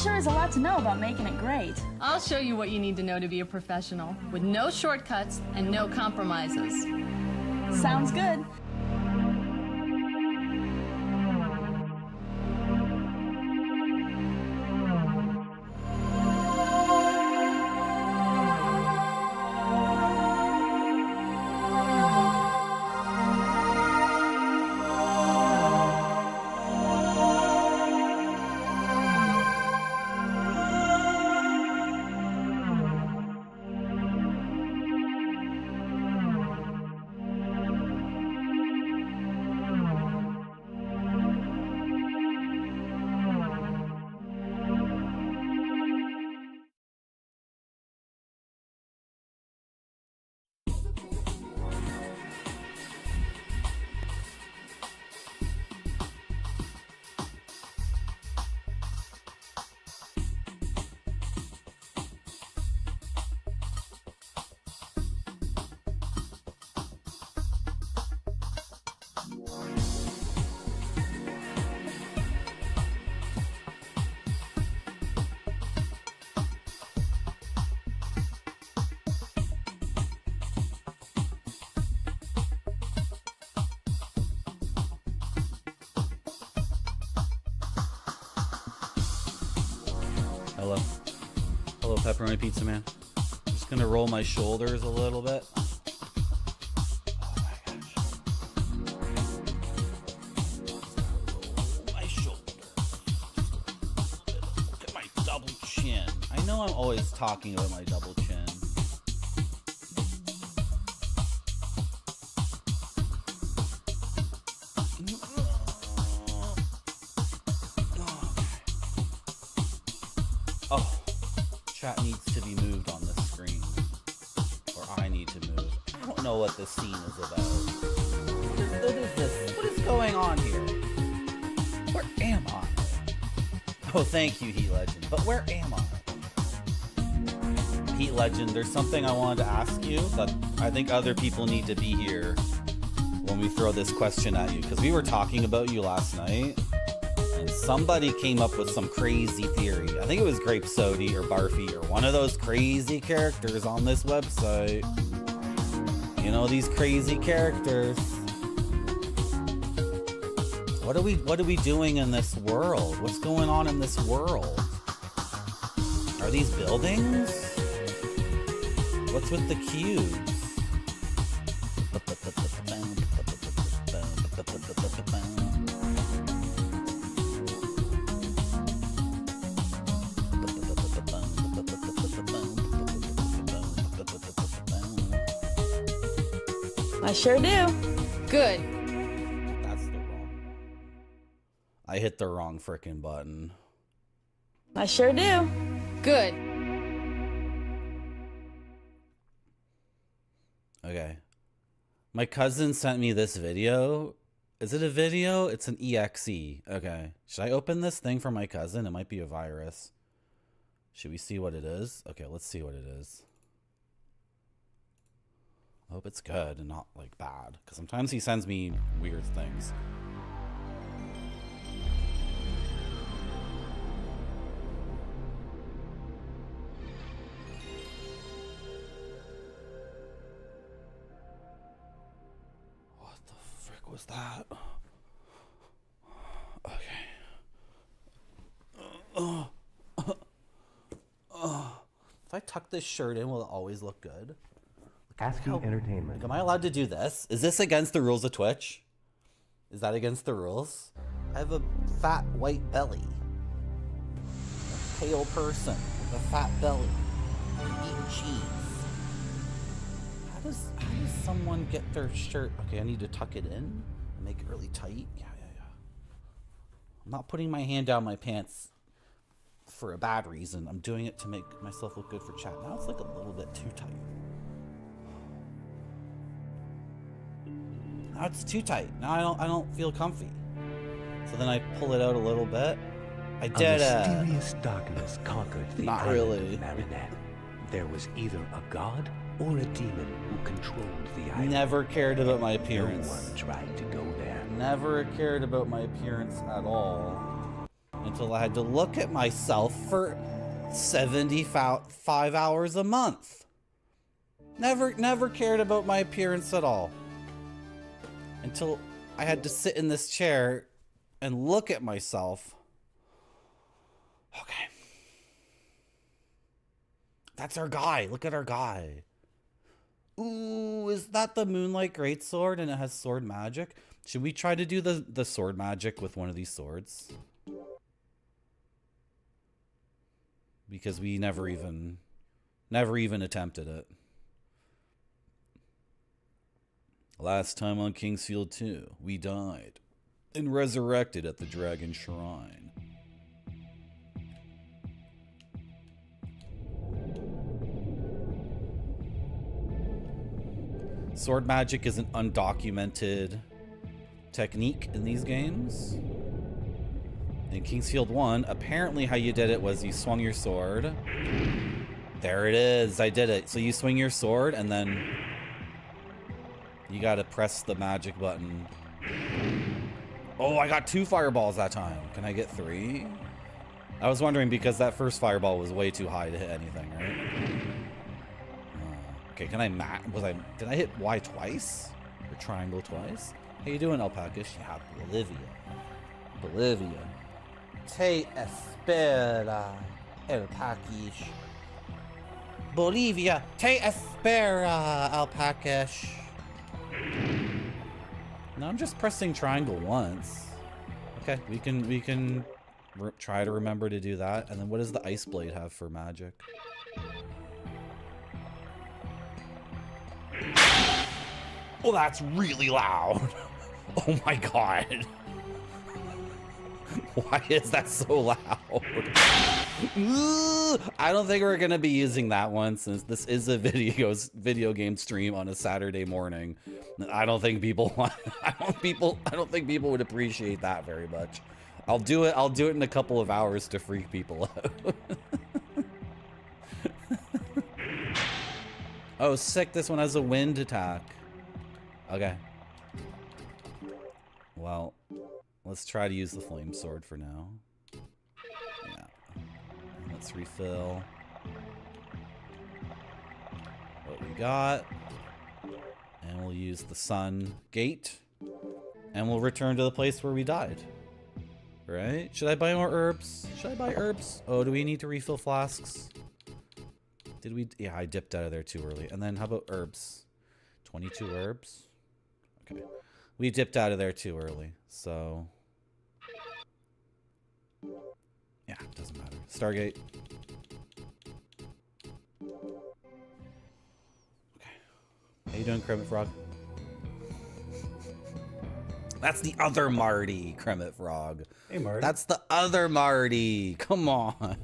sure is a lot to know about making it great. I'll show you what you need to know to be a professional, with no shortcuts and no compromises. Sounds good. Hello. Hello, Pepperoni Pizza Man. I'm just gonna roll my shoulders a little bit. Oh my gosh. Roll my shoulders. Look at my double chin. I know I'm always talking about my double chin. Oh, chat needs to be moved on the screen. Or I need to move. I don't know what this scene is about. What is this? What is going on here? Where am I? Oh, thank you, Heat Legend. But where am I? Heat Legend, there's something I wanted to ask you, but I think other people need to be here when we throw this question at you. Because we were talking about you last night. Somebody came up with some crazy theory. I think it was Grape Sody or Barfy or one of those crazy characters on this website. You know, these crazy characters. What are we doing in this world? What's going on in this world? Are these buildings? What's with the cubes? I sure do. Good. That's the wrong. I hit the wrong frickin' button. I sure do. Good. Okay. My cousin sent me this video. Is it a video? It's an EXE. Okay. Should I open this thing for my cousin? It might be a virus. Should we see what it is? Okay, let's see what it is. I hope it's good and not, like, bad. Because sometimes he sends me weird things. What the frick was that? Okay. If I tuck this shirt in, will it always look good? ASCII Entertainment. Like, am I allowed to do this? Is this against the rules of Twitch? Is that against the rules? I have a fat white belly. A pale person with a fat belly. Eating cheese. How does someone get their shirt? Okay, I need to tuck it in and make it really tight. Yeah. I'm not putting my hand down my pants for a bad reason. I'm doing it to make myself look good for chat. Now it's like a little bit too tight. Now it's too tight. Now I don't feel comfy. So then I pull it out a little bit. I did it. A mysterious darkness conquered the Not island really. of Marinette. There was either a god or a demon who controlled the island. Never cared about my appearance. No one tried to go there. Never cared about my appearance at all. until I had to look at myself for 75 hours a month. Never cared about my appearance at all. Until I had to sit in this chair and look at myself. Okay. That's our guy. Look at our guy. Ooh, is that the Moonlight Greatsword and it has sword magic? Should we try to do the sword magic with one of these swords? Because we never even attempted it. Last time on Kingsfield 2, we died and resurrected at the Dragon Shrine. Sword magic is an undocumented technique in these games. In Kingsfield 1, apparently how you did it was you swung your sword. There it is, I did it. So you swing your sword and then you gotta press the magic button. Oh, I got 2 fireballs that time. Can I get 3? I was wondering because that first fireball was way too high to hit anything, right? Okay, can I did I hit Y twice? Or triangle twice? How you doing, Alpacas? Yeah, Bolivia. Te espera, Alpacas. Bolivia, te espera, Alpacas. No, I'm just pressing triangle once. Okay, we can try to remember to do that. And then what does the ice blade have for magic? Oh, that's really loud. Oh my god. Why is that so loud? I don't think we're gonna be using that one since this is a video game stream on a Saturday morning. I don't think people would appreciate that very much. I'll do it in a couple of hours to freak people out. Oh, sick, this one has a wind attack. Okay. Well, let's try to use the flame sword for now. Yeah. Let's refill what we got. And we'll use the sun gate. And we'll return to the place where we died. Right? Should I buy more herbs? Should I buy herbs? Oh, do we need to refill flasks? Did we? Yeah, I dipped out of there too early. And then how about herbs? 22 herbs? Okay. We dipped out of there too early, so... yeah, it doesn't matter. Stargate. Okay. How you doing, Kremit Frog? That's the other Marty, Kremit Frog. Hey, Marty. That's the other Marty. Come on.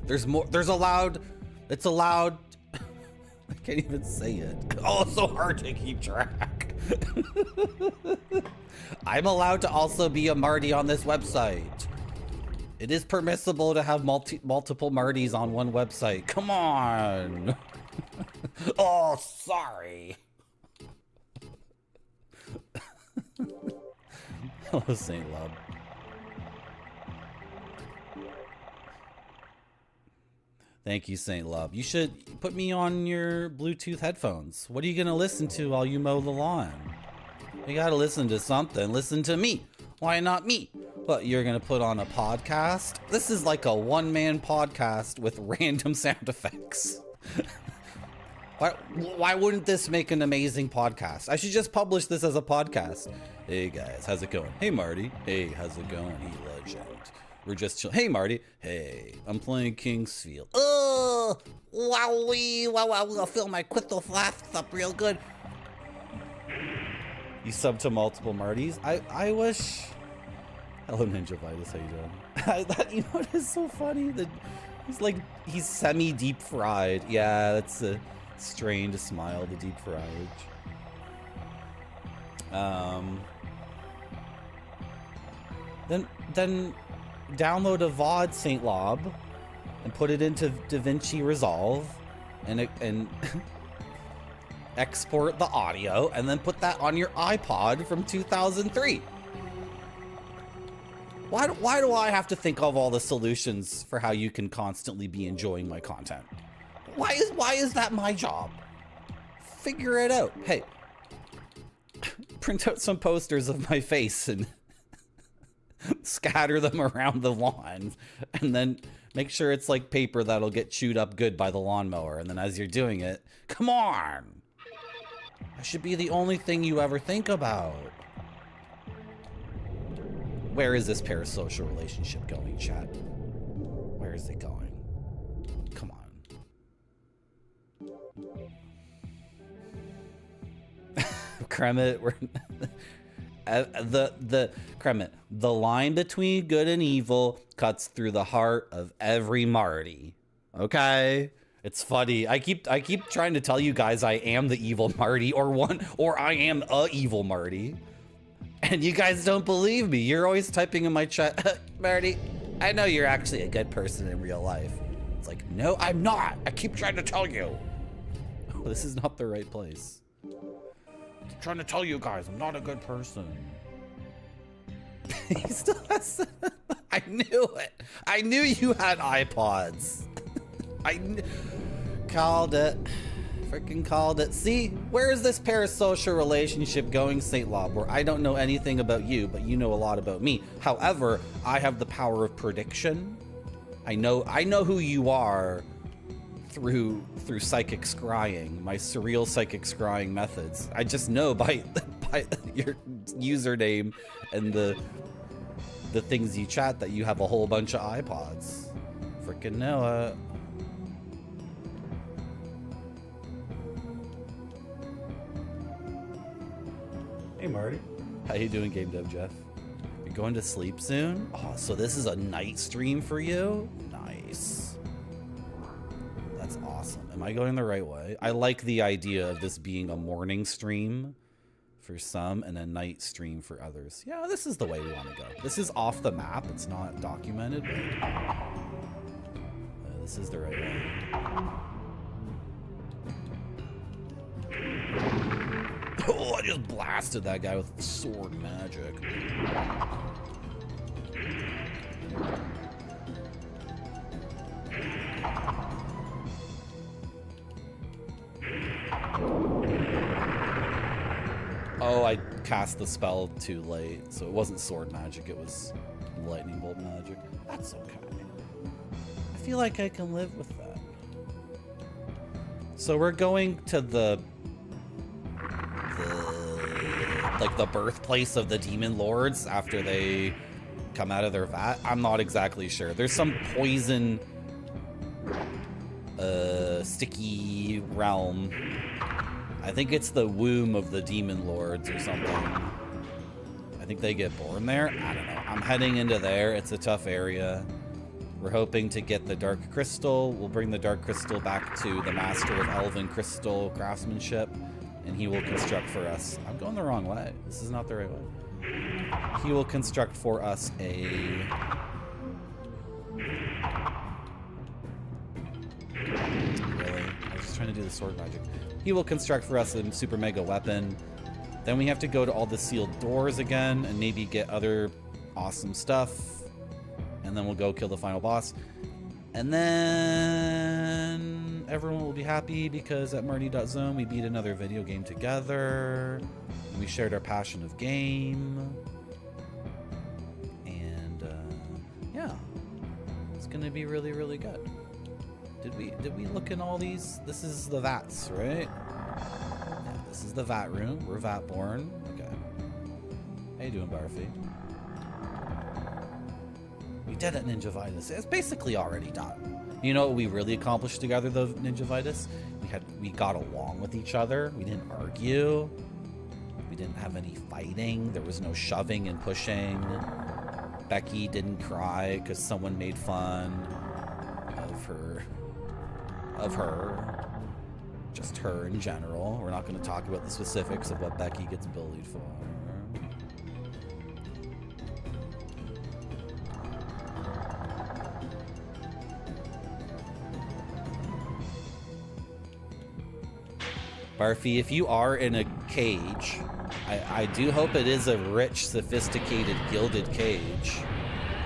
There's more. There's allowed. It's allowed. I can't even say it. Oh, it's so hard to keep track. I'm allowed to also be a Marty on this website. It is permissible to have multiple Martys on one website. Come on. Oh, sorry. Hello, Saint Love. Thank you, Saint Love. You should put me on your Bluetooth headphones. What are you going to listen to while you mow the lawn? You got to listen to something. Listen to me. Why not me? What, you're going to put on a podcast? This is like a one-man podcast with random sound effects. Why wouldn't this make an amazing podcast? I should just publish this as a podcast. Hey, guys. How's it going? Hey, Marty. Hey, how's it going? Hey, legend. We're just chill. Hey, Marty. Hey, I'm playing Kingsfield. Oh, wowie, wow, I'll fill my crystal flasks up real good. You sub to multiple Martys. I wish. Hello, Ninja Vitus. How you doing? You know what is so funny? That he's semi deep fried. Yeah, that's a strange smile. The deep fried. Then download a VOD, Saint Lob, and put it into DaVinci Resolve, and export the audio, and then put that on your iPod from 2003. Why do I have to think of all the solutions for how you can constantly be enjoying my content? Why is that my job? Figure it out. Hey, print out some posters of my face and scatter them around the lawn, and then make sure it's like paper that'll get chewed up good by the lawnmower. And then as you're doing it, come on! That should be the only thing you ever think about. Where is this parasocial relationship going, chat? Where is it going? Come on. Kremit, we're Kremit, the line between good and evil cuts through the heart of every Marty. Okay? It's funny. I keep trying to tell you guys I am the evil Marty, or I am a evil Marty. And you guys don't believe me. You're always typing in my chat, Marty, I know you're actually a good person in real life. It's like, no, I'm not. I keep trying to tell you. Oh, this is not the right place. I'm trying to tell you guys, I'm not a good person. He still has. I knew it. I knew you had iPods. Called it. Freaking called it. See, where is this parasocial relationship going, St. Lob? Where I don't know anything about you, but you know a lot about me. However, I have the power of prediction. I know who you are through psychic scrying, my surreal psychic scrying methods. I just know by your username and the things you chat that you have a whole bunch of iPods. Freaking know it. Hey, Marty. How you doing, Game Dev Jeff? You're going to sleep soon? Oh, so this is a night stream for you? Nice. That's awesome. Am I going the right way? I like the idea of this being a morning stream for some and a night stream for others. Yeah, this is the way we want to go. This is off the map. It's not documented, but this is the right way. Oh, I just blasted that guy with sword magic. Oh, I cast the spell too late, so it wasn't sword magic, it was lightning bolt magic. That's okay. I feel like I can live with that. So we're going to the birthplace of the demon lords after they come out of their vat. I'm not exactly sure. There's some poison sticky realm. I think it's the womb of the demon lords or something. I think they get born there. I don't know. I'm heading into there. It's a tough area. We're hoping to get the dark crystal. We'll bring the dark crystal back to the master of elven crystal craftsmanship, and he will construct for us. I'm going the wrong way. This is not the right way. He will construct for us a... Really? I was just trying to do the sword magic. He will construct for us a super mega weapon. Then we have to go to all the sealed doors again and maybe get other awesome stuff. And then we'll go kill the final boss. And then everyone will be happy because at Marty.zone we beat another video game together. And we shared our passion of game. And yeah, it's gonna be really, really good. Did we look in all these? This is the vats, right? Yeah, this is the vat room. We're vat born. Okay. How you doing, Barfy? We did it, Ninja Vitus. It's basically already done. You know what we really accomplished together, though, Ninja Vitus? We got along with each other. We didn't argue. We didn't have any fighting. There was no shoving and pushing. Becky didn't cry because someone made fun of her. Just her in general. We're not going to talk about the specifics of what Becky gets bullied for. Barfy, if you are in a cage, I do hope it is a rich, sophisticated, gilded cage.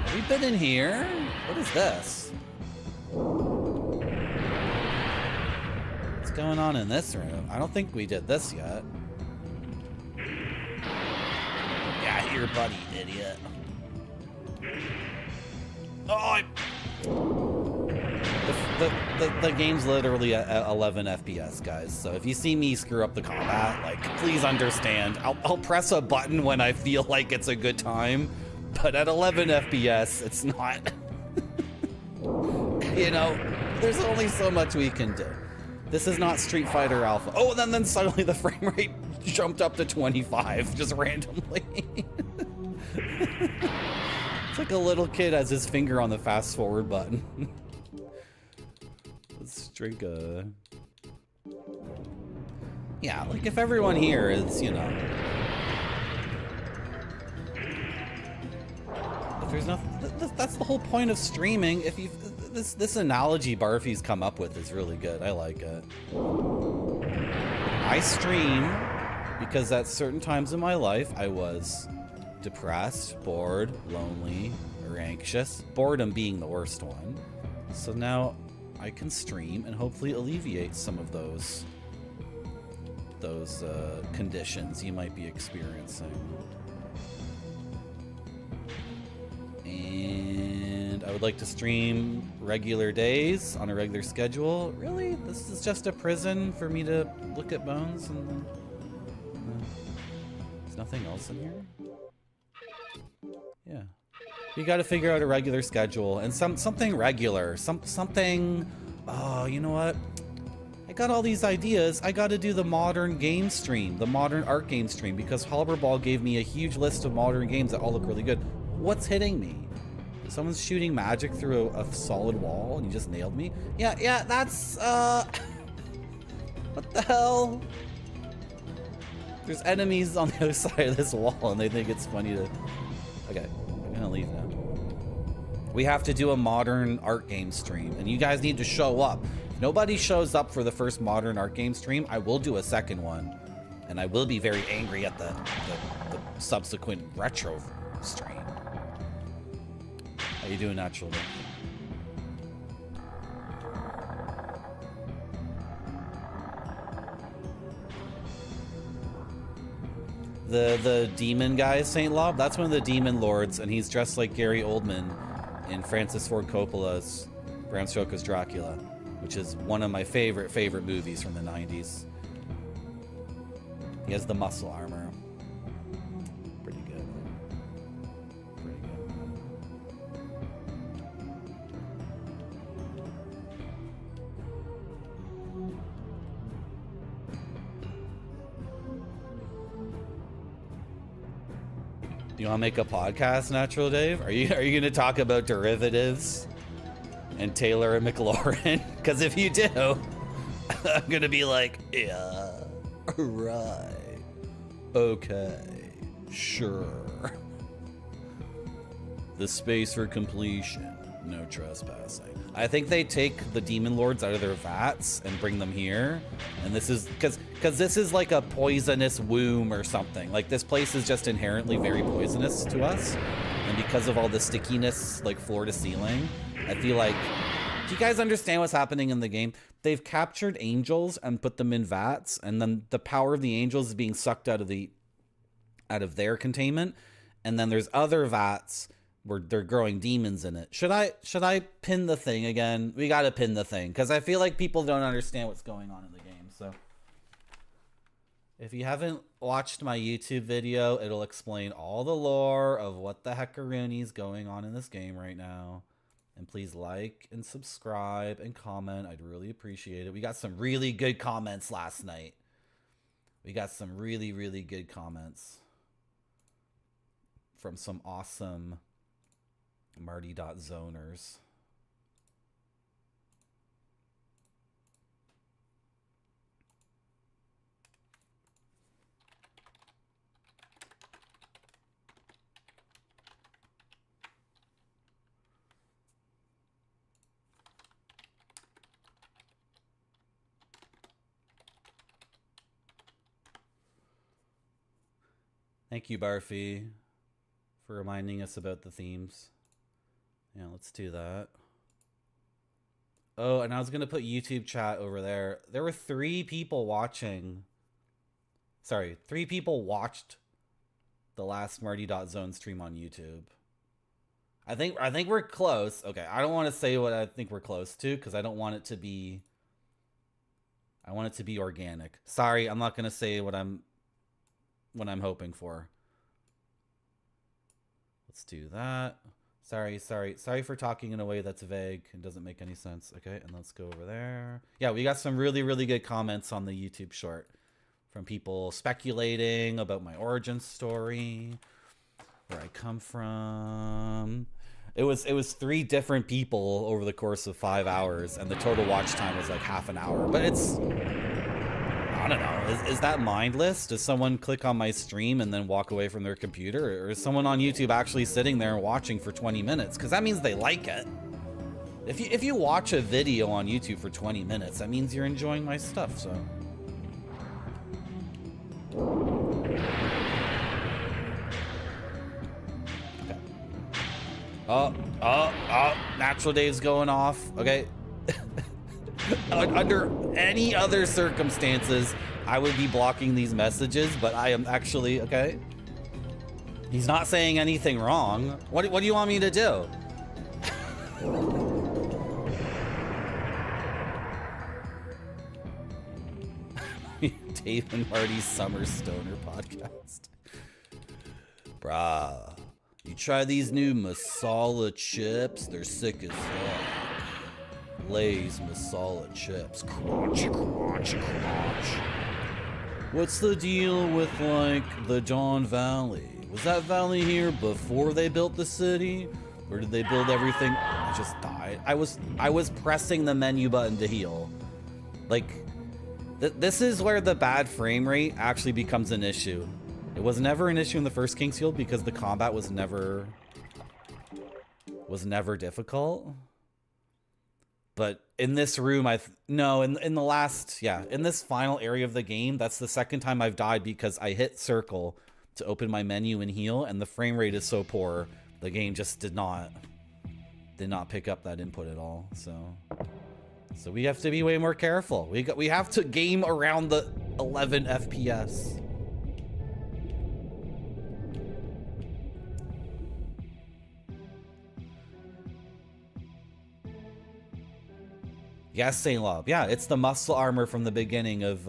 Have we been in here? What is this? What's going on in this room? I don't think we did this yet. Yeah, here, buddy, idiot. Oh, the game's literally at 11 FPS, guys. So if you see me screw up the combat, like, please understand. I'll press a button when I feel like it's a good time, but at 11 FPS, it's not. You know, there's only so much we can do. This is not Street Fighter Alpha. Oh, then suddenly the frame rate jumped up to 25, just randomly. It's like a little kid has his finger on the fast forward button. Let's drink a... Yeah, like if everyone here is, you know... If there's nothing... That's the whole point of streaming. If you... This analogy Barfy's come up with is really good. I like it. I stream because at certain times in my life I was depressed, bored, lonely, or anxious. Boredom being the worst one. So now I can stream and hopefully alleviate some of those conditions you might be experiencing. And I would like to stream regular days on a regular schedule. Really? This is just a prison for me to look at bones and there's nothing else in here? Yeah. You got to figure out a regular schedule and something regular. Something... Oh, you know what? I got all these ideas. I got to do the modern game stream, the modern art game stream, because Halberball gave me a huge list of modern games that all look really good. What's hitting me? Someone's shooting magic through a solid wall and you just nailed me? Yeah, that's, what the hell? There's enemies on the other side of this wall and they think it's funny to... Okay, I'm gonna leave now. We have to do a modern art game stream and you guys need to show up. If nobody shows up for the first modern art game stream, I will do a second one. And I will be very angry at the subsequent retro stream. How you doing, Natural? The demon guy is Saint Lob. That's one of the demon lords, and he's dressed like Gary Oldman in Francis Ford Coppola's Bram Stoker's Dracula, which is one of my favorite movies from the 90s. He has the muscle armor. Pretty good. Pretty good. You want to make a podcast, Natural Dave? Are you going to talk about derivatives and Taylor and McLaurin? Because if you do, I'm going to be like, yeah, right, okay, sure. The space for completion, no trespassing. I think they take the demon lords out of their vats and bring them here, and this is because this is like a poisonous womb or something. Like this place is just inherently very poisonous to us, and because of all the stickiness, like floor to ceiling, I feel like. Do you guys understand what's happening in the game? They've captured angels and put them in vats, and then the power of the angels is being sucked out of their containment, and then there's other vats where they're growing demons in it. Should I pin the thing again? We gotta pin the thing, because I feel like people don't understand what's going on in the game. So if you haven't watched my YouTube video, it'll explain all the lore of what the heckarooni's going on in this game right now. And please like and subscribe and comment. I'd really appreciate it. We got some really good comments last night. We got some really, really good comments from some awesome Marty.zoners. Thank you, Barfy, for reminding us about the themes. Yeah, let's do that. Oh, and I was going to put YouTube chat over there. There were 3 people watching. Sorry, 3 people watched the last Marty.zone stream on YouTube. I think we're close. Okay, I don't want to say what I think we're close to because I don't want it to be... I want it to be organic. Sorry, I'm not going to say what I'm hoping for. Let's do that. Sorry for talking in a way that's vague and doesn't make any sense. Okay, and let's go over there. Yeah, we got some really, really good comments on the YouTube short from people speculating about my origin story, where I come from. It was 3 different people over the course of 5 hours, and the total watch time was like half an hour. But it's, I don't know, is that mindless? Does someone click on my stream and then walk away from their computer? Or is someone on YouTube actually sitting there and watching for 20 minutes? Because that means they like it. If you watch a video on YouTube for 20 minutes, that means you're enjoying my stuff, so... Oh, Natural Dave's going off. Okay. Under any other circumstances, I would be blocking these messages, but I am actually, okay. He's not saying anything wrong. What do you want me to do? Dave and Marty's Summer Stoner podcast. Bruh. You try these new masala chips, they're sick as fuck. Lay's masala chips. Crunch, crunch, crunch. What's the deal with, like, the Dawn Valley? Was that valley here before they built the city? Or did they build everything? I just died. I was pressing the menu button to heal. Like, this is where the bad frame rate actually becomes an issue. It was never an issue in the first King's Field because the combat was never difficult. But in this room, in the last, in this final area of the game, that's the second time I've died because I hit circle to open my menu and heal, and the frame rate is so poor, the game just did not pick up that input at all. So we have to be way more careful. We have to game around the 11 FPS. Yes, Saint Lob. Yeah, it's the muscle armor from the beginning of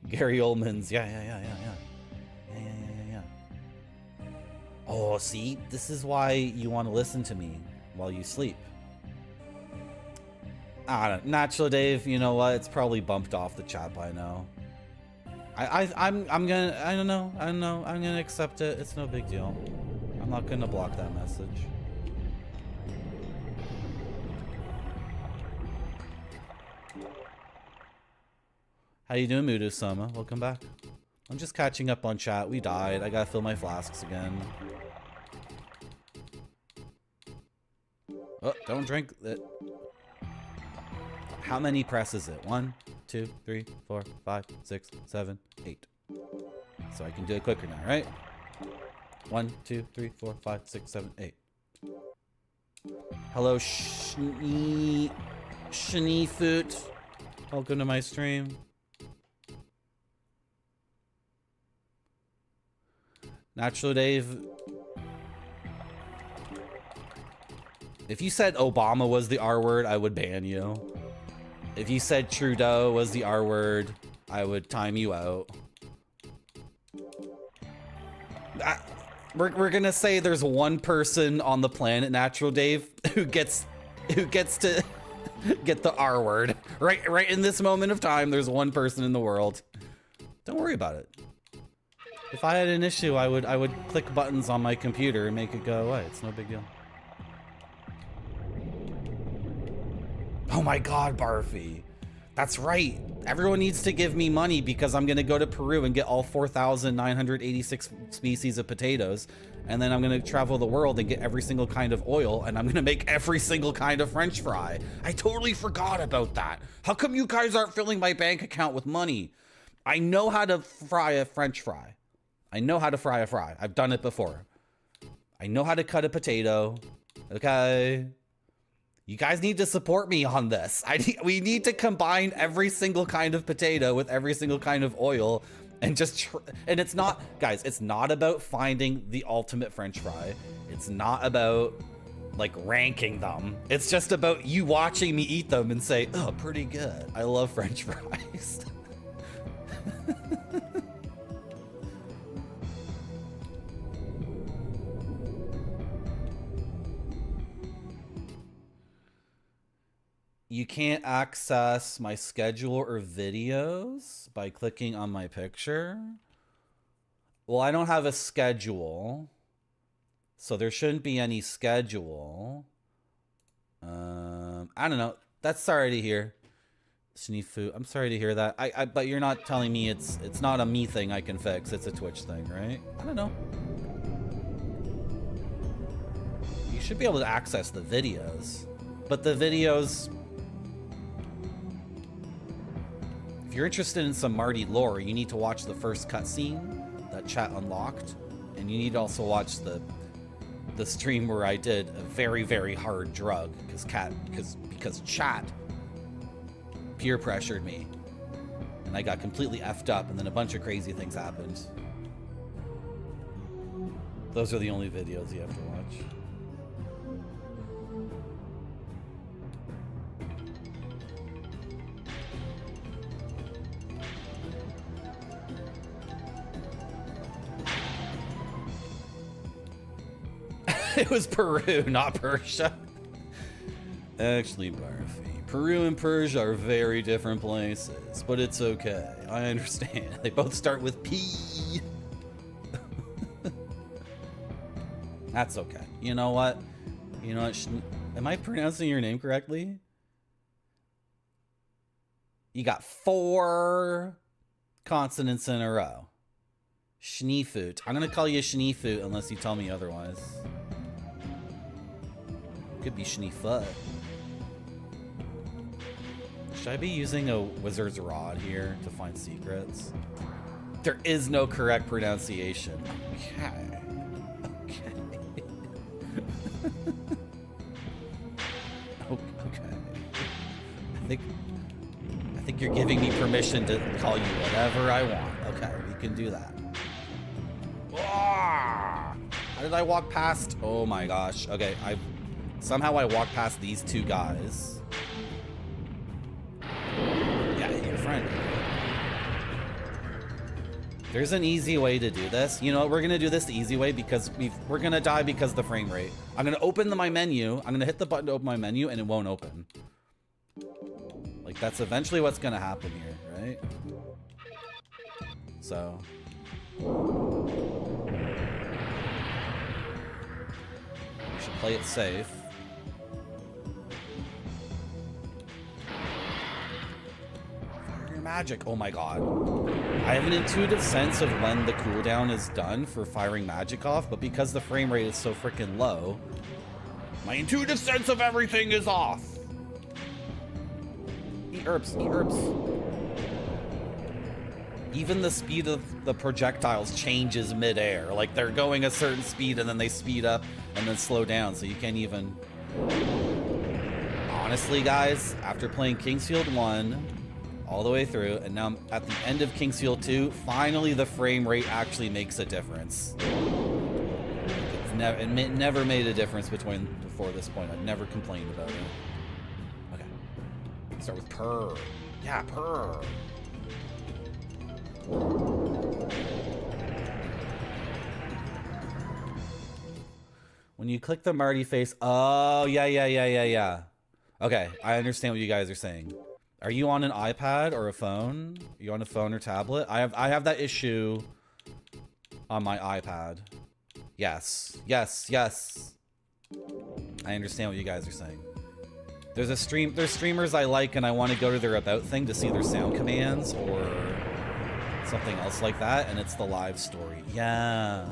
Gary Oldman's. Yeah. Oh, see, this is why you want to listen to me while you sleep. I don't know. Natural Dave, you know what? It's probably bumped off the chat by now. I'm gonna accept it. It's no big deal. I'm not gonna block that message. How you doing, Mudu-sama? Welcome back. I'm just catching up on chat. We died. I gotta fill my flasks again. Oh, don't drink it. How many presses is it? 1, 2, 3, 4, 5, 6, 7, 8. So I can do it quicker now, right? 1, 2, 3, 4, 5, 6, 7, 8. Hello, Shanifoot. Welcome to my stream. Natural Dave. If you said Obama was the R word, I would ban you. If you said Trudeau was the R word, I would time you out. We're gonna say there's one person on the planet, Natural Dave, who gets to get the R word. Right in this moment of time, there's one person in the world. Don't worry about it. If I had an issue, I would click buttons on my computer and make it go away. It's no big deal. Oh my god, Barfy. That's right. Everyone needs to give me money because I'm going to go to Peru and get all 4,986 species of potatoes. And then I'm going to travel the world and get every single kind of oil. And I'm going to make every single kind of French fry. I totally forgot about that. How come you guys aren't filling my bank account with money? I know how to fry a French fry. I know how to fry a fry. I've done it before. I know how to cut a potato. Okay. You guys need to support me on this. We need to combine every single kind of potato with every single kind of oil and just and it's not, guys, it's not about finding the ultimate French fry. It's not about like ranking them. It's just about you watching me eat them and say, oh, pretty good. I love French fries. You can't access my schedule or videos by clicking on my picture. Well, I don't have a schedule, so there shouldn't be any schedule. I don't know. That's sorry to hear. Shnifu, I'm sorry to hear that. But you're not telling me it's not a me thing I can fix. It's a Twitch thing, right? I don't know. You should be able to access the videos, but the videos. If you're interested in some Marty lore, you need to watch the first cutscene that chat unlocked, and you need to also watch the stream where I did a very, very hard drug because chat peer pressured me, and I got completely effed up, and then a bunch of crazy things happened. Those are the only videos you have to watch. It was Peru, not Persia. Actually, Barfi. Peru and Persia are very different places, but it's okay. I understand. They both start with P. That's okay. You know what? You know what? Am I pronouncing your name correctly? You got 4 consonants in a row. Schneefoot. I'm gonna call you Schneefoot unless you tell me otherwise. Could be Schneefoot. Should I be using a wizard's rod here to find secrets? There is no correct pronunciation. Okay. Okay. I think you're giving me permission to call you whatever I want. Okay, we can do that. How did I walk past? Oh my gosh. Okay, somehow I walked past these 2 guys. Yeah, your friend. There's an easy way to do this. You know what? We're gonna do this the easy way because we're gonna die because of the frame rate. I'm gonna open my menu. I'm gonna hit the button to open my menu and it won't open. Like that's eventually what's gonna happen here, right? So. We should play it safe. Magic. Oh my god. I have an intuitive sense of when the cooldown is done for firing magic off, but because the frame rate is so freaking low, my intuitive sense of everything is off. Eat herbs, eat herbs. Even the speed of the projectiles changes mid-air. Like they're going a certain speed and then they speed up and then slow down, so you can't even... Honestly, guys, after playing Kingsfield 1 all the way through, and now I'm at the end of Kingsfield 2, finally the frame rate actually makes a difference. It never made a difference before this point. I've never complained about it. Okay. Start with purr. Yeah, purr. When you click the Marty face, oh, yeah. Okay, I understand what you guys are saying. Are you on an iPad or a phone? Are you on a phone or tablet? I have that issue on my iPad. Yes. I understand what you guys are saying. There's streamers I like and I want to go to their about thing to see their sound commands or something else like that, and it's the live story. Yeah.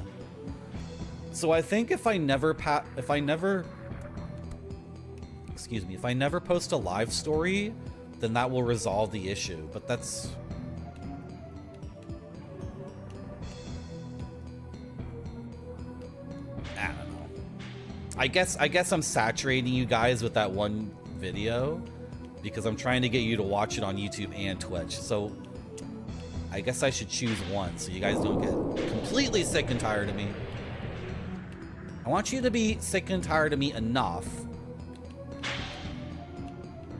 So I think if I never post a live story, then that will resolve the issue. But that's... I guess I'm saturating you guys with that one video because I'm trying to get you to watch it on YouTube and Twitch. So I guess I should choose one so you guys don't get completely sick and tired of me. I want you to be sick and tired of me enough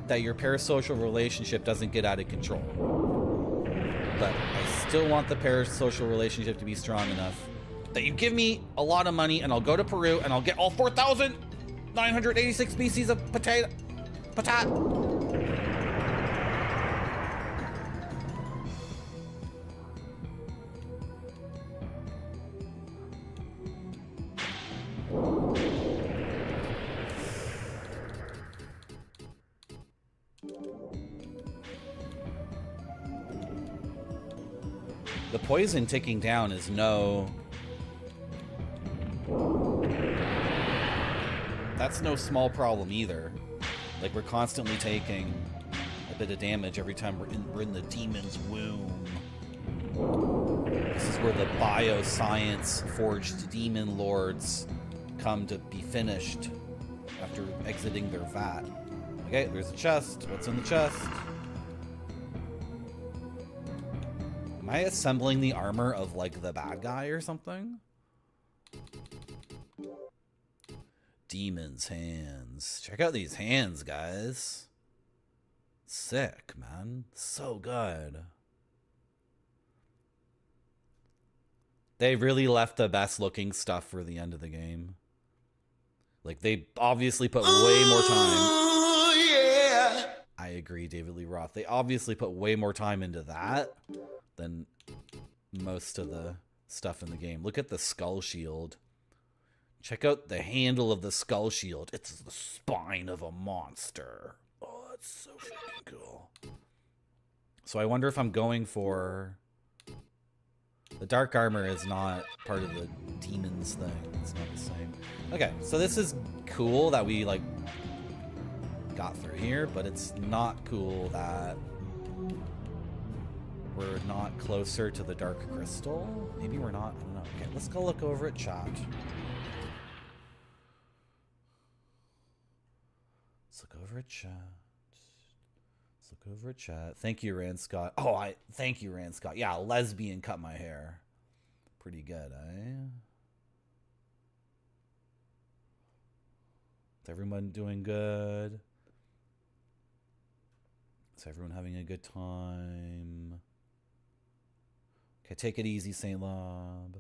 that your parasocial relationship doesn't get out of control. But I still want the parasocial relationship to be strong enough that you give me a lot of money and I'll go to Peru and I'll get all 4,986 species of potato. The poison ticking down is no... That's no small problem either. Like, we're constantly taking a bit of damage every time we're in the demon's womb. This is where the bioscience forged demon lords come to be finished after exiting their vat. Okay, there's a chest. What's in the chest? Am I assembling the armor of, like, the bad guy or something? Demon's hands. Check out these hands, guys. Sick, man. So good. They really left the best looking stuff for the end of the game. Like, they obviously put way more time. Yeah. I agree, David Lee Roth. They obviously put way more time into that than most of the stuff in the game. Look at the skull shield. Check out the handle of the skull shield. It's the spine of a monster. Oh, that's so fucking cool. So I wonder if I'm going for... The dark armor is not part of the demons thing. It's not the same. Okay, so this is cool that we, like, got through here, but it's not cool that we're not closer to the dark crystal. Maybe we're not. I don't know. Okay, let's go look over at chat. Let's look over at chat. Let's look over at chat. Thank you, Rand Scott. Oh, thank you, Rand Scott. Yeah, lesbian cut my hair. Pretty good, eh? Is everyone doing good? Is everyone having a good time? Okay, take it easy, Saint Lob.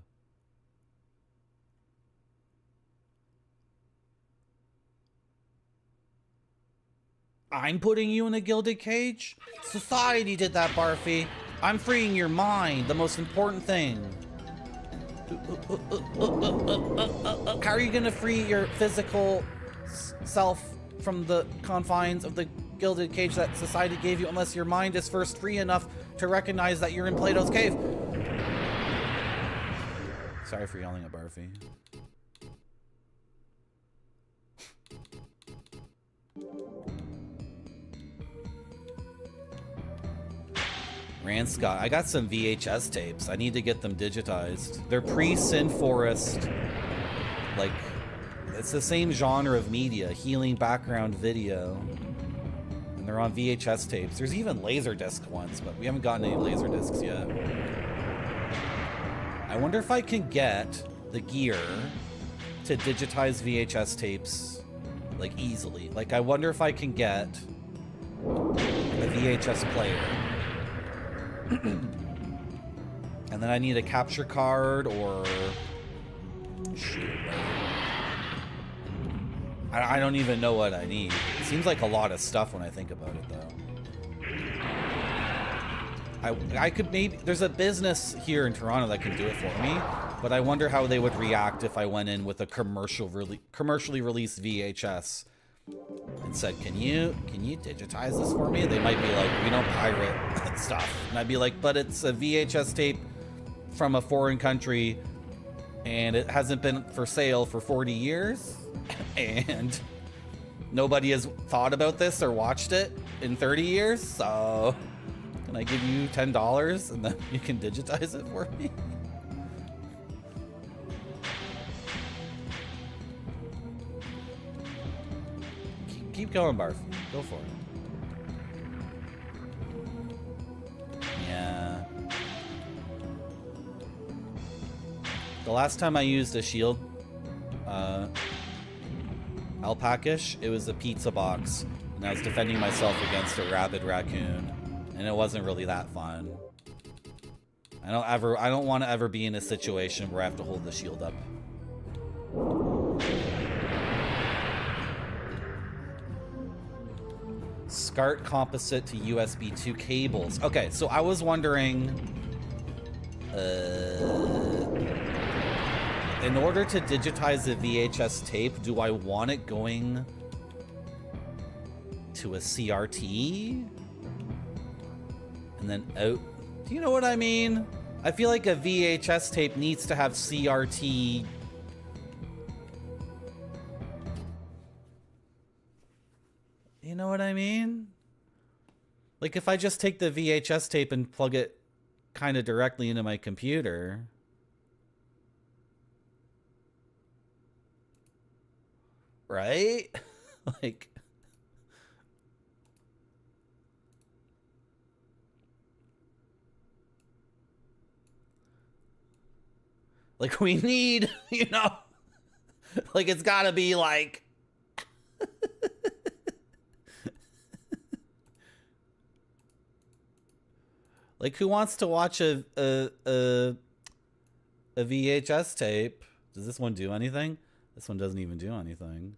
I'm putting you in a gilded cage? Society did that, Barfy. I'm freeing your mind, the most important thing. How are you gonna free your physical self from the confines of the gilded cage that society gave you unless your mind is first free enough to recognize that you're in Plato's cave? Sorry for yelling at Barfy. Rand Scott, I got some VHS tapes. I need to get them digitized. They're pre-Sin Forest. Like, it's the same genre of media, healing background video. And they're on VHS tapes. There's even Laserdisc ones, but we haven't gotten any Laserdiscs yet. I wonder if I can get the gear to digitize VHS tapes, like, easily. Like, I wonder if I can get a VHS player. And then I need a capture card or... Shoot. I don't even know what I need. It seems like a lot of stuff when I think about it, though. I could maybe... There's a business here in Toronto that can do it for me, but I wonder how they would react if I went in with a commercially released VHS and said, can you digitize this for me? They might be like, we don't pirate stuff. And I'd be like, but it's a VHS tape from a foreign country and it hasn't been for sale for 40 years and nobody has thought about this or watched it in 30 years, so can I give you $10 and then you can digitize it for me? keep going, Barf. Go for it. Yeah. The last time I used a shield, alpaca-ish, it was a pizza box, and I was defending myself against a rabid raccoon, and it wasn't really that fun. I don't want to ever be in a situation where I have to hold the shield up. SCART composite to USB 2 cables. Okay, so I was wondering, in order to digitize the VHS tape, do I want it going to a CRT? And then out? Do you know what I mean? I feel like a VHS tape needs to have CRT. You know what I mean? Like if I just take the VHS tape and plug it kind of directly into my computer. Right? Like we need, you know, like it's gotta be like like who wants to watch a VHS tape? Does this one do anything? This one doesn't even do anything.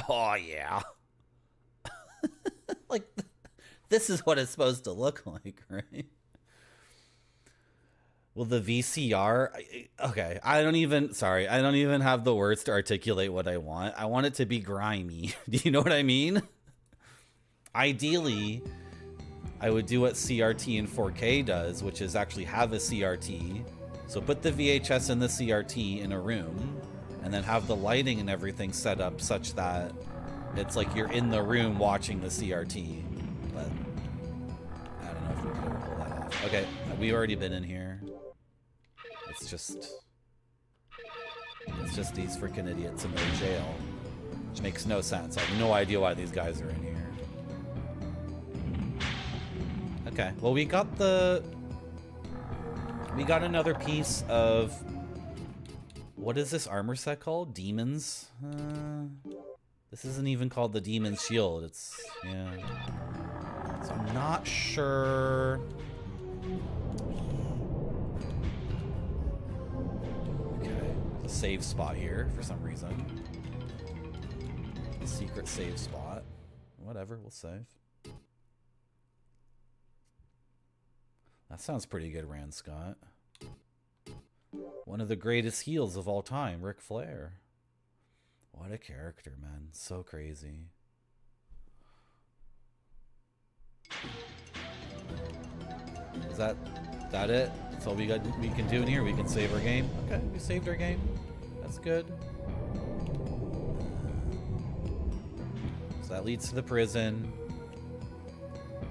Oh yeah. Like this is what it's supposed to look like, right? Well, the VCR, okay, I don't even have the words to articulate what I want. I want it to be grimy. Do you know what I mean? Ideally, I would do what CRT and 4K does, which is actually have a CRT. So put the VHS in the CRT in a room, and then have the lighting and everything set up such that it's like you're in the room watching the CRT. But I don't know if we can ever pull that off. Okay, we've already been in here. It's just these freaking idiots in their jail, which makes no sense. I have no idea why these guys are in here. Okay, well we got another piece of, what is this armor set called? Demons? This isn't even called the Demon's Shield. It's, yeah. So I'm not sure. Okay, a save spot here for some reason. A secret save spot. Whatever, we'll save. That sounds pretty good, Rand Scott. One of the greatest heels of all time, Ric Flair. What a character, man. So crazy. Is that it? That's all we can do in here? We can save our game? Okay, we saved our game. That's good. So that leads to the prison.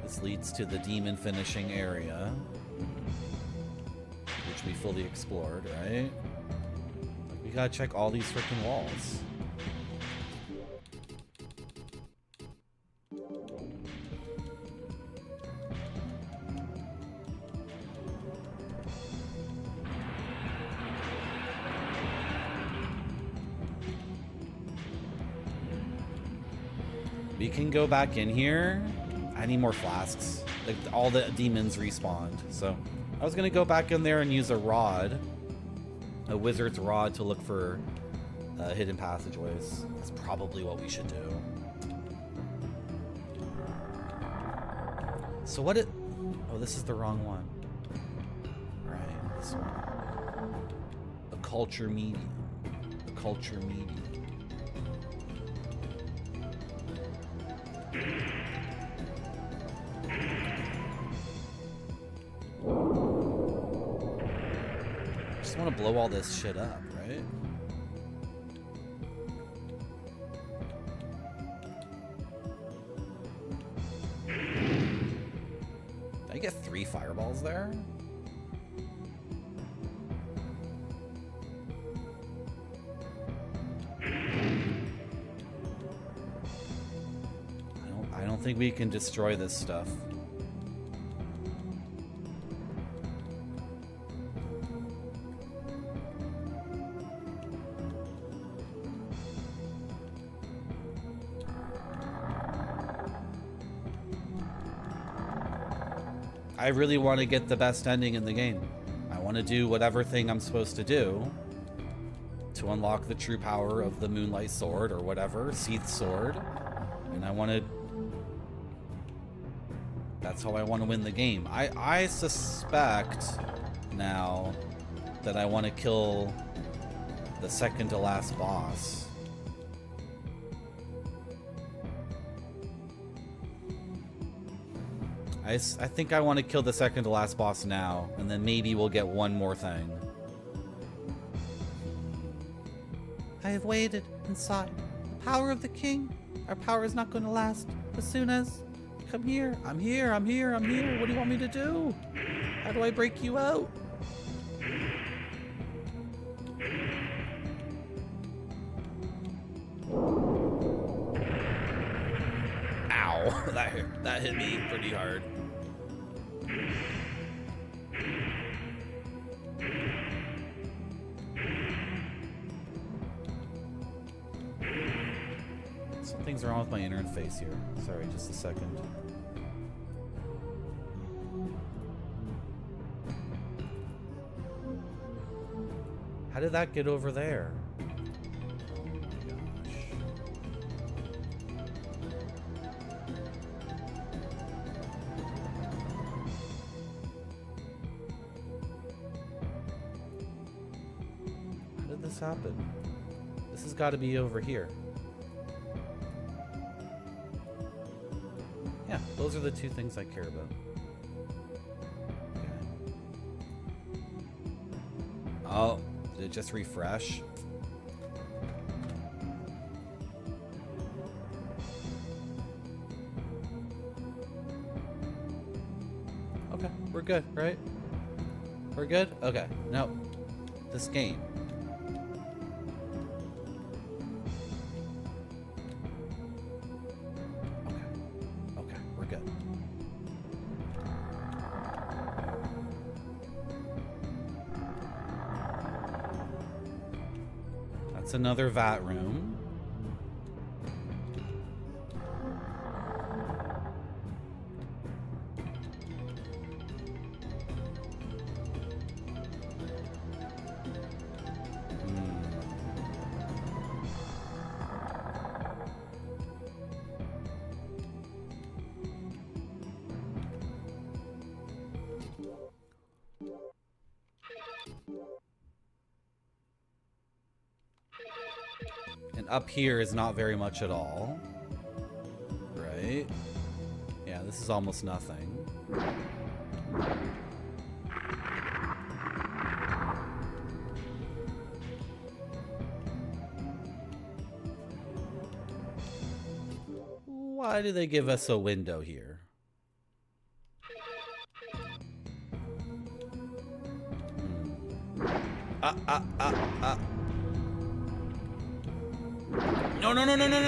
This leads to the demon finishing area, which we fully explored, right? We gotta check all these freaking walls. We can go back in here. I need more flasks. Like all the demons respawned. So I was gonna go back in there and use a rod, a wizard's rod, to look for hidden passageways. That's probably what we should do. So what it? Oh, this is the wrong one. Right, this one. A culture medium. A culture medium. Just want to blow all this shit up, right? Did I get 3 fireballs there? think we can destroy this stuff. I really want to get the best ending in the game. I want to do whatever thing I'm supposed to do to unlock the true power of the Moonlight Sword or whatever, Seath Sword. And I want to... That's how I want to win the game. I suspect now that I want to kill the second to last boss. I think I want to kill the second to last boss now, and then maybe we'll get one more thing. I have waited inside. The power of the king. Our power is not going to last. As soon as... Come here. I'm here. I'm here. I'm here. What do you want me to do? How do I break you out? Ow. That hit me pretty hard. Something's wrong with my interface here. Sorry, just a second. How did that get over there? How did this happen? This has got to be over here. Yeah, those are the two things I care about. Okay. Oh, did it just refresh? Okay, we're good, right? We're good? Okay, no. This game. It's another vat room. Up here is not very much at all. Right? Yeah, this is almost nothing. Why do they give us a window here?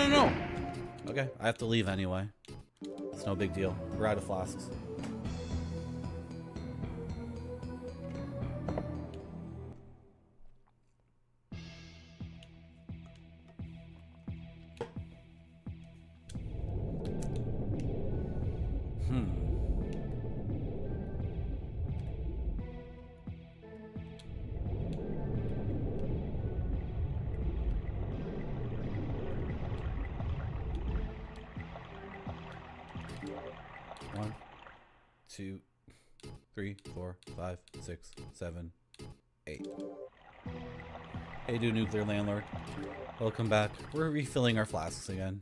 No. Okay, I have to leave anyway. It's no big deal. We're out of flasks. One, two, 3, 4, 5, 6, 7, 8. Hey, dude, nuclear landlord. Welcome back. We're refilling our flasks again.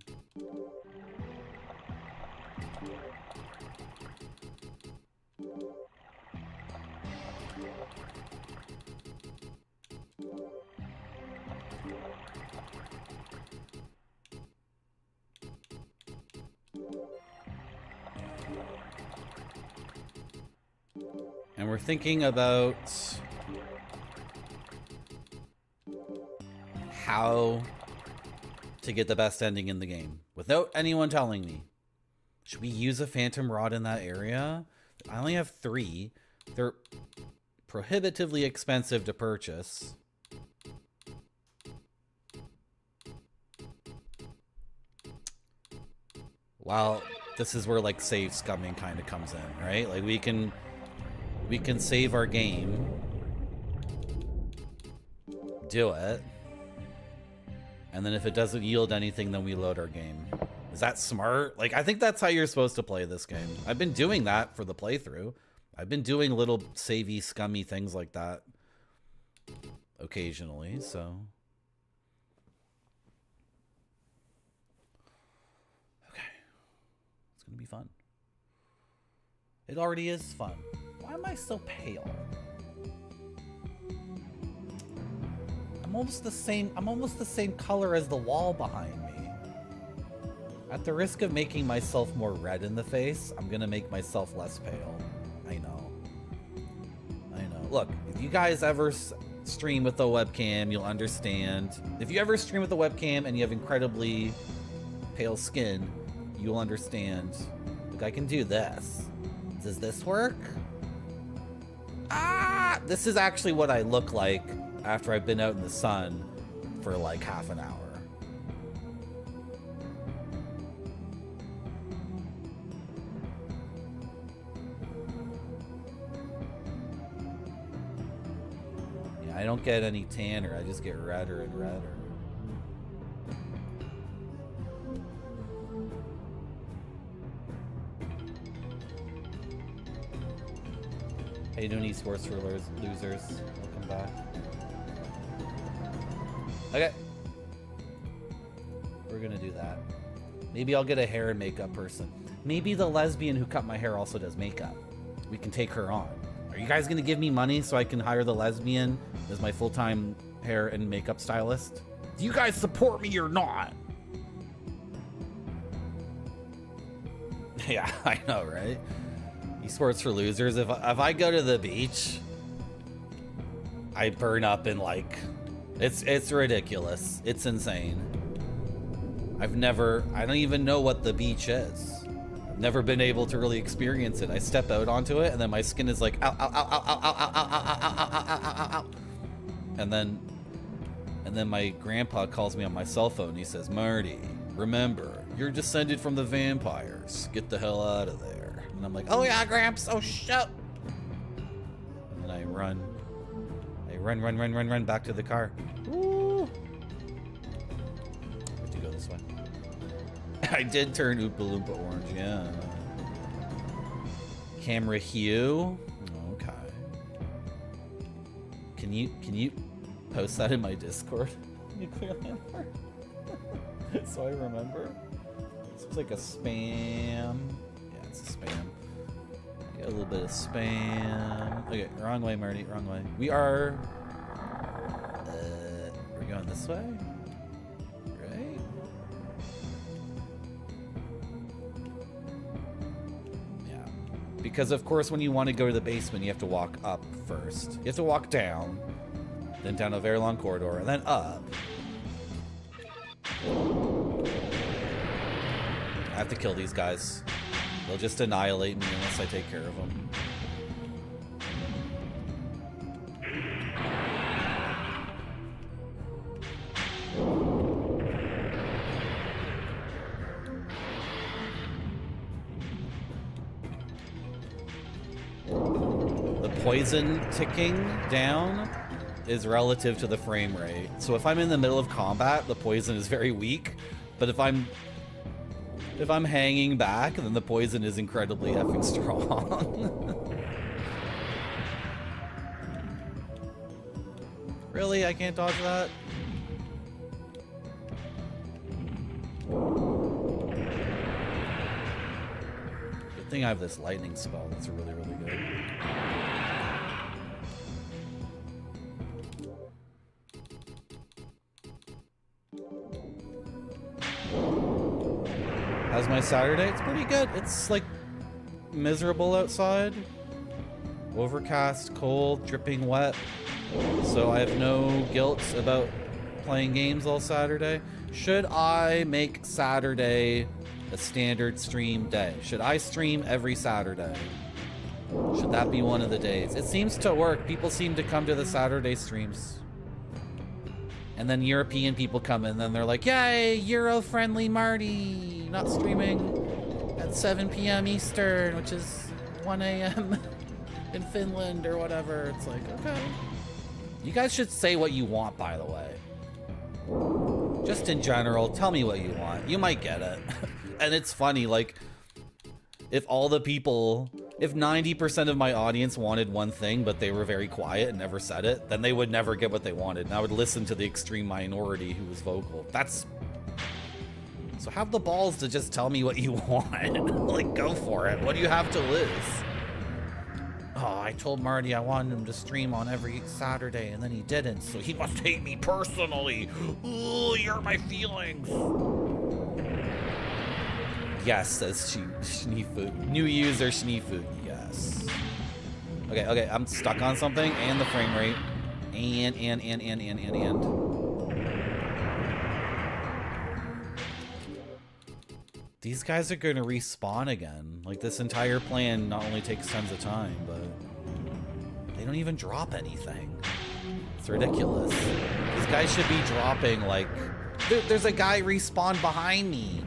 And we're thinking about how to get the best ending in the game without anyone telling me. Should we use a phantom rod in that area? I only have 3. They're prohibitively expensive to purchase. Wow, this is where like save scumming kind of comes in, right? Like we can save our game, do it, and then if it doesn't yield anything, then we load our game. Is that smart? Like, I think that's how you're supposed to play this game. I've been doing that for the playthrough. I've been doing little savey, scummy things like that occasionally, so. Okay. It's gonna be fun. It already is fun. Why am I so pale? I'm almost the same color as the wall behind me. At the risk of making myself more red in the face, I'm gonna make myself less pale. I know. Look, if you guys ever stream with a webcam, you'll understand. If you ever stream with a webcam and you have incredibly pale skin, you'll understand. Look, I can do this. Does this work? Ah! This is actually what I look like after I've been out in the sun for like half an hour. I don't get any tanner, I just get redder and redder. How you doing, esports for losers? Welcome back. Okay. We're gonna do that. Maybe I'll get a hair and makeup person. Maybe the lesbian who cut my hair also does makeup. We can take her on. Are you guys gonna give me money so I can hire the lesbian as my full-time hair and makeup stylist? Do you guys support me or not? Yeah, I know, right? Esports for losers. If I go to the beach, I burn up in like, it's ridiculous. It's insane. I don't even know what the beach is. Never been able to really experience it. I step out onto it and then my skin is like ow ow ow ow ow ow ow ow ow ow ow ow ow. And then my grandpa calls me on my cell phone and he says, Marty, remember, you're descended from the vampires. Get the hell out of there. And I'm like, oh yeah, Gramps, oh shit. And then I run back to the car. Woo. I have to go this way. I did turn Oompa Loompa orange, yeah. Camera hue. Okay. Can you post that in my Discord? Nuclear Landlord? So I remember. This looks like a spam. Yeah, it's a spam. Got a little bit of spam. Okay, wrong way, Marty, wrong way. We are... we're going this way? Right? Yeah. Because, of course, when you want to go to the basement, you have to walk up first. You have to walk down, then down a very long corridor, and then up. I have to kill these guys. They'll just annihilate me unless I take care of them. The poison ticking down is relative to the frame rate. So if I'm in the middle of combat, the poison is very weak. But if I'm hanging back, then the poison is incredibly effing strong. Really? I can't dodge that? Good thing I have this lightning spell. That's really, really good. How's my Saturday? It's pretty good. It's like miserable outside. Overcast, cold, dripping wet. So I have no guilt about playing games all Saturday. Should I make Saturday a standard stream day? Should I stream every Saturday? Should that be one of the days? It seems to work. People seem to come to the Saturday streams. And then European people come in, and then they're like, yay, Euro-friendly Marty, not streaming at 7 p.m. Eastern, which is 1 a.m. in Finland or whatever. It's like, okay. You guys should say what you want, by the way. Just in general, tell me what you want. You might get it. And it's funny, like, if all the people, if 90% of my audience wanted one thing, but they were very quiet and never said it, then they would never get what they wanted. And I would listen to the extreme minority who was vocal. That's... So have the balls to just tell me what you want. Like, go for it. What do you have to lose? Oh, I told Marty I wanted him to stream on every Saturday, and then he didn't, so he must hate me personally. Ooh, you're my feelings. Yes, says Schneefood. New user Schneefood, yes. Okay, I'm stuck on something, and the frame rate. And. These guys are gonna respawn again. Like, this entire plan not only takes tons of time, but they don't even drop anything. It's ridiculous. These guys should be dropping, like... There's a guy respawned behind me.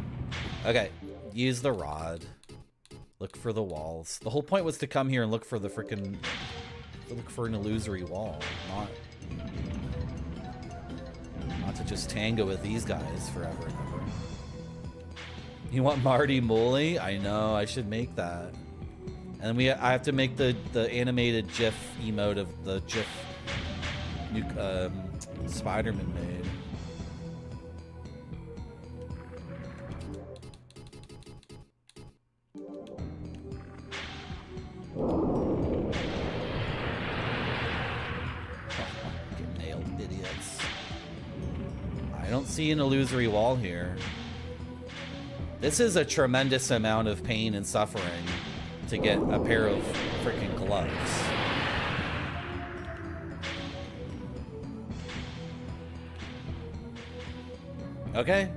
Okay, use the rod. Look for the walls. The whole point was to come here and look for the frickin'... Look for an illusory wall, not to just tango with these guys forever and ever. You want Marty Moley? I know, I should make that. And I have to make the animated GIF emote of the GIF Spider-Man made. Get nailed, idiots. I don't see an illusory wall here. This is a tremendous amount of pain and suffering to get a pair of freaking gloves. Okay.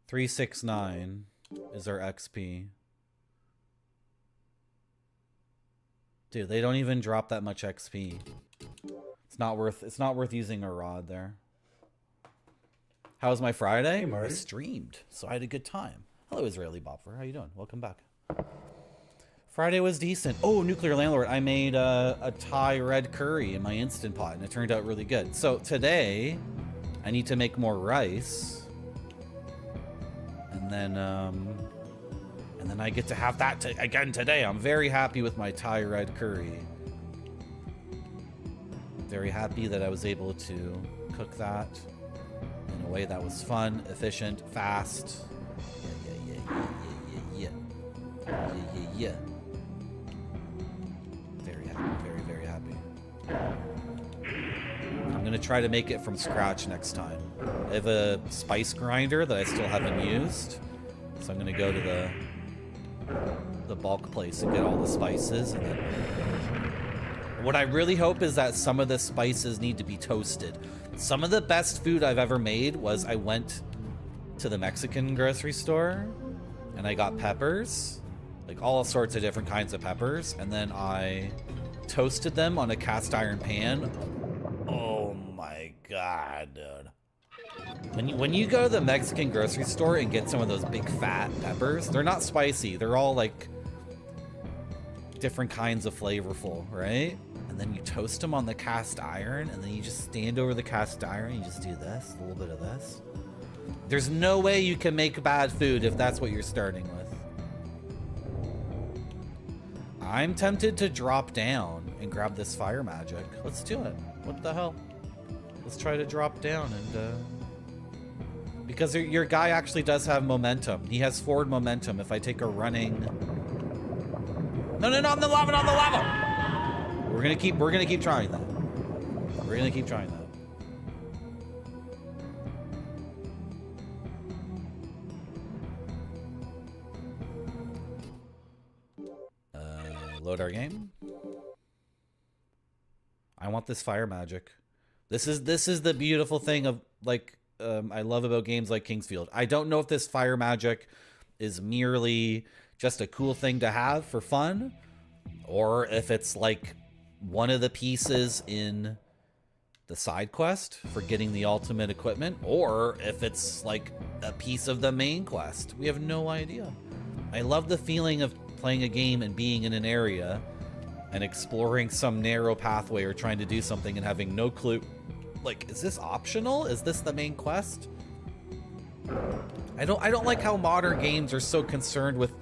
369 is our XP. Dude, they don't even drop that much XP. It's not worth using a rod there. How was my Friday? Hey, I streamed, so I had a good time. Hello, Israeli Bopper. How you doing? Welcome back. Friday was decent. Oh, Nuclear Landlord. I made a Thai red curry in my Instant Pot, and it turned out really good. So today, I need to make more rice. And then I get to have that again today. I'm very happy with my Thai red curry. Very happy that I was able to cook that in a way that was fun, efficient, fast. Yeah. Very happy, very happy. I'm gonna try to make it from scratch next time. I have a spice grinder that I still haven't used, so I'm gonna go to the bulk place and get all the spices, and then what I really hope is that some of the spices need to be toasted. Some of the best food I've ever made was I went to the Mexican grocery store and I got peppers, like all sorts of different kinds of peppers, and then I toasted them on a cast iron pan. Oh my god, dude. When you go to the Mexican grocery store and get some of those big fat peppers, they're not spicy, they're all like different kinds of flavorful, right? And then you toast them on the cast iron, and then you just stand over the cast iron and you just do this, a little bit of this. There's no way you can make bad food if that's what you're starting with. I'm tempted to drop down and grab this fire magic. Let's do it. What the hell? Let's try to drop down and because your guy actually does have momentum. He has forward momentum if I take a running... No, on the lava! We're gonna keep trying that. We're gonna keep trying that. Load our game. I want this fire magic. This is the beautiful thing I love about games like Kingsfield. I don't know if this fire magic is merely just a cool thing to have for fun, or if it's like one of the pieces in the side quest for getting the ultimate equipment, or if it's like a piece of the main quest. We have no idea. I love the feeling of playing a game and being in an area and exploring some narrow pathway or trying to do something and having no clue. Like, is this optional? Is this the main quest? I don't like how modern games are so concerned with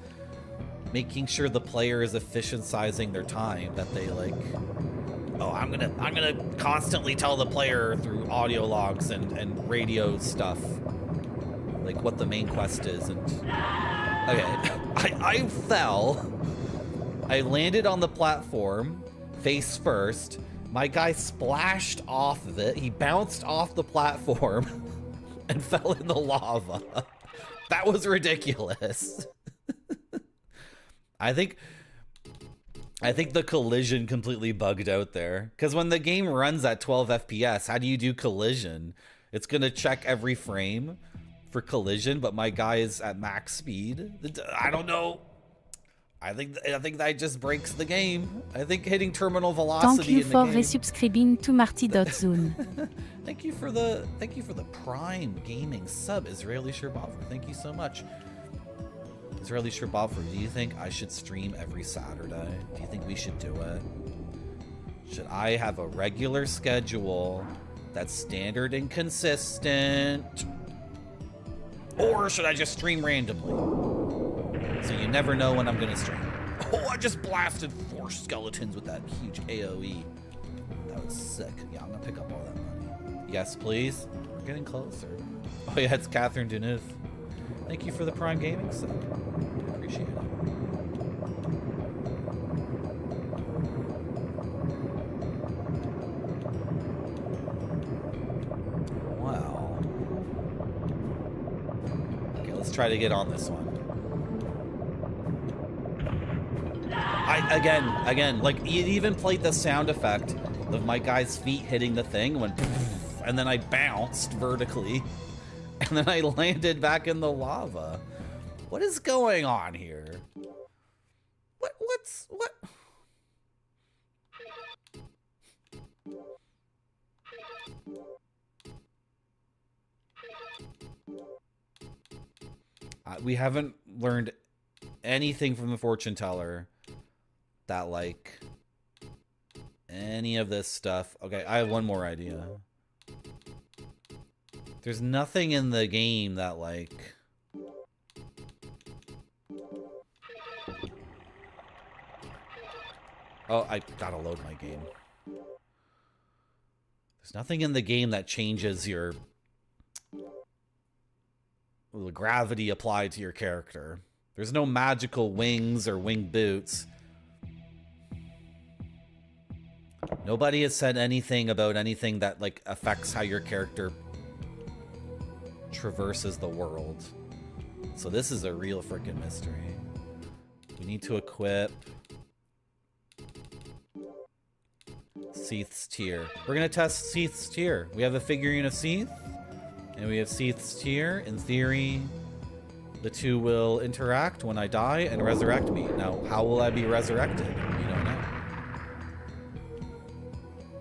making sure the player is efficientizing their time, that they like, oh, I'm gonna constantly tell the player through audio logs and radio stuff like what the main quest is. And okay, I fell. I landed on the platform face first. My guy splashed off of it. He bounced off the platform and fell in the lava. That was ridiculous. I think the collision completely bugged out there. Because when the game runs at 12 FPS, how do you do collision? It's going to check every frame for collision, but my guy is at max speed. I don't know. I think that just breaks the game. I think hitting terminal velocity. Thank you in the for game... resubscribing to Marty.zone. Thank you for the Prime Gaming sub, Israeli Sherbavra. Thank you so much. Israeli Sherbavra, do you think I should stream every Saturday? Do you think we should do it? Should I have a regular schedule that's standard and consistent? Or should I just stream randomly? So you never know when I'm gonna stream. Oh, I just blasted 4 skeletons with that huge AoE. That was sick. Yeah, I'm gonna pick up all that money. Yes, please. We're getting closer. Oh yeah, it's Catherine Deneuve. Thank you for the Prime Gaming sub. I appreciate it. Wow. Okay, let's try to get on this one. Again, like, it even played the sound effect of my guy's feet hitting the thing, went, and then I bounced vertically, and then I landed back in the lava. What is going on here? What? We haven't learned anything from the fortune teller that, like, any of this stuff. Okay, I have one more idea. There's nothing in the game that, like... Oh, I gotta load my game. There's nothing in the game that changes your... the gravity applied to your character. There's no magical wings or winged boots. Nobody has said anything about anything that, like, affects how your character traverses the world. So this is a real freaking mystery. We need to equip Seath's Tear. We're gonna test Seath's Tear. We have a figurine of Seath, and we have Seath's Tear. In theory, the two will interact when I die and resurrect me. Now, how will I be resurrected? We don't know.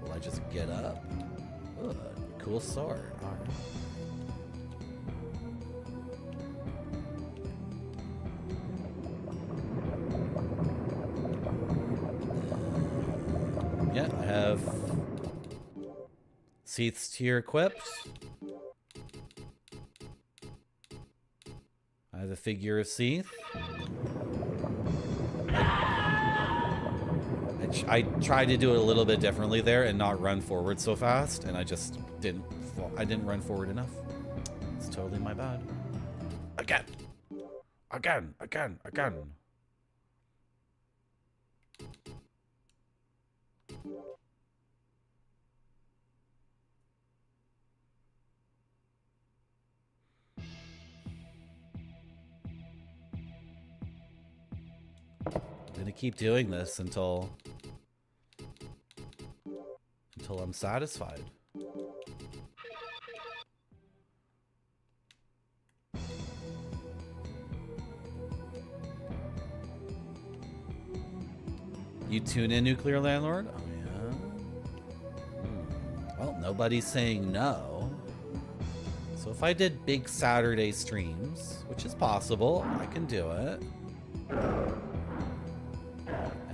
Will I just get up? Ooh, cool sword. All right. Yeah, I have Seath's Tear equipped. I have a figure of Seath. I tried to do it a little bit differently there and not run forward so fast, and I just didn't run forward enough. It's totally my bad. Again. I'm gonna keep doing this until I'm satisfied. You tune in, Nuclear Landlord? Oh, yeah. Well, nobody's saying no. So if I did big Saturday streams, which is possible, I can do it. And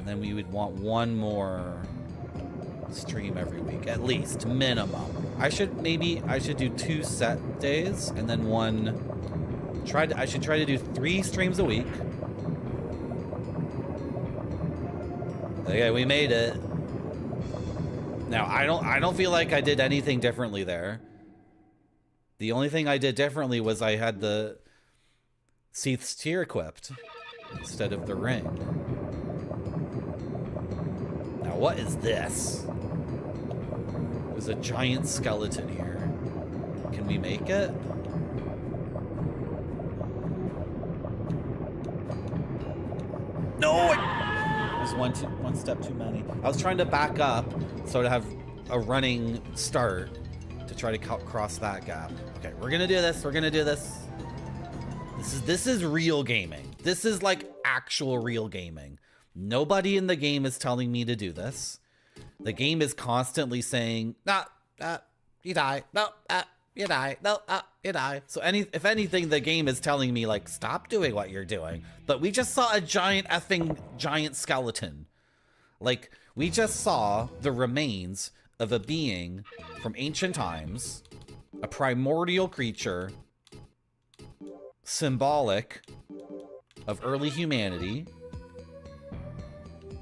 then we would want one more stream every week, at least, minimum. I should do 2 set days and then one. I should try to do 3 streams a week. Okay, we made it. Now I don't feel like I did anything differently there. The only thing I did differently was I had the Seath's Tear equipped instead of the ring. Now what is this? There's a giant skeleton here. Can we make it? No! There's one step too many. I was trying to back up so to have a running start to try to cross that gap. Okay, we're gonna do this. We're gonna do this. This is real gaming. This is like actual real gaming. Nobody in the game is telling me to do this. The game is constantly saying, "No, you die. No, you die. No, you die." So if anything, the game is telling me like, stop doing what you're doing. But we just saw a giant skeleton. Like, we just saw the remains of a being from ancient times, a primordial creature, symbolic of early humanity.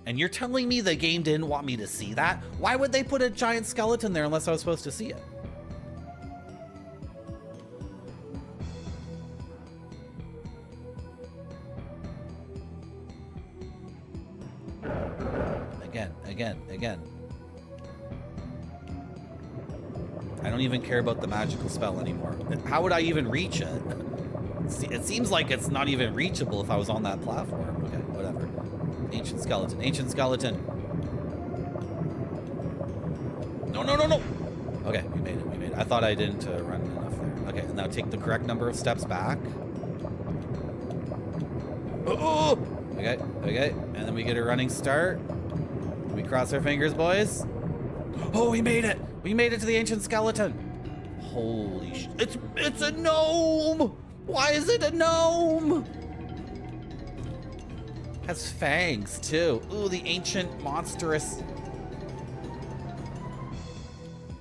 And you're telling me the game didn't want me to see that? Why would they put a giant skeleton there unless I was supposed to see it? Again. I don't even care about the magical spell anymore. How would I even reach it? It seems like it's not even reachable if I was on that platform. Okay, whatever. Ancient skeleton. No. Okay, we made it. I thought I didn't run enough there. Okay, and now take the correct number of steps back. Oh! Okay. And then we get a running start. We cross our fingers, boys. Oh, we made it! We made it to the ancient skeleton. Holy shit. It's a gnome! Why is it a gnome? Has fangs, too. Ooh, the ancient monstrous.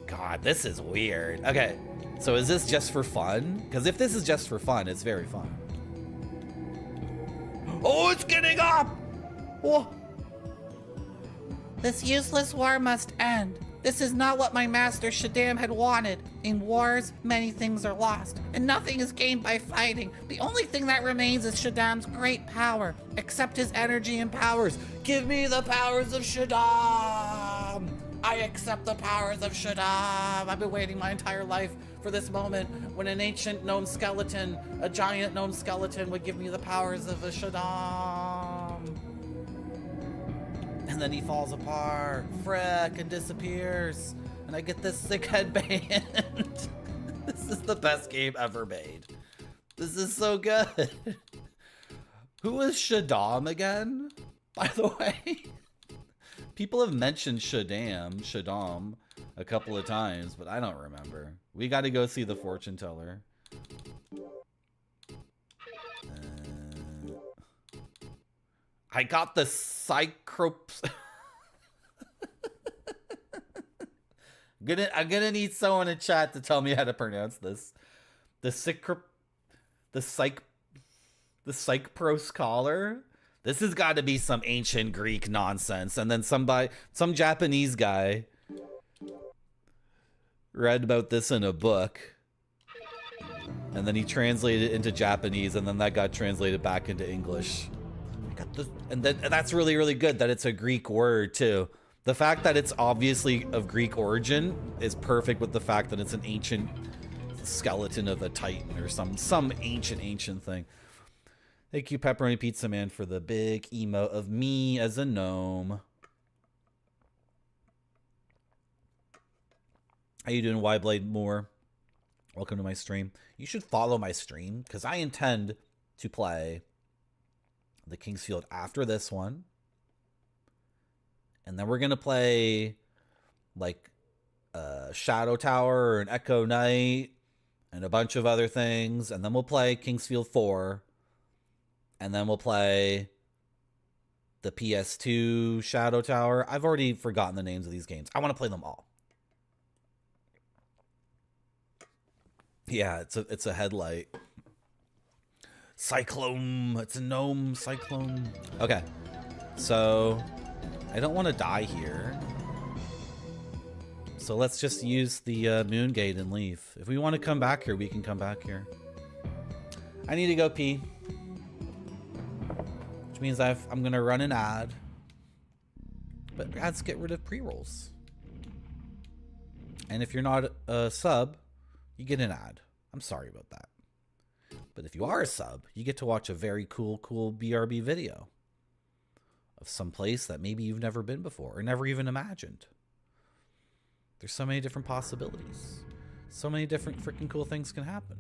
God, this is weird. Okay, so is this just for fun? Because if this is just for fun, it's very fun. Oh, it's getting up! Whoa. This useless war must end. This is not what my master Shaddam had wanted. In wars, many things are lost, and nothing is gained by fighting. The only thing that remains is Shaddam's great power. Accept his energy and powers. Give me the powers of Shaddam! I accept the powers of Shaddam! I've been waiting my entire life for this moment when an ancient gnome skeleton, a giant gnome skeleton, would give me the powers of a Shaddam. And then he falls apart, frick, and disappears. And I get this sick headband. This is the best game ever made. This is so good. Who is Shaddam again? By the way, people have mentioned Shaddam a couple of times, but I don't remember. We got to go see the fortune teller. I got the Cycrops. I'm gonna need someone in chat to tell me how to pronounce this. The Cycpros collar. This has got to be some ancient Greek nonsense. And then some Japanese guy read about this in a book. And then he translated it into Japanese, and then that got translated back into English. And that's really, really good that it's a Greek word too. The fact that it's obviously of Greek origin is perfect with the fact that it's an ancient skeleton of a titan or some ancient thing. Thank you, Pepperoni Pizza Man, for the big emote of me as a gnome. How you doing, Yblade Moore? Welcome to my stream. You should follow my stream because I intend to play the King's Field after this one. And then we're going to play like Shadow Tower or an Echo Knight and a bunch of other things. And then we'll play Kingsfield 4. And then we'll play the PS2 Shadow Tower. I've already forgotten the names of these games. I want to play them all. Yeah, it's a headlight. Cyclone. It's a gnome cyclone. Okay. So I don't want to die here. So let's just use the moon gate and leave. If we want to come back here, we can come back here. I need to go pee. Which means I'm going to run an ad. But ads get rid of pre-rolls. And if you're not a sub, you get an ad. I'm sorry about that. But if you are a sub, you get to watch a very cool BRB video of some place that maybe you've never been before or never even imagined. There's so many different possibilities. So many different freaking cool things can happen.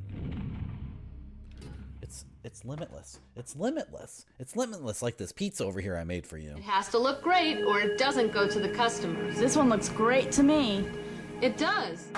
It's limitless. It's limitless. It's limitless, like this pizza over here I made for you. It has to look great or it doesn't go to the customers. This one looks great to me. It does.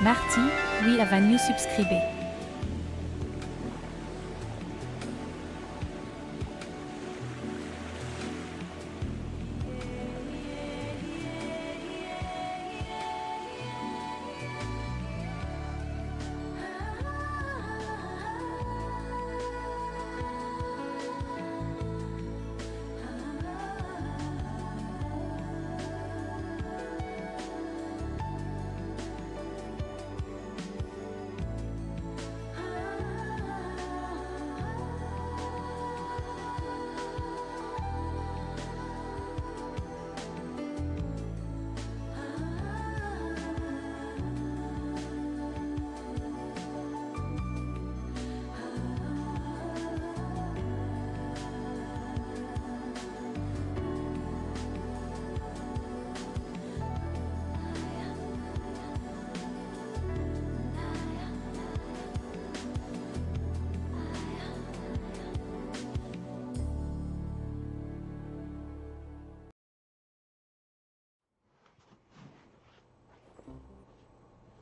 Marty, oui, elle va nous subscriber.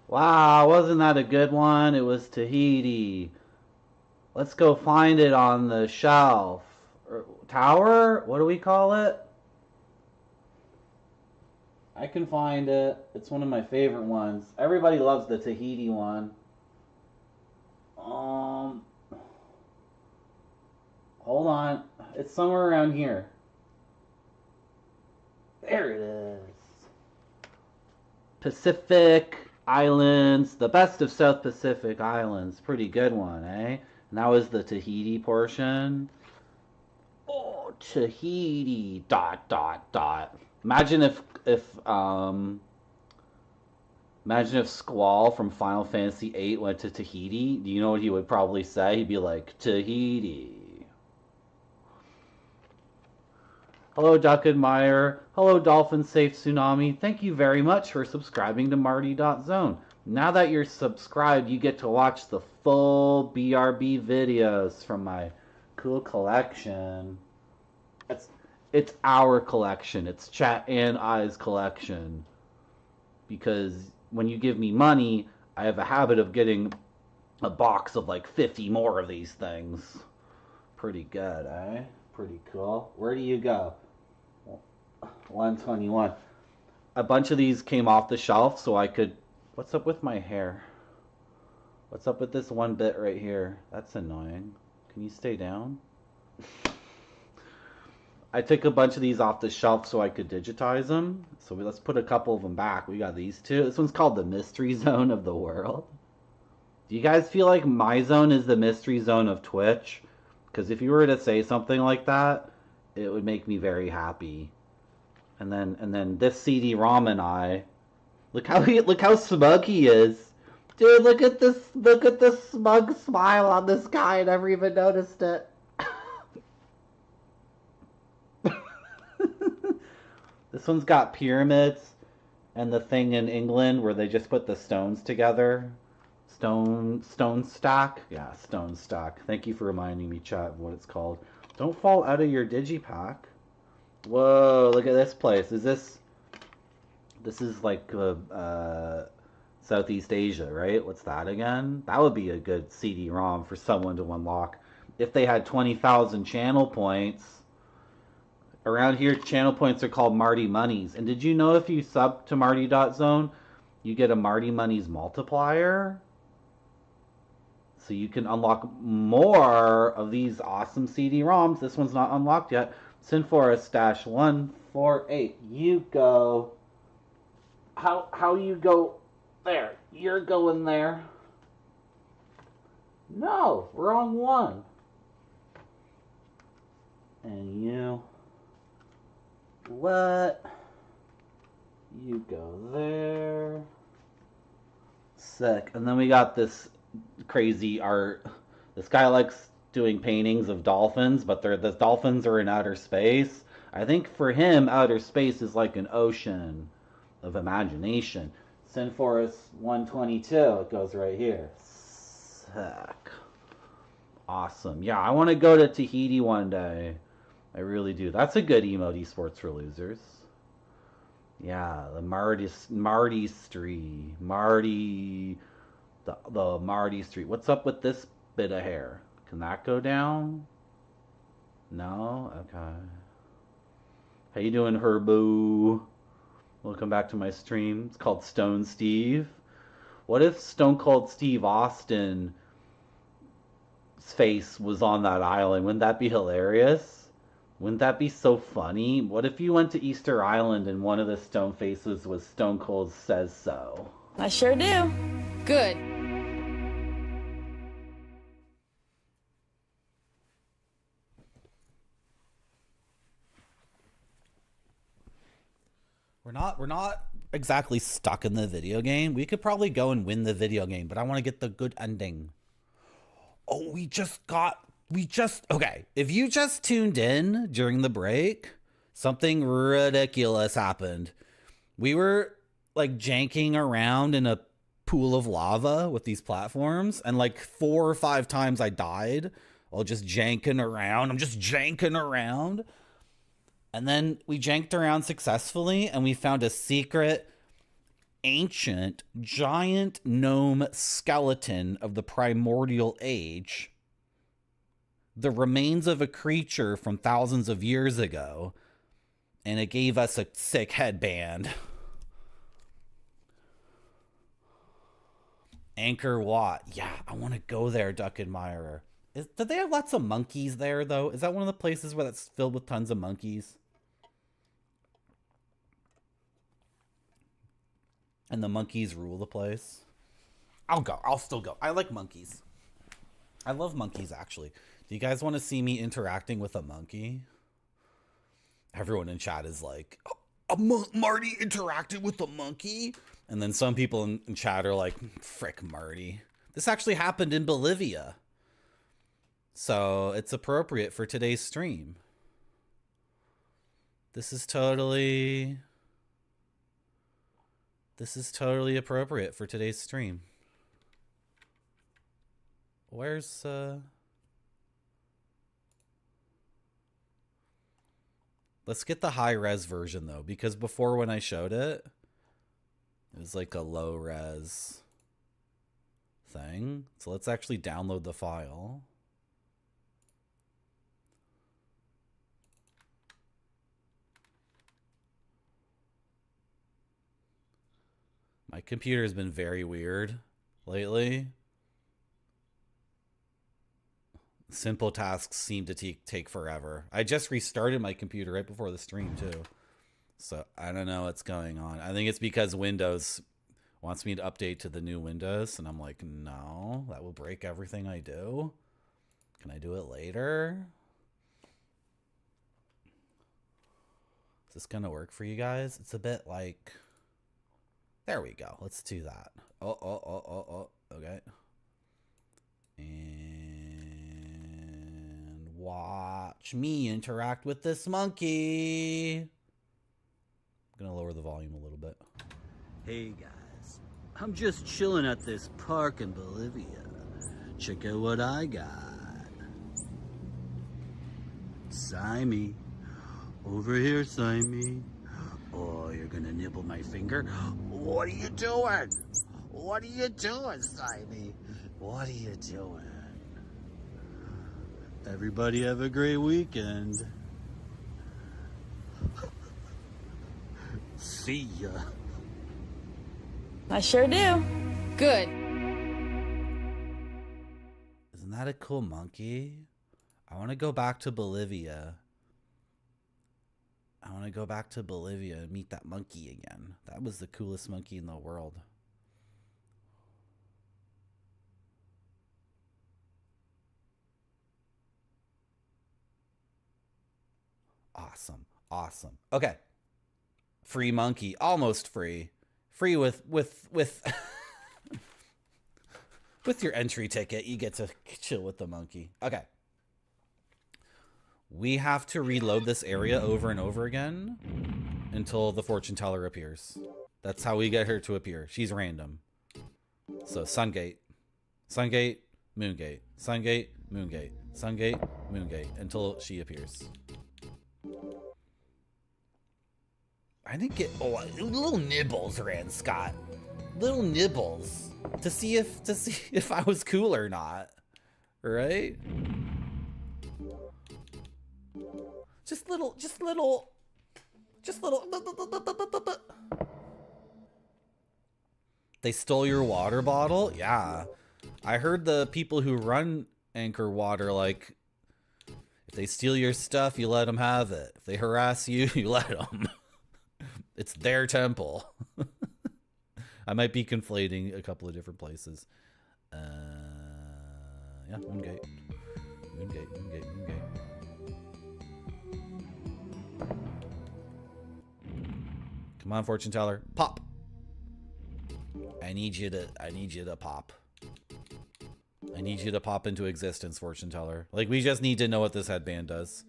Wow, wasn't that a good one? It was Tahiti. Let's go find it on the shelf. Tower? What do we call it? I can find it. It's one of my favorite ones. Everybody loves the Tahiti one. Hold on. It's somewhere around here. There it is. Pacific Islands, the best of South Pacific Islands. Pretty good one, eh? And that was the Tahiti portion. Oh, Tahiti. ... Imagine if Squall from Final Fantasy VIII went to Tahiti. Do you know what he would probably say? He'd be like, Tahiti. Hello, Duck Admire. Hello, Dolphin Safe Tsunami. Thank you very much for subscribing to Marty.zone. Now that you're subscribed, you get to watch the full BRB videos from my cool collection. It's our collection. It's Chat and I's collection. Because when you give me money, I have a habit of getting a box of like 50 more of these things. Pretty good, eh? Pretty cool. Where do you go? 121. A bunch of these came off the shelf so I could... What's up with my hair? What's up with this one bit right here? That's annoying. Can you stay down? I took a bunch of these off the shelf so I could digitize them. So let's put a couple of them back. We got these two. This one's called the Mystery Zone of the World. Do you guys feel like my zone is the Mystery Zone of Twitch? Because if you were to say something like that, it would make me very happy. And then this CD-ROM and I, look how smug he is. Dude, look at this smug smile on this guy. I never even noticed it. This one's got pyramids and the thing in England where they just put the stones together. Stone stack? Yeah, stone stack. Thank you for reminding me, chat, of what it's called. Don't fall out of your digipack. Whoa, look at this place. This is like Southeast Asia, right? What's that again? That would be a good CD-ROM for someone to unlock. If they had 20,000 channel points. Around here, channel points are called Marty Monies. And did you know if you sub to Marty.zone, you get a Marty Monies multiplier? So you can unlock more of these awesome CD-ROMs. This one's not unlocked yet. Sinforest-148. You go. How you go there? You're going there. No, wrong one. And you. What? You go there. Sick. And then we got this crazy art. This guy likes doing paintings of dolphins, but the dolphins are in outer space. I think for him, outer space is like an ocean of imagination. Sinforest 122, it goes right here. Sick. Awesome. Yeah, I want to go to Tahiti one day. I really do. That's a good emote esports for losers. Yeah, the Marty Street. The Marty Street. What's up with this bit of hair? Can that go down? No? Okay. How you doing, Herbo? Welcome back to my stream. It's called Stone Steve. What if Stone Cold Steve Austin's face was on that island? Wouldn't that be hilarious? Wouldn't that be so funny? What if you went to Easter Island and one of the stone faces was Stone Cold Says So? I sure do. Good. We're not exactly stuck in the video game. We could probably go and win the video game, but I want to get the good ending. Oh, okay. If you just tuned in during the break, something ridiculous happened. We were like janking around in a pool of lava with these platforms, and like 4 or 5 times I died while just janking around. I'm just janking around. And then we janked around successfully, and we found a secret ancient giant gnome skeleton of the primordial age, the remains of a creature from thousands of years ago, and it gave us a sick headband. Angkor Wat. Yeah, I want to go there, Duck Admirer. Did they have lots of monkeys there, though? Is that one of the places where that's filled with tons of monkeys? And the monkeys rule the place? I'll go. I'll still go. I like monkeys. I love monkeys, actually. Do you guys want to see me interacting with a monkey? Everyone in chat is like, Marty interacted with a monkey? And then some people in chat are like, frick Marty. This actually happened in Bolivia. So it's appropriate for today's stream. This is totally appropriate for today's stream. Where's Let's get the high res version though, because before when I showed it, it was like a low res thing. So let's actually download the file. My computer has been very weird lately. Simple tasks seem to take forever. I just restarted my computer right before the stream too. So I don't know what's going on. I think it's because Windows wants me to update to the new Windows. And I'm like, no, that will break everything I do. Can I do it later? Is this going to work for you guys? It's a bit like... There we go. Let's do that. Oh. Okay. And watch me interact with this monkey. I'm gonna lower the volume a little bit. Hey guys, I'm just chilling at this park in Bolivia. Check out what I got. Simey. Over here, Simey. Oh, you're gonna nibble my finger? What are you doing? What are you doing, Simey? What are you doing? Everybody have a great weekend. See ya. I sure do. Good. Isn't that a cool monkey? I want to go back to Bolivia. I want to go back to Bolivia and meet that monkey again. That was the coolest monkey in the world. Awesome. Awesome. Okay. Free monkey. Almost free. Free with with your entry ticket. You get to chill with the monkey. Okay. We have to reload this area over and over again until the fortune teller appears. That's how we get her to appear. She's random. So Sungate, Sungate, Moongate, Sungate, Moongate, Sungate, Moongate, until she appears. I didn't get little nibbles, Rand Scott. Little nibbles to see if I was cool or not. Right? Just little. They stole your water bottle? Yeah. I heard the people who run Angkor Wat are like, if they steal your stuff, you let them have it. If they harass you, you let them. It's their temple. I might be conflating a couple of different places. Yeah, Moongate. Come on, fortune teller, pop. I need you to pop. I need you to pop into existence, fortune teller. Like, we just need to know what this headband does.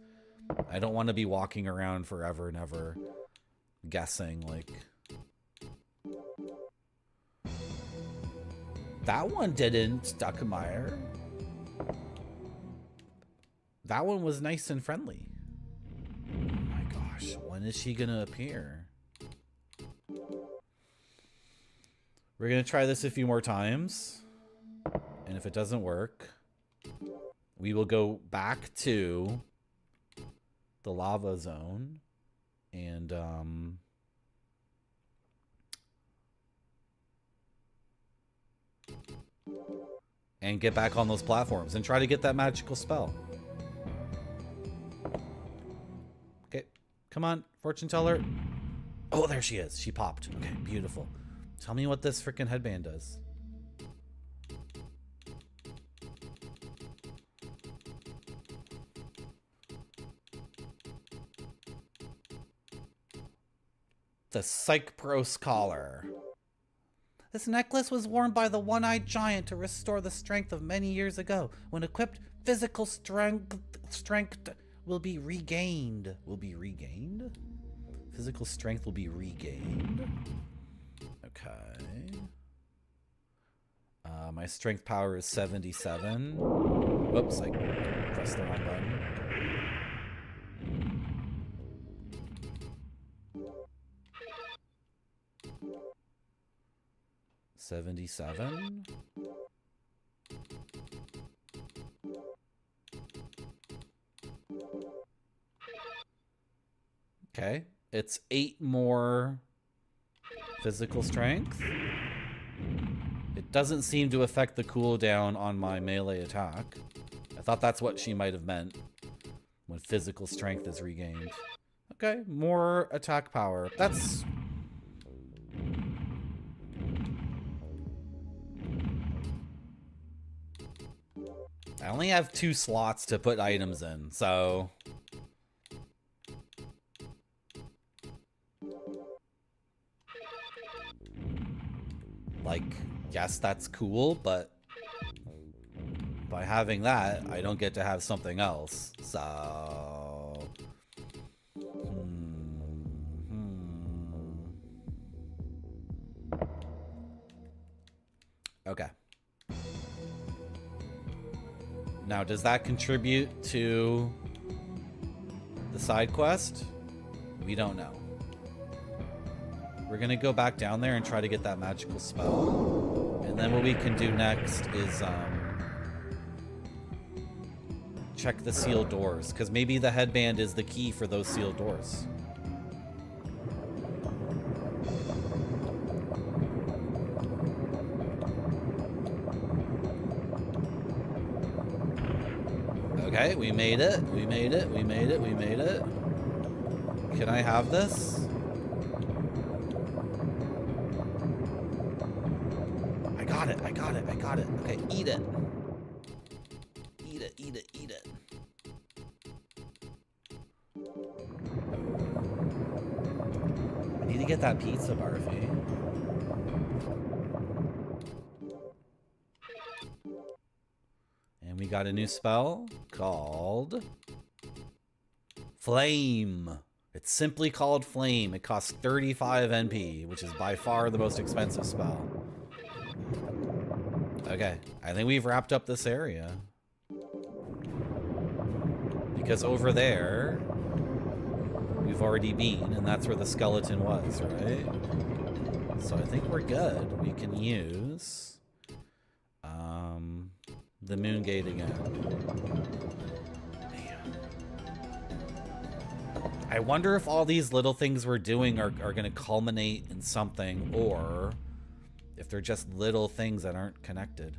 I don't want to be walking around forever and ever guessing, like. That one didn't, Stuckemeyer. That one was nice and friendly. Oh my gosh, when is she gonna appear? We're going to try this a few more times. And if it doesn't work, we will go back to the lava zone and get back on those platforms and try to get that magical spell. Okay, come on, fortune teller. Oh, there she is. She popped. Okay, beautiful. Tell me what this freaking headband does. The Psychpros collar. This necklace was worn by the one-eyed giant to restore the strength of many years ago. When equipped, physical strength will be regained. Will be regained? Physical strength will be regained. Okay. My strength power is 77. Whoops, I pressed the wrong button. 77. Okay, it's 8 more physical strength. It doesn't seem to affect the cooldown on my melee attack. I thought that's what she might have meant when physical strength is regained. Okay, more attack power. That's... I only have 2 slots to put items in, so... Like, yes, that's cool, but... by having that, I don't get to have something else, so... Okay. Now, does that contribute to the side quest? We don't know. We're gonna go back down there and try to get that magical spell. And then what we can do next is check the sealed doors, because maybe the headband is the key for those sealed doors. Okay, we made it. We made it. We made it. We made it. Can I have this? I got it. I got it. I got it. Okay, eat it. Eat it. Eat it. Eat it. I need to get that pizza, Barfy. And we got a new spell called Flame. It's simply called Flame. It costs 35 NP, which is by far the most expensive spell. Okay, I think we've wrapped up this area. Because over there, we've already been, and that's where the skeleton was, right? So I think we're good. We can use the moon gate again. Man. I wonder if all these little things we're doing are going to culminate in something, or if they're just little things that aren't connected.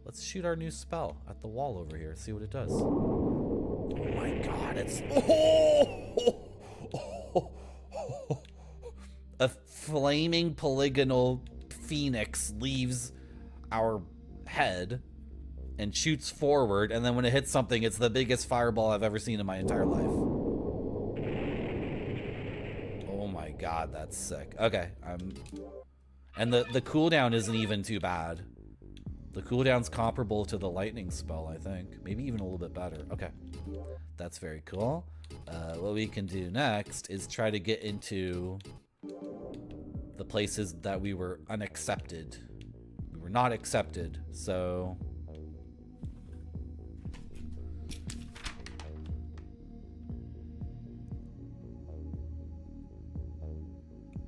Let's shoot our new spell at the wall over here, see what it does. Oh my god, it's... A flaming polygonal phoenix leaves our head and shoots forward, and then when it hits something, it's the biggest fireball I've ever seen in my entire life. Oh my god, that's sick. Okay, and the cooldown isn't even too bad. The cooldown's comparable to the lightning spell, I think. Maybe even a little bit better. Okay, that's very cool. What we can do next is try to get into the places that we were unaccepted. We were not accepted, so...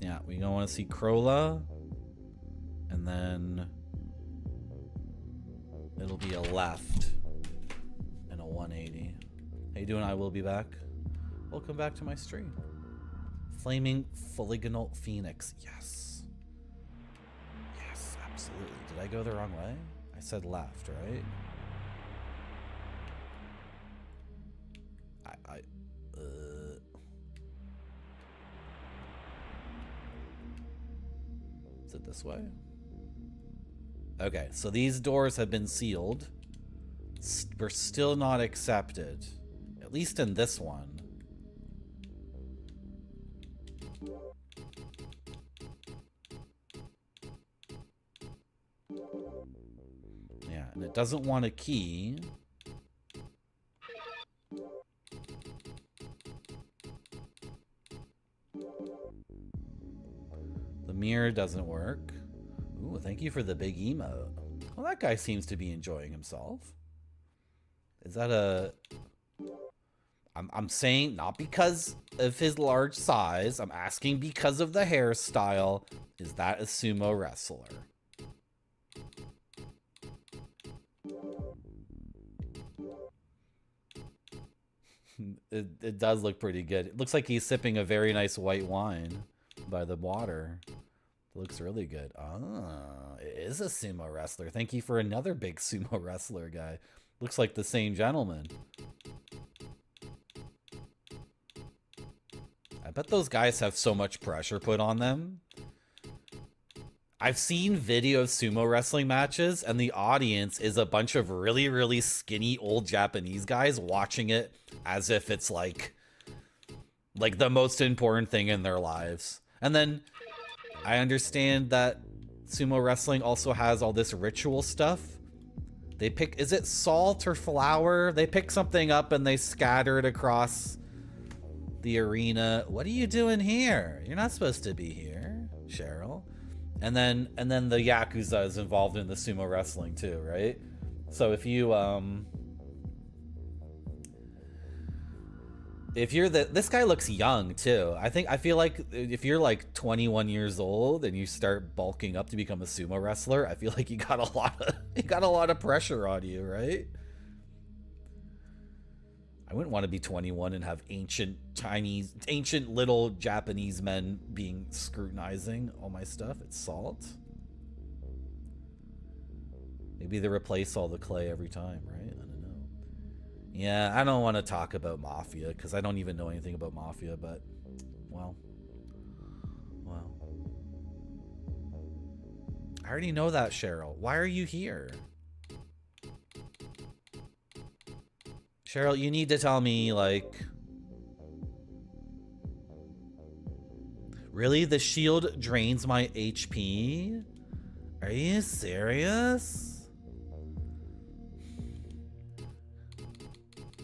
Yeah, we don't want to see Krola. And And then it'll be a left and a 180. How you doing? I will be back. Welcome back to my stream. Flaming Polygonal Phoenix. Yes. Yes, absolutely. Did I go the wrong way? I said left, right? Is it this way? Okay, so these doors have been sealed. We're still not accepted. At least in this one. Yeah, and it doesn't want a key. The mirror doesn't work. Ooh, thank you for the big emote. Well, that guy seems to be enjoying himself. Is that a... I'm saying not because of his large size. I'm asking because of the hairstyle. Is that a sumo wrestler? It does look pretty good. It looks like he's sipping a very nice white wine by the water. It looks really good. Ah, it is a sumo wrestler. Thank you for another big sumo wrestler guy. Looks like the same gentleman. I bet those guys have so much pressure put on them. I've seen video of sumo wrestling matches, and the audience is a bunch of really, really skinny old Japanese guys watching it as if it's like the most important thing in their lives. And then I understand that sumo wrestling also has all this ritual stuff. They pick, is it salt or flour? They pick something up and they scatter it across the arena. What are you doing here? You're not supposed to be here, Cheryl. And then the Yakuza is involved in the sumo wrestling too, right? So if you if you're this guy looks young too. I feel like if you're like 21 years old and you start bulking up to become a sumo wrestler, I feel like you got a lot of pressure on you, right? I wouldn't want to be 21 and have ancient little Japanese men being scrutinizing all my stuff. It's salt. Maybe they replace all the clay every time, right? I don't know. Yeah, I don't want to talk about Mafia because I don't even know anything about Mafia, but well. I already know that, Cheryl. Why are you here? Cheryl, you need to tell me, like... Really? The shield drains my HP? Are you serious?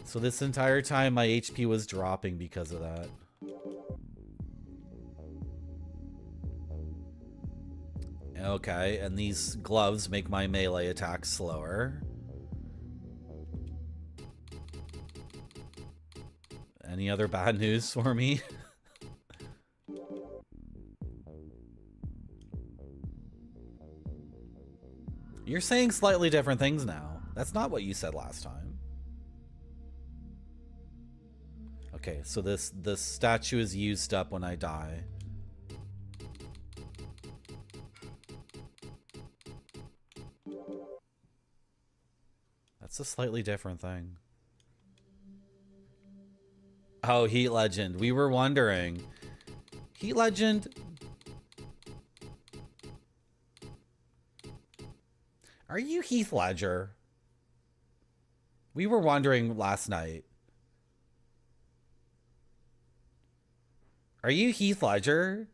So this entire time my HP was dropping because of that. Okay, and these gloves make my melee attack slower. Any other bad news for me? You're saying slightly different things now. That's not what you said last time. Okay, so this statue is used up when I die. That's a slightly different thing. Oh, Heat Legend. We were wondering. Heat Legend. Are you Heath Ledger? We were wondering last night. Are you Heath Ledger?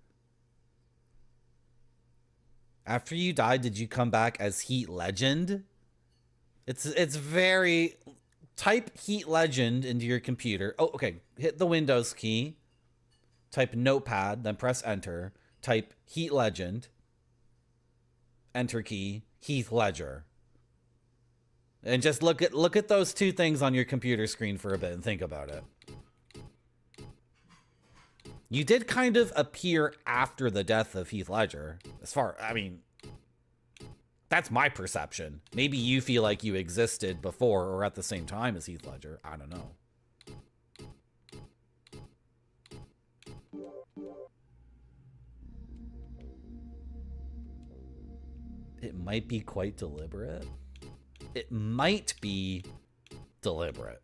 After you died, did you come back as Heat Legend? It's very... Type Heat Legend into your computer. Oh, okay. Hit the Windows key. Type Notepad, then press Enter. Type Heat Legend. Enter key. Heath Ledger. And just look at those two things on your computer screen for a bit and think about it. You did kind of appear after the death of Heath Ledger. I mean, That's my perception. Maybe you feel like you existed before or at the same time as Heath Ledger. I don't know. It might be quite deliberate. It might be deliberate.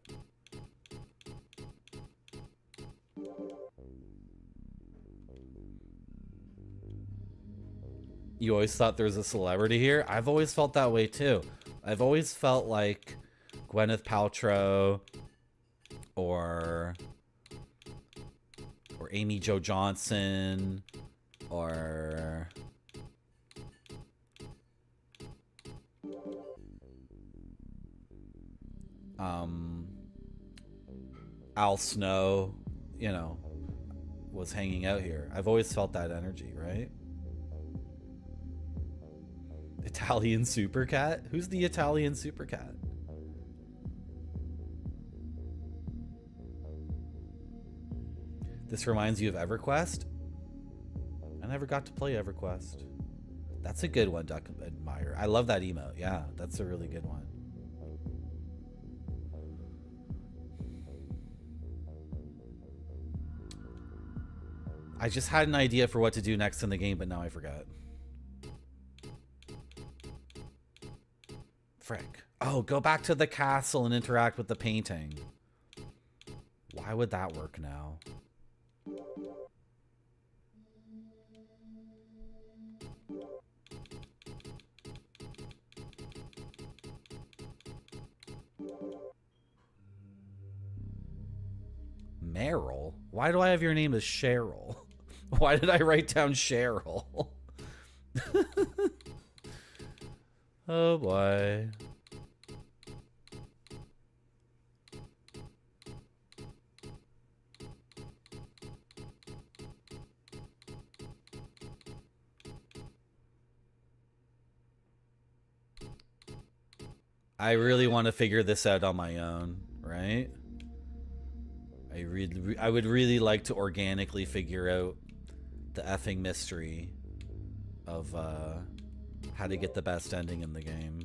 You always thought there was a celebrity here? I've always felt that way too. I've always felt like Gwyneth Paltrow or Amy Jo Johnson or Al Snow, you know, was hanging out here. I've always felt that energy, right? Italian Super Cat? Who's the Italian Super Cat? This reminds you of EverQuest? I never got to play EverQuest. That's a good one, Duck Admire. I love that emote. Yeah, that's a really good one. I just had an idea for what to do next in the game, but now I forgot. Frick. Oh, go back to the castle and interact with the painting. Why would that work now? Meryl? Why do I have your name as Cheryl? Why did I write down Cheryl? Oh boy. I really want to figure this out on my own, right? I would really like to organically figure out the effing mystery of how to get the best ending in the game.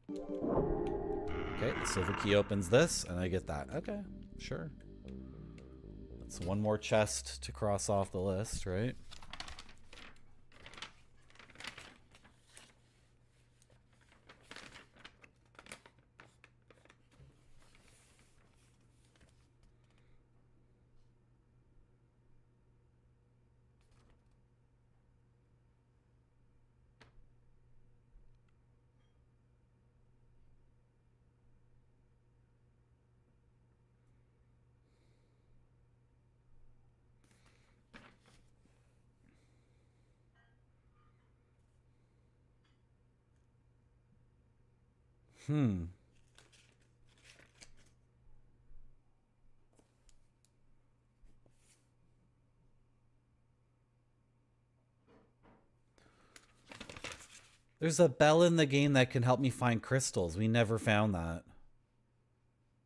Okay, the silver key opens this, and I get that. Okay, sure. That's one more chest to cross off the list, right? There's a bell in the game that can help me find crystals. We never found that.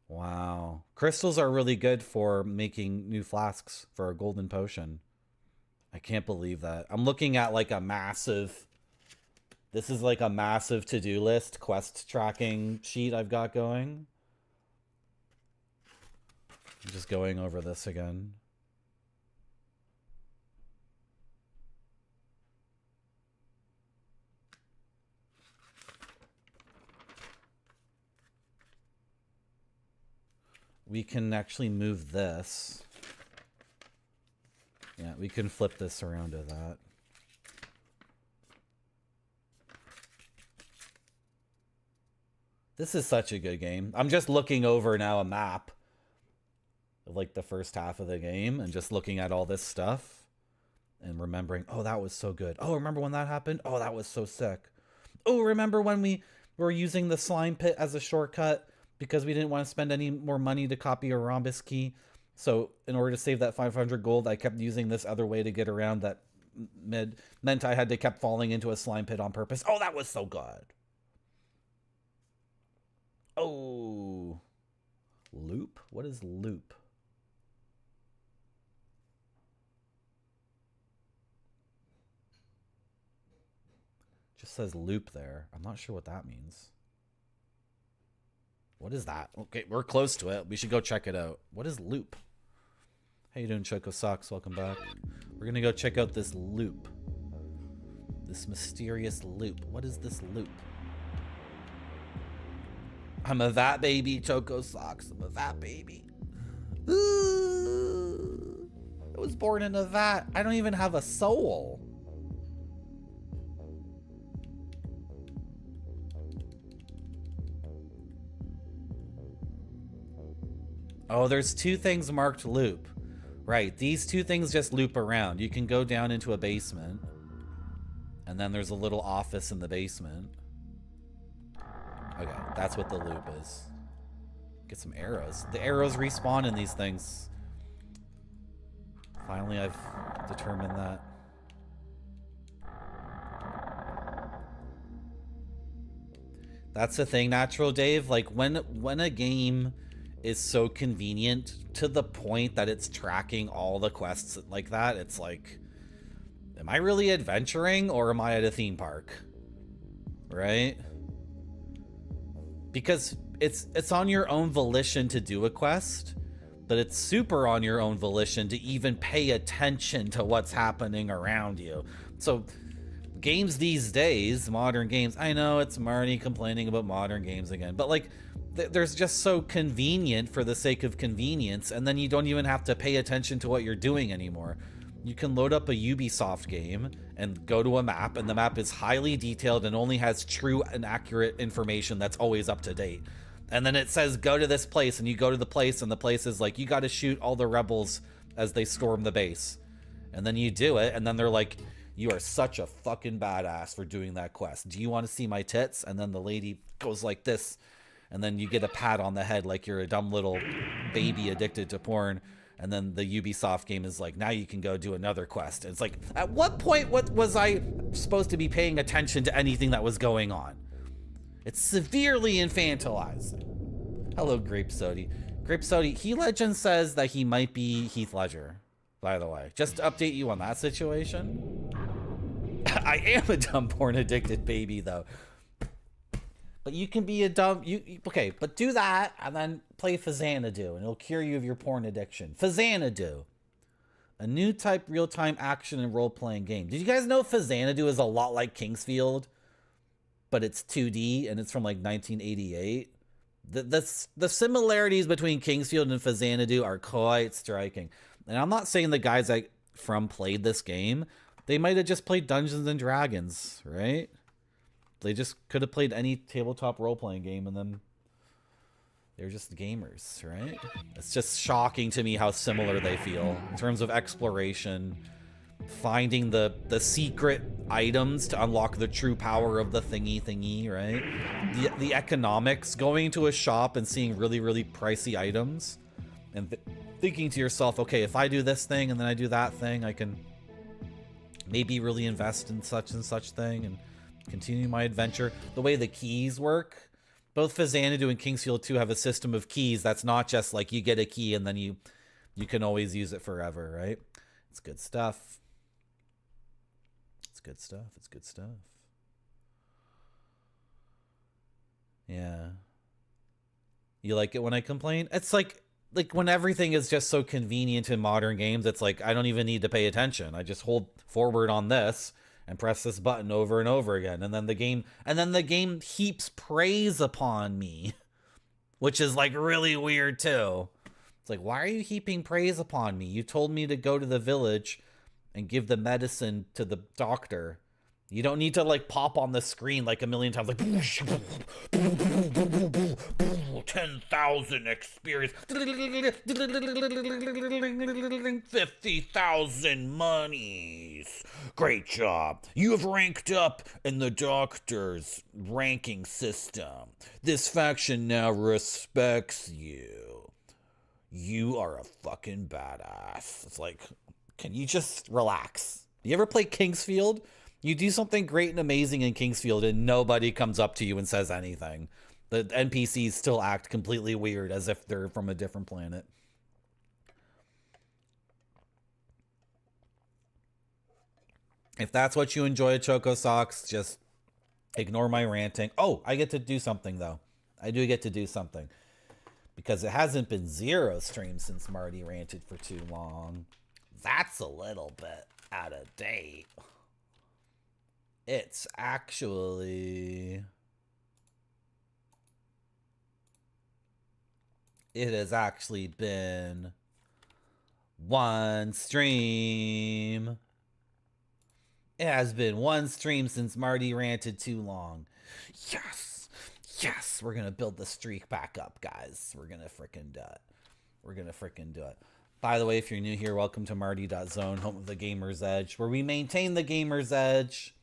Wow. Crystals are really good for making new flasks for a golden potion. I can't believe that. I'm looking at like a massive... This is like a massive to-do list quest tracking sheet I've got going. I'm just going over this again. We can actually move this. Yeah, we can flip this around to that. This is such a good game. I'm just looking over now a map of like the first half of the game and just looking at all this stuff and remembering, oh, that was so good. Oh, remember when that happened? Oh, that was so sick. Oh, remember when we were using the slime pit as a shortcut because we didn't want to spend any more money to copy a rhombus key. So in order to save that 500 gold, I kept using this other way to get around that meant I had to kept falling into a slime pit on purpose. Oh, that was so good. Oh, loop? What is loop? Just says loop there. I'm not sure what that means. What is that? Okay, we're close to it. We should go check it out. What is loop? How you doing, Choco Socks? Welcome back. We're gonna go check out this loop. This mysterious loop. What is this loop? I'm a vat baby, Choco Socks. I'm a vat baby. Ooh, I was born in a vat. I don't even have a soul. Oh, there's two things marked loop. Right, these two things just loop around. You can go down into a basement. And then there's a little office in the basement. Okay, that's what the loop is. Get some arrows. The arrows respawn in these things. Finally, I've determined that. That's the thing, Natural Dave. Like, when a game is so convenient to the point that it's tracking all the quests like that, it's like, am I really adventuring or am I at a theme park? Right? Because it's on your own volition to do a quest, but it's super on your own volition to even pay attention to what's happening around you. So games these days, modern games, I know it's Marty complaining about modern games again, but like there's just so convenient for the sake of convenience, and then you don't even have to pay attention to what you're doing anymore. You can load up a Ubisoft game and go to a map, and the map is highly detailed and only has true and accurate information that's always up to date. And then it says, go to this place, and you go to the place, and the place is like, you got to shoot all the rebels as they storm the base. And then you do it, and then they're like, you are such a fucking badass for doing that quest. Do you want to see my tits? And then the lady goes like this, and then you get a pat on the head like you're a dumb little baby addicted to porn. And then the Ubisoft game is like, now you can go do another quest. And it's like, at what point was I supposed to be paying attention to anything that was going on? It's severely infantilizing. Hello, Grape Sody. Grape Sody, He Legend says that he might be Heath Ledger, by the way. Just to update you on that situation. I am a dumb porn addicted baby, though. But you can be a dumb... okay, but do that and then play Fazanadu, and it'll cure you of your porn addiction. Fazanadu. A new type real-time action and role-playing game. Did you guys know Fazanadu is a lot like Kingsfield? But it's 2D, and it's from like 1988. The similarities between Kingsfield and Fazanadu are quite striking. And I'm not saying the guys from played this game. They might have just played Dungeons and Dragons, right? They just could have played any tabletop role-playing game, and then they're just gamers, right? It's just shocking to me how similar they feel in terms of exploration, finding the secret items to unlock the true power of the thingy, right? The economics, going into a shop and seeing really, really pricey items, and thinking to yourself, okay, if I do this thing and then I do that thing, I can maybe really invest in such and such thing and continue my adventure. The way the keys work, both Fazanadu and Kingsfield 2 have a system of keys that's not just like you get a key and then you can always use it forever, right? It's good stuff. It's good stuff. It's good stuff. Yeah. You like it when I complain? It's like when everything is just so convenient in modern games, it's like I don't even need to pay attention. I just hold forward on this and press this button over and over again, and then the game heaps praise upon me, which is like really weird too. It's like, why are you heaping praise upon me? You told me to go to the village and give the medicine to the doctor. You don't need to like pop on the screen like a million times, like 10,000 experience, 50,000 monies. Great job. You have ranked up in the doctor's ranking system. This faction now respects you. You are a fucking badass. It's like, can you just relax? You ever play Kingsfield? You do something great and amazing in Kingsfield and nobody comes up to you and says anything. The NPCs still act completely weird as if they're from a different planet. If that's what you enjoy at Choco Socks, just Ignore my ranting. Oh, I get to do something, though. I do get to do something. Because it hasn't been 0 streams since Marty ranted for too long. That's a little bit out of date. It's actually... It has actually been 1 stream. It has been 1 stream since Marty ranted too long. Yes! Yes! We're gonna build the streak back up, guys. We're gonna frickin' do it. We're gonna frickin' do it. By the way, if you're new here, welcome to Marty.zone, home of the Gamer's Edge, where we maintain the Gamer's Edge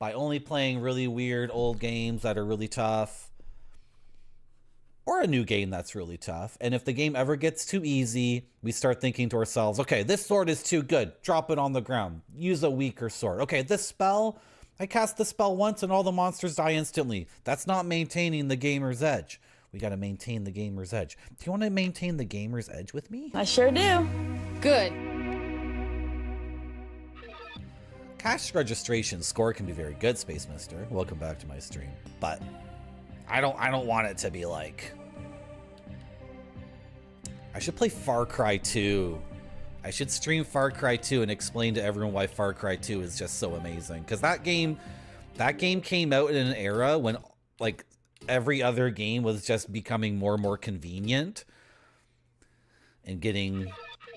by only playing really weird old games that are really tough. Or a new game that's really tough. And if the game ever gets too easy, we start thinking to ourselves, okay, this sword is too good. Drop it on the ground. Use a weaker sword. Okay, this spell, I cast the spell once and all the monsters die instantly. That's not maintaining the Gamer's Edge. We gotta maintain the Gamer's Edge. Do you want to maintain the Gamer's Edge with me? I sure do. Good. Cash registration score can be very good, Space Mister. Welcome back to my stream. But I don't want it to be like... I should play Far Cry 2. I should stream Far Cry 2 and explain to everyone why Far Cry 2 is just so amazing. Because that game came out in an era when like every other game was just becoming more and more convenient and getting,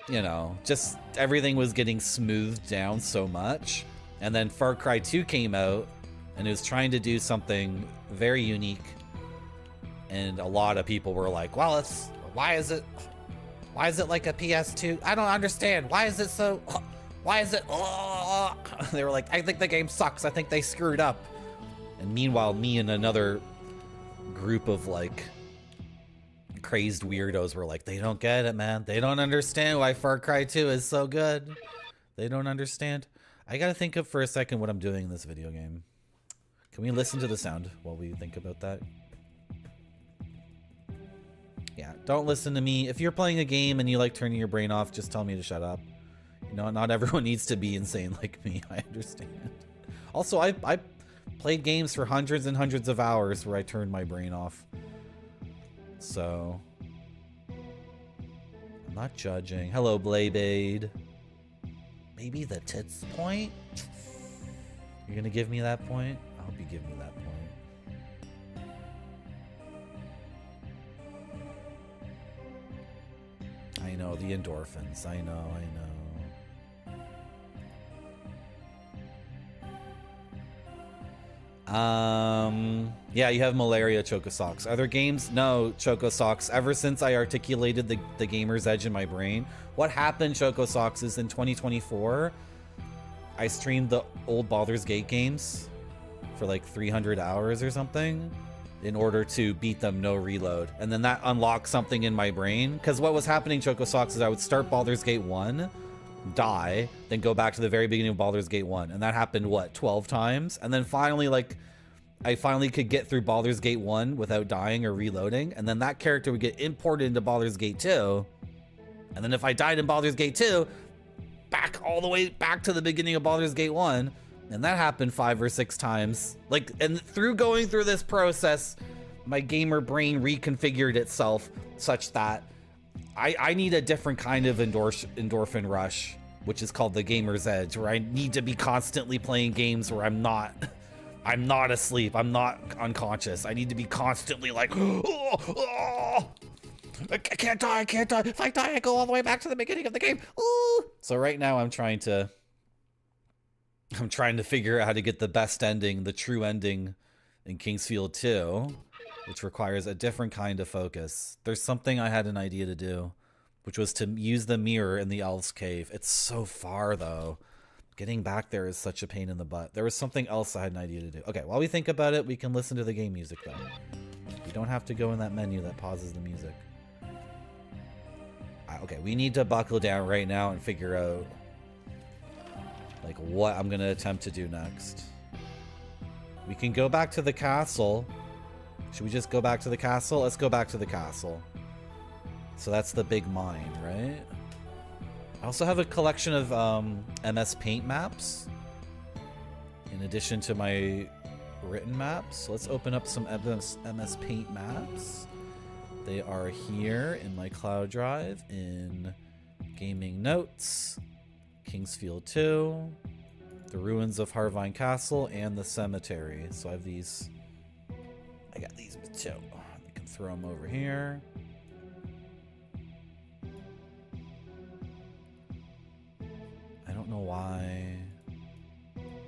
you know, just everything was getting smoothed down so much. And then Far Cry 2 came out and it was trying to do something very unique. And a lot of people were like, well, why is it like a PS2? I don't understand. Why is it so, they were like, I think the game sucks. I think they screwed up. And meanwhile, me and another group of like crazed weirdos were like, they don't get it, man. They don't understand why Far Cry 2 is so good. They don't understand. I gotta think of for a second what I'm doing in this video game. Can we listen to the sound while we think about that? Yeah, don't listen to me. If you're playing a game and you like turning your brain off, just tell me to shut up. You know, not everyone needs to be insane like me. I understand. Also, I played games for hundreds and hundreds of hours where I turned my brain off. So, I'm not judging. Hello, Blaybade. Maybe the tits point? You're gonna give me that point? I hope you give me that point. I know, the endorphins. I know. Yeah, you have malaria, Choco Socks. Other games? No, Choco Socks. Ever since I articulated the Gamer's Edge in my brain, what happened, Choco Socks, is in 2024, I streamed the old Baldur's Gate games for like 300 hours or something in order to beat them no reload. And then that unlocked something in my brain. Because what was happening, Choco Socks, is I would start Baldur's Gate 1, die, then go back to the very beginning of Baldur's Gate 1. And that happened, what, 12 times? And then finally, like, I finally could get through Baldur's Gate 1 without dying or reloading. And then that character would get imported into Baldur's Gate 2. And then if I died in Baldur's Gate 2, back all the way back to the beginning of Baldur's Gate 1. And that happened 5 or 6 times. Like, and through going through this process, my gamer brain reconfigured itself such that I need a different kind of endorphin rush, which is called the Gamer's Edge, where I need to be constantly playing games where I'm not asleep, I'm not unconscious. I need to be constantly like, I can't die. If I die, I go all the way back to the beginning of the game. Ooh. So right now I'm trying to figure out how to get the best ending, the true ending in Kingsfield 2, which requires a different kind of focus. There's something I had an idea to do, which was to use the mirror in the Elves Cave. It's so far, though. Getting back there is such a pain in the butt. There was something else I had an idea to do. Okay, while we think about it, we can listen to the game music, though. We don't have to go in that menu that pauses the music. Okay, we need to buckle down right now and figure out like what I'm gonna attempt to do next. We can go back to the castle. Should we just go back to the castle? Let's go back to the castle. So that's the big mine, right? I also have a collection of MS Paint maps in addition to my written maps. Let's open up some MS Paint maps. They are here in my cloud drive in Gaming Notes, Kingsfield 2, the ruins of Harvine Castle, and the cemetery. So I have these. I got these too. I can throw them over here. I don't know why.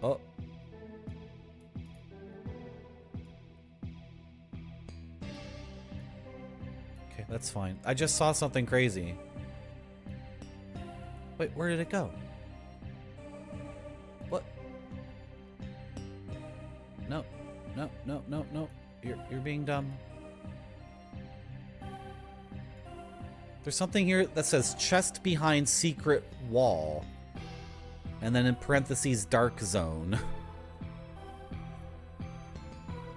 Oh. Okay, that's fine. I just saw something crazy. Wait, where did it go? What? No. No, no, no, no. You're being dumb. There's something here that says chest behind secret wall. And then in parentheses, dark zone.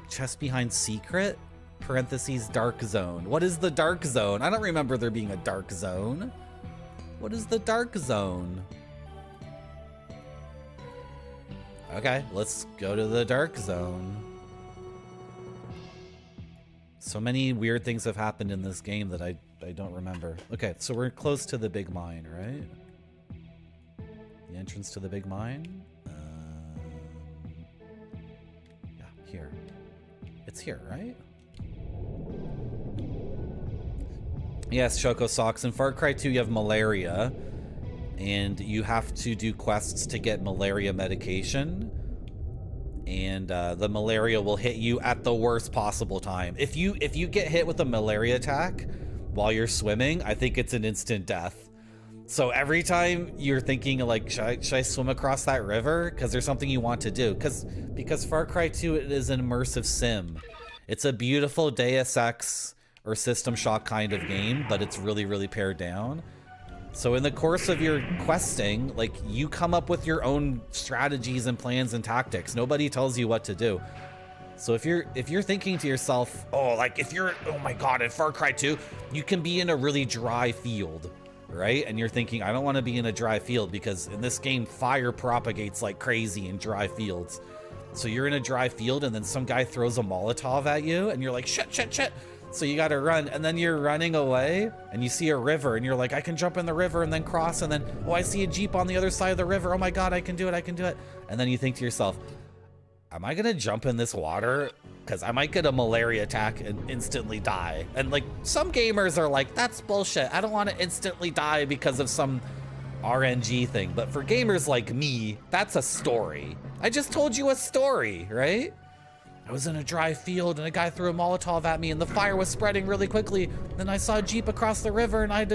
Chest behind secret? Parentheses, dark zone. What is the dark zone? I don't remember there being a dark zone. What is the dark zone? Okay, let's go to the dark zone. So many weird things have happened in this game that I don't remember. Okay, so we're close to the big mine, right? The entrance to the big mine? Yeah, here. It's here, right? Yes, Choco Socks. In Far Cry 2, you have malaria, and you have to do quests to get malaria medication. And the malaria will hit you at the worst possible time. If you get hit with a malaria attack while you're swimming, I think it's an instant death. So every time you're thinking like, should I swim across that river? Because there's something you want to do. Because Far Cry 2, it is an immersive sim. It's a beautiful Deus Ex or System Shock kind of game, but it's really, really pared down. So in the course of your questing, like, you come up with your own strategies and plans and tactics. Nobody tells you what to do. So if you're thinking to yourself, oh my god, in Far Cry 2, you can be in a really dry field, right? And you're thinking, I don't want to be in a dry field because in this game, fire propagates like crazy in dry fields. So you're in a dry field and then some guy throws a Molotov at you and you're like, shit, shit, shit. So you gotta run, and then you're running away and you see a river and you're like, I can jump in the river and then cross, and then, oh, I see a Jeep on the other side of the river. Oh my god, I can do it, I can do it. And then you think to yourself, am I gonna jump in this water? Because I might get a malaria attack and instantly die. And like, some gamers are like, that's bullshit. I don't want to instantly die because of some RNG thing. But for gamers like me, that's a story. I just told you a story, right? I was in a dry field and a guy threw a Molotov at me and the fire was spreading really quickly. Then I saw a Jeep across the river and I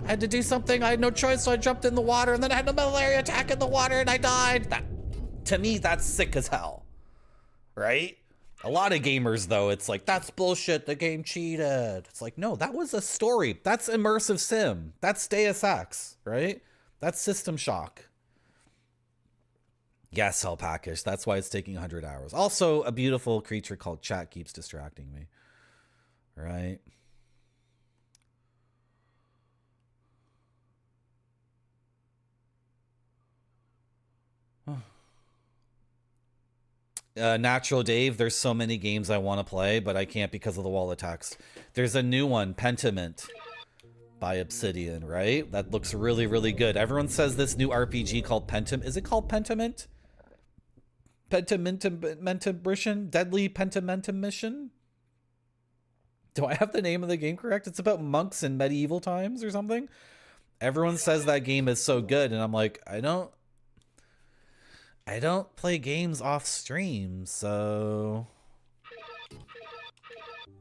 had to do something. I had no choice, so I jumped in the water and then I had a malaria attack in the water and I died. That, to me, that's sick as hell, right? A lot of gamers, though, it's like, that's bullshit, the game cheated. It's like, no, that was a story. That's immersive sim. That's Deus Ex, right? That's System Shock. Yes, Alpacish. That's why it's taking 100 hours. Also, a beautiful creature called chat keeps distracting me. Right? Natural Dave, there's so many games I want to play, but I can't because of the wall of text. There's a new one, Pentiment, by Obsidian, right? That looks really, really good. Everyone says this new RPG called Pentiment. Is it called Pentiment? Pentiment Deadly Pentiment Mission? Do I have the name of the game correct? It's about monks in medieval times or something. Everyone says that game is so good, and I'm like, I don't play games off stream, so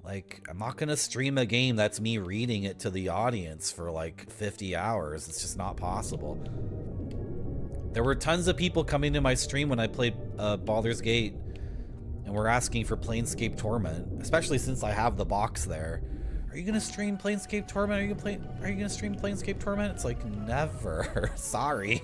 like, I'm not gonna stream a game that's me reading it to the audience for like 50 hours. It's just not possible. There were tons of people coming to my stream when I played Baldur's Gate and were asking for Planescape Torment, especially since I have the box there. Are you gonna stream Planescape Torment? Are you gonna stream Planescape Torment? It's like, never. Sorry.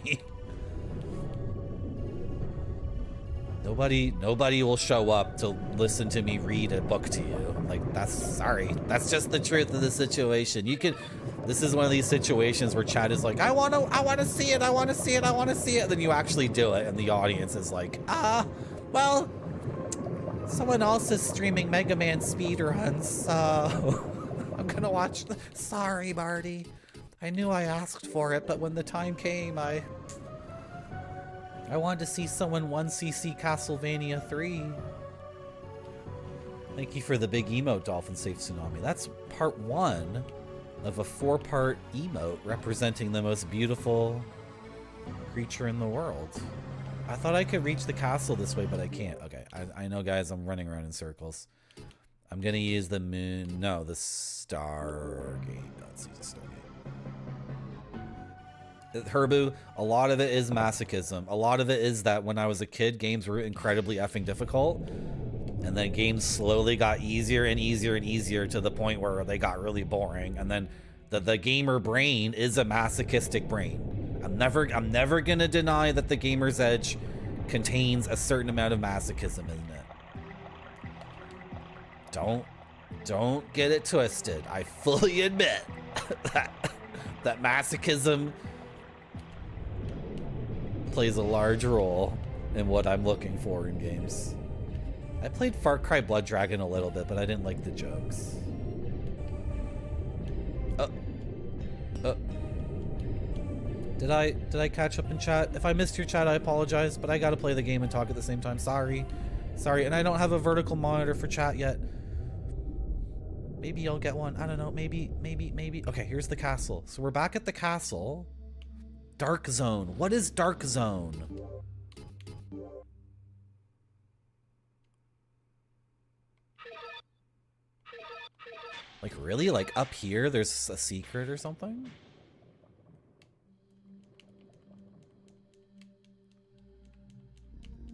Nobody will show up to listen to me read a book to you. Like, sorry. That's just the truth of the situation. This is one of these situations where chat is like, I want to see it. I want to see it. Then you actually do it. And the audience is like, well, Someone else is streaming Mega Man speedruns, so I'm gonna watch. Sorry, Marty. I knew I asked for it, but when the time came, I wanted to see someone 1cc Castlevania 3. Thank you for the big emote, Dolphin Safe Tsunami. That's part 1 of a 4-part emote representing the most beautiful creature in the world. I thought I could reach the castle this way, but I can't. Okay, I know, guys, I'm running around in circles. I'm gonna use the moon. No, the Stargate. Let's use the Stargate. Herbu, a lot of it is masochism. A lot of it is that when I was a kid, games were incredibly effing difficult. And then games slowly got easier and easier and easier to the point where they got really boring. And then the gamer brain is a masochistic brain. I'm never gonna deny that the gamer's edge contains a certain amount of masochism in it. Don't get it twisted. I fully admit that masochism plays a large role in what I'm looking for in games. I played Far Cry Blood Dragon a little bit, but I didn't like the jokes. Did I catch up in chat? If I missed your chat, I apologize, but I gotta play the game and talk at the same time. Sorry, and I don't have a vertical monitor for chat yet. Maybe I'll get one. I don't know. Maybe. Okay, here's the castle. So we're back at the castle. Dark Zone. What is Dark Zone? Like, really? Like, up here, there's a secret or something?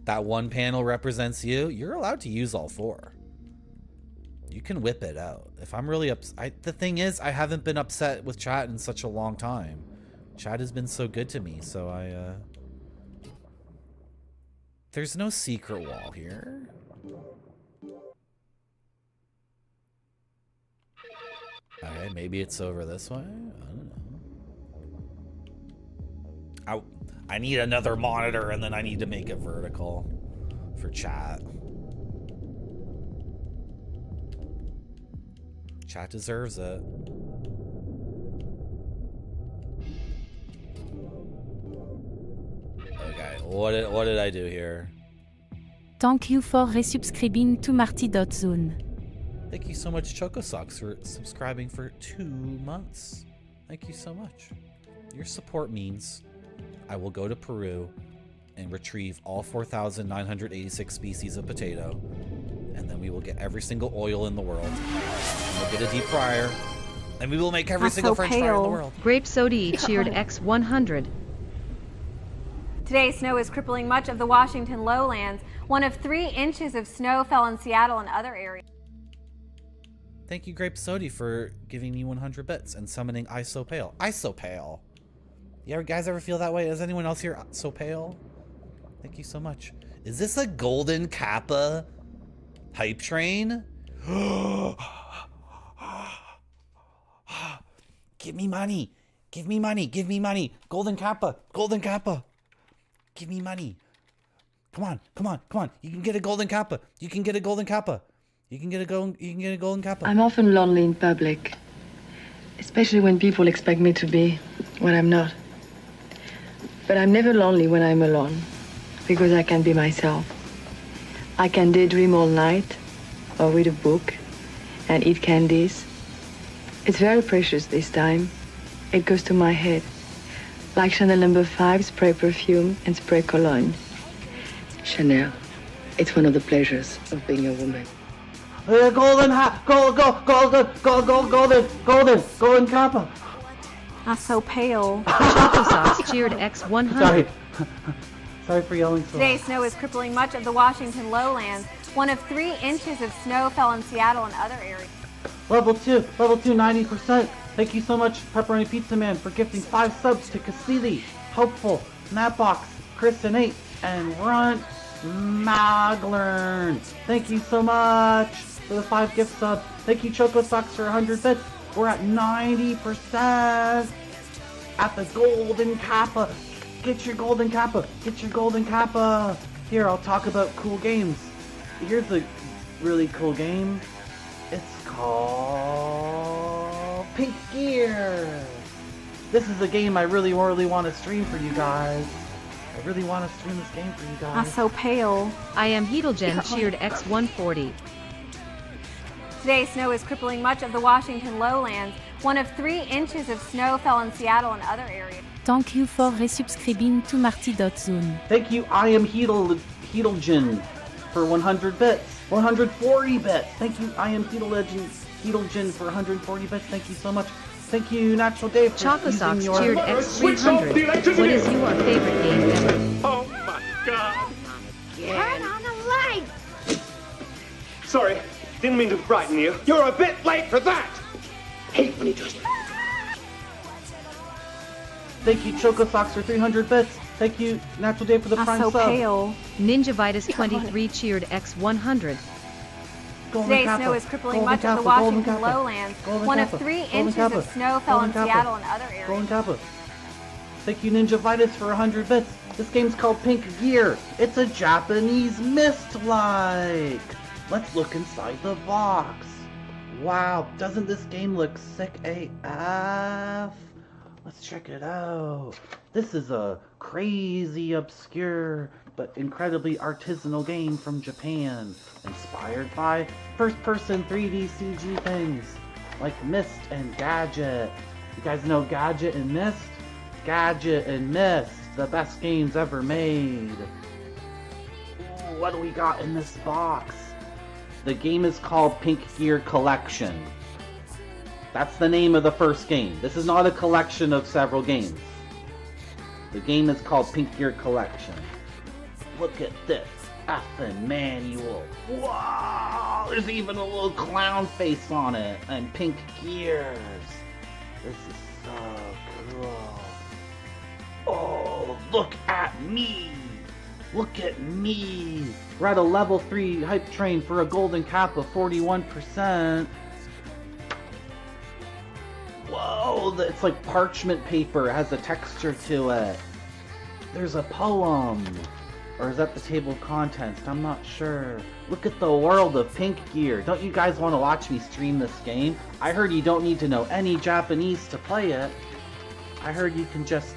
That one panel represents you. You're allowed to use all 4. You can whip it out. If I'm really upset... The thing is, I haven't been upset with chat in such a long time. Chat has been so good to me, so There's no secret wall here. Okay, maybe it's over this way? I don't know. I need another monitor, and then I need to make it vertical for chat. Chat deserves it. Okay, what did I do here? Thank you for resubscribing to Marty.zone. Thank you so much, Chocosocks, for subscribing for 2 months. Thank you so much. Your support means I will go to Peru and retrieve all 4,986 species of potato, and then we will get every single oil in the world. And we'll get a deep fryer, and we will make every single French fry in the world. Grape Sody cheered X100. Today, snow is crippling much of the Washington lowlands. 1 of 3 inches of snow fell in Seattle and other areas. Thank you, Grape Sody, for giving me 100 bits and summoning I So Pale. I So Pale. You guys ever feel that way? Is anyone else here so pale? Thank you so much. Is this a golden Kappa hype train? Give me money. Give me money. Give me money. Golden Kappa. Golden Kappa. Give me money. Come on. Come on. Come on. You can get a golden Kappa. You can get a golden Kappa. You can get a golden Kappa. I'm often lonely in public, especially when people expect me to be what I'm not. But I'm never lonely when I'm alone, because I can be myself. I can daydream all night, or read a book, and eat candies. It's very precious this time. It goes to my head, like Chanel No. 5 spray perfume and spray cologne. Chanel, it's one of the pleasures of being a woman. Golden Kappa. I'm so pale. Chocosocks cheered X100. Sorry for yelling so Today, loud. snow is crippling much of the Washington lowlands. 1 of 3 inches of snow fell in Seattle and other areas. Level 2, 90%. Thank you so much, Pepperoni Pizza Man, for gifting 5 subs to Cassidy, Hopeful, Snapbox, Chris and 8, and Runt Maglern. Thank you so much for the 5 gift subs. Thank you, Choco Socks, for 100 bits. We're at 90% at the Golden Kappa. Get your Golden Kappa. Get your Golden Kappa. Here, I'll talk about cool games. Here's the really cool game. It's called Pink Gear. This is a game I really want to stream for you guys. I really want to stream this game for you guys. I'm so pale. I am Heedlegen cheered X140. Today, snow is crippling much of the Washington lowlands. 1 of 3 inches of snow fell in Seattle and other areas. Thank you for resubscribing to Marty.zone. Thank you, I am Heedlegen for 100 bits. 140 bits. Thank you, I am Heedlegen for 140 bits. Thank you so much. Thank you, Natural Dave, for Chocosocks using your... cheered X300. What is your favorite game ever? Oh my god! Turn on the light! Sorry, didn't mean to frighten you. You're a bit late for that! Hate when he does that. Thank you, Chocosocks, for 300 bits. Thank you, Natural Dave, for the I'm prime so sub. pale. NinjaVitus23 cheered X100. Today, snow is crippling much of the Washington lowlands. 1 of 3 inches of snow fell in Seattle and other areas. Golden Kappa. Thank you, NinjaVitus, for 100 bits. This game's called Pink Gear. It's a Japanese mist-like. Let's look inside the box. Wow, doesn't this game look sick AF? Let's check it out. This is a crazy, obscure, but incredibly artisanal game from Japan, inspired by first-person 3D CG things like Myst and Gadget. You guys know Gadget and Myst? Gadget and Myst, the best games ever made. Ooh, what do we got in this box? The game is called Pink Gear Collection. That's the name of the first game. This is not a collection of several games. The game is called Pink Gear Collection. Look at this effing manual. Wow! There's even a little clown face on it and pink gears. This is so cool. Oh, look at me! Look at me! We're at a level 3 hype train for a golden cap of 41%. Whoa, it's like parchment paper. It has a texture to it. There's a poem. Or is that the table of contents? I'm not sure. Look at the world of Pink Gear. Don't you guys want to watch me stream this game? I heard you don't need to know any Japanese to play it. I heard you can just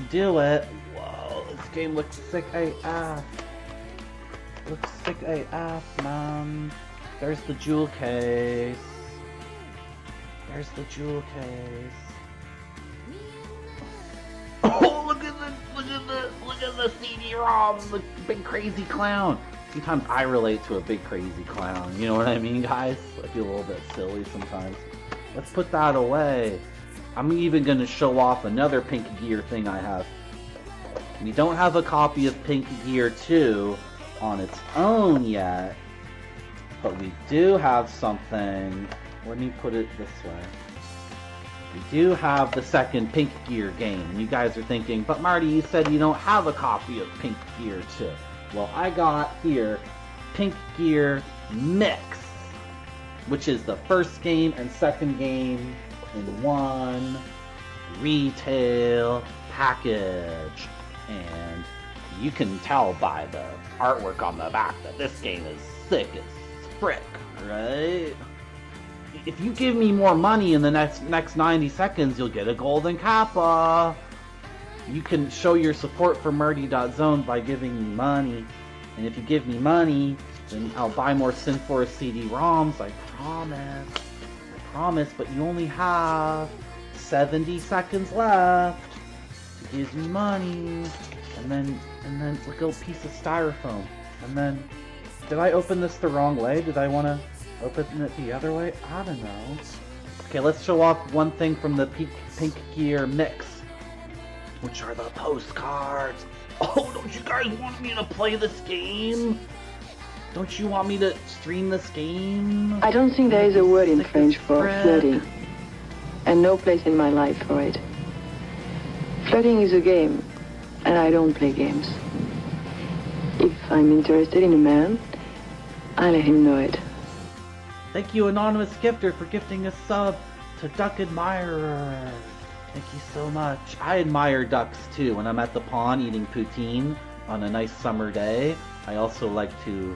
do it. Whoa, this game looks sick AF. Looks sick AF, man. There's the jewel case. There's the jewel case. Oh, look at the CD-ROM, the big crazy clown. Sometimes I relate to a big crazy clown. You know what I mean, guys? I feel a little bit silly sometimes. Let's put that away. I'm even gonna show off another Pink Gear thing I have. We don't have a copy of Pink Gear 2 on its own yet, but we do have something. Let me put it this way. We do have the second Pink Gear game. You guys are thinking, but Marty, you said you don't have a copy of Pink Gear 2. Well, I got here Pink Gear Mix, which is the first game and second game in one retail package. And you can tell by the artwork on the back that this game is sick as frick, right? If you give me more money in the next 90 seconds, you'll get a golden kappa. You can show your support for Marty.zone by giving me money. And if you give me money, then I'll buy more Synforce CD-ROMs, I promise. I promise, but you only have 70 seconds left to give me money. And then look at a piece of styrofoam. And then, did I open this the wrong way? Did I want to open it the other way? I don't know. Okay, let's show off one thing from the Pink Gear Mix, which are the postcards. Oh, don't you guys want me to play this game? Don't you want me to stream this game? I don't think there is a word in French for flirting, and no place in my life for it. Flirting is a game, and I don't play games. If I'm interested in a man, I let him know it. Thank you, Anonymous Gifter, for gifting a sub to Duck Admirer. Thank you so much. I admire ducks too when I'm at the pond eating poutine on a nice summer day. I also like to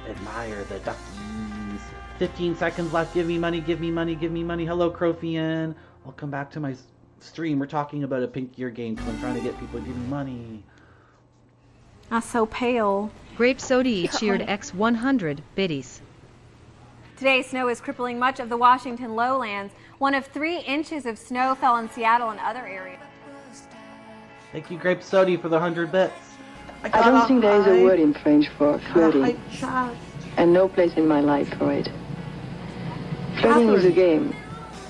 admire the duckies. 15 seconds left. Give me money, give me money, give me money. Hello, Crofian. Welcome back to my stream. We're talking about a pink gear game because I'm trying to get people to give me money. I'm so pale. Grape Sody cheered X100 biddies. Today's snow is crippling much of the Washington lowlands. 1 of 3 inches of snow fell in Seattle and other areas. Thank you, Grape Sody, for the 100 bits. I don't think there is a word in French for flirting, and no place in my life for it. Flirting is a game,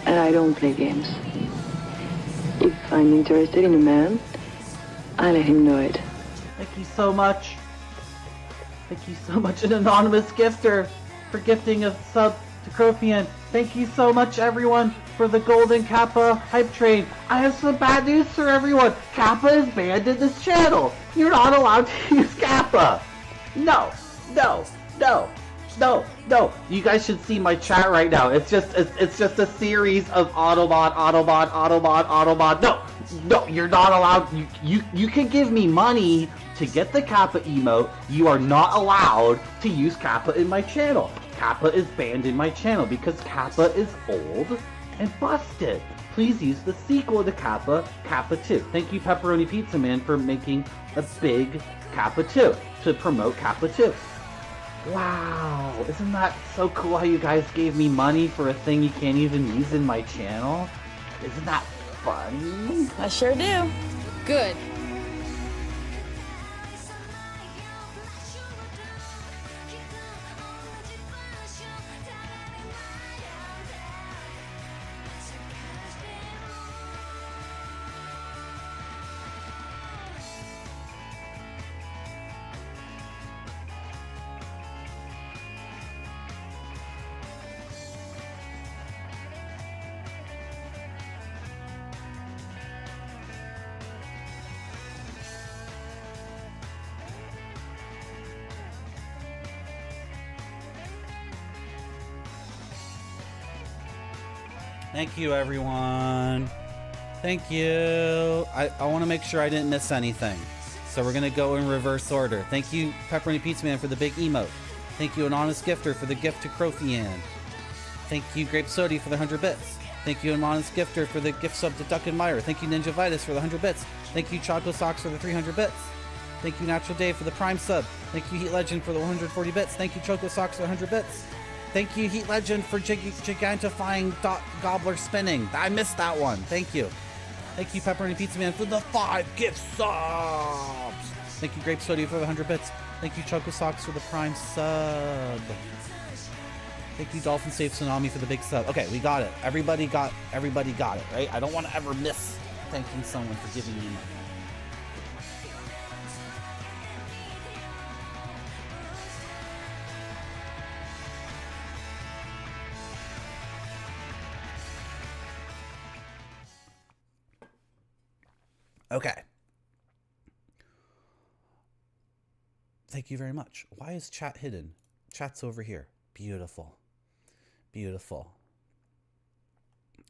and I don't play games. If I'm interested in a man, I let him know it. Thank you so much. Thank you so much, an anonymous gifter, for gifting a sub to Crofian. Thank you so much, everyone, for the Golden Kappa hype train. I have some bad news for everyone. Kappa is banned in this channel. You're not allowed to use Kappa. No, no, no, no, no. You guys should see my chat right now. It's just a series of Autobot, Autobot, Autobot, Autobot. No, no, you're not allowed. You can give me money to get the Kappa emote. You are not allowed to use Kappa in my channel. Kappa is banned in my channel because Kappa is old and busted. Please use the sequel to Kappa, Kappa 2. Thank you, Pepperoni Pizza Man, for making a big Kappa 2 to promote Kappa 2. Wow, isn't that so cool how you guys gave me money for a thing you can't even use in my channel? Isn't that funny? I sure do. Good. Thank you, everyone. Thank you. I want to make sure I didn't miss anything. So we're going to go in reverse order. Thank you, Pepperoni Pizza Man, for the big emote. Thank you, Anonymous Gifter, for the gift to Crofian. Thank you, Grape Sody, for the 100 bits. Thank you, Anonymous Gifter, for the gift sub to Duck and Meyer. Thank you, Ninja Vitus, for the 100 bits. Thank you, Choco Socks, for the 300 bits. Thank you, Natural Dave, for the Prime sub. Thank you, Heat Legend, for the 140 bits. Thank you, Choco Socks, for the 100 bits. Thank you, Heat Legend, for gigantifying Gobbler spinning. I missed that one. Thank you. Thank you, Pepperoni Pizza Man, for the 5 gift subs. Thank you, Grape Soda, for the 100 bits. Thank you, Choco Socks, for the Prime sub. Thank you, Dolphin Safe Tsunami, for the big sub. Okay, we got it. Everybody got it, right? I don't want to ever miss thanking someone for giving me money. Okay. Thank you very much. Why is chat hidden? Chat's over here. Beautiful. Beautiful.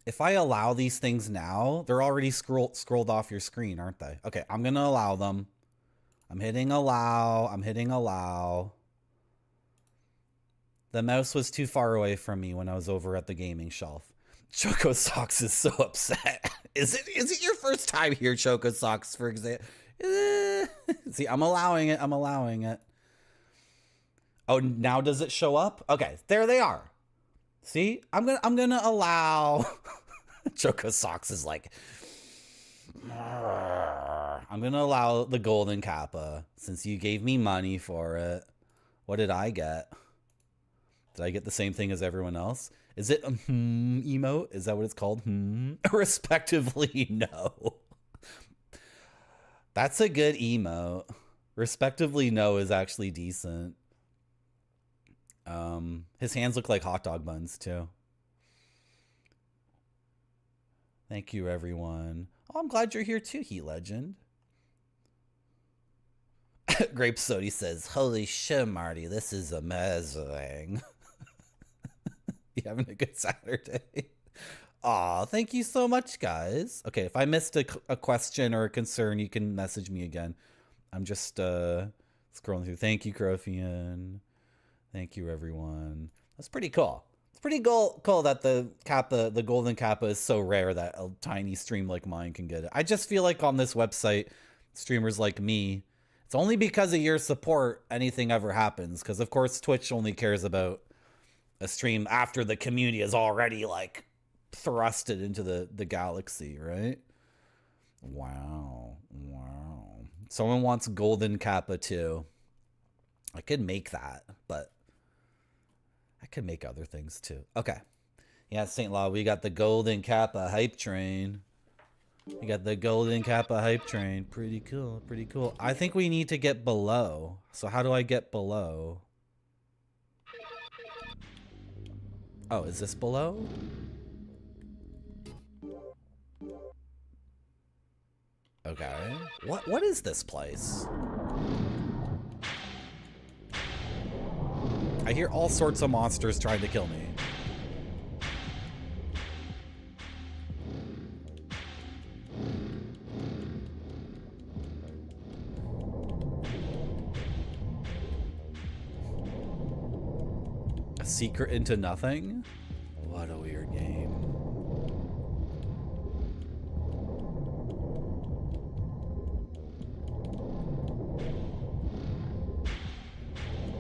If I allow these things now, they're already scrolled off your screen, aren't they? Okay, I'm going to allow them. I'm hitting allow. I'm hitting allow. The mouse was too far away from me when I was over at the gaming shelf. Choco Socks is so upset. Is it your first time here, Choco Socks, for example? See, I'm allowing it. I'm allowing it. Oh, now does it show up? Okay, there they are. See, I'm gonna allow. Choco Socks is like, I'm gonna allow the Golden Kappa since you gave me money for it. What did I get? Did I get the same thing as everyone else? Is it a emote? Is that what it's called? Respectively, no. That's a good emote. Respectively, no is actually decent. His hands look like hot dog buns, too. Thank you, everyone. Oh, I'm glad you're here, too, Heat Legend. Grape Sody says, holy shit, Marty, this is amazing. You having a good Saturday? Aw, thank you so much, guys. Okay, if I missed a question or a concern, you can message me again. I'm just scrolling through. Thank you, Crofian. Thank you, everyone. That's pretty cool. It's pretty cool that the kappa, the golden kappa, is so rare that a tiny stream like mine can get it. I just feel like on this website, streamers like me, it's only because of your support anything ever happens. Because of course Twitch only cares about a stream after the community is already like thrusted into the galaxy, right? Wow. Someone wants golden kappa too. I could make that, but I could make other things too. Okay. Yeah, St. Law, we got the golden kappa hype train. We got the golden kappa hype train. Pretty cool, pretty cool. I think we need to get below. So how do I get below? Oh, is this below? Okay. What is this place? I hear all sorts of monsters trying to kill me. A secret into nothing? What a weird game.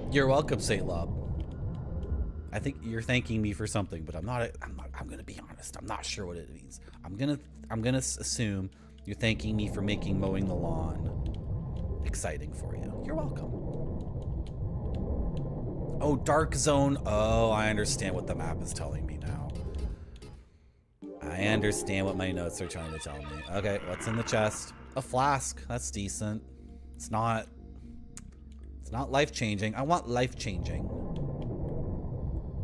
You're welcome, St. Lob. I think you're thanking me for something, but I'm gonna be honest. I'm not sure what it means. I'm gonna assume you're thanking me for making mowing the lawn exciting for you. You're welcome. Oh, dark zone. Oh, I understand what the map is telling me now. I understand what my notes are trying to tell me. Okay, what's in the chest? A flask. That's decent. It's not life-changing. I want life-changing.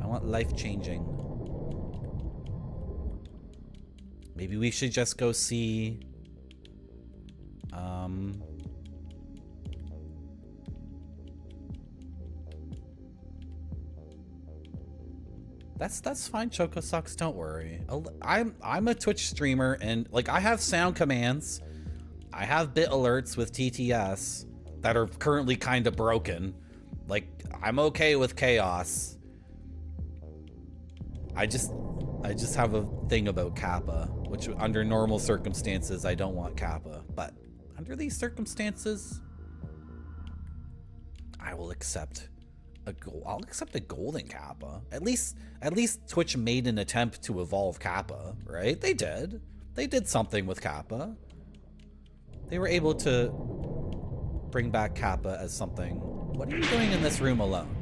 I want life-changing. Maybe we should just go see... That's fine, Choco Sucks, don't worry. I'm a Twitch streamer, and like I have sound commands. I have bit alerts with TTS that are currently kind of broken. Like, I'm okay with chaos. I just have a thing about Kappa, which under normal circumstances I don't want Kappa, but under these circumstances I will accept I'll accept a golden Kappa. At least Twitch made an attempt to evolve Kappa, right? They did something with Kappa. They were able to bring back Kappa as something. What are you doing in this room alone?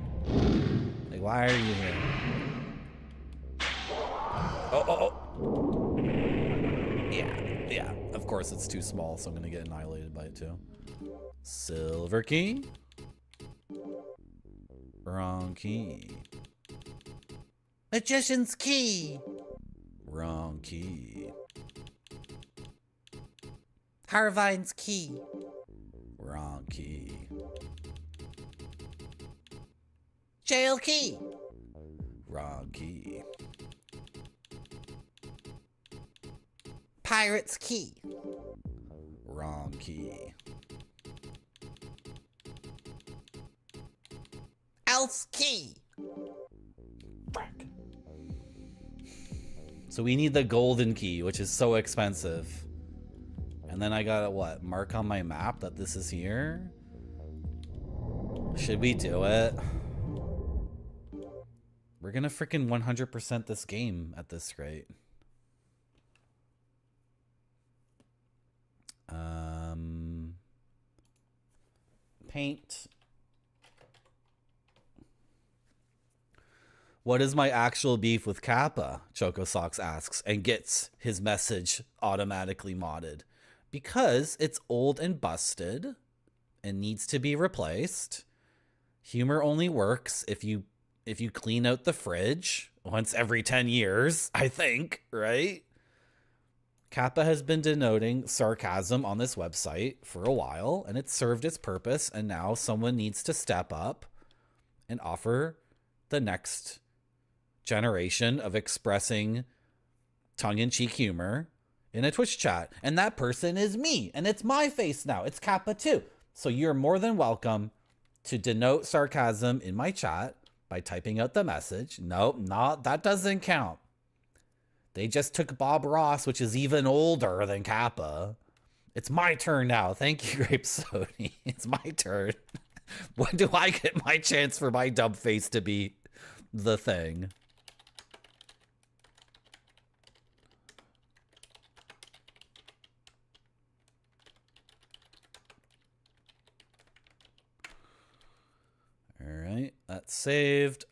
Like, why are you here? Oh. Yeah. Of course, it's too small, so I'm gonna get annihilated by it too. Silver key. Wrong key. Magician's key. Wrong key. Harvine's key. Wrong key. Jail key. Wrong key. Pirate's key. Wrong key. Elf's key. Frick. So we need the golden key, which is so expensive. And then I gotta, what, mark on my map that this is here? Should we do it? We're gonna freaking 100% this game at this rate. Paint. What is my actual beef with Kappa? Choco Socks asks and gets his message automatically modded. Because it's old and busted and needs to be replaced. Humor only works if you clean out the fridge once every 10 years, I think, right? Kappa has been denoting sarcasm on this website for a while, and it's served its purpose, and now someone needs to step up and offer the next generation of expressing tongue-in-cheek humor in a Twitch chat. And that person is me, and it's my face now. It's Kappa too. So you're more than welcome to denote sarcasm in my chat by typing out the message. Nope, not that doesn't count. They just took Bob Ross, which is even older than Kappa. It's my turn now. Thank you, Grape Sony. It's my turn. When do I get my chance for my dumb face to be the thing? All right, that's saved.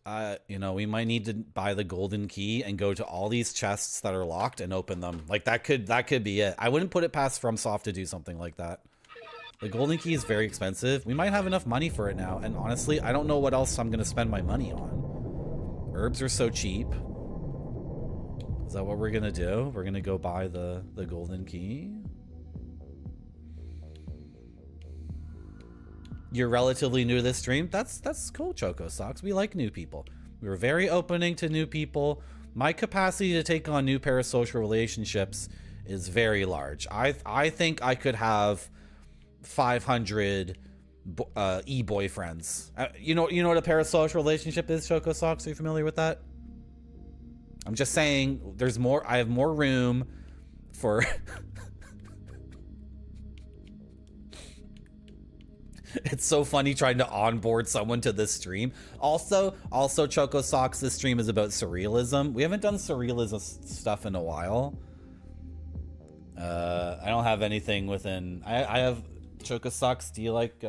You know, we might need to buy the golden key and go to all these chests that are locked and open them. Like that could be it. I wouldn't put it past FromSoft to do something like that. The golden key is very expensive. We might have enough money for it now. And honestly, I don't know what else I'm going to spend my money on. Herbs are so cheap. Is that what we're going to do? We're going to go buy the golden key. You're relatively new to this stream. That's cool, Choco Socks. We like new people. We were very opening to new people. My capacity to take on new parasocial relationships is very large. I think I could have 500 e-boyfriends. You know what a parasocial relationship is, Choco Socks? Are you familiar with that? I'm just saying there's more. I have more room for It's so funny trying to onboard someone to this stream. Also Choco Socks, this stream is about surrealism. We haven't done surrealism stuff in a while. I don't have anything within. I have Choco Socks. Do you like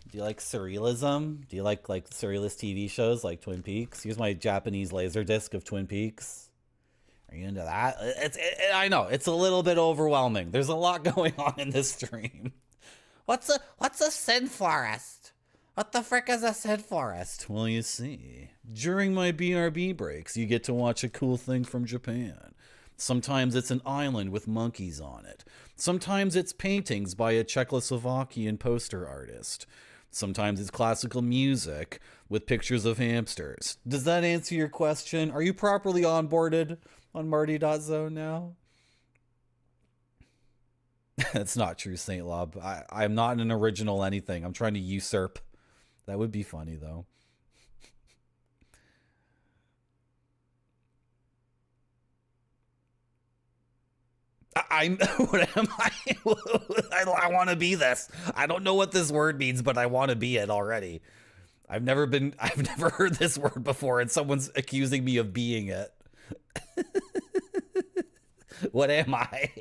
surrealism? Do you like surrealist TV shows like Twin Peaks? Here's my Japanese laser disc of Twin Peaks. Are you into that? I know it's a little bit overwhelming. There's a lot going on in this stream. What's a Sin Forest? What the frick is a Sin Forest? Well, you see, during my BRB breaks, you get to watch a cool thing from Japan. Sometimes it's an island with monkeys on it. Sometimes it's paintings by a Czechoslovakian poster artist. Sometimes it's classical music with pictures of hamsters. Does that answer your question? Are you properly onboarded on Marty.zone now? That's not true, Saint Lob. I'm not an original anything. I'm trying to usurp. That would be funny, though. What am I? I want to be this. I don't know what this word means, but I want to be it already. I've never heard this word before, and someone's accusing me of being it. What am I?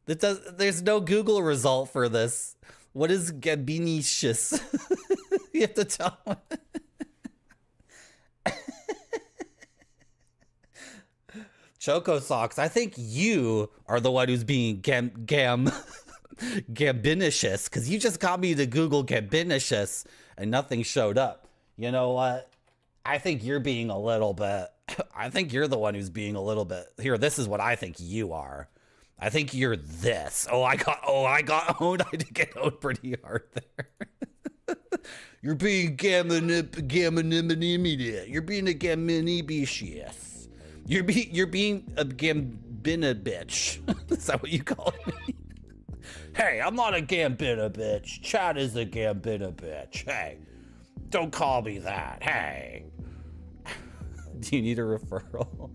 There's no Google result for this. What is gabinicious? You have to tell me. Choco Socks, I think you are the one who's being gambinicious, because you just got me to Google gambinicious and nothing showed up. You know what? I think you're being a little bit, I think you're the one who's being a little bit, here, this is what I think you are. I think you're this. I got owned. I did get owned pretty hard there. You're being gaminimidimidit. You're being a gaminibicious. You're being a gambina bitch. Is that what you call me? Hey, I'm not a gambina bitch. Chad is a gambina bitch. Hey, don't call me that. Hey. Do you need a referral?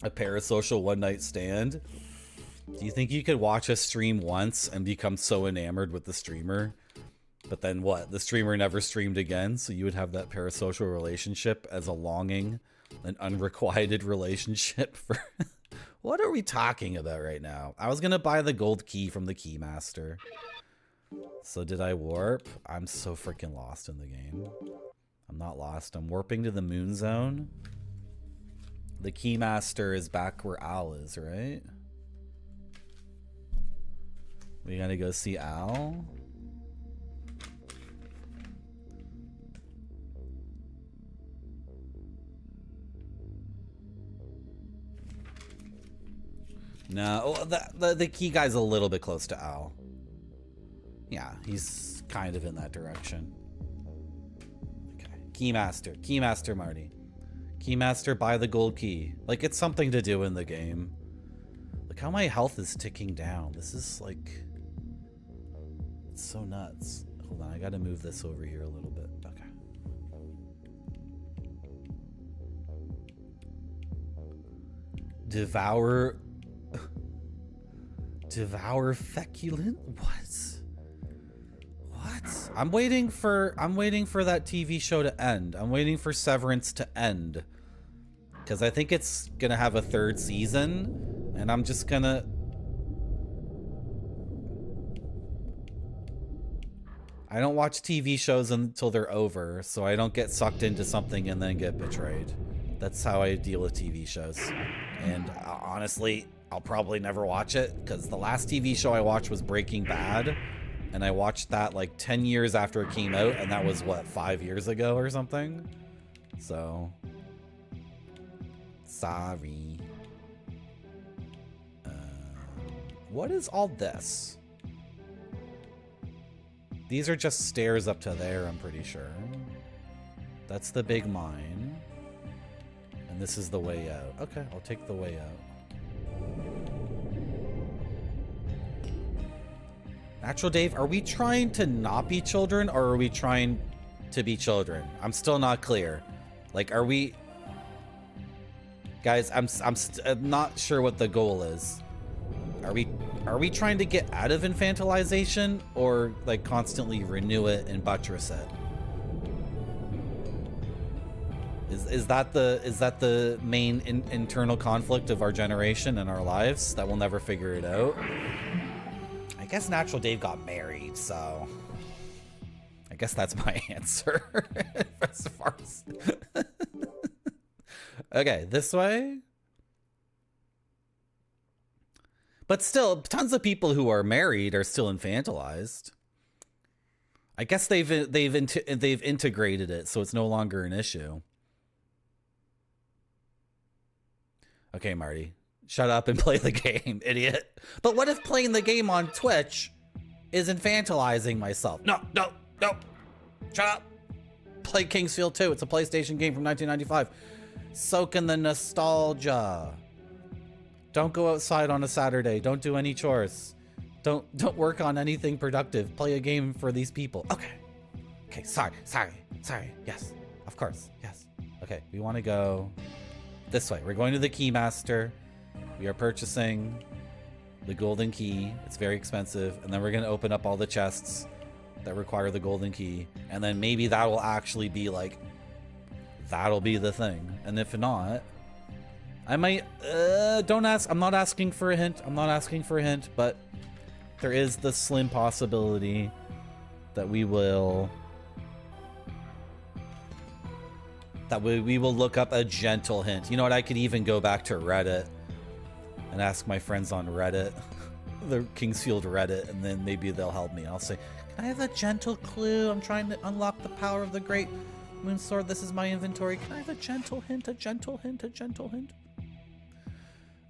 A parasocial one-night stand? Do you think you could watch a stream once and become so enamored with the streamer? But then what? The streamer never streamed again, so you would have that parasocial relationship as a longing, an unrequited relationship for... What are we talking about right now? I was gonna buy the gold key from the Keymaster. So did I warp? I'm so freaking lost in the game. I'm not lost. I'm warping to the moon zone. The Keymaster is back where Al is, right? We gotta go see Al. No, the key guy's a little bit close to Al. Yeah, he's kind of in that direction. Okay, Keymaster Marty. Keymaster, buy the gold key. Like, it's something to do in the game. Look how my health is ticking down. This is like... It's so nuts. Hold on, I gotta move this over here a little bit. Okay. Devour... Devour feculent? What? What? I'm waiting for that TV show to end. I'm waiting for Severance to end. Because I think it's gonna have a 3rd season. And I'm just gonna... I don't watch TV shows until they're over, so I don't get sucked into something and then get betrayed. That's how I deal with TV shows. And honestly, I'll probably never watch it, because the last TV show I watched was Breaking Bad, and I watched that like 10 years after it came out, and that was, what, 5 years ago or something? So... Sorry. What is all this? These are just stairs up to there, I'm pretty sure. That's the big mine. And this is the way out. Okay, I'll take the way out. Natural Dave, are we trying to not be children, or are we trying to be children? I'm still not clear. Like, are we... Guys, I'm not sure what the goal is. Are we trying to get out of infantilization, or like constantly renew it and buttress it? Is that the main internal conflict of our generation and our lives that we'll never figure it out? I guess Natural Dave got married, so I guess that's my answer. As far as okay, this way. But still, tons of people who are married are still infantilized. I guess they've integrated it, so it's no longer an issue. Okay, Marty, shut up and play the game, idiot. But what if playing the game on Twitch is infantilizing myself? No, no, no. Shut up. Play Kingsfield 2. It's a PlayStation game from 1995. Soak in the nostalgia. Don't go outside on a Saturday. Don't do any chores. Don't work on anything productive. Play a game for these people. Okay. Okay, sorry. Yes, of course, yes. Okay, we want to go this way. We're going to the Keymaster. We are purchasing the golden key. It's very expensive. And then we're going to open up all the chests that require the golden key. And then maybe that will actually be like, that'll be the thing. And if not, I might, don't ask. I'm not asking for a hint. But there is the slim possibility that we will look up a gentle hint. You know what? I could even go back to Reddit and ask my friends on Reddit, the Kingsfield Reddit, and then maybe they'll help me. I'll say, can I have a gentle clue? I'm trying to unlock the power of the great moon sword. This is my inventory. Can I have a gentle hint? A gentle hint?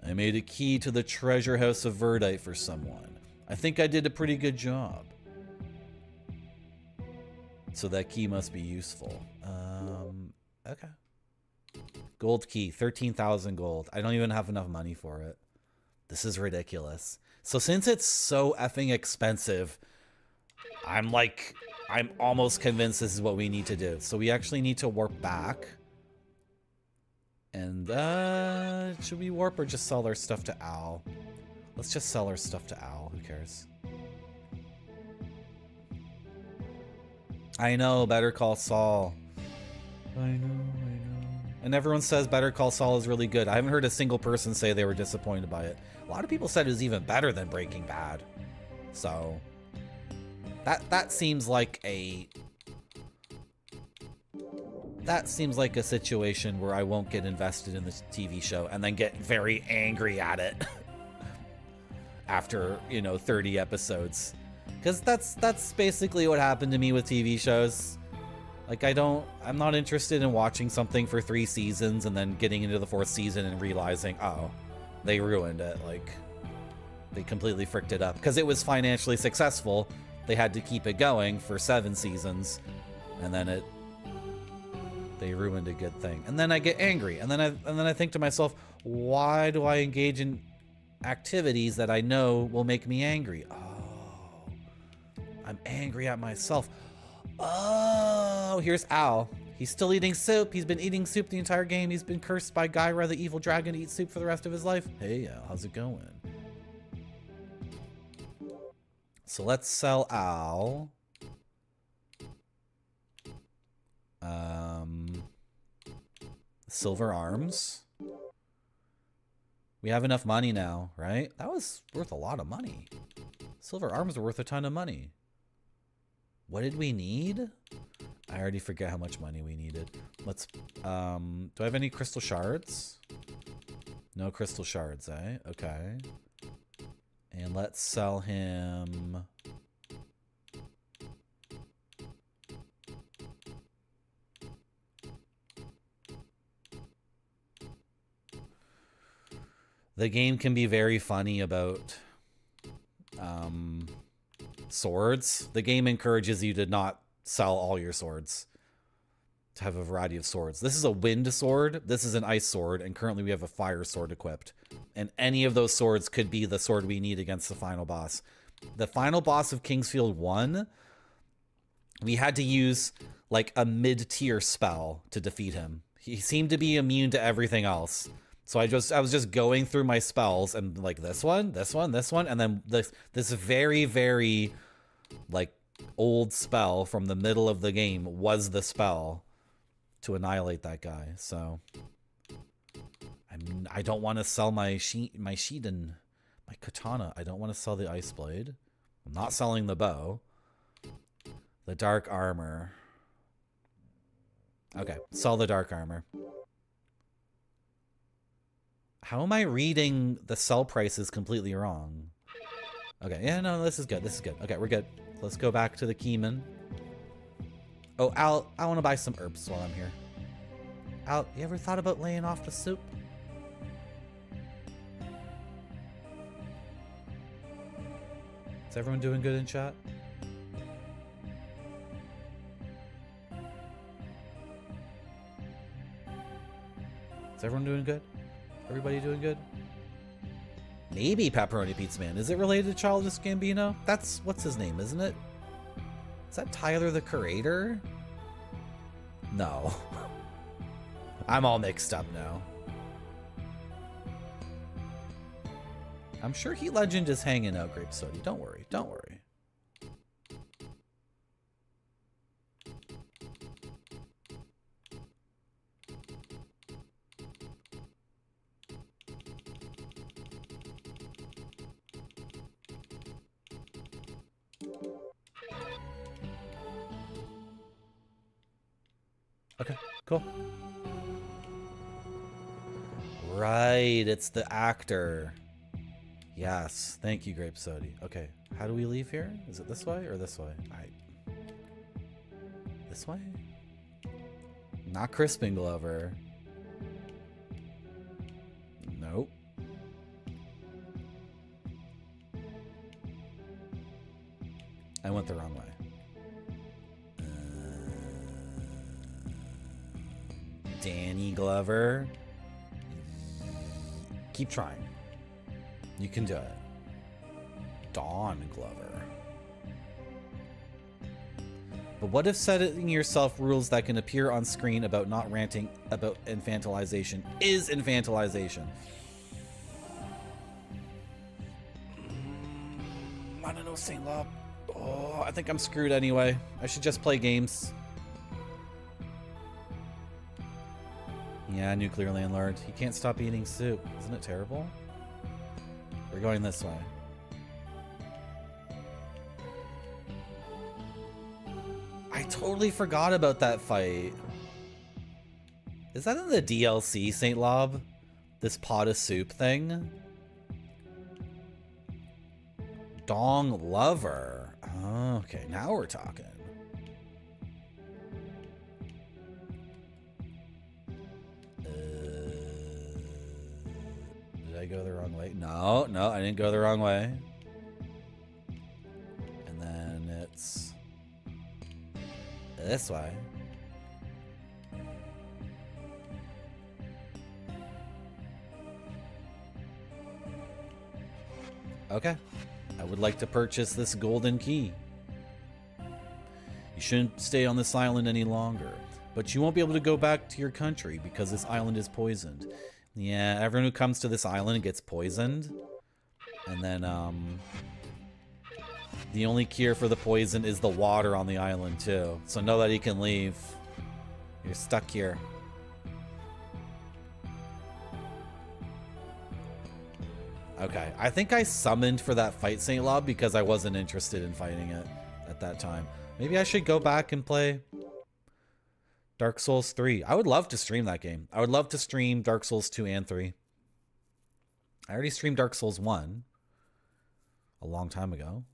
I made a key to the treasure house of Verdite for someone. I think I did a pretty good job. So that key must be useful. Okay. Gold key, 13,000 gold. I don't even have enough money for it. This is ridiculous. So since it's so effing expensive, I'm almost convinced this is what we need to do. So we actually need to warp back. And should we warp or just sell our stuff to Al? Let's just sell our stuff to Al. Who cares? I know, Better Call Saul. I know. And everyone says Better Call Saul is really good. I haven't heard a single person say they were disappointed by it. A lot of people said it was even better than Breaking Bad. So that seems like a situation where I won't get invested in this TV show and then get very angry at it after, 30 episodes. Because that's basically what happened to me with TV shows. Like, I'm not interested in watching something for 3 seasons and then getting into the 4th season and realizing, oh, they ruined it. Like, they completely fricked it up. Because it was financially successful, they had to keep it going for 7 seasons. And then They ruined a good thing. And then I get angry. And then I think to myself, why do I engage in activities that I know will make me angry? Oh, I'm angry at myself. Oh, here's Al. He's still eating soup. He's been eating soup the entire game. He's been cursed by Gyra, the evil dragon, to eat soup for the rest of his life. Hey, Al, how's it going? So let's sell Al. Silver arms. We have enough money now, right? That was worth a lot of money. Silver arms are worth a ton of money. What did we need? I already forget how much money we needed. Let's, do I have any crystal shards? No crystal shards, eh? Okay. And let's sell him... The game can be very funny about swords. The game encourages you to not sell all your swords, to have a variety of swords. This is a wind sword, this is an ice sword, and currently we have a fire sword equipped. And any of those swords could be the sword we need against the final boss. The final boss of Kingsfield 1, we had to use like a mid-tier spell to defeat him. He seemed to be immune to everything else. So I was just going through my spells and like this one, and then this very, very like old spell from the middle of the game was the spell to annihilate that guy. So I don't want to sell my Shiden, my katana. I don't want to sell the ice blade. I'm not selling the bow. The dark armor. Okay, sell the dark armor. How am I reading the sell prices completely wrong? Okay, yeah, no, this is good. This is good. Okay, we're good. Let's go back to the Keyman. Oh, Al, I want to buy some herbs while I'm here. Al, you ever thought about laying off the soup? Is everyone doing good in chat? Is everyone doing good? Everybody doing good? Maybe Pepperoni Pizza Man. Is it related to Childish Gambino? That's, what's his name, isn't it? Is that Tyler the Creator? No. I'm all mixed up now. I'm sure Heat Legend is hanging out, Grape Sody. Don't worry. Don't worry. Okay, cool. Right, it's the actor. Yes, thank you, Grape Sody. Okay, how do we leave here? Is it this way or this way? This way? Not Crispin Glover. Nope. I went the wrong way. Danny Glover. Keep trying. You can do it. Dawn Glover. But what if setting yourself rules that can appear on screen about not ranting about infantilization is infantilization? I don't know, St. Lob. Oh, I think I'm screwed anyway. I should just play games. Yeah, nuclear landlord. He can't stop eating soup. Isn't it terrible? We're going this way. I totally forgot about that fight. Is that in the DLC, St. Lob? This pot of soup thing? Dong Lover. Oh, okay, now we're talking. Did I go the wrong way? No, no, I didn't go the wrong way. And then it's this way. Okay. I would like to purchase this golden key. You shouldn't stay on this island any longer, but you won't be able to go back to your country because this island is poisoned. Yeah, everyone who comes to this island gets poisoned. And then, the only cure for the poison is the water on the island, too. So nobody can leave. You're stuck here. Okay, I think I summoned for that fight Saint Lob because I wasn't interested in fighting it at that time. Maybe I should go back and play Dark Souls 3. I would love to stream that game. I would love to stream Dark Souls 2 and 3. I already streamed Dark Souls 1 a long time ago.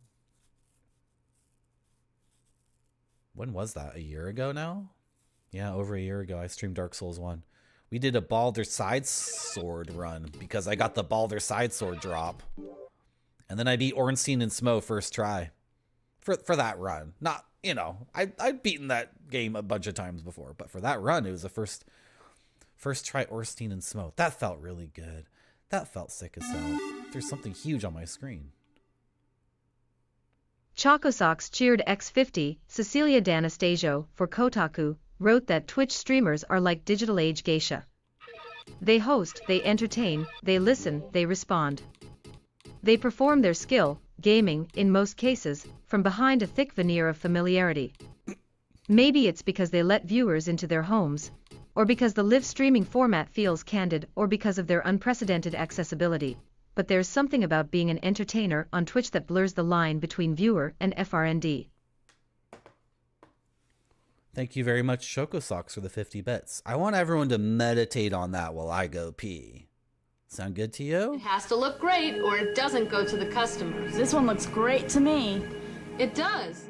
When was that? A year ago now? Yeah, over a year ago I streamed Dark Souls 1. We did a Baldur side sword run because I got the Baldur side sword drop. And then I beat Ornstein and Smo first try. For that run. Not, you know, I'd beaten that game a bunch of times before, but for that run, it was the first try Ornstein and Smo. That felt really good. That felt sick as hell. There's something huge on my screen. Chocosox cheered X50, Cecilia D'Anastasio, for Kotaku, wrote that Twitch streamers are like digital age geisha. They host, they entertain, they listen, they respond. They perform their skill, gaming, in most cases, from behind a thick veneer of familiarity. Maybe it's because they let viewers into their homes, or because the live streaming format feels candid, or because of their unprecedented accessibility. But there's something about being an entertainer on Twitch that blurs the line between viewer and FRND. Thank you very much, Chocosox, for the 50 bits. I want everyone to meditate on that while I go pee. Sound good to you? It has to look great or it doesn't go to the customers. This one looks great to me. It does.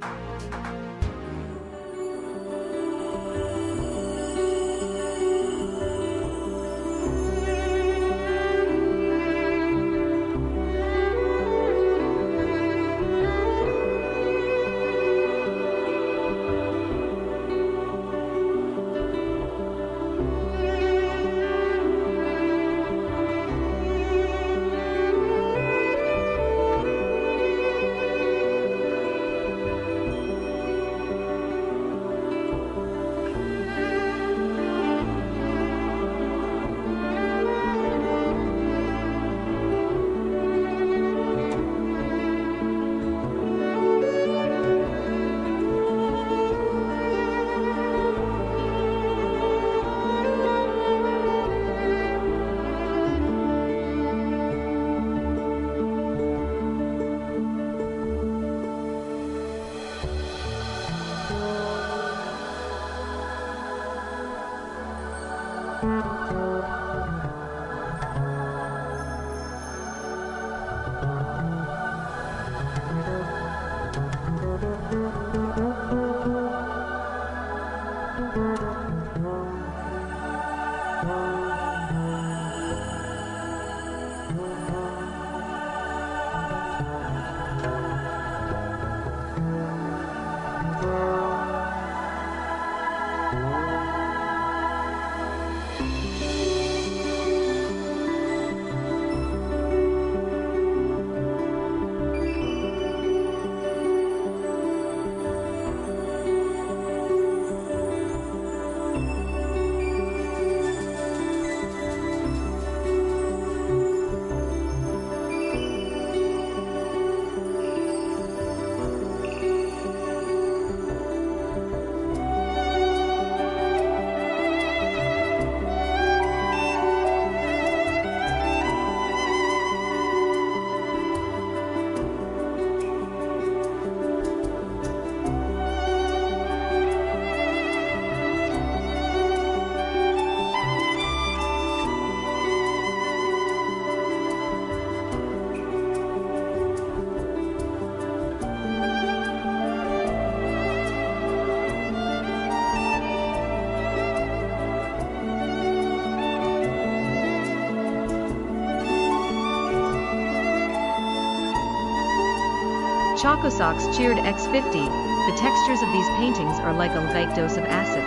Chocosox cheered X50, the textures of these paintings are like a light dose of acid.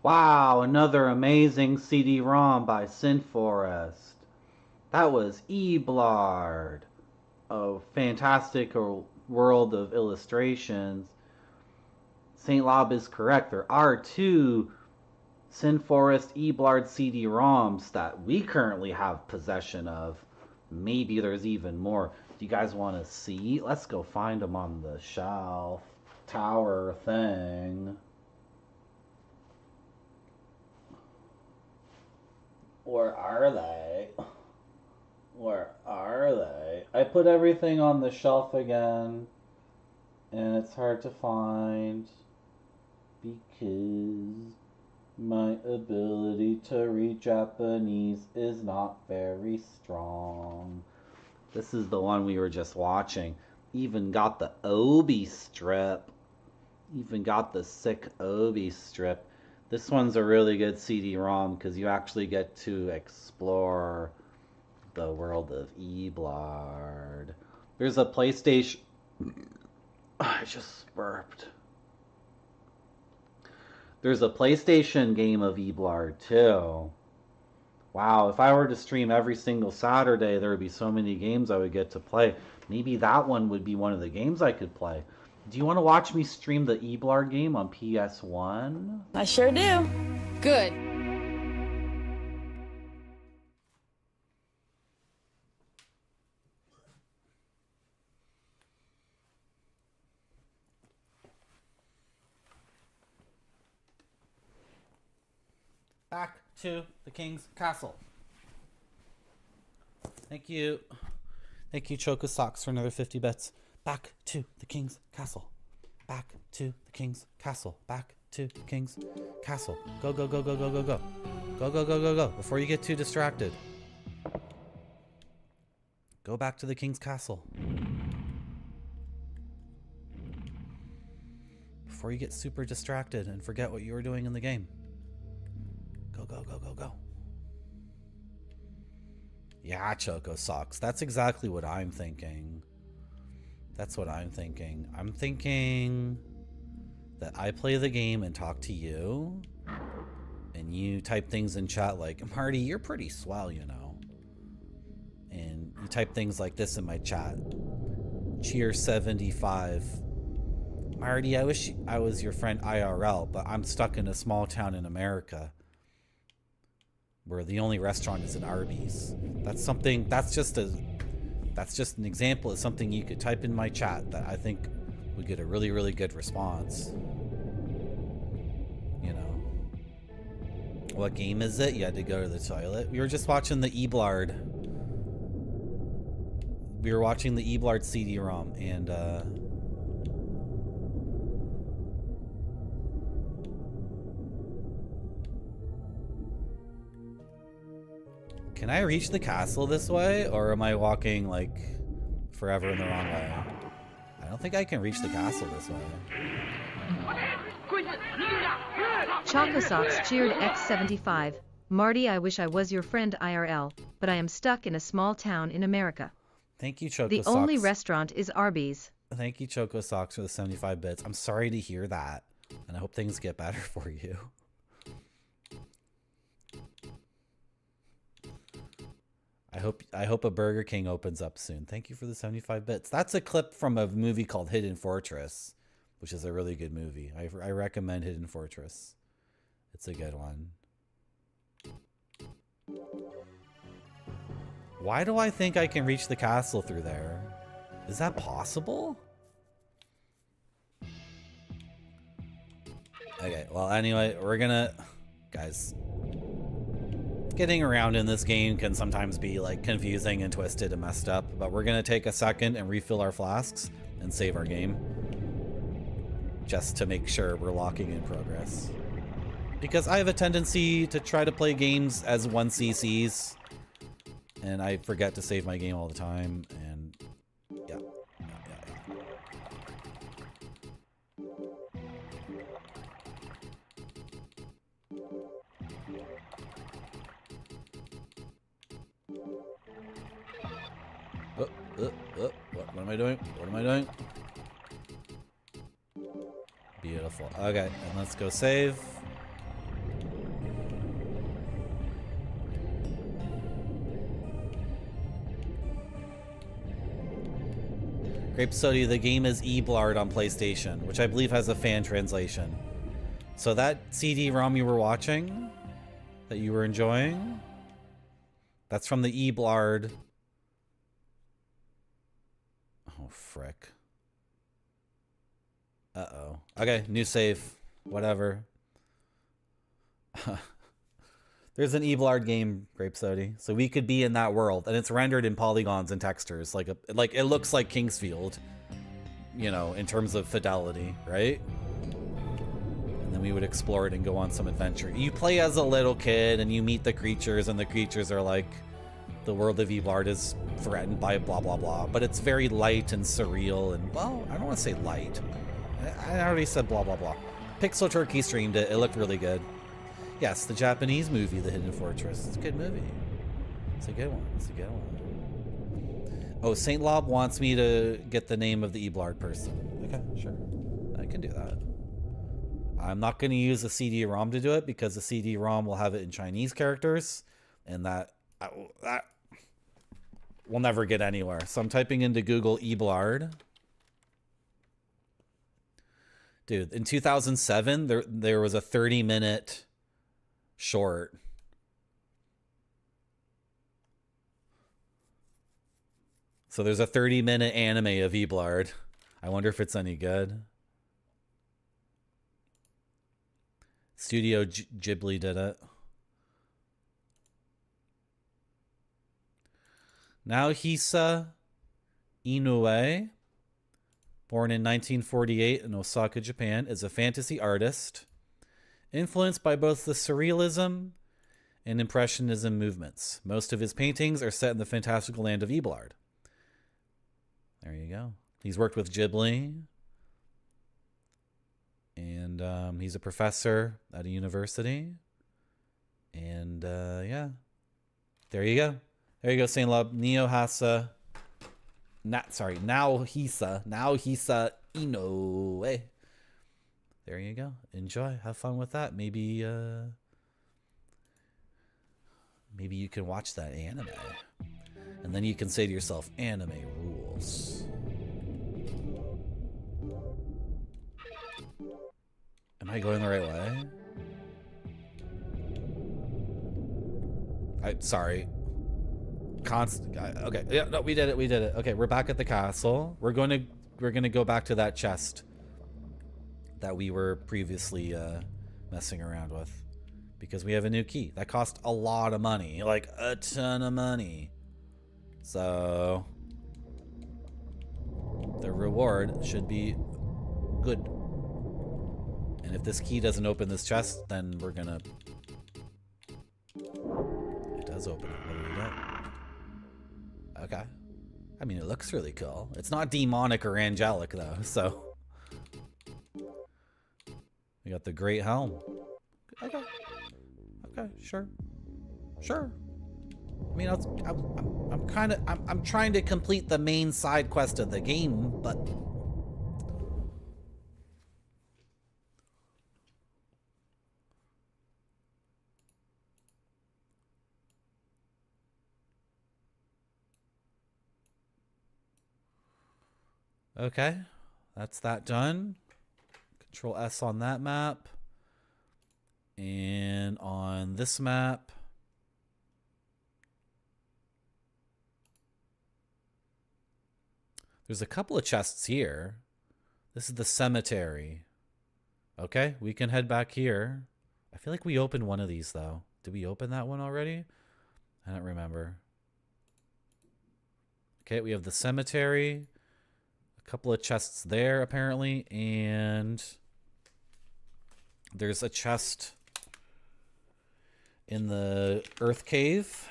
Wow, another amazing CD-ROM by Sinforest. That was Eblard. A fantastic world of illustrations. St. Lob is correct. There are two Sinforest Eblard CD-ROMs that we currently have possession of. Maybe there's even more. Do you guys want to see? Let's go find them on the shelf. Tower thing. Where are they? Where are they? I put everything on the shelf again, and it's hard to find because my ability to read Japanese is not very strong. This is the one we were just watching. Even got the Obi strip. Even got the sick Obi strip. This one's a really good CD-ROM because you actually get to explore the world of Eblard. There's a PlayStation... I just burped. There's a PlayStation game of Eblard too. Wow, if I were to stream every single Saturday, there would be so many games I would get to play. Maybe that one would be one of the games I could play. Do you want to watch me stream the Eblard game on PS1? I sure do. Good. Back to the King's Castle. Thank you. Thank you, Choco Socks, for another 50 bits. Back to the King's Castle. Back to the King's Castle. Back to the King's Castle. Go, go, go, go, go, go, go. Go, go, go, go, go. Before you get too distracted. Go back to the King's Castle. Before you get super distracted and forget what you were doing in the game. Go, go, go, go, go. Yeah, Choco Socks. That's exactly what I'm thinking. That's what I'm thinking. I'm thinking that I play the game and talk to you, and you type things in chat like, Marty, you're pretty swell, you know. And you type things like this in my chat. Cheer 75. Marty, I wish I was your friend IRL, but I'm stuck in a small town in America where the only restaurant is an Arby's. That's just an example of something you could type in my chat that I think would get a really, really good response. You know. What game is it? You had to go to the toilet. We were just watching the Eblard. We were watching the Eblard CD-ROM, and can I reach the castle this way, or am I walking like forever in the wrong way? I don't think I can reach the castle this way. Choco Socks cheered X75. Marty, I wish I was your friend IRL, but I am stuck in a small town in America. Thank you, Choco The Socks. only restaurant is Arby's. Thank you, Choco Socks, for the 75 bits. I'm sorry to hear that, and I hope things get better for you. I hope a Burger King opens up soon. Thank you for the 75 bits. That's a clip from a movie called Hidden Fortress, which is a really good movie. I recommend Hidden Fortress. It's a good one. Why do I think I can reach the castle through there? Is that possible? Okay, well, anyway, we're gonna... Guys... Getting around in this game can sometimes be like confusing and twisted and messed up, but we're gonna take a second and refill our flasks and save our game just to make sure we're locking in progress, because I have a tendency to try to play games as 1cc's and I forget to save my game all the time, and yeah. What am I doing? What am I doing? Beautiful. Okay, and let's go save. Grape Sody, the game is eBlard on PlayStation, which I believe has a fan translation. So that CD-ROM you were watching, that you were enjoying, that's from the eBlard. Oh, frick. Uh-oh. Okay, new save. Whatever. There's an eBlard game, Grape Sody, so we could be in that world, and it's rendered in polygons and textures, like it looks like Kingsfield, you know, in terms of fidelity, right? And then we would explore it and go on some adventure. You play as a little kid, and you meet the creatures, and the creatures are like, the world of eBlard is threatened by blah blah blah, but it's very light and surreal, and well, I don't want to say light. I already said blah blah blah. Pixel Turkey streamed it. It looked really good. Yes, the Japanese movie, The Hidden Fortress. It's a good movie. It's a good one. It's a good one. Oh, Saint Lob wants me to get the name of the eBlard person. Okay, sure. I can do that. I'm not going to use a CD-ROM to do it because the CD-ROM will have it in Chinese characters, and that will never get anywhere. So I'm typing into Google eBlard. Dude, in 2007, there was a 30-minute short. So there's a 30-minute anime of eBlard. I wonder if it's any good. Studio Ghibli did it. Naohisa Inoue, born in 1948 in Osaka, Japan, is a fantasy artist influenced by both the Surrealism and Impressionism movements. Most of his paintings are set in the fantastical land of eBlard. There you go. He's worked with Ghibli, and he's a professor at a university. And yeah, there you go. There you go, Saint Love. Naohisa Inoue. There you go. Enjoy. Have fun with that. Maybe maybe you can watch that anime. And then you can say to yourself, anime rules. Am I going the right way? Sorry. Okay. Yeah, no, we did it. We did it. Okay, we're back at the castle. We're gonna go back to that chest that we were previously messing around with, because we have a new key that cost a lot of money, like a ton of money. So the reward should be good. And if this key doesn't open this chest, then we're gonna... It does open it. What do we get? Okay. I mean, it looks really cool. It's not demonic or angelic, though, so... We got the Great Helm. Okay. Okay, sure. Sure. I mean, I'm trying to complete the main side quest of the game, but... Okay, that's that done. Control S on that map. And on this map, there's a couple of chests here. This is the cemetery. Okay, we can head back here. I feel like we opened one of these, though. Did we open that one already? I don't remember. Okay, we have the cemetery. A couple of chests there, apparently. And there's a chest in the Earth Cave.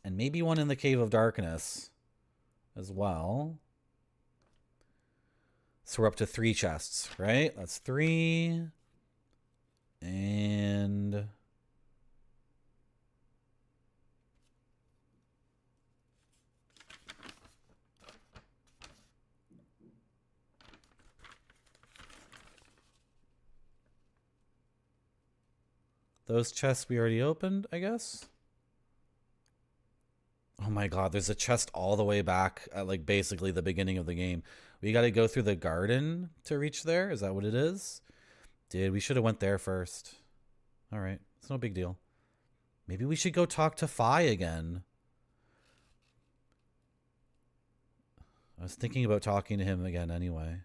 And maybe one in the Cave of Darkness as well. So we're up to 3 chests, right? That's 3. And... those chests we already opened, I guess. Oh my god, there's a chest all the way back at like basically the beginning of the game. We gotta go through the garden to reach there? Is that what it is? Dude, we should have went there first. Alright, it's no big deal. Maybe we should go talk to Fi again. I was thinking about talking to him again anyway.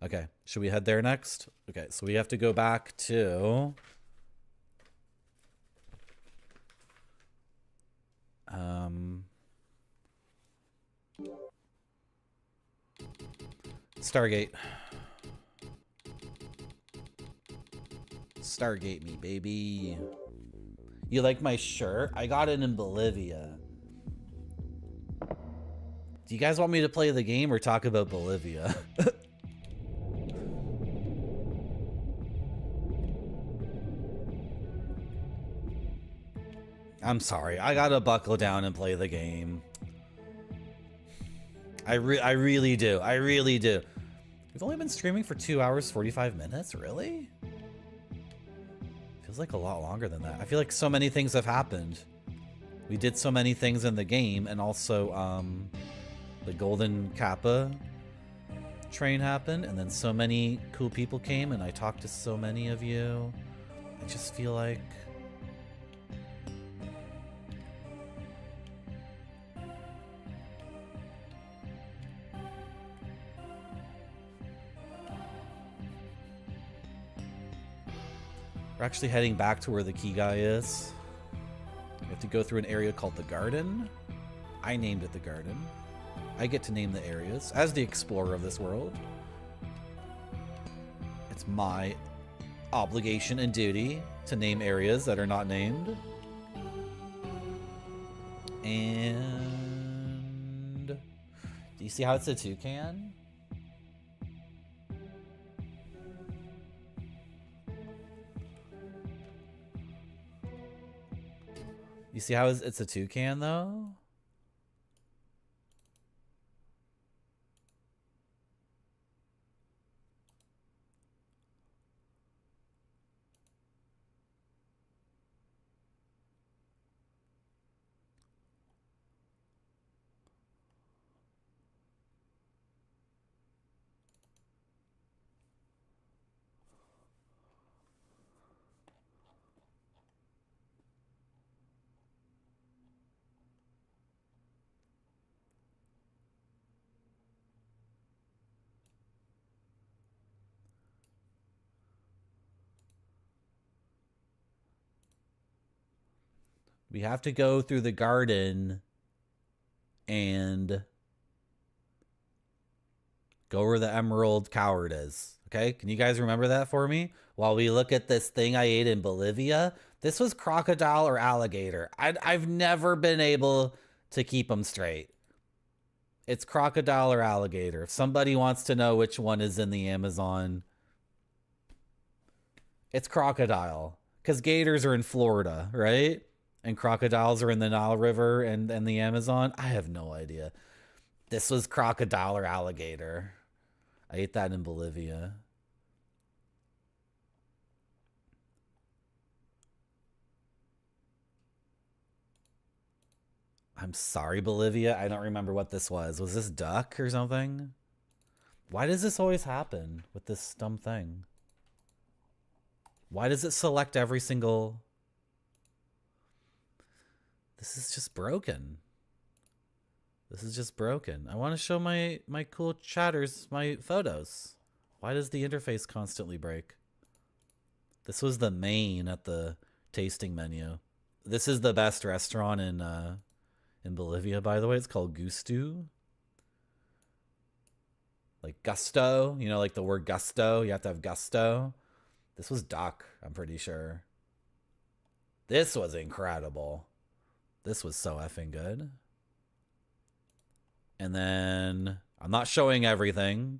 Okay, should we head there next? Okay, so we have to go back to... Stargate. Stargate me, baby. You like my shirt? I got it in Bolivia. Do you guys want me to play the game or talk about Bolivia? I'm sorry. I gotta buckle down and play the game. I really do. I really do. We've only been streaming for 2 hours, 45 minutes? Really? Feels like a lot longer than that. I feel like so many things have happened. We did so many things in the game, and also the Golden Kappa train happened, and then so many cool people came, and I talked to so many of you. I just feel like... We're actually heading back to where the key guy is. We have to go through an area called the Garden. I named it the Garden. I get to name the areas as the explorer of this world. It's my obligation and duty to name areas that are not named. And do you see how it's a toucan? You see how it's a toucan, though? We have to go through the garden and go where the emerald coward is. Okay? Can you guys remember that for me? While we look at this thing I ate in Bolivia, this was crocodile or alligator. I've never been able to keep them straight. It's crocodile or alligator. If somebody wants to know which one is in the Amazon, it's crocodile. Because gators are in Florida, right? And crocodiles are in the Nile River and the Amazon. I have no idea. This was crocodile or alligator. I ate that in Bolivia. I'm sorry, Bolivia. I don't remember what this was. Was this duck or something? Why does this always happen with this dumb thing? Why does it select every single... This is just broken. This is just broken. I want to show my cool chatters my photos. Why does the interface constantly break? This was the main at the tasting menu. This is the best restaurant in Bolivia, by the way. It's called Gusto. Like gusto, you know, like the word gusto. You have to have gusto. This was duck, I'm pretty sure. This was incredible. This was so effing good. And then, I'm not showing everything.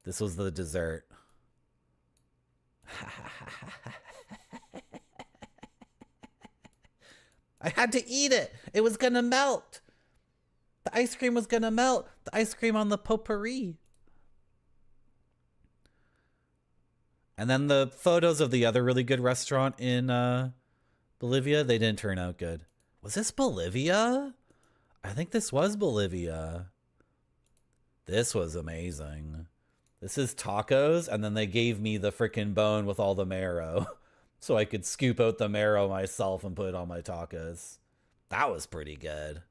This was the dessert. I had to eat it. It was gonna melt. The ice cream was gonna melt. The ice cream on the potpourri. And then the photos of the other really good restaurant in Bolivia, they didn't turn out good. Was this Bolivia? I think this was Bolivia. This was amazing. This is tacos, and then they gave me the frickin' bone with all the marrow. So I could scoop out the marrow myself and put it on my tacos. That was pretty good.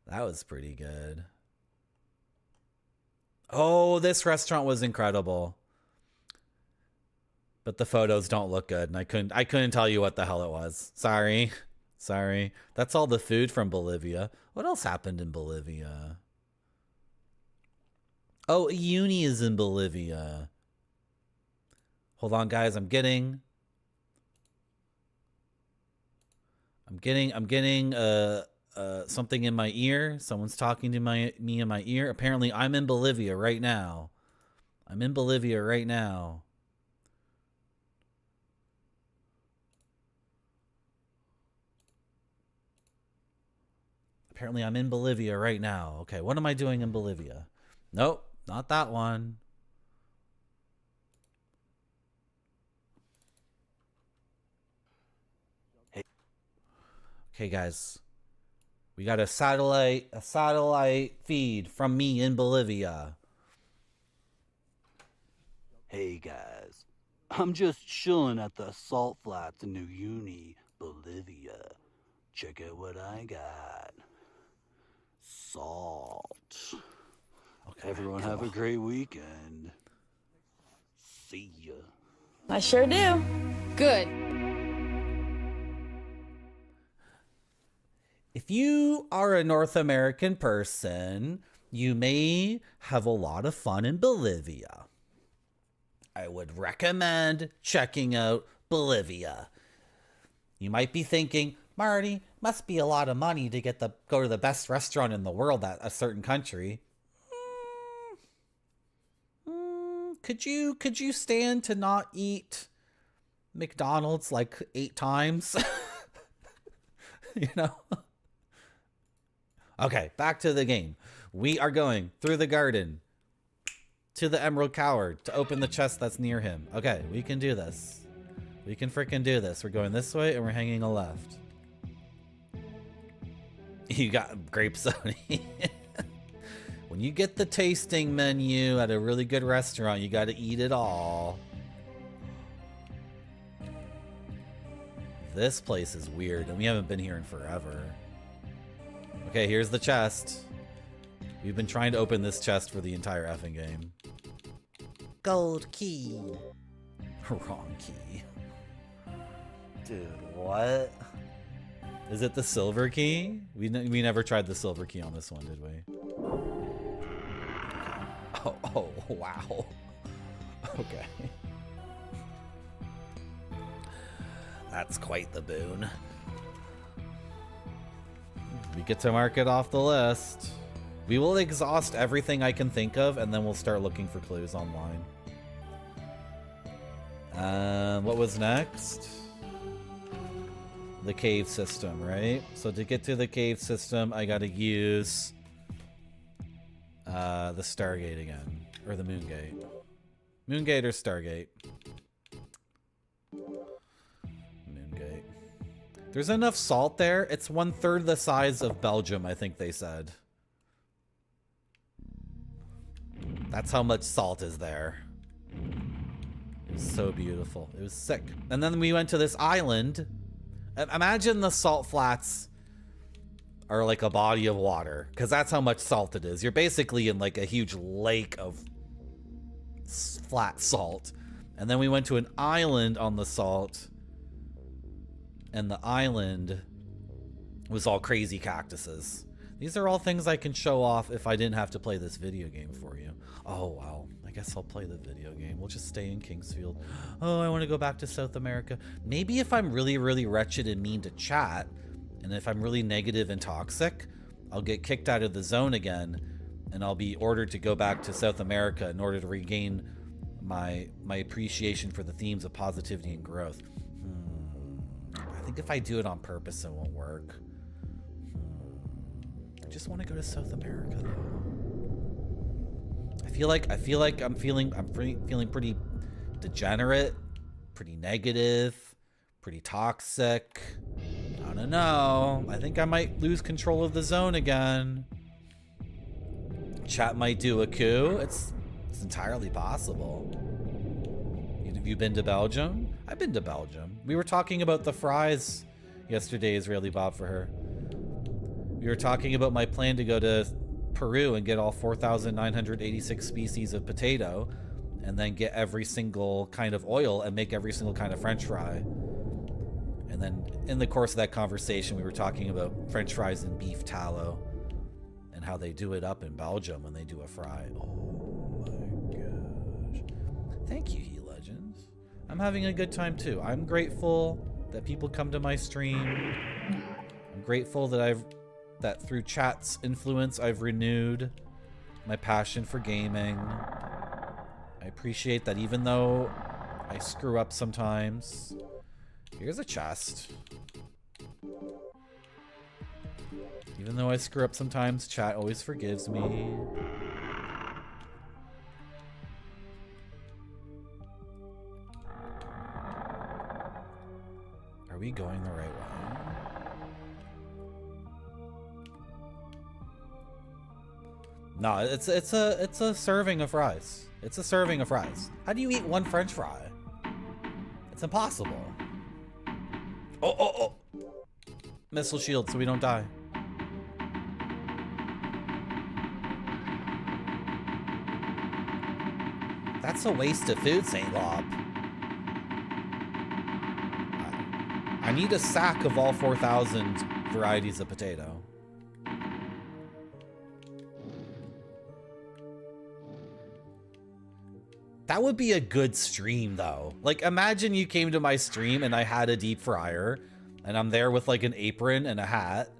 That was pretty good. Oh, this restaurant was incredible. But the photos don't look good, and I couldn't tell you what the hell it was. Sorry. Sorry. That's all the food from Bolivia. What else happened in Bolivia? Oh, uni is in Bolivia. Hold on, guys. I'm getting something in my ear. Someone's talking to me in my ear. Apparently, I'm in Bolivia right now. I'm in Bolivia right now. Apparently, I'm in Bolivia right now. Okay, what am I doing in Bolivia? Nope, not that one. Okay, guys. We got a satellite feed from me in Bolivia. Hey guys, I'm just chilling at the salt flats in New Uni, Bolivia. Check out what I got. Salt. Okay, everyone have a great weekend. See ya. I sure do. Good. If you are a North American person, you may have a lot of fun in Bolivia. I would recommend checking out Bolivia. You might be thinking, Marty, must be a lot of money to go to the best restaurant in the world at a certain country. Could you stand to not eat McDonald's like 8 times? You know? Okay, back to the game. We are going through the garden to the Emerald Coward to open the chest that's near him. Okay, we can do this. We can freaking do this. We're going this way and we're hanging a left. You got grape soda. When you get the tasting menu at a really good restaurant, you got to eat it all. This place is weird, and we haven't been here in forever. Okay, here's the chest. We've been trying to open this chest for the entire effing game. Gold key. Wrong key. Dude, what? Is it the silver key? We never tried the silver key on this one, did we? Oh, wow. Okay. That's quite the boon. We get to mark it off the list. We will exhaust everything I can think of, and then we'll start looking for clues online. What was next? The cave system, right? So to get to the cave system, I gotta use the Stargate again. Or the Moongate. Moongate or Stargate. Moongate. There's enough salt there. It's 1/3 the size of Belgium, I think they said. That's how much salt is there. It was so beautiful. It was sick. And then we went to this island. Imagine the salt flats are like a body of water, because that's how much salt it is. You're basically in like a huge lake of flat salt. And then we went to an island on the salt, and the island was all crazy cactuses. These are all things I can show off if I didn't have to play this video game for you. Oh, wow. I guess I'll play the video game. We'll just stay in Kingsfield. Oh, I want to go back to South America. Maybe if I'm really, really wretched and mean to chat, and if I'm really negative and toxic, I'll get kicked out of the zone again, and I'll be ordered to go back to South America in order to regain my appreciation for the themes of positivity and growth. I think if I do it on purpose, it won't work. I just want to go to South America, though. I feel like I'm feeling pretty degenerate, pretty negative, pretty toxic. I don't don't know. I think I might lose control of the zone again. Chat might do a coup. It's entirely possible. Have you been to Belgium? I've been to Belgium. We were talking about the fries yesterday, Israeli Bob for her. We were talking about my plan to go to Peru and get all 4,986 species of potato and then get every single kind of oil and make every single kind of French fry. And then in the course of that conversation, we were talking about French fries and beef tallow and how they do it up in Belgium when they do a fry. Oh my gosh. Thank you, He Legends. I'm having a good time too. I'm grateful that people come to my stream. I'm grateful that through chat's influence, I've renewed my passion for gaming. I appreciate that even though I screw up sometimes. Here's a chest. Even though I screw up sometimes, chat always forgives me. Are we going the right way? No, it's a serving of fries. It's a serving of fries. How do you eat one French fry? It's impossible. Oh. Missile shield so we don't die. That's a waste of food, St. Lob. I need a sack of all 4,000 varieties of potato. That would be a good stream, though. Like, imagine you came to my stream and I had a deep fryer, and I'm there with like an apron and a hat,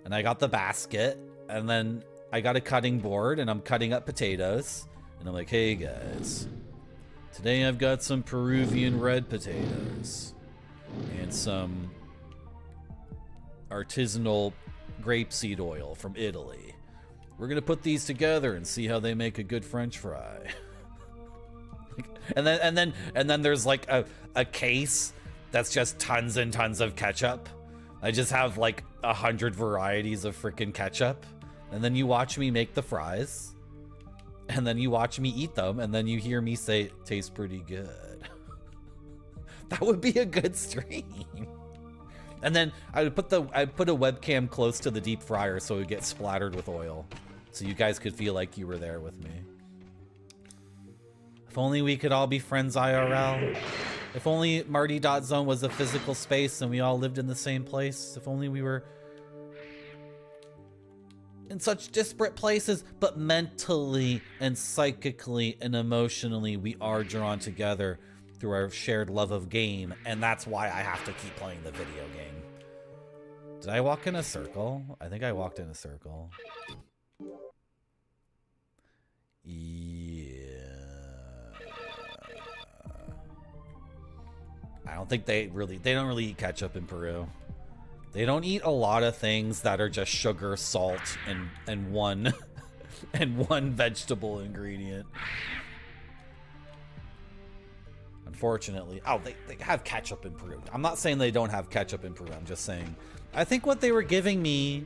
and I got the basket, and then I got a cutting board and I'm cutting up potatoes, and I'm like, hey guys, today I've got some Peruvian red potatoes and some artisanal grapeseed oil from Italy. We're gonna put these together and see how they make a good French fry. And then there's like a case that's just tons and tons of ketchup. I just have like 100 varieties of freaking ketchup. And then you watch me make the fries. And then you watch me eat them. And then you hear me say, tastes pretty good. That would be a good stream. And then I'd put a webcam close to the deep fryer so it would get splattered with oil. So you guys could feel like you were there with me. If only we could all be friends IRL. If only Marty.zone was a physical space and we all lived in the same place. If only we were in such disparate places, but mentally and psychically and emotionally we are drawn together through our shared love of game. And that's why I have to keep playing the video game. Did I walk in a circle? I think I walked in a circle. Yeah. I don't think they don't really eat ketchup in Peru. They don't eat a lot of things that are just sugar, salt, and one and one vegetable ingredient. Unfortunately. Oh, they have ketchup in Peru. I'm not saying they don't have ketchup in Peru. I'm just saying I think what they were giving me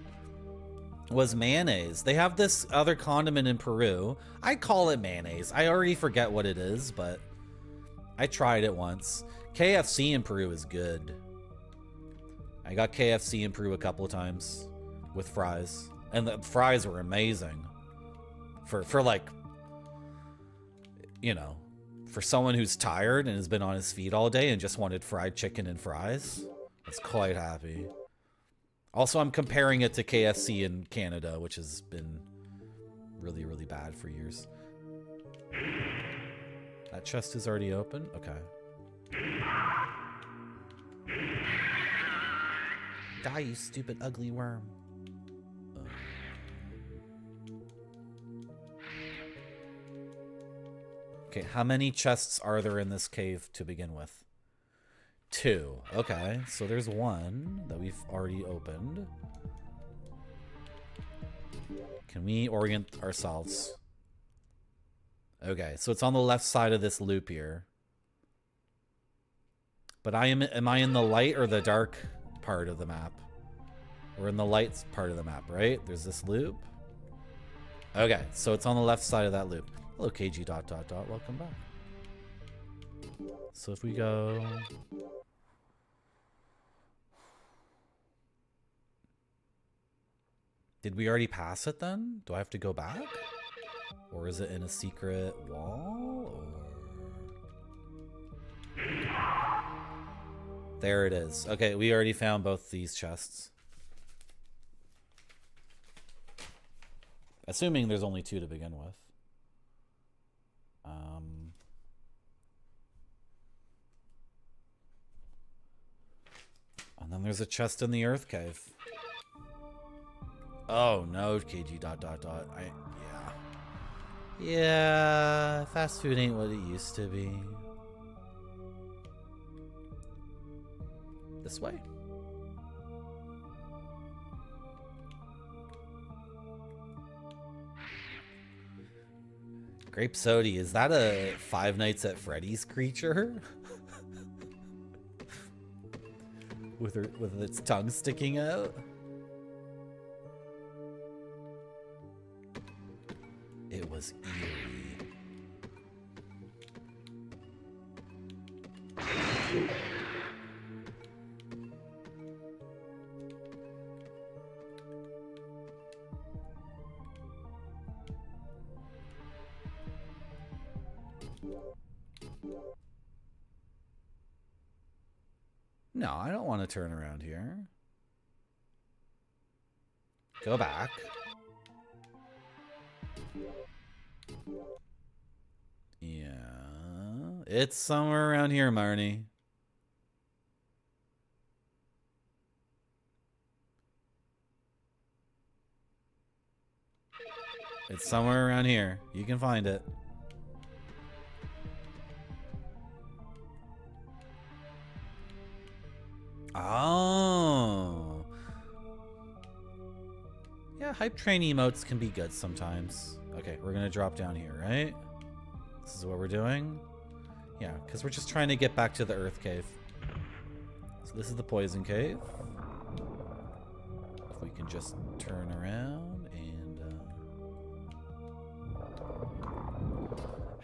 was mayonnaise. They have this other condiment in Peru. I call it mayonnaise. I already forget what it is, but I tried it once. KFC in Peru is good. I got KFC in Peru a couple of times with fries, and the fries were amazing. For like, you know, for someone who's tired and has been on his feet all day and just wanted fried chicken and fries, that's quite happy. Also, I'm comparing it to KFC in Canada, which has been really, really bad for years. That chest is already open? Okay. Die, you stupid, ugly worm. Okay, how many chests are there in this cave to begin with? 2. Okay, so there's 1 that we've already opened. Can we orient ourselves? Okay, so it's on the left side of this loop here. But am I in the light or the dark part of the map. We're in the lights part of the map, right? There's this loop. Okay, so it's on the left side of that loop. Hello, KG ... Welcome back. So if we go... Did we already pass it then? Do I have to go back? Or is it in a secret wall? Or... There it is. Okay, we already found both these chests. Assuming there's only 2 to begin with. And then there's a chest in the earth cave. Oh no, KG ... Yeah, fast food ain't what it used to be. This way. Grape Sody, is that a Five Nights at Freddy's creature? with its tongue sticking out? It was eerie. No, I don't want to turn around here. Go back. Yeah, it's somewhere around here, Marnie. It's somewhere around here. You can find it. Oh. Yeah, hype train emotes can be good sometimes. Okay, we're gonna drop down here, right? This is what we're doing? Yeah, because we're just trying to get back to the earth cave. So this is the poison cave. If we can just turn around and...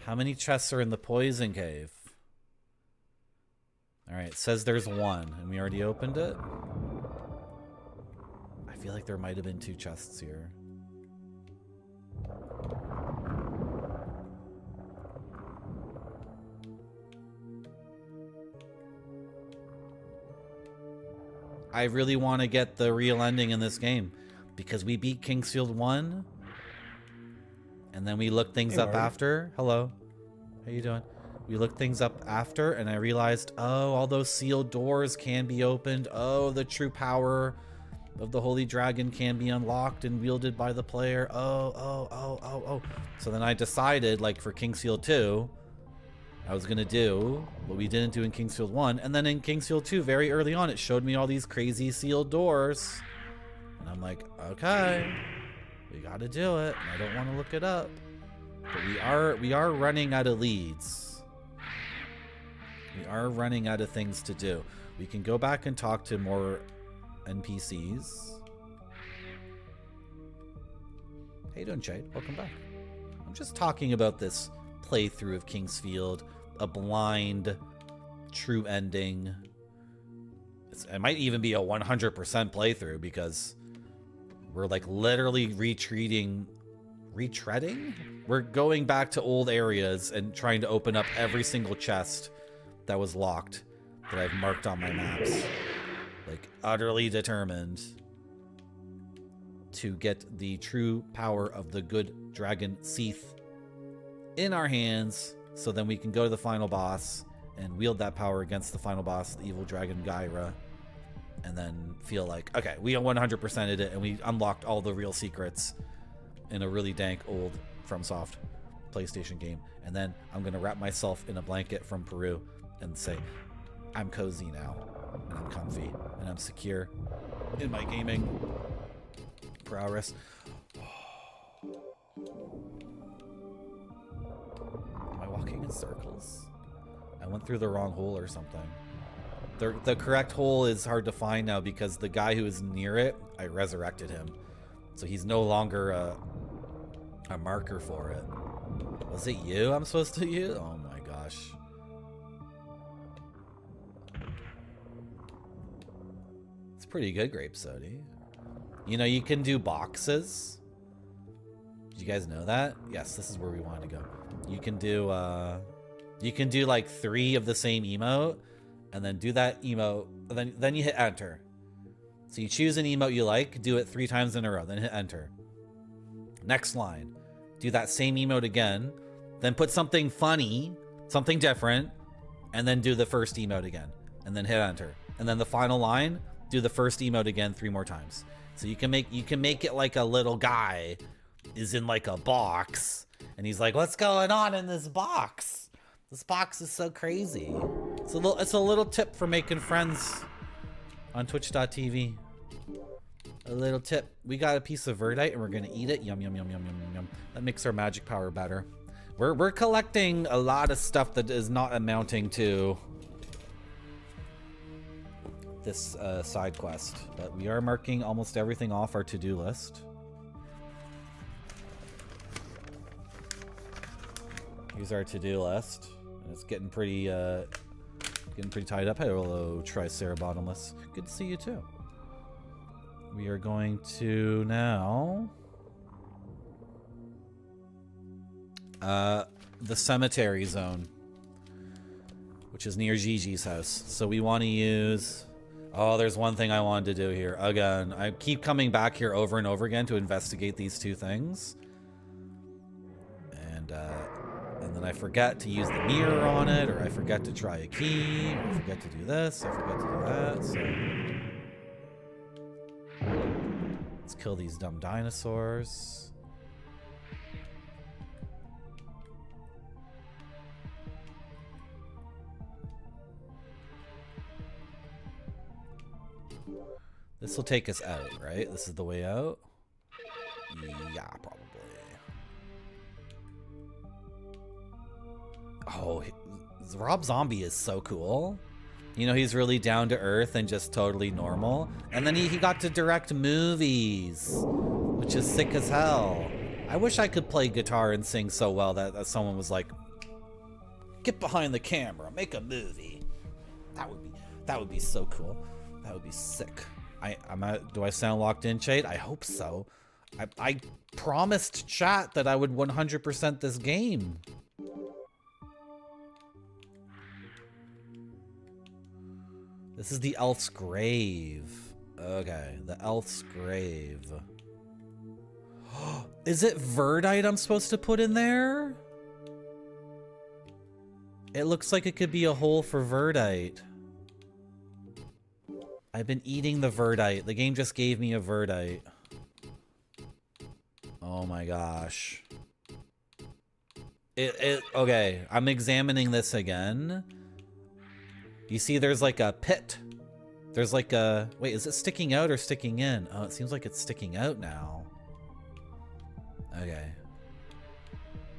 How many chests are in the poison cave? Alright, it says there's 1, and we already opened it. I feel like there might have been 2 chests here. I really want to get the real ending in this game, because we beat Kingsfield 1, and then we looked things up after. Hello. How you doing? We looked things up after, and I realized, oh, all those sealed doors can be opened. Oh, the true power of the Holy Dragon can be unlocked and wielded by the player. Oh. So then I decided, like, for Kingsfield 2, I was going to do what we didn't do in Kingsfield 1. And then in Kingsfield 2, very early on, it showed me all these crazy sealed doors. And I'm like, okay, we got to do it. And I don't want to look it up. But we are running out of leads. We are running out of things to do. We can go back and talk to more NPCs. How you doing, Jade? Welcome back. I'm just talking about this playthrough of Kingsfield, a blind, true ending. It might even be a 100% playthrough because we're like literally retreading. We're going back to old areas and trying to open up every single chest that was locked that I've marked on my maps. Like, utterly determined to get the true power of the good dragon Seath in our hands, so then we can go to the final boss and wield that power against the final boss, the evil dragon Gyra, and then feel like, okay, we 100%ed it and we unlocked all the real secrets in a really dank old FromSoft PlayStation game. And then I'm gonna wrap myself in a blanket from Peru and say, I'm cozy now, and I'm comfy, and I'm secure in my gaming prowess. Am I walking in circles? I went through the wrong hole or something. The correct hole is hard to find now because the guy who is near it, I resurrected him. So he's no longer a marker for it. Was it you I'm supposed to use? Oh my gosh. It's pretty good, Grape Sody. You know, you can do boxes. Did you guys know that? Yes, this is where we wanted to go. You can do like 3 of the same emote, and then do that emote, and then you hit enter. So you choose an emote you like, do it 3 times in a row, then hit enter. Next line, do that same emote again, then put something funny, something different, and then do the first emote again, and then hit enter. And then the final line, do the first emote again 3 more times. So you can make it like a little guy is in like a box, and he's like, what's going on in this box? This box is so crazy. It's a little tip for making friends on twitch.tv. A little tip. We got a piece of verdite and we're gonna eat it. Yum yum yum yum yum yum. That makes our magic power better. We're collecting a lot of stuff that is not amounting to this side quest, but we are marking almost everything off our to-do list. Here's our to-do list, and it's getting pretty tied up. Hello, Tricera Bottomless. Good to see you too. We are going to now the cemetery zone, which is near Gigi's house. So we want to use. Oh, there's one thing I wanted to do here. Again, I keep coming back here over and over again to investigate these 2 things. And then I forget to use the mirror on it, or I forget to try a key, or I forget to do this, I forget to do that, so... Let's kill these dumb dinosaurs. This will take us out, right? This is the way out? Yeah, probably. Oh, Rob Zombie is so cool. You know, he's really down to earth and just totally normal. And then he got to direct movies, which is sick as hell. I wish I could play guitar and sing so well that someone was like, get behind the camera, make a movie. That would be so cool. That would be sick. Do I sound locked in, Chade? I hope so. I promised chat that I would 100% this game. This is the elf's grave. Okay, the elf's grave. Is it verdite I'm supposed to put in there? It looks like it could be a hole for verdite. I've been eating the verdite. The game just gave me a verdite. Oh my gosh. Okay, I'm examining this again. You see there's like a pit. There's like a... Wait, is it sticking out or sticking in? Oh, it seems like it's sticking out now. Okay.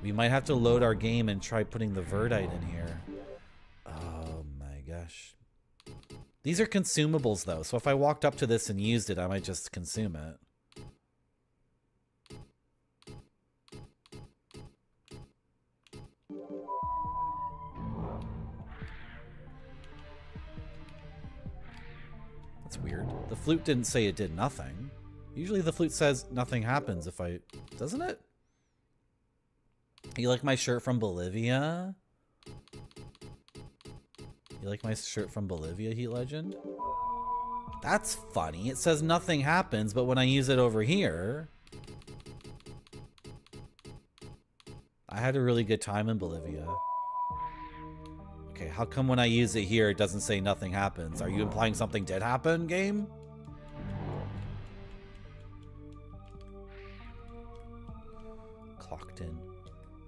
We might have to load our game and try putting the verdite in here. Oh my gosh. These are consumables though, so if I walked up to this and used it, I might just consume it. That's weird. The flute didn't say it did nothing. Usually the flute says nothing happens if I... Doesn't it? You like my shirt from Bolivia? You like my shirt from Bolivia, Heat Legend? That's funny. It says nothing happens, but when I use it over here... I had a really good time in Bolivia. Okay, how come when I use it here, it doesn't say nothing happens? Are you implying something did happen, game? Clocked in.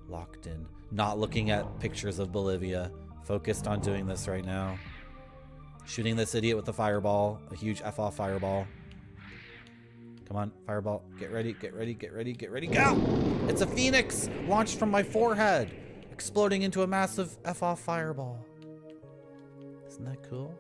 Locked in. Not looking at pictures of Bolivia. Focused on doing this right now. Shooting this idiot with a fireball. A huge F-off fireball. Come on, fireball. Get ready, get ready, get ready, get ready. Go! It's a phoenix! Launched from my forehead! Exploding into a massive F-off fireball. Isn't that cool?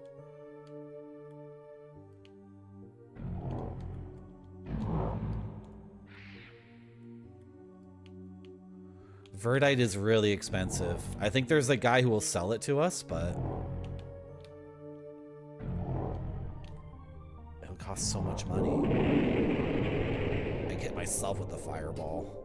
Verdite is really expensive. I think there's a guy who will sell it to us, but it'll cost so much money. I get myself with the fireball.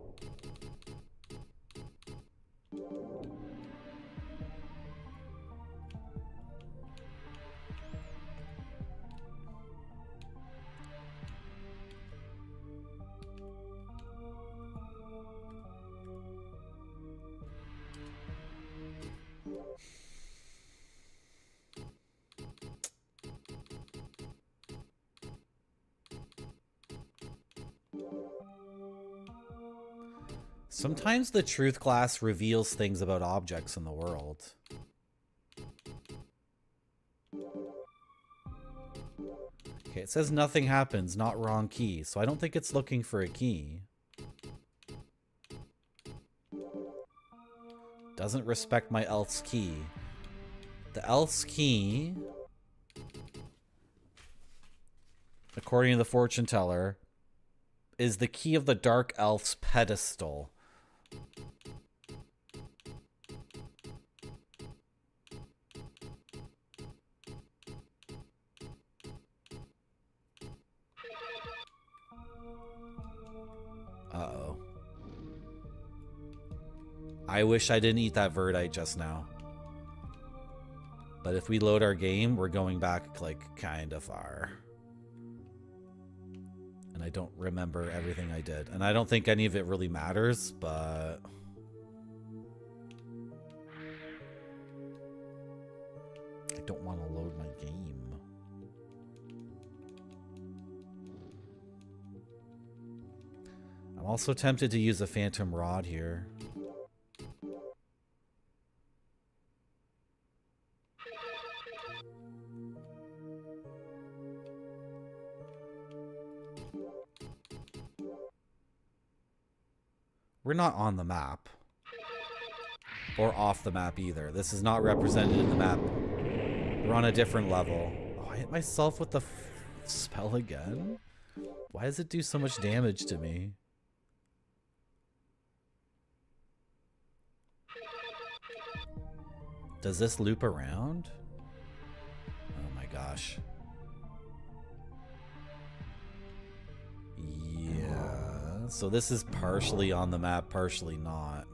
Sometimes the truth class reveals things about objects in the world. Okay, it says nothing happens, not wrong key, so I don't think it's looking for a key. Doesn't respect my else key. The else key, according to the fortune teller, is the key of the dark elf's pedestal. Uh-oh. I wish I didn't eat that verdite just now. But if we load our game, we're going back, like, kind of far. And I don't remember everything I did. And I don't think any of it really matters, but... I don't want to load my game. I'm also tempted to use a phantom rod here. We're not on the map. Or off the map either. This is not represented in the map. We're on a different level. Oh, I hit myself with the spell again? Why does it do so much damage to me? Does this loop around? Oh my gosh. Yeah. So this is partially on the map, partially not.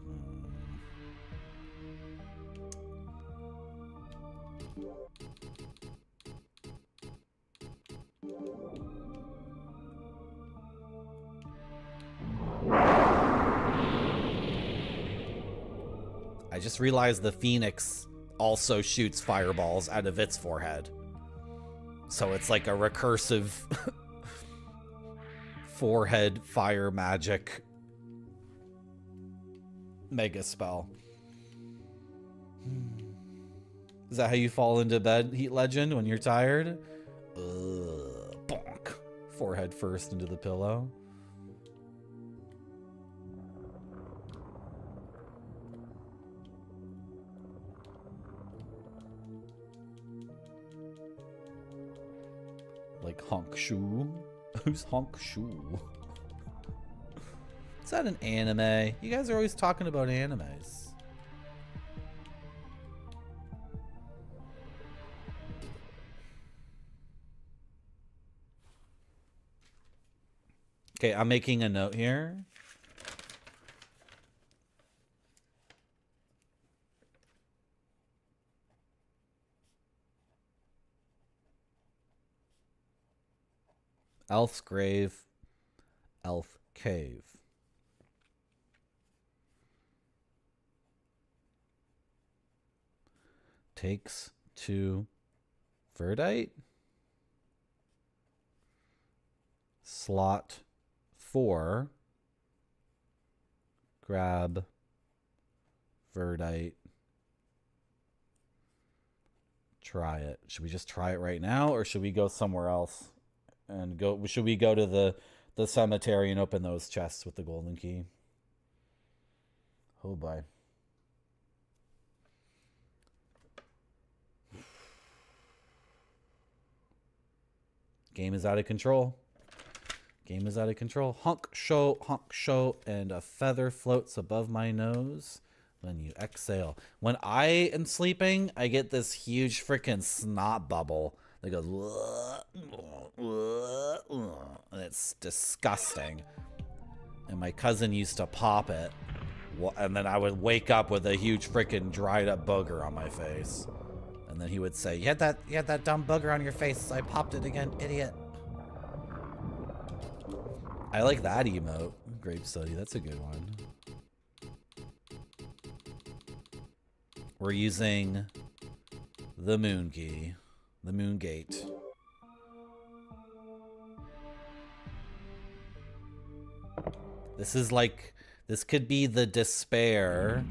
I just realized the Phoenix also shoots fireballs out of its forehead. So it's like a recursive forehead fire magic mega spell. Is that how you fall into bed, Heat Legend, when you're tired? Bonk. Forehead first into the pillow. Like Honk Shu. Who's Honk Shu? Is that an anime? You guys are always talking about animes. Okay, I'm making a note here. Elf's Grave, Elf Cave. Takes 2 verdite. Slot 4. Grab verdite. Try it. Should we just try it right now, or should we go somewhere else? And go. Should we go to the cemetery and open those chests with the golden key? Oh boy. Game is out of control. Game is out of control. Honk, show, and a feather floats above my nose when you exhale. When I am sleeping, I get this huge freaking snot bubble that goes, and it's disgusting. And my cousin used to pop it, and then I would wake up with a huge freaking dried up booger on my face. And then he would say, you had that dumb booger on your face. I popped it again, idiot. I like that emote. Grape study, that's a good one. We're using the moon key, the moon gate. This is like, this could be the despair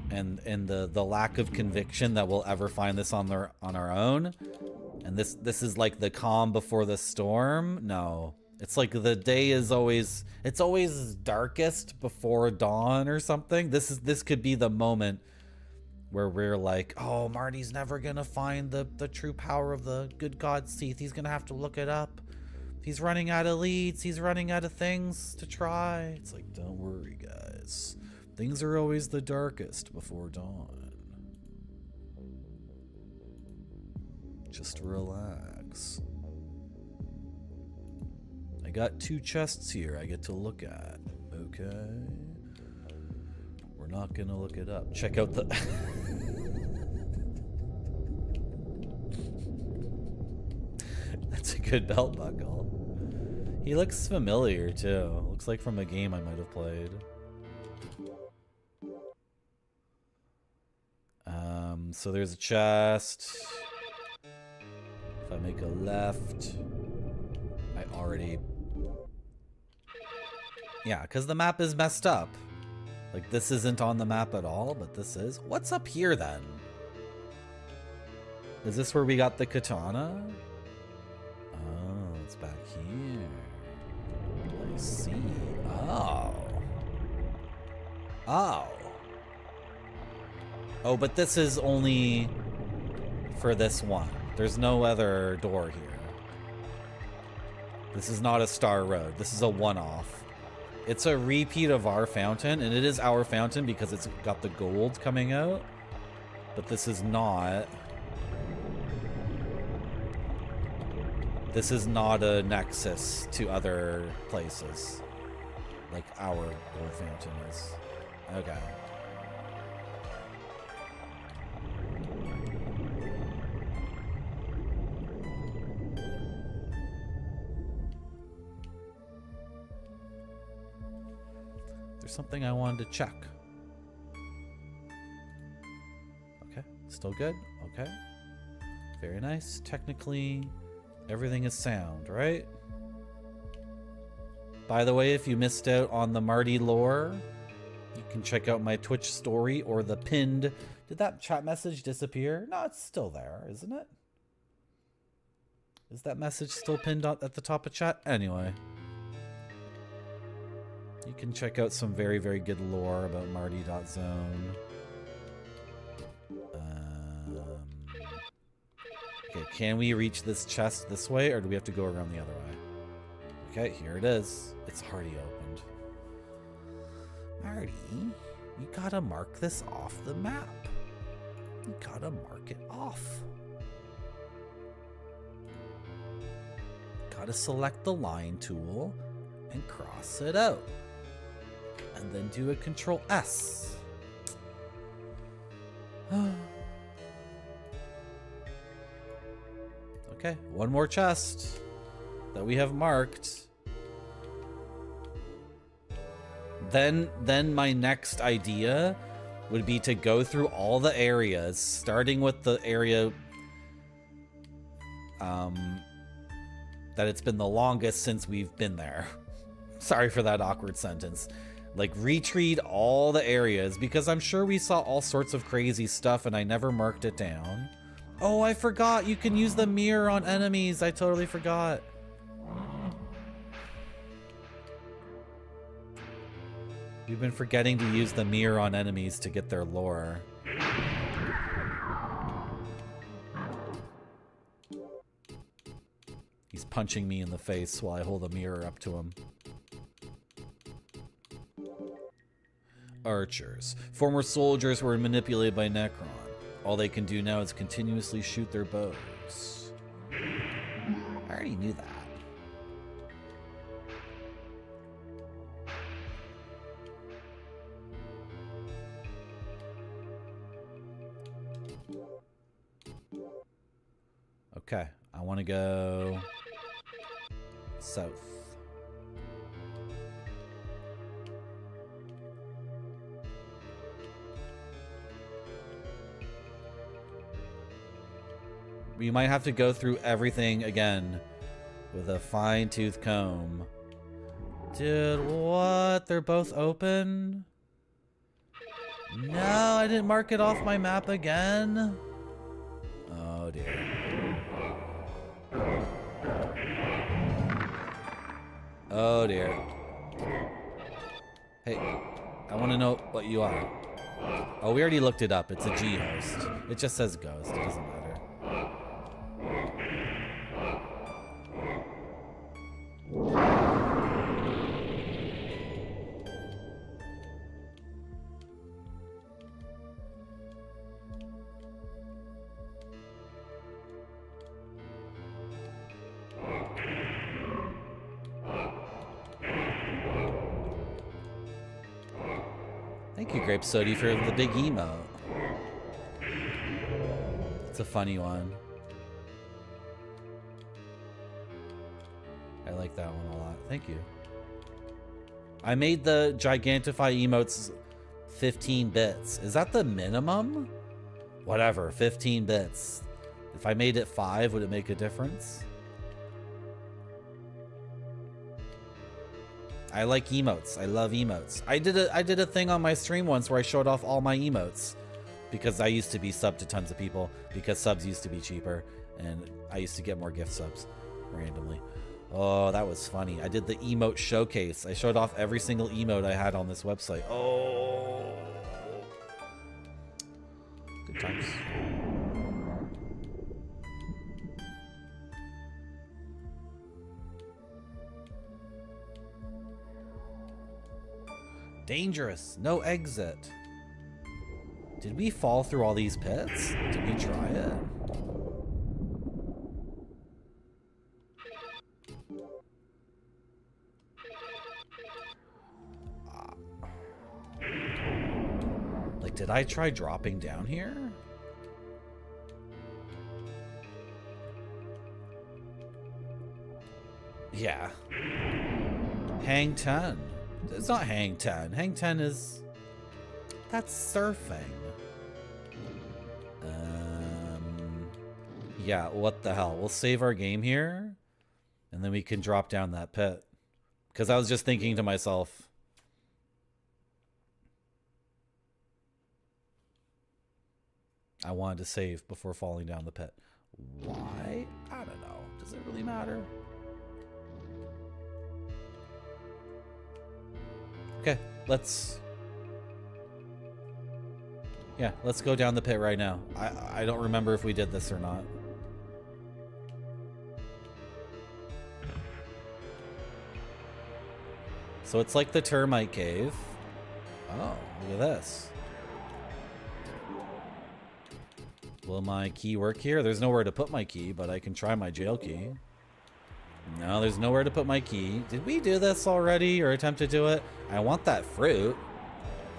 and the lack of conviction that we'll ever find this on our own. And this is like the calm before the storm. No. It's like the day is always, it's always darkest before dawn or something. This could be the moment where we're like, oh, Marty's never gonna find the true power of the good God Seath. He's gonna have to look it up. He's running out of leads. He's running out of things to try. It's like, don't worry, guys. Things are always the darkest before dawn. Just relax. I got 2 chests here I get to look at. Okay. We're not gonna look it up. Check out the... That's a good belt buckle. He looks familiar too. Looks like from a game I might have played. So there's a chest. If I make a left, I already... Yeah, because the map is messed up. Like, this isn't on the map at all, but this is. What's up here, then? Is this where we got the katana? Oh, it's back here. I see. Oh. Oh. Oh, but this is only for this one. There's no other door here. This is not a Star Road. This is a one-off. It's a repeat of our fountain, and it is our fountain because it's got the gold coming out. But this is not. This is not a nexus to other places. Like our gold fountain is. Okay. There's something I wanted to check. Okay, still good. Okay. Very nice. Technically, everything is sound, right? By the way, if you missed out on the Marty lore, you can check out my Twitch story or the pinned... Did that chat message disappear? No, it's still there, isn't it? Is that message still pinned at the top of chat? Anyway. You can check out some very, very good lore about Marty.zone. Okay, can we reach this chest this way, or do we have to go around the other way? Okay, here it is. It's already opened. Marty, you gotta mark this off the map. You gotta mark it off. Gotta select the line tool and cross it out. And then do a Control S. Okay, one more chest that we have marked. Then my next idea would be to go through all the areas, starting with the area that it's been the longest since we've been there. Sorry for that awkward sentence. Like, retreat all the areas, because I'm sure we saw all sorts of crazy stuff and I never marked it down. Oh, I forgot you can use the mirror on enemies. I totally forgot. We've been forgetting to use the mirror on enemies to get their lore. He's punching me in the face while I hold a mirror up to him. Archers. Former soldiers were manipulated by Necron. All they can do now is continuously shoot their bows. I already knew that. Okay, I want to go south. We might have to go through everything again with a fine-tooth comb. Dude, what? They're both open? No, I didn't mark it off my map again. Oh dear. Oh dear. Hey, I want to know what you are. Oh, we already looked it up. It's a G host. It just says ghost. It doesn't matter. Thank you, Grape Sody, for the big emote. It's a funny one. I like that one a lot. Thank you. I made the Gigantify emotes 15 bits. Is that the minimum? Whatever, 15 bits. If I made it 5, would it make a difference? I like emotes. I love emotes. I did a thing on my stream once where I showed off all my emotes because I used to be subbed to tons of people because subs used to be cheaper and I used to get more gift subs randomly. Oh, that was funny. I did the emote showcase. I showed off every single emote I had on this website. Oh, good times. Dangerous. No exit. Did we fall through all these pits? Did we try it? Like, did I try dropping down here? Yeah. Hang 10. It's not Hang 10. Hang 10 is... That's surfing. Yeah, what the hell? We'll save our game here, and then we can drop down that pit. Because I was just thinking to myself... I wanted to save before falling down the pit. Why? I don't know. Does it really matter? Okay, let's go down the pit right now. I don't remember if we did this or not. So it's like the termite cave. Oh, look at this. Will my key work here? There's nowhere to put my key, but I can try my jail key. No, there's nowhere to put my key. Did we do this already or attempt to do it? I want that fruit.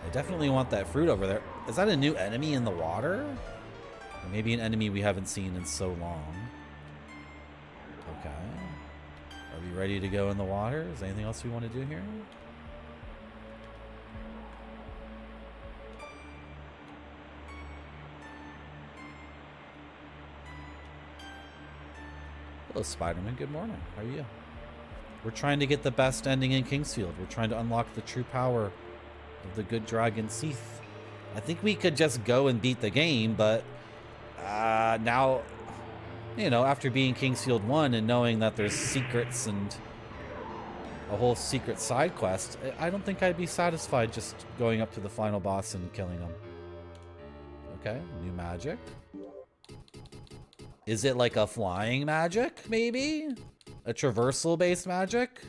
I definitely want that fruit over there. Is that a new enemy in the water? Or maybe an enemy we haven't seen in so long. Okay. Are we ready to go in the water? Is there anything else we want to do here? Hello, Spider-Man. Good morning. How are you? We're trying to get the best ending in Kingsfield. We're trying to unlock the true power of the good dragon Seath. I think we could just go and beat the game, but now, you know, after being Kingsfield 1 and knowing that there's secrets and a whole secret side quest, I don't think I'd be satisfied just going up to the final boss and killing him. Okay, new magic. Is it like a flying magic, maybe? A traversal based magic?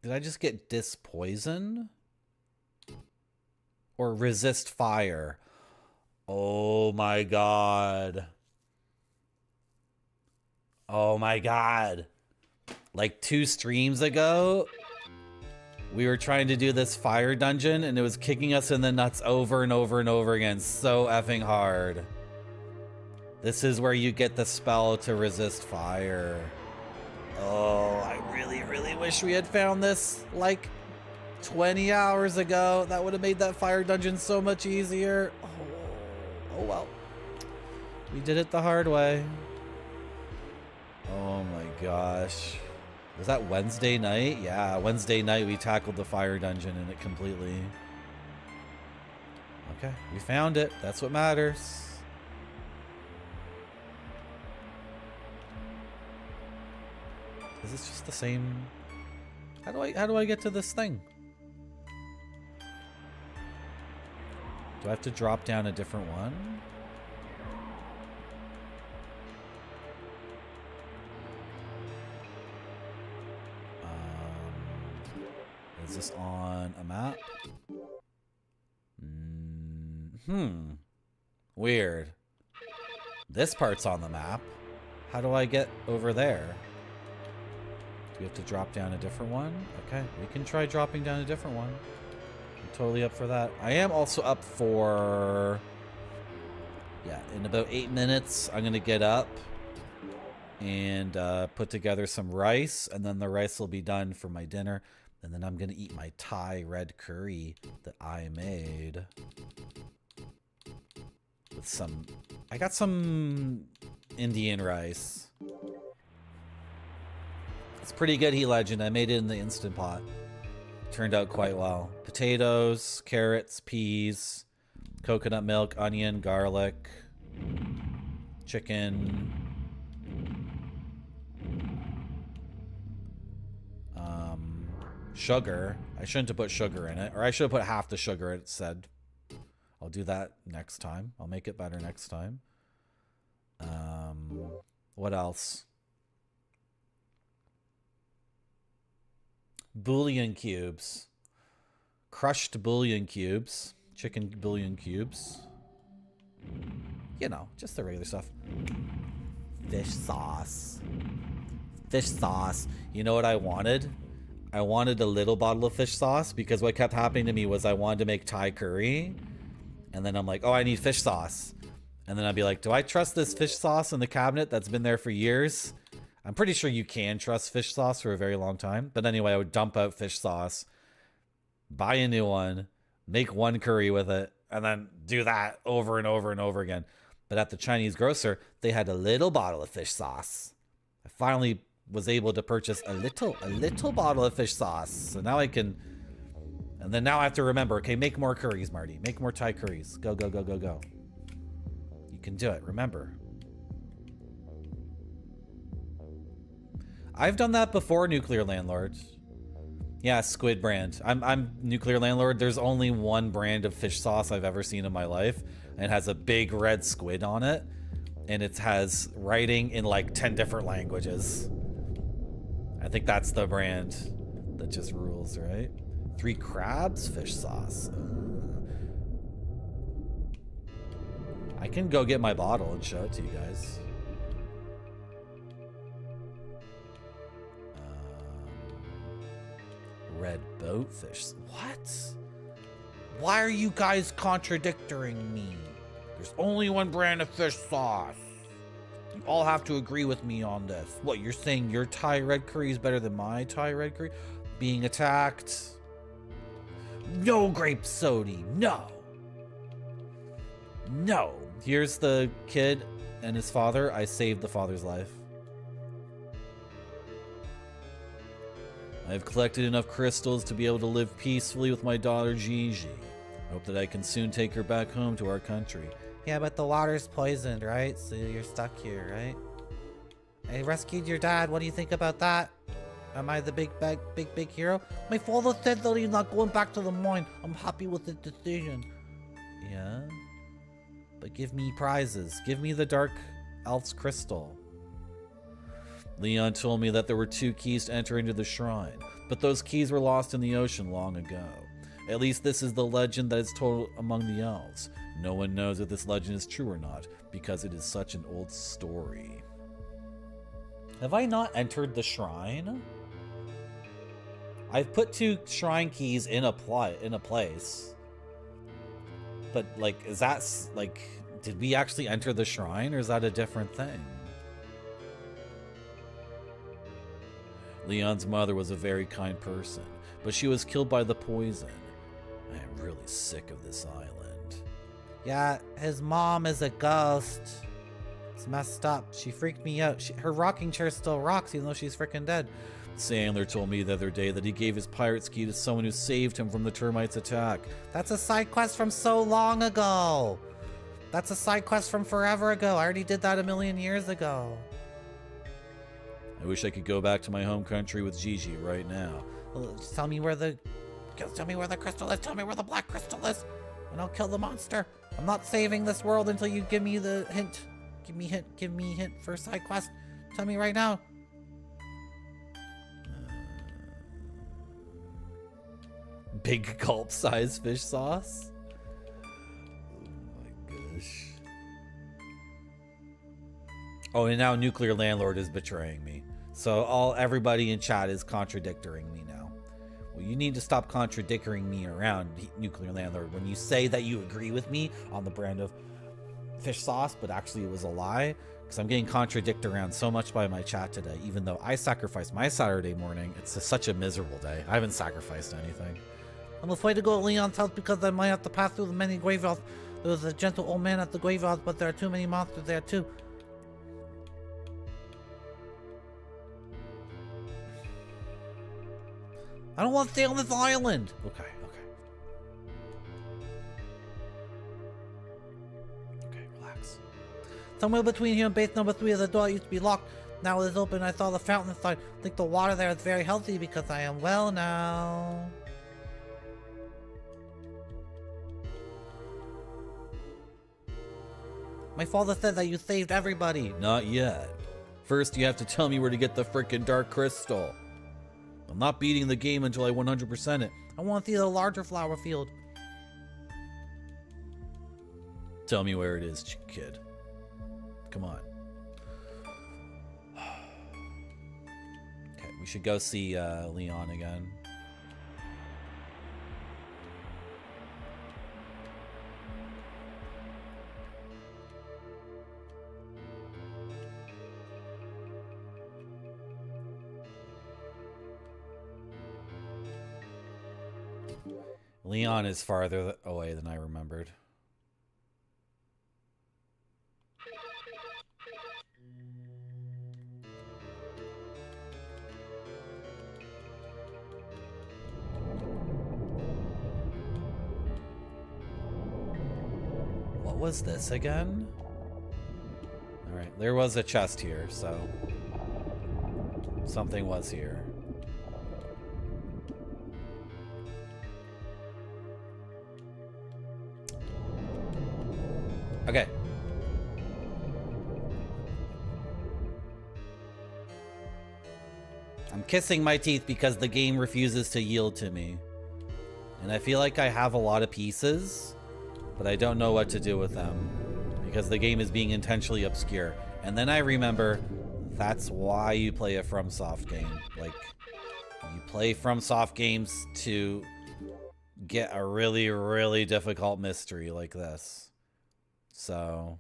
Did I just get dispoison? Or resist fire? Oh my god. Oh my god. Like 2 streams ago, we were trying to do this fire dungeon and it was kicking us in the nuts over and over and over again so effing hard. This is where you get the spell to resist fire. Oh, I really, really wish we had found this like 20 hours ago. That would have made that fire dungeon so much easier. Oh well. We did it the hard way. Oh my gosh. Was that Wednesday night? Yeah, Wednesday night we tackled the fire dungeon and it completely... Okay, we found it. That's what matters. Is this just the same? How do I get to this thing? Do I have to drop down a different one? Is this on a map? Weird. This part's on the map. How do I get over there? Do we have to drop down a different one? Okay, we can try dropping down a different one. I'm totally up for that. I am also up for... Yeah, in about 8 minutes, I'm going to get up and put together some rice, and then the rice will be done for my dinner. And then I'm going to eat my Thai red curry that I made. With some... I got some Indian rice. It's pretty good, He Legend. I made it in the Instant Pot. Turned out quite well. Potatoes, carrots, peas, coconut milk, onion, garlic, chicken, sugar. I shouldn't have put sugar in it. Or I should have put half the sugar, it said. I'll do that next time. I'll make it better next time. What else? Bouillon cubes. Crushed bouillon cubes. Chicken bouillon cubes. You know, just the regular stuff. Fish sauce. Fish sauce. You know what I wanted? I wanted a little bottle of fish sauce because what kept happening to me was I wanted to make Thai curry. And then I'm like, oh, I need fish sauce. And then I'd be like, do I trust this fish sauce in the cabinet that's been there for years? I'm pretty sure you can trust fish sauce for a very long time. But anyway, I would dump out fish sauce, buy a new one, make one curry with it, and then do that over and over and over again. But at the Chinese grocer, they had a little bottle of fish sauce. I finally was able to purchase a little bottle of fish sauce. So now I can... And then now I have to remember, okay, make more curries, Marty. Make more Thai curries. Go, go, go, go, go. You can do it, remember. I've done that before, Nuclear Landlord. Yeah, Squid brand. I'm Nuclear Landlord. There's only one brand of fish sauce I've ever seen in my life. And it has a big red squid on it. And it has writing in like 10 different languages. I think that's the brand that just rules, right? 3 crabs fish sauce. I can go get my bottle and show it to you guys. Red boatfish. What? Why are you guys contradicting me? There's only one brand of fish sauce. You all have to agree with me on this. What, you're saying your Thai red curry is better than my Thai red curry? Being attacked. No, Grape Sody. No. No. Here's the kid and his father. I saved the father's life. I have collected enough crystals to be able to live peacefully with my daughter Gigi. I hope that I can soon take her back home to our country. Yeah, but the water's poisoned, right? So you're stuck here, right? I rescued your dad. What do you think about that? Am I the big hero? My father said that he's not going back to the mine. I'm happy with the decision. Yeah? But give me prizes. Give me the Dark Elf's crystal. Leon told me that there were 2 keys to enter into the shrine, but those keys were lost in the ocean long ago. At least this is the legend that is told among the elves. No one knows if this legend is true or not, because it is such an old story. Have I not entered the shrine? I've put 2 shrine keys in a place. But, like, is that, like, did we actually enter the shrine, or is that a different thing? Leon's mother was a very kind person, but she was killed by the poison. I am really sick of this island. Yeah, his mom is a ghost. It's messed up. She freaked me out. Her rocking chair still rocks even though she's freaking dead. Sandler told me the other day that he gave his pirate's key to someone who saved him from the termites' attack. That's a side quest from so long ago. That's a side quest from forever ago. I already did that a million years ago. I wish I could go back to my home country with Gigi right now. Just tell me where the crystal is. Tell me where the black crystal is, and I'll kill the monster. I'm not saving this world until you give me the hint. Give me hint for side quest. Tell me right now. Big gulp size fish sauce. Oh my gosh. Oh, and now Nuclear Landlord is betraying me. So everybody in chat is contradicting me now. Well, you need to stop contradicting me around, Nuclear Landlord, when you say that you agree with me on the brand of fish sauce, but actually it was a lie. Because I'm getting contradicted around so much by my chat today, even though I sacrificed my Saturday morning. It's such a miserable day. I haven't sacrificed anything. I'm afraid to go to Leon's house because I might have to pass through the many graveyards. There's a gentle old man at the graveyard, but there are too many monsters there too. I don't want to stay on this island. Okay. Okay, relax. Somewhere between here and base number 3, the door used to be locked. Now it is open. I saw the fountain inside. I think the water there is very healthy because I am well now. My father said that you saved everybody. Not yet. First, you have to tell me where to get the frickin' dark crystal. I'm not beating the game until I 100% it. I want to see the larger flower field. Tell me where it is, kid. Come on. Okay, we should go see Leon again. Leon is farther away than I remembered. What was this again? Alright, there was a chest here, so something was here. Okay. I'm kissing my teeth because the game refuses to yield to me. And I feel like I have a lot of pieces, but I don't know what to do with them because the game is being intentionally obscure. And then I remember that's why you play a FromSoft game. Like, you play FromSoft games to get a really, really difficult mystery like this. So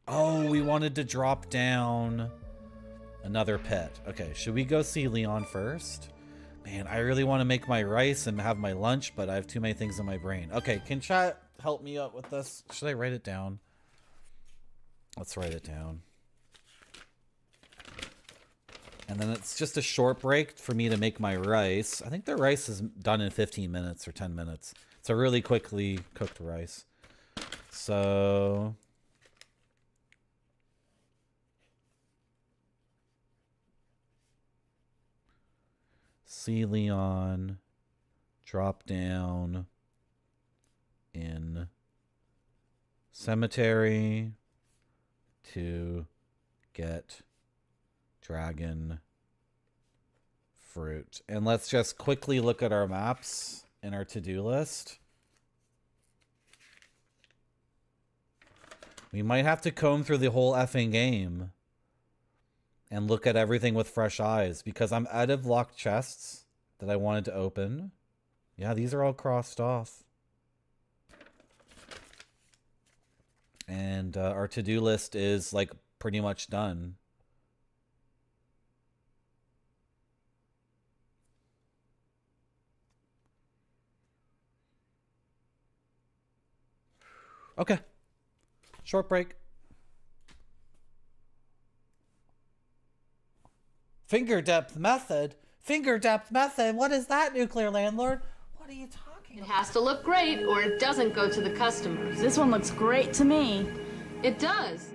oh, we wanted to drop down another pit. Okay, should we go see Leon first? Man, I really want to make my rice and have my lunch, but I have too many things in my brain. Okay, can chat help me out with this? Should I write it down? Let's write it down. And then it's just a short break for me to make my rice. I think the rice is done in 15 minutes or 10 minutes. It's a really quickly cooked rice. So... see Leon drop down in cemetery to get dragon fruit. And let's just quickly look at our maps and our to-do list. We might have to comb through the whole effing game and look at everything with fresh eyes, because I'm out of locked chests that I wanted to open. Yeah, these are all crossed off. And our to-do list is like pretty much done. Okay. Short break. Finger depth method? Finger depth method? What is that, nuclear landlord? What are you talking It has to look great or it doesn't go to the customers. This one looks great to me. It does.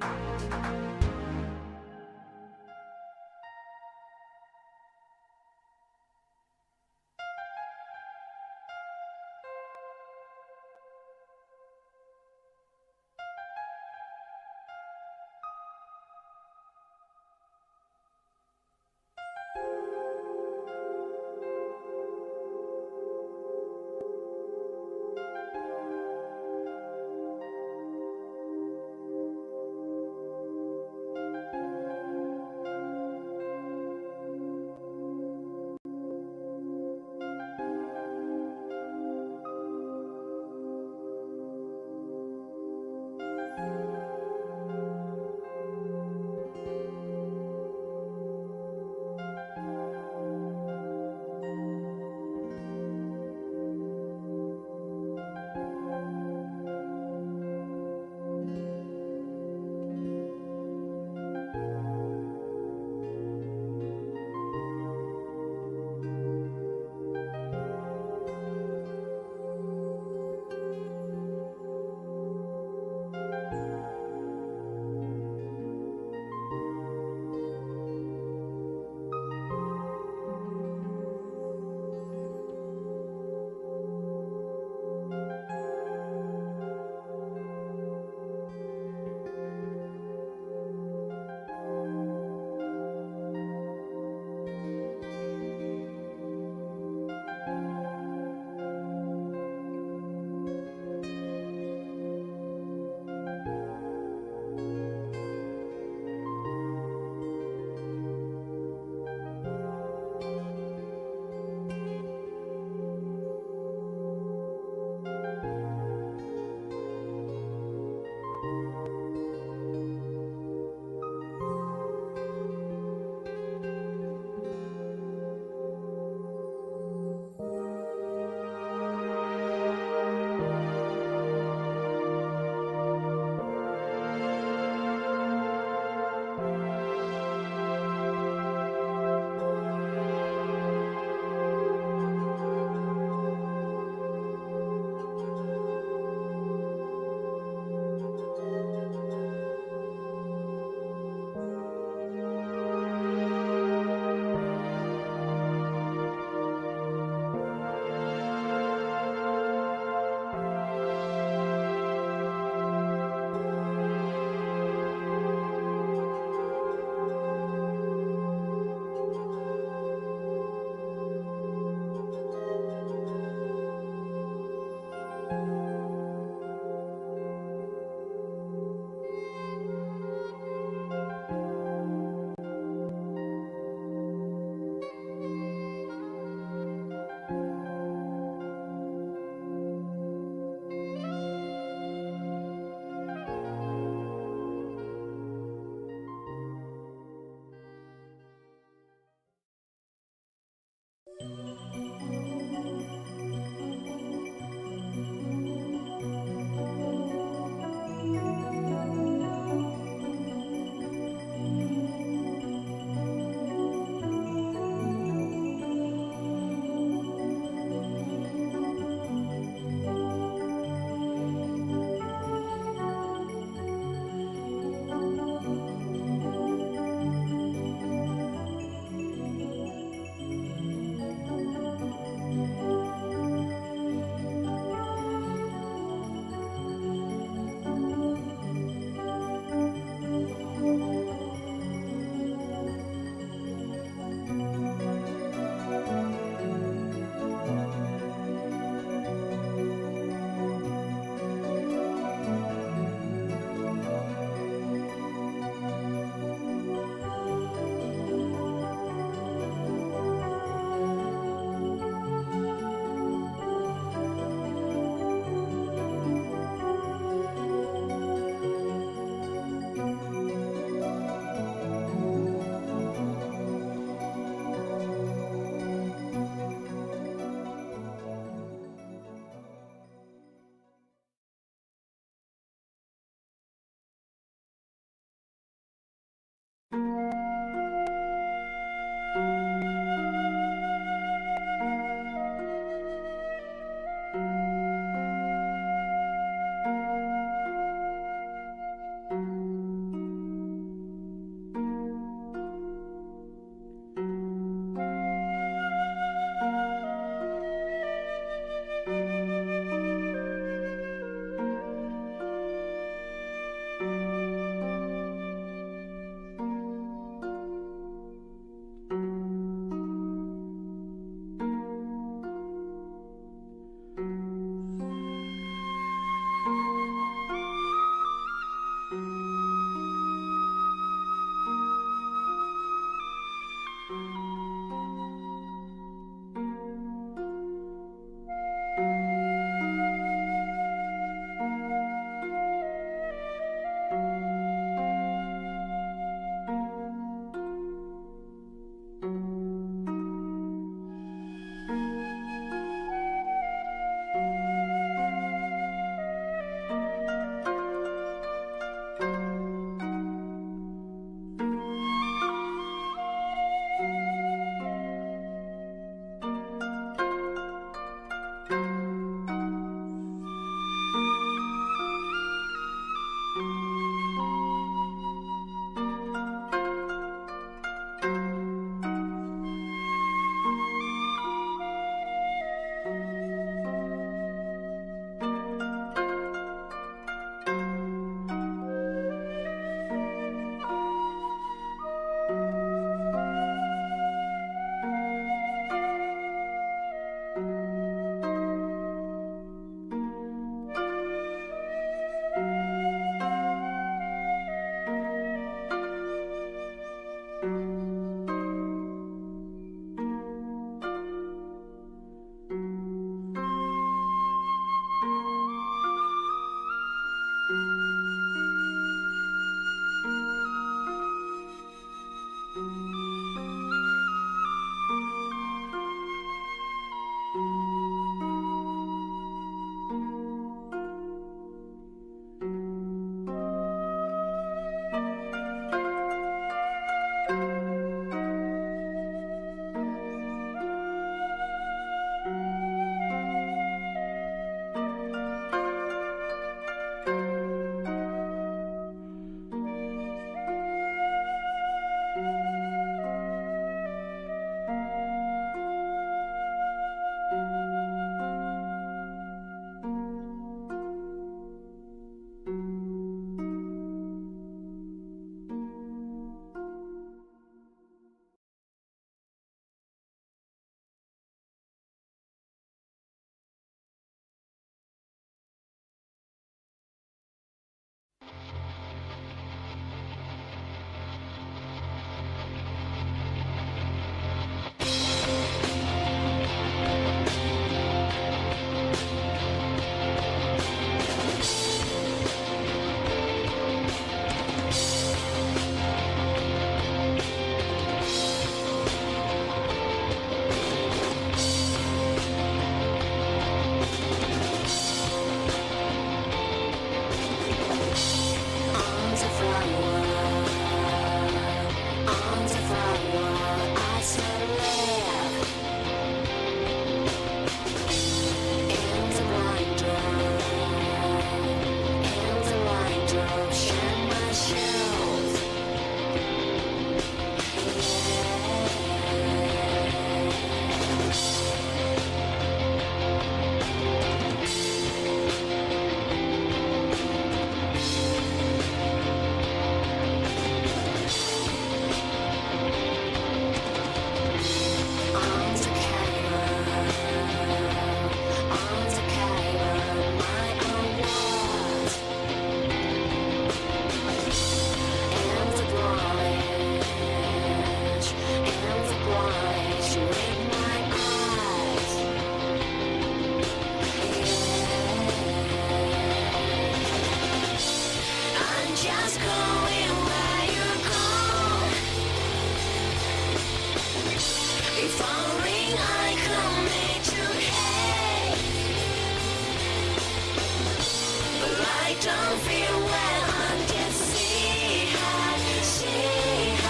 don't feel well, I just see how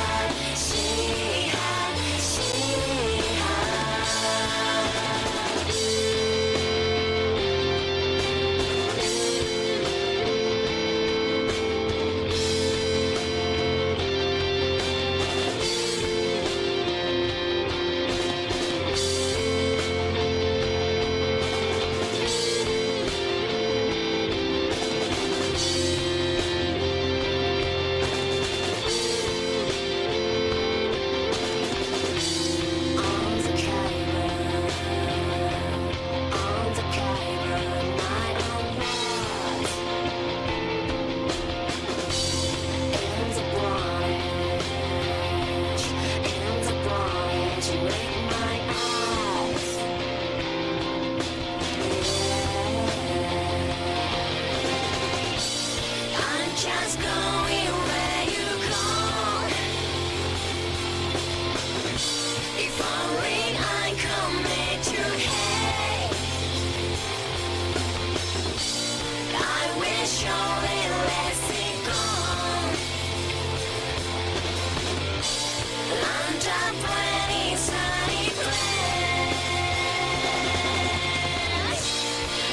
going where you go. If only I could make you hate. I wish only let it go. Land up when it's sunny place.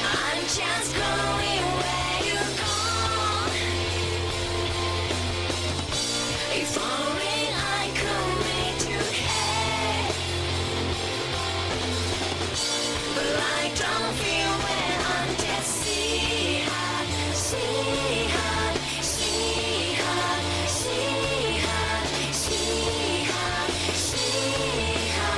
I'm just going where you go. If only I could make you hate. But I don't feel where I'm just see her, see her, see her, see her, see her, see her.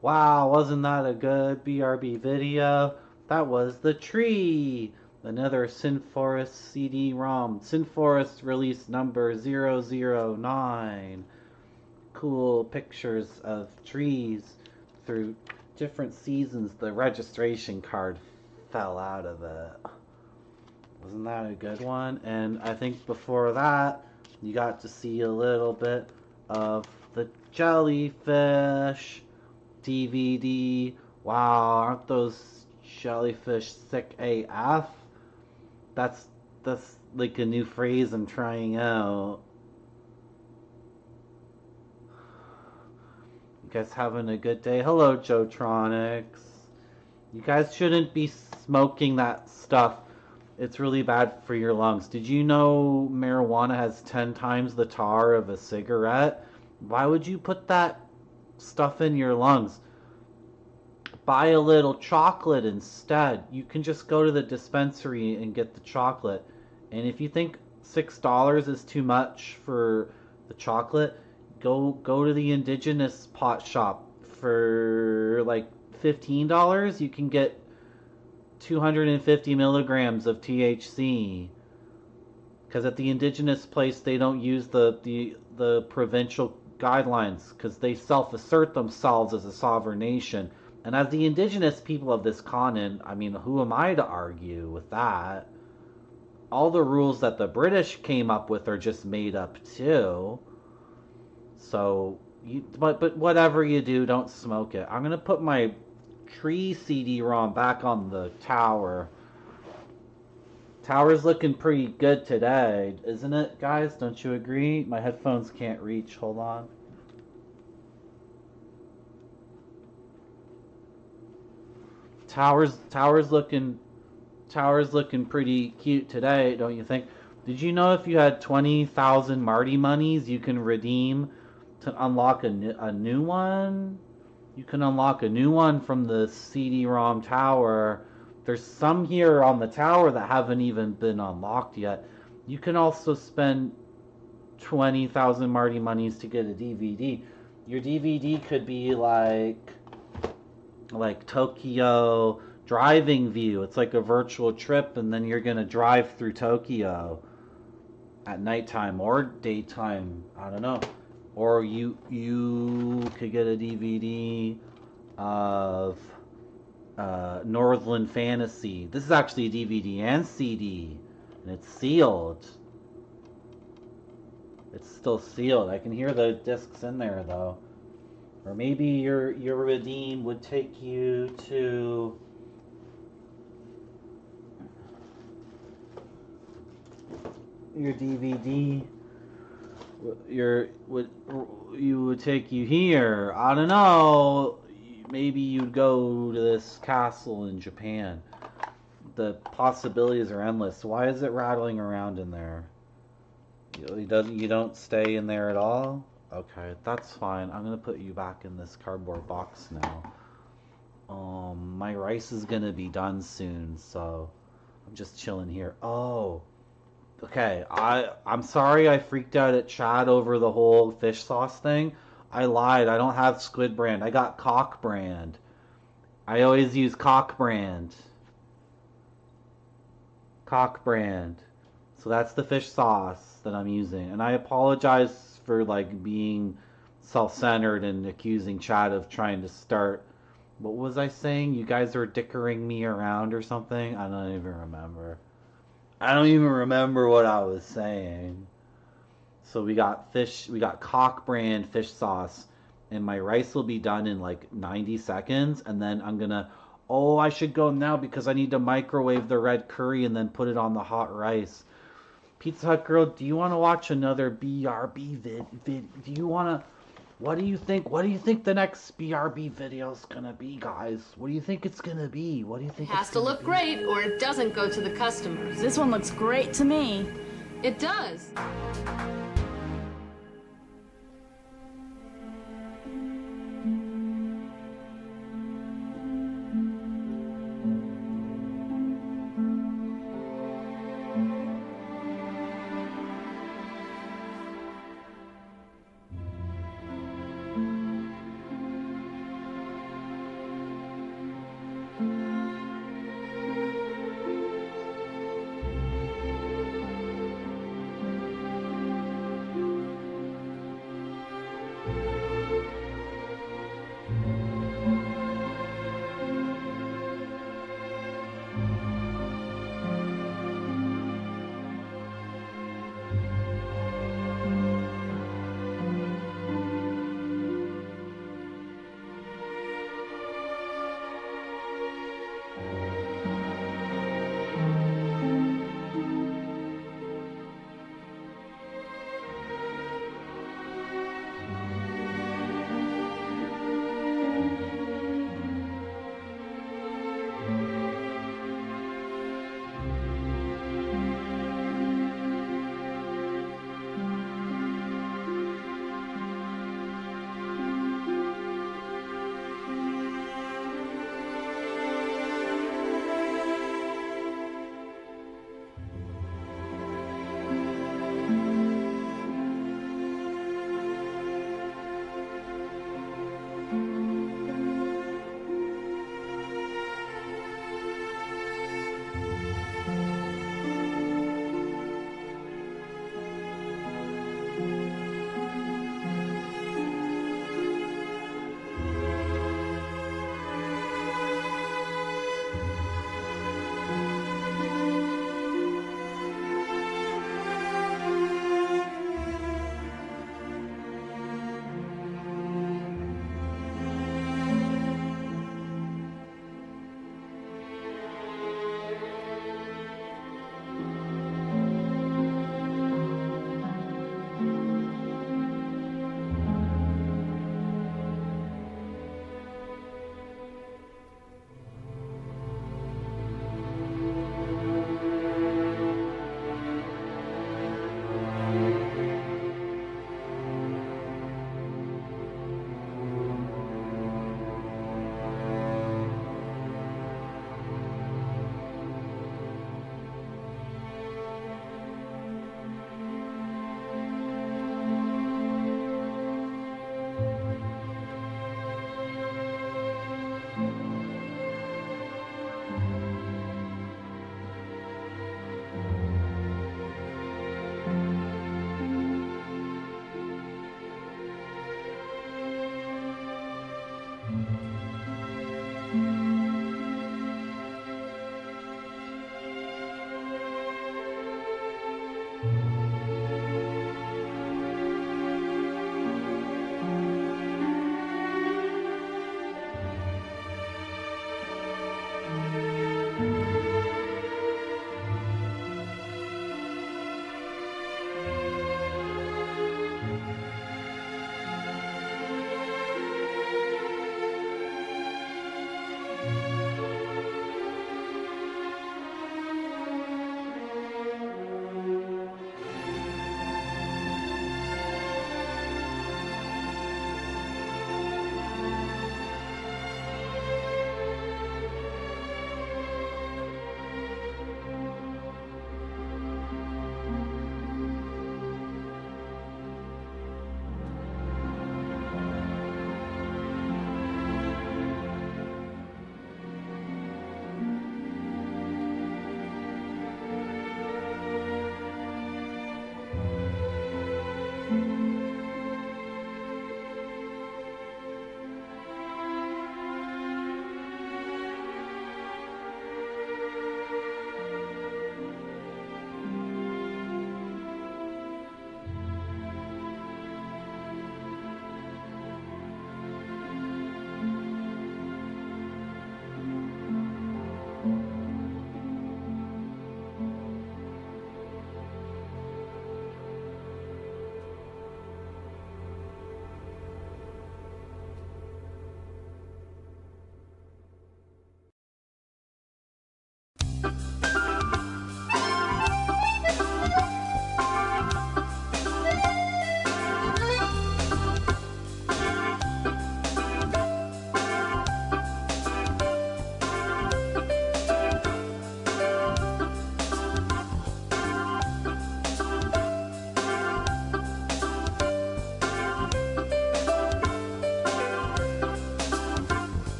Wow, wasn't that a good BRB video? That was The Tree, another Sinforest CD-ROM. Sinforest release number 009. Cool pictures of trees through different seasons. The registration card fell out of it. Wasn't that a good one? And I think before that, you got to see a little bit of the jellyfish DVD. Wow, aren't those jellyfish sick AF? That's like a new phrase I'm trying out. You guys having a good day? Hello, Joetronics. You guys shouldn't be smoking that stuff. It's really bad for your lungs. Did you know marijuana has 10 times the tar of a cigarette? Why would you put that stuff in your lungs? Buy a little chocolate instead. You can just go to the dispensary and get the chocolate. And if you think $6 is too much for the chocolate, go to the indigenous pot shop. For like $15, you can get 250 milligrams of THC. Because at the indigenous place, they don't use the provincial guidelines, because they self-assert themselves as a sovereign nation. And as the indigenous people of this continent, I mean, who am I to argue with that? All the rules that the British came up with are just made up too. So, but whatever you do, don't smoke it. I'm gonna put my Tree CD-ROM back on the tower. Tower's looking pretty good today, isn't it, guys? Don't you agree? My headphones can't reach. Hold on. Tower's looking pretty cute today, don't you think? Did you know if you had 20,000 Marty monies, you can redeem to unlock a new one? You can unlock a new one from the CD-ROM tower. There's some here on the tower that haven't even been unlocked yet. You can also spend 20,000 Marty monies to get a DVD. Your DVD could be like Tokyo driving view. It's like a virtual trip, and then you're gonna drive through Tokyo at nighttime or daytime. I don't know. Or you could get a DVD of Northland Fantasy. This is actually a DVD and CD, and it's sealed. It's still sealed. I can hear the discs in there though. Or maybe your redeem would take you to your DVD. You would take you here. I don't know. Maybe you'd go to this castle in Japan. The possibilities are endless. Why is it rattling around in there? You don't stay in there at all? Okay, that's fine. I'm gonna put you back in this cardboard box now. My rice is gonna be done soon, so I'm just chilling here. Oh, okay. I'm sorry I freaked out at Chad over the whole fish sauce thing. I lied. I don't have squid brand. I got cock brand. I always use cock brand. Cock brand. So that's the fish sauce that I'm using. And I apologize for like being self-centered and accusing Chad of trying to start. What was I saying? You guys are dickering me around or something? I don't even remember. I don't even remember what I was saying. So we got cock brand fish sauce, and my rice will be done in like 90 seconds, and then I'm gonna, oh, I should go now because I need to microwave the red curry and then put it on the hot rice. Pizza Hut girl, do you want to watch another BRB vid? Do you want to, what do you think the next BRB video is gonna be, guys? What do you think it's gonna be? What do you think It has to look great or it doesn't go to the customers. This one looks great to me. It does.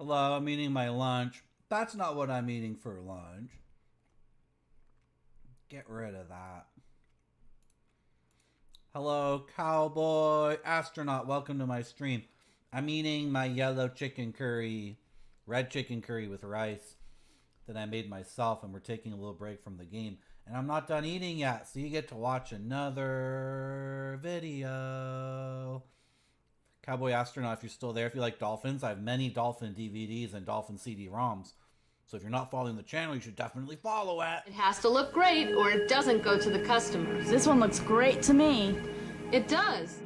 Hello, I'm eating my lunch. That's not what I'm eating for lunch. Get rid of that. Hello, cowboy astronaut. Welcome to my stream. I'm eating my yellow chicken curry, red chicken curry with rice that I made myself, and we're taking a little break from the game. And I'm not done eating yet, so you get to watch another video. Cowboy Astronaut, if you're still there, if you like dolphins, I have many dolphin DVDs and dolphin CD-ROMs. So if you're not following the channel, you should definitely follow it. It has to look great or it doesn't go to the customers. This one looks great to me. It does.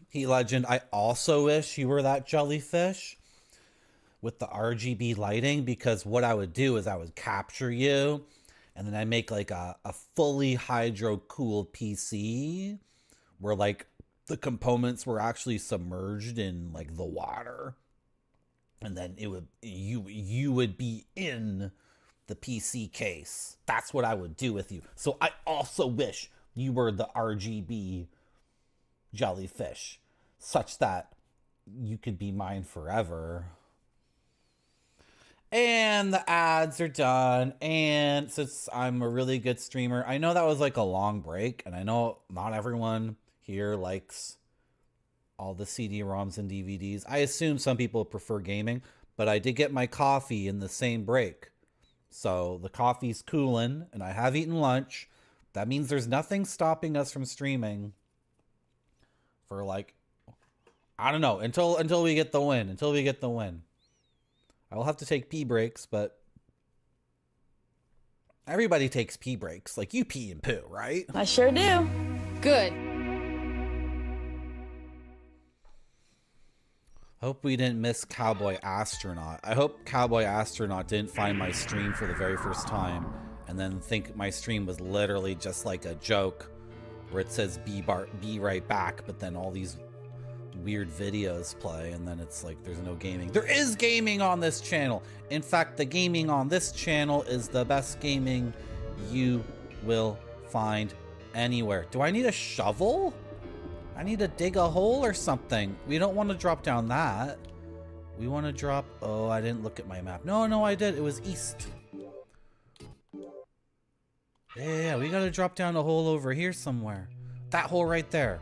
Heat Legend, I also wish you were that jellyfish with the RGB lighting, because what I would do is I would capture you and then I make like a fully hydro cooled PC where like the components were actually submerged in like the water, and then it would you would be in the PC case. That's what I would do with you. So I also wish you were the RGB jellyfish, such that you could be mine forever. And the ads are done. And since I'm a really good streamer, I know that was like a long break, and I know not everyone here likes all the CD-ROMs and DVDs. I assume some people prefer gaming, but I did get my coffee in the same break. So the coffee's cooling, and I have eaten lunch. That means there's nothing stopping us from streaming for like, I don't know, until we get the win. Until we get the win. I will have to take pee breaks, but everybody takes pee breaks. Like, you pee and poo, right? I sure do. Good. Hope we didn't miss Cowboy Astronaut. I hope Cowboy Astronaut didn't find my stream for the very first time and then think my stream was literally just like a joke where it says be right back, but then all these weird videos play and then it's like there's no gaming. There is gaming on this channel. In fact, the gaming on this channel is the best gaming you will find anywhere. Do I need a shovel? I need to dig a hole or something. We don't want to drop down that. We want to drop... Oh, I didn't look at my map. No, I did. It was east. Yeah, we got to drop down a hole over here somewhere. That hole right there.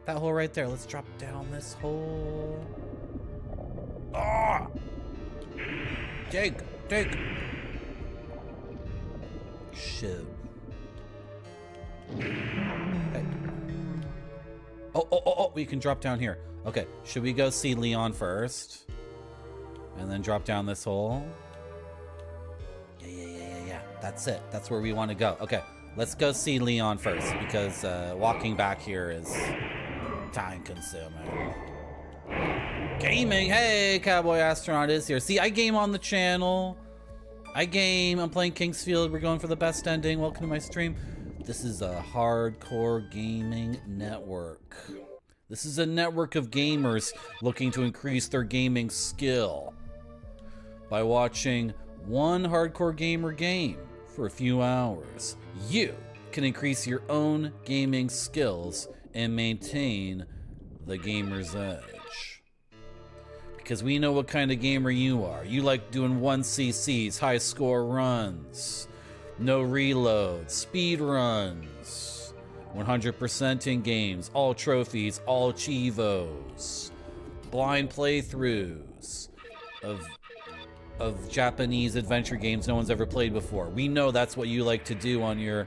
That hole right there. Let's drop down this hole. Ah! Dig. Shit. Hey. Oh, we can drop down here. Okay, should we go see Leon first? And then drop down this hole? Yeah. That's it. That's where we want to go. Okay, let's go see Leon first because walking back here is time consuming. Gaming! Hey, Cowboy Astronaut is here. See, I game on the channel. I game. I'm playing Kingsfield. We're going for the best ending. Welcome to my stream. This is a hardcore gaming network. This is a network of gamers looking to increase their gaming skill by watching one hardcore gamer game for a few hours. You can increase your own gaming skills and maintain the gamer's edge. Because we know what kind of gamer you are. You like doing 1cc's, high score runs. No reloads, speed runs, 100% in games, all trophies, all chivos, blind playthroughs of Japanese adventure games no one's ever played before. We know that's what you like to do on your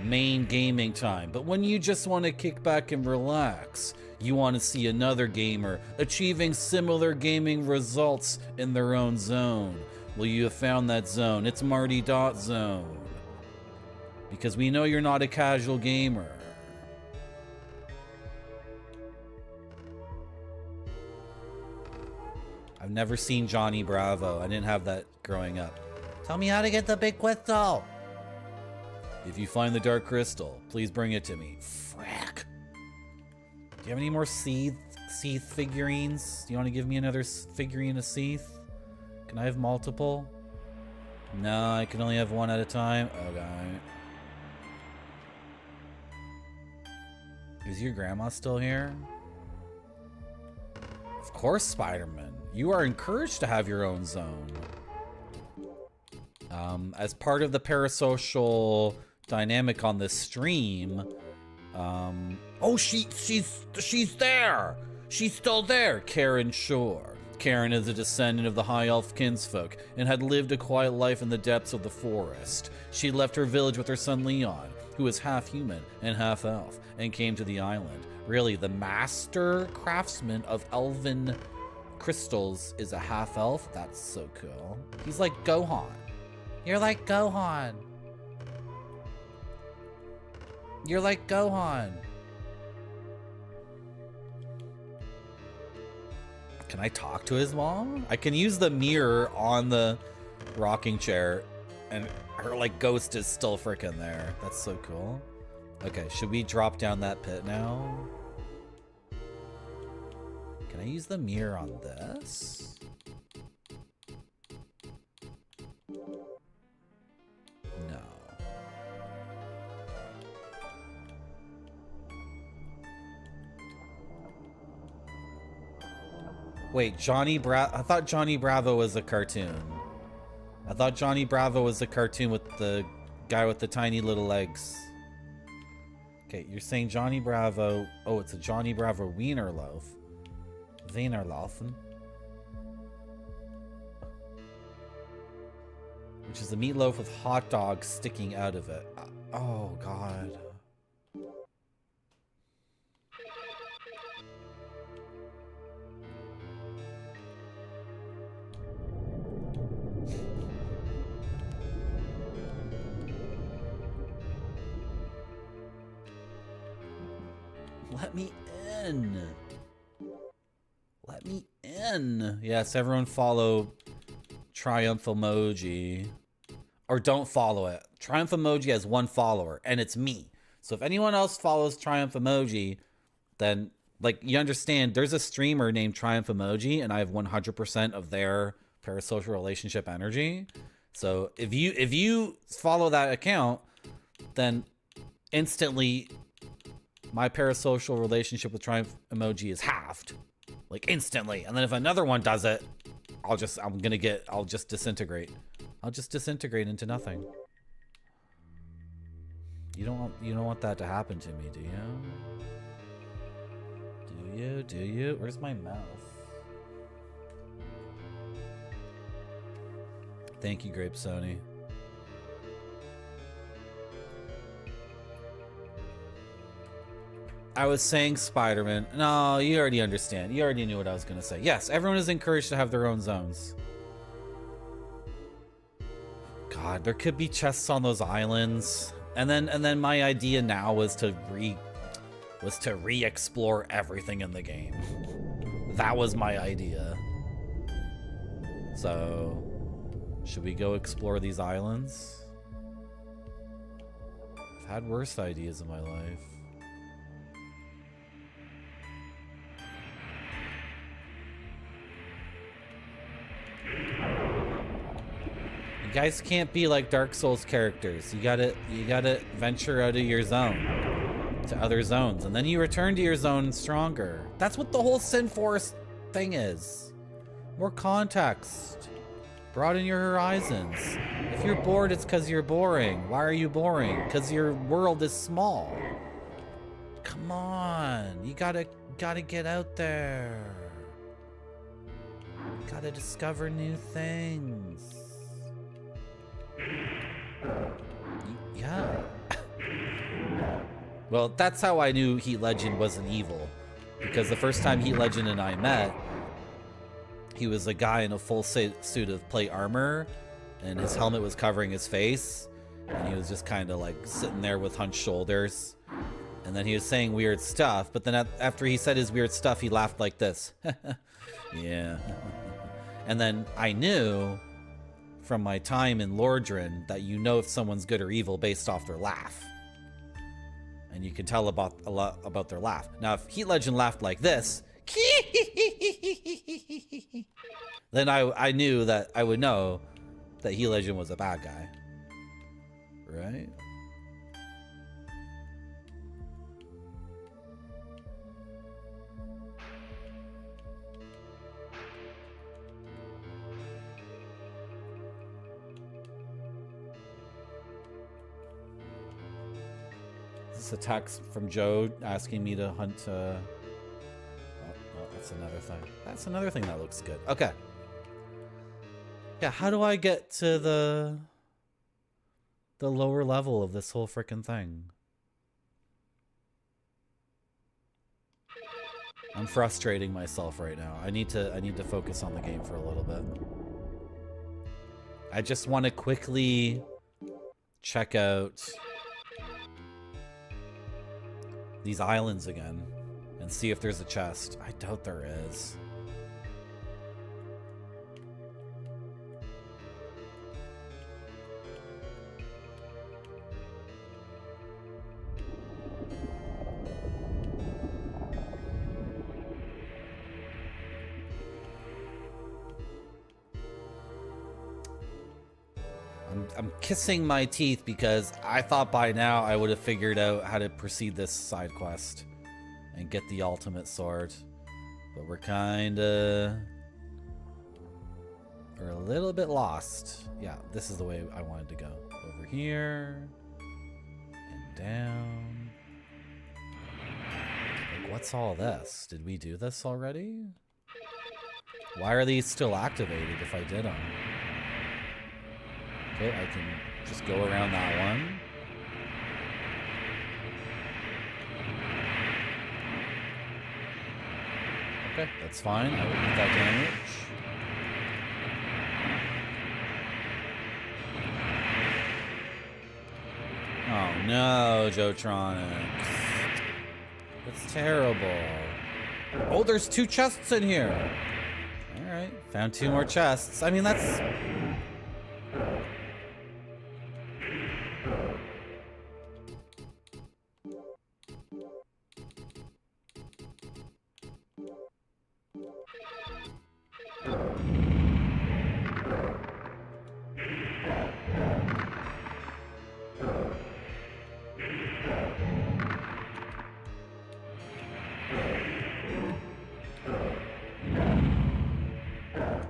main gaming time. But when you just want to kick back and relax, you want to see another gamer achieving similar gaming results in their own zone. Well, you have found that zone. It's Marty.Zone. Because we know you're not a casual gamer. I've never seen Johnny Bravo. I didn't have that growing up. Tell me how to get the big crystal. If you find the dark crystal, please bring it to me. Frack. Do you have any more Seath figurines? Do you want to give me another figurine of Seath? Can I have multiple? No, I can only have one at a time. Okay. Is your grandma still here? Of course, Spider-Man. You are encouraged to have your own zone. As part of the parasocial dynamic on this stream, oh, she's there. She's still there. Karen Shore. Karen is a descendant of the High Elf kinsfolk and had lived a quiet life in the depths of the forest. She left her village with her son Leon, who is half human and half elf, and came to the island. Really, the master craftsman of elven crystals is a half elf? That's so cool. He's like Gohan. You're like Gohan. You're like Gohan. Can I talk to his mom? I can use the mirror on the rocking chair and her like ghost is still freaking there. That's so cool. Okay, should we drop down that pit now? Can I use the mirror on this? No. Wait, I thought Johnny Bravo was a cartoon. I thought Johnny Bravo was a cartoon with the guy with the tiny little legs. Okay, you're saying Johnny Bravo. Oh, it's a Johnny Bravo Wiener loaf. Wienerlaufen. which is a meatloaf with hot dogs sticking out of it. Oh, God. Let me in. Let me in. Yes, everyone follow Triumph Emoji. Or don't follow it. Triumph Emoji has one follower, and it's me. So if anyone else follows Triumph Emoji, then, like, you understand, there's a streamer named Triumph Emoji, and I have 100% of their parasocial relationship energy. So if you follow that account, then instantly my parasocial relationship with Triumph Emoji is halved. Like, instantly. And then if another one does it, I'll just disintegrate. I'll just disintegrate into nothing. You don't want that to happen to me, do you? Do you? Where's my mouse? Thank you, Grape Sony. I was saying Spider-Man. No, you already understand. You already knew what I was going to say. Yes, everyone is encouraged to have their own zones. God, there could be chests on those islands. And then my idea now was to re-explore everything in the game. That was my idea. So, should we go explore these islands? I've had worse ideas in my life. You guys can't be like Dark Souls characters. You gotta venture out of your zone to other zones, and then you return to your zone stronger. That's what the whole Sin Forest thing is. More context. Broaden your horizons. If you're bored, it's because you're boring. Why are you boring? Because your world is small. Come on, you gotta get out there. Gotta discover new things. Yeah. Well, that's how I knew Heat Legend wasn't evil. Because the first time Heat Legend and I met, he was a guy in a full suit of plate armor, and his helmet was covering his face, and he was just kind of like sitting there with hunched shoulders. And then he was saying weird stuff, but then after he said his weird stuff, he laughed like this. Yeah. And then I knew from my time in Lordran that you know if someone's good or evil based off their laugh. And you can tell a lot about their laugh. Now, if Heat Legend laughed like this, then I knew that I would know that Heat Legend was a bad guy. Right? A text from Joe asking me to hunt oh, that's another thing. That's another thing that looks good. Okay. Yeah, how do I get to the lower level of this whole frickin' thing? I'm frustrating myself right now. I need to focus on the game for a little bit. I just want to quickly check out these islands again and see if there's a chest. I doubt there is. I'm kissing my teeth because I thought by now I would have figured out how to proceed this side quest and get the ultimate sword. But we're a little bit lost. Yeah, this is the way I wanted to go. Over here and down. Like, what's all this? Did we do this already? Why are these still activated if I did them? Okay, I can just go around that one. Okay, that's fine. I will eat that damage. Oh no, Jotronics. That's terrible. Oh, there's 2 chests in here. Alright, found 2 more chests. I mean, that's...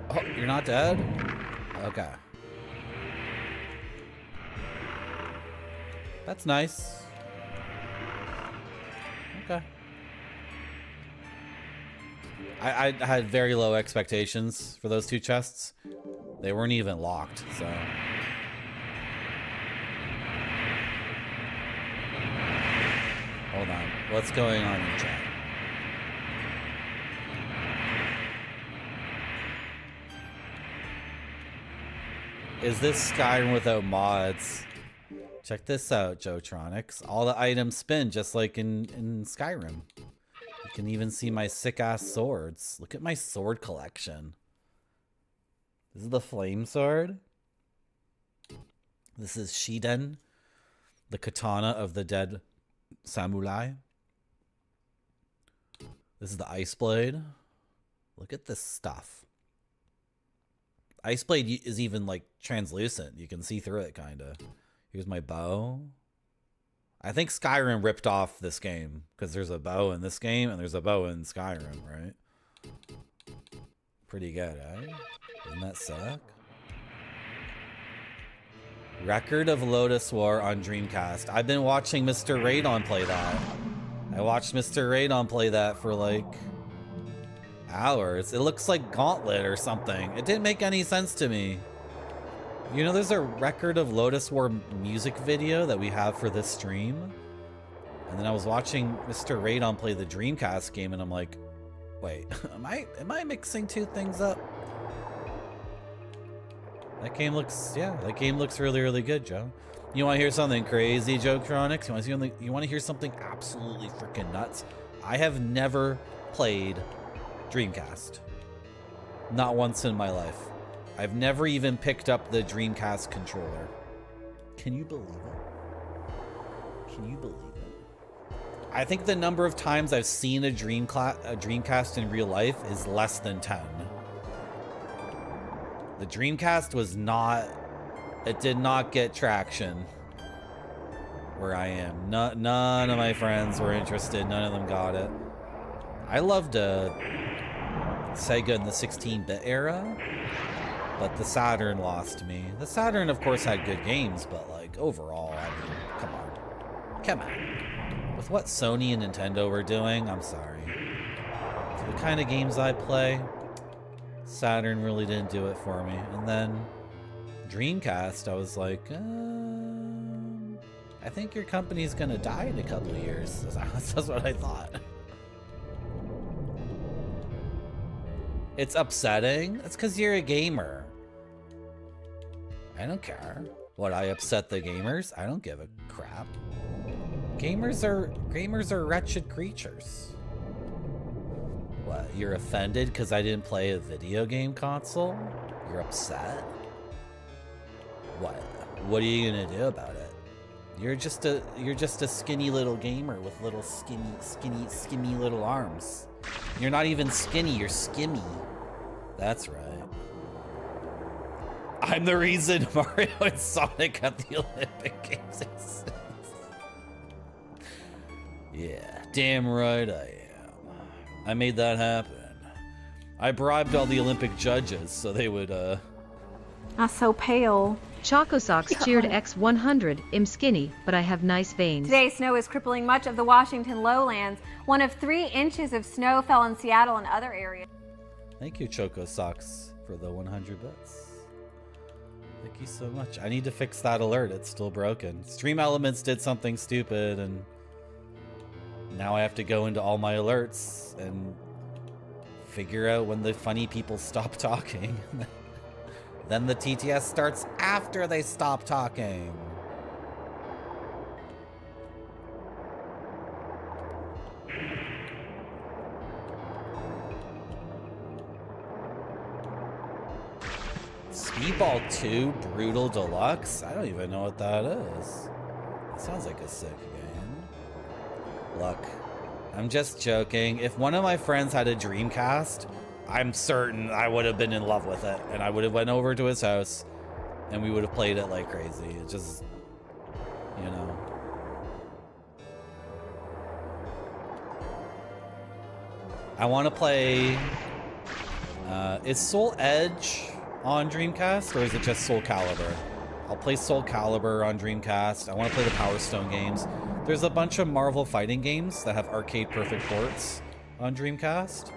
Oh, you're not dead? Okay. That's nice. Okay. I had very low expectations for those 2 chests. They weren't even locked, so... Hold on. What's going on in chat? Is this Skyrim without mods? Check this out, Jotronics. All the items spin just like in Skyrim. You can even see my sick-ass swords. Look at my sword collection. This is the flame sword. This is Shiden, the katana of the dead samurai. This is the ice blade. Look at this stuff. Ice blade is even like translucent. You can see through it kind of. Here's my bow. I think Skyrim ripped off this game because there's a bow in this game and there's a bow in Skyrim, right? Pretty good, eh? Doesn't that suck? Record of Lotus War on Dreamcast. I've been watching Mr. Radon play that. I watched Mr. Radon play that for like hours. It looks like Gauntlet or something. It didn't make any sense to me. You know, there's a Record of Lotus War music video that we have for this stream. And then I was watching Mr. Radon play the Dreamcast game and I'm like, wait, am I mixing 2 things up? That game looks really, really good, Joe. You want to hear something crazy, Joe Chronics? You want to hear something absolutely freaking nuts? I have never played Dreamcast. Not once in my life. I've never even picked up the Dreamcast controller. Can you believe it? Can you believe it? I think the number of times I've seen a Dreamcast in real life is less than 10. The Dreamcast was not... It did not get traction where I am. None of my friends were interested. None of them got it. I loved Sega in the 16-bit era, but the Saturn lost me. The Saturn, of course, had good games, but like overall, I mean, come on. Come on. With what Sony and Nintendo were doing, I'm sorry. For the kind of games I play, Saturn really didn't do it for me. And then Dreamcast, I was like, I think your company's gonna die in a couple of years. That's what I thought. It's upsetting. It's because you're a gamer. I don't care. What, I upset the gamers? I don't give a crap. Gamers are wretched creatures. What, you're offended because I didn't play a video game console? You're upset? What are you gonna do about it? You're just a skinny little gamer with little skinny little arms. You're not even skinny, you're skimmy. That's right. I'm the reason Mario and Sonic at the Olympic Games exist. Yeah, damn right I am. I made that happen. I bribed all the Olympic judges so they would, I'm so pale. Choco Socks cheered X100. I'm skinny, but I have nice veins. Today, snow is crippling much of the Washington lowlands. 1 of 3 inches of snow fell in Seattle and other areas. Thank you, Choco Socks, for the 100 bits. Thank you so much. I need to fix that alert. It's still broken. Stream Elements did something stupid, and now I have to go into all my alerts and figure out when the funny people stop talking. Then the TTS starts after they stop talking. Speedball 2 Brutal Deluxe? I don't even know what that is. That sounds like a sick game. Look, I'm just joking. If one of my friends had a Dreamcast, I'm certain I would have been in love with it, and I would have went over to his house and we would have played it like crazy. It just, you know. I want to play, is Soul Edge on Dreamcast, or is it just Soul Calibur? I'll play Soul Calibur on Dreamcast. I want to play the Power Stone games. There's a bunch of Marvel fighting games that have arcade perfect ports on Dreamcast.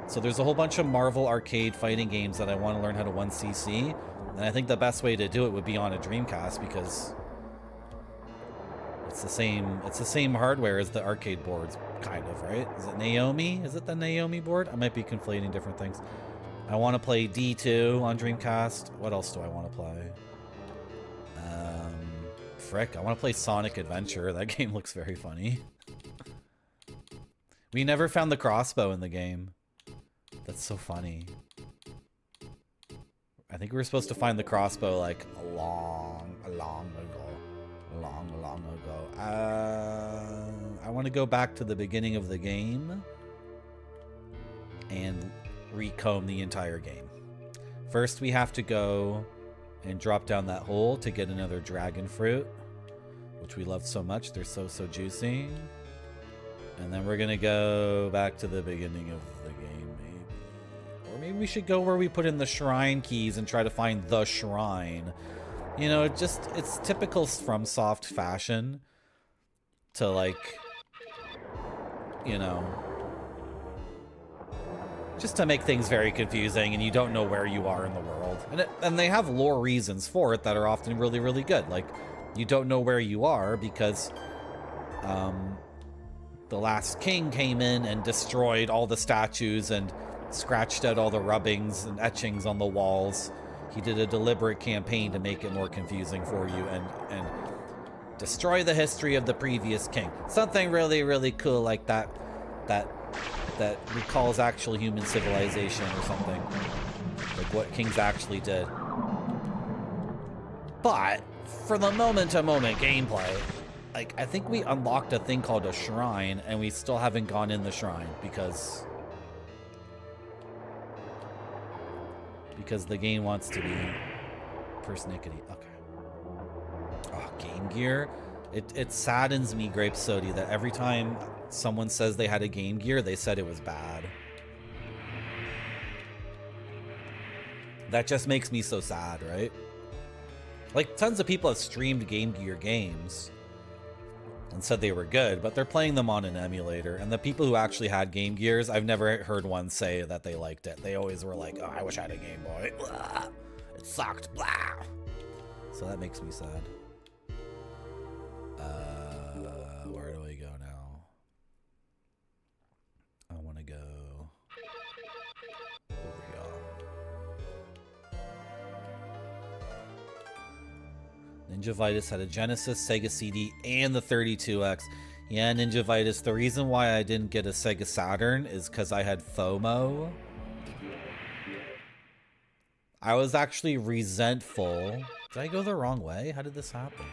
So there's a whole bunch of Marvel arcade fighting games that I want to learn how to 1cc. And I think the best way to do it would be on a Dreamcast, because it's the same hardware as the arcade boards, kind of, right? Is it Naomi? Is it the Naomi board? I might be conflating different things. I want to play D2 on Dreamcast. What else do I want to play? Frick, I want to play Sonic Adventure. That game looks very funny. We never found the crossbow in the game. That's so funny. I think we were supposed to find the crossbow like long ago. I want to go back to the beginning of the game and recomb the entire game. First, we have to go and drop down that hole to get another dragon fruit, which we love so much. They're so juicy. And then we're gonna go back to the beginning of the game, maybe. Or maybe we should go where we put in the shrine keys and try to find the shrine. You know, it's typical FromSoft fashion to, like, you know, just to make things very confusing and you don't know where you are in the world. And they have lore reasons for it that are often really, really good. Like, you don't know where you are because the last king came in and destroyed all the statues and scratched out all the rubbings and etchings on the walls. He did a deliberate campaign to make it more confusing for you and destroy the history of the previous king. Something really, really cool like that recalls actual human civilization or something. Like what kings actually did. But for the moment-to-moment gameplay, like, I think we unlocked a thing called a shrine and we still haven't gone in the shrine because the game wants to be persnickety. Okay. Oh, Game Gear. It saddens me, Grape Sody, that every time someone says they had a Game Gear, they said it was bad. That just makes me so sad, right? Like, tons of people have streamed Game Gear games and said they were good, but they're playing them on an emulator. And the people who actually had Game Gears, I've never heard one say that they liked it. They always were like, oh, I wish I had a Game Boy. Blah. It sucked. Blah. So that makes me sad. Where do we go now? I want to go over here. Ninja Vitus had a Genesis, Sega CD, and the 32X. Yeah, Ninja Vitus, the reason why I didn't get a Sega Saturn is because I had FOMO. I was actually resentful. Did I go the wrong way? How did this happen?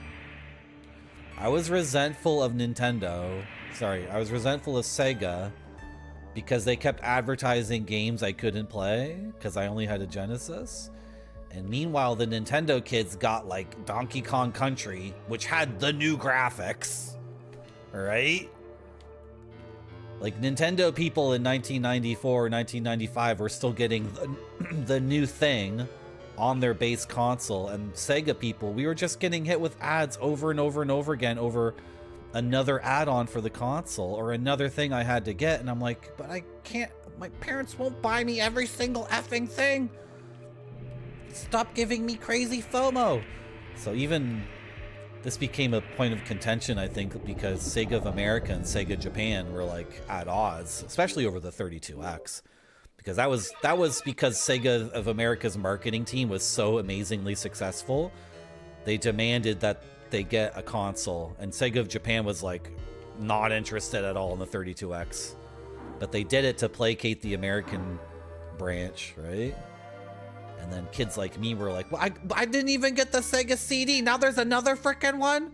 I was resentful of Nintendo. Sorry, I was resentful of Sega because they kept advertising games I couldn't play because I only had a Genesis. And meanwhile, the Nintendo kids got like Donkey Kong Country, which had the new graphics, right? Like Nintendo people in 1994, 1995 were still getting the new thing on their base console, and Sega people, we were just getting hit with ads over and over and over again over another add-on for the console or another thing I had to get. And I'm like, but I can't, my parents won't buy me every single effing thing. Stop giving me crazy FOMO. So even this became a point of contention, I think, because Sega of America and Sega Japan were like at odds, especially over the 32X. Because that was because Sega of America's marketing team was so amazingly successful. They demanded that they get a console, and Sega of Japan was like not interested at all in the 32X. But they did it to placate the American branch, right? And then kids like me were like, well, I didn't even get the Sega CD. Now there's another frickin' one.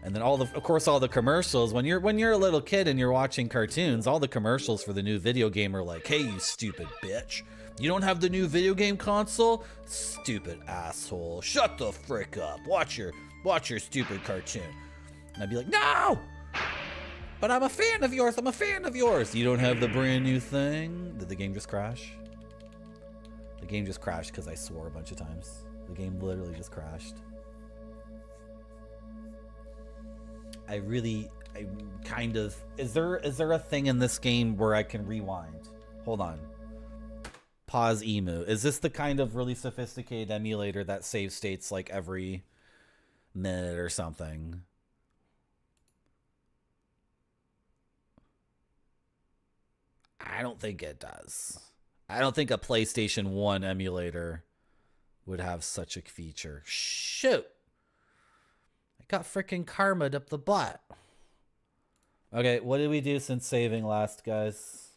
And then of course all the commercials, when you're a little kid and you're watching cartoons, all the commercials for the new video game are like, hey, you stupid bitch. You don't have the new video game console? Stupid asshole. Shut the frick up. Watch your stupid cartoon. And I'd be like, no! But I'm a fan of yours. I'm a fan of yours. You don't have the brand new thing? Did the game just crash? The game just crashed because I swore a bunch of times. The game literally just crashed. I kind of, is there a thing in this game where I can rewind? Hold on. Pause emu. Is this the kind of really sophisticated emulator that saves states like every minute or something? I don't think it does. I don't think a PlayStation 1 emulator would have such a feature. Shoot! I got freaking karma'd up the butt. Okay, what did we do since saving last, guys?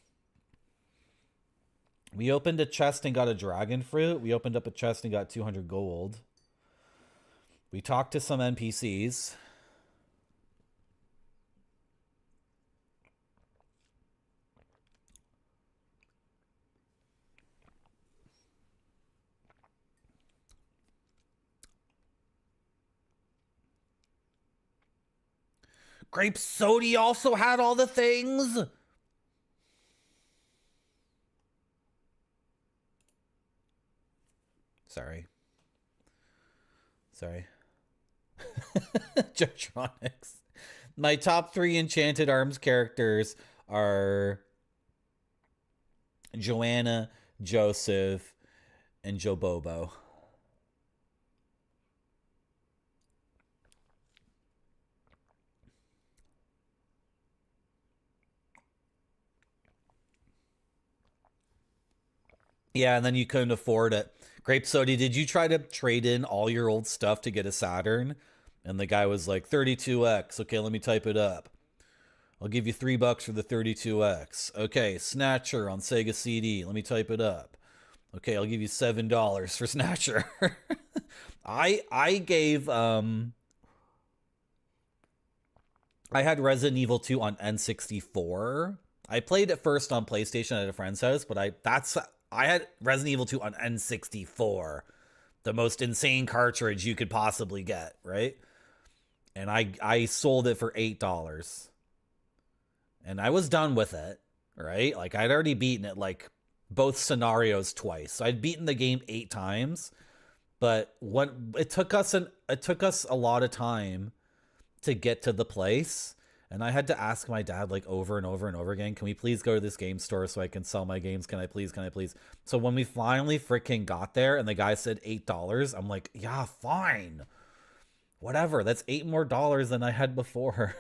We opened a chest and got a dragon fruit. We opened up a chest and got 200 gold. We talked to some NPCs. Grape Sody also had all the things. Sorry. Jotronics. My top 3 Enchanted Arms characters are Joanna, Joseph, and Jobobo. Yeah, and then you couldn't afford it. Grape Sody, did you try to trade in all your old stuff to get a Saturn? And the guy was like, 32X. Okay, let me type it up. I'll give you $3 for the 32X. Okay, Snatcher on Sega CD. Let me type it up. Okay, I'll give you $7 for Snatcher. I gave I had Resident Evil 2 on N64. I played it first on PlayStation at a friend's house, but I had Resident Evil 2 on N64, the most insane cartridge you could possibly get, right? And I sold it for $8. And I was done with it, right? Like, I'd already beaten it, like, both scenarios twice. So I'd beaten the game 8 times, but it took us a lot of time to get to the place. And I had to ask my dad like over and over and over again, can we please go to this game store so I can sell my games? Can I please? So when we finally freaking got there and the guy said $8, I'm like, yeah, fine. Whatever. That's $8 more than I had before.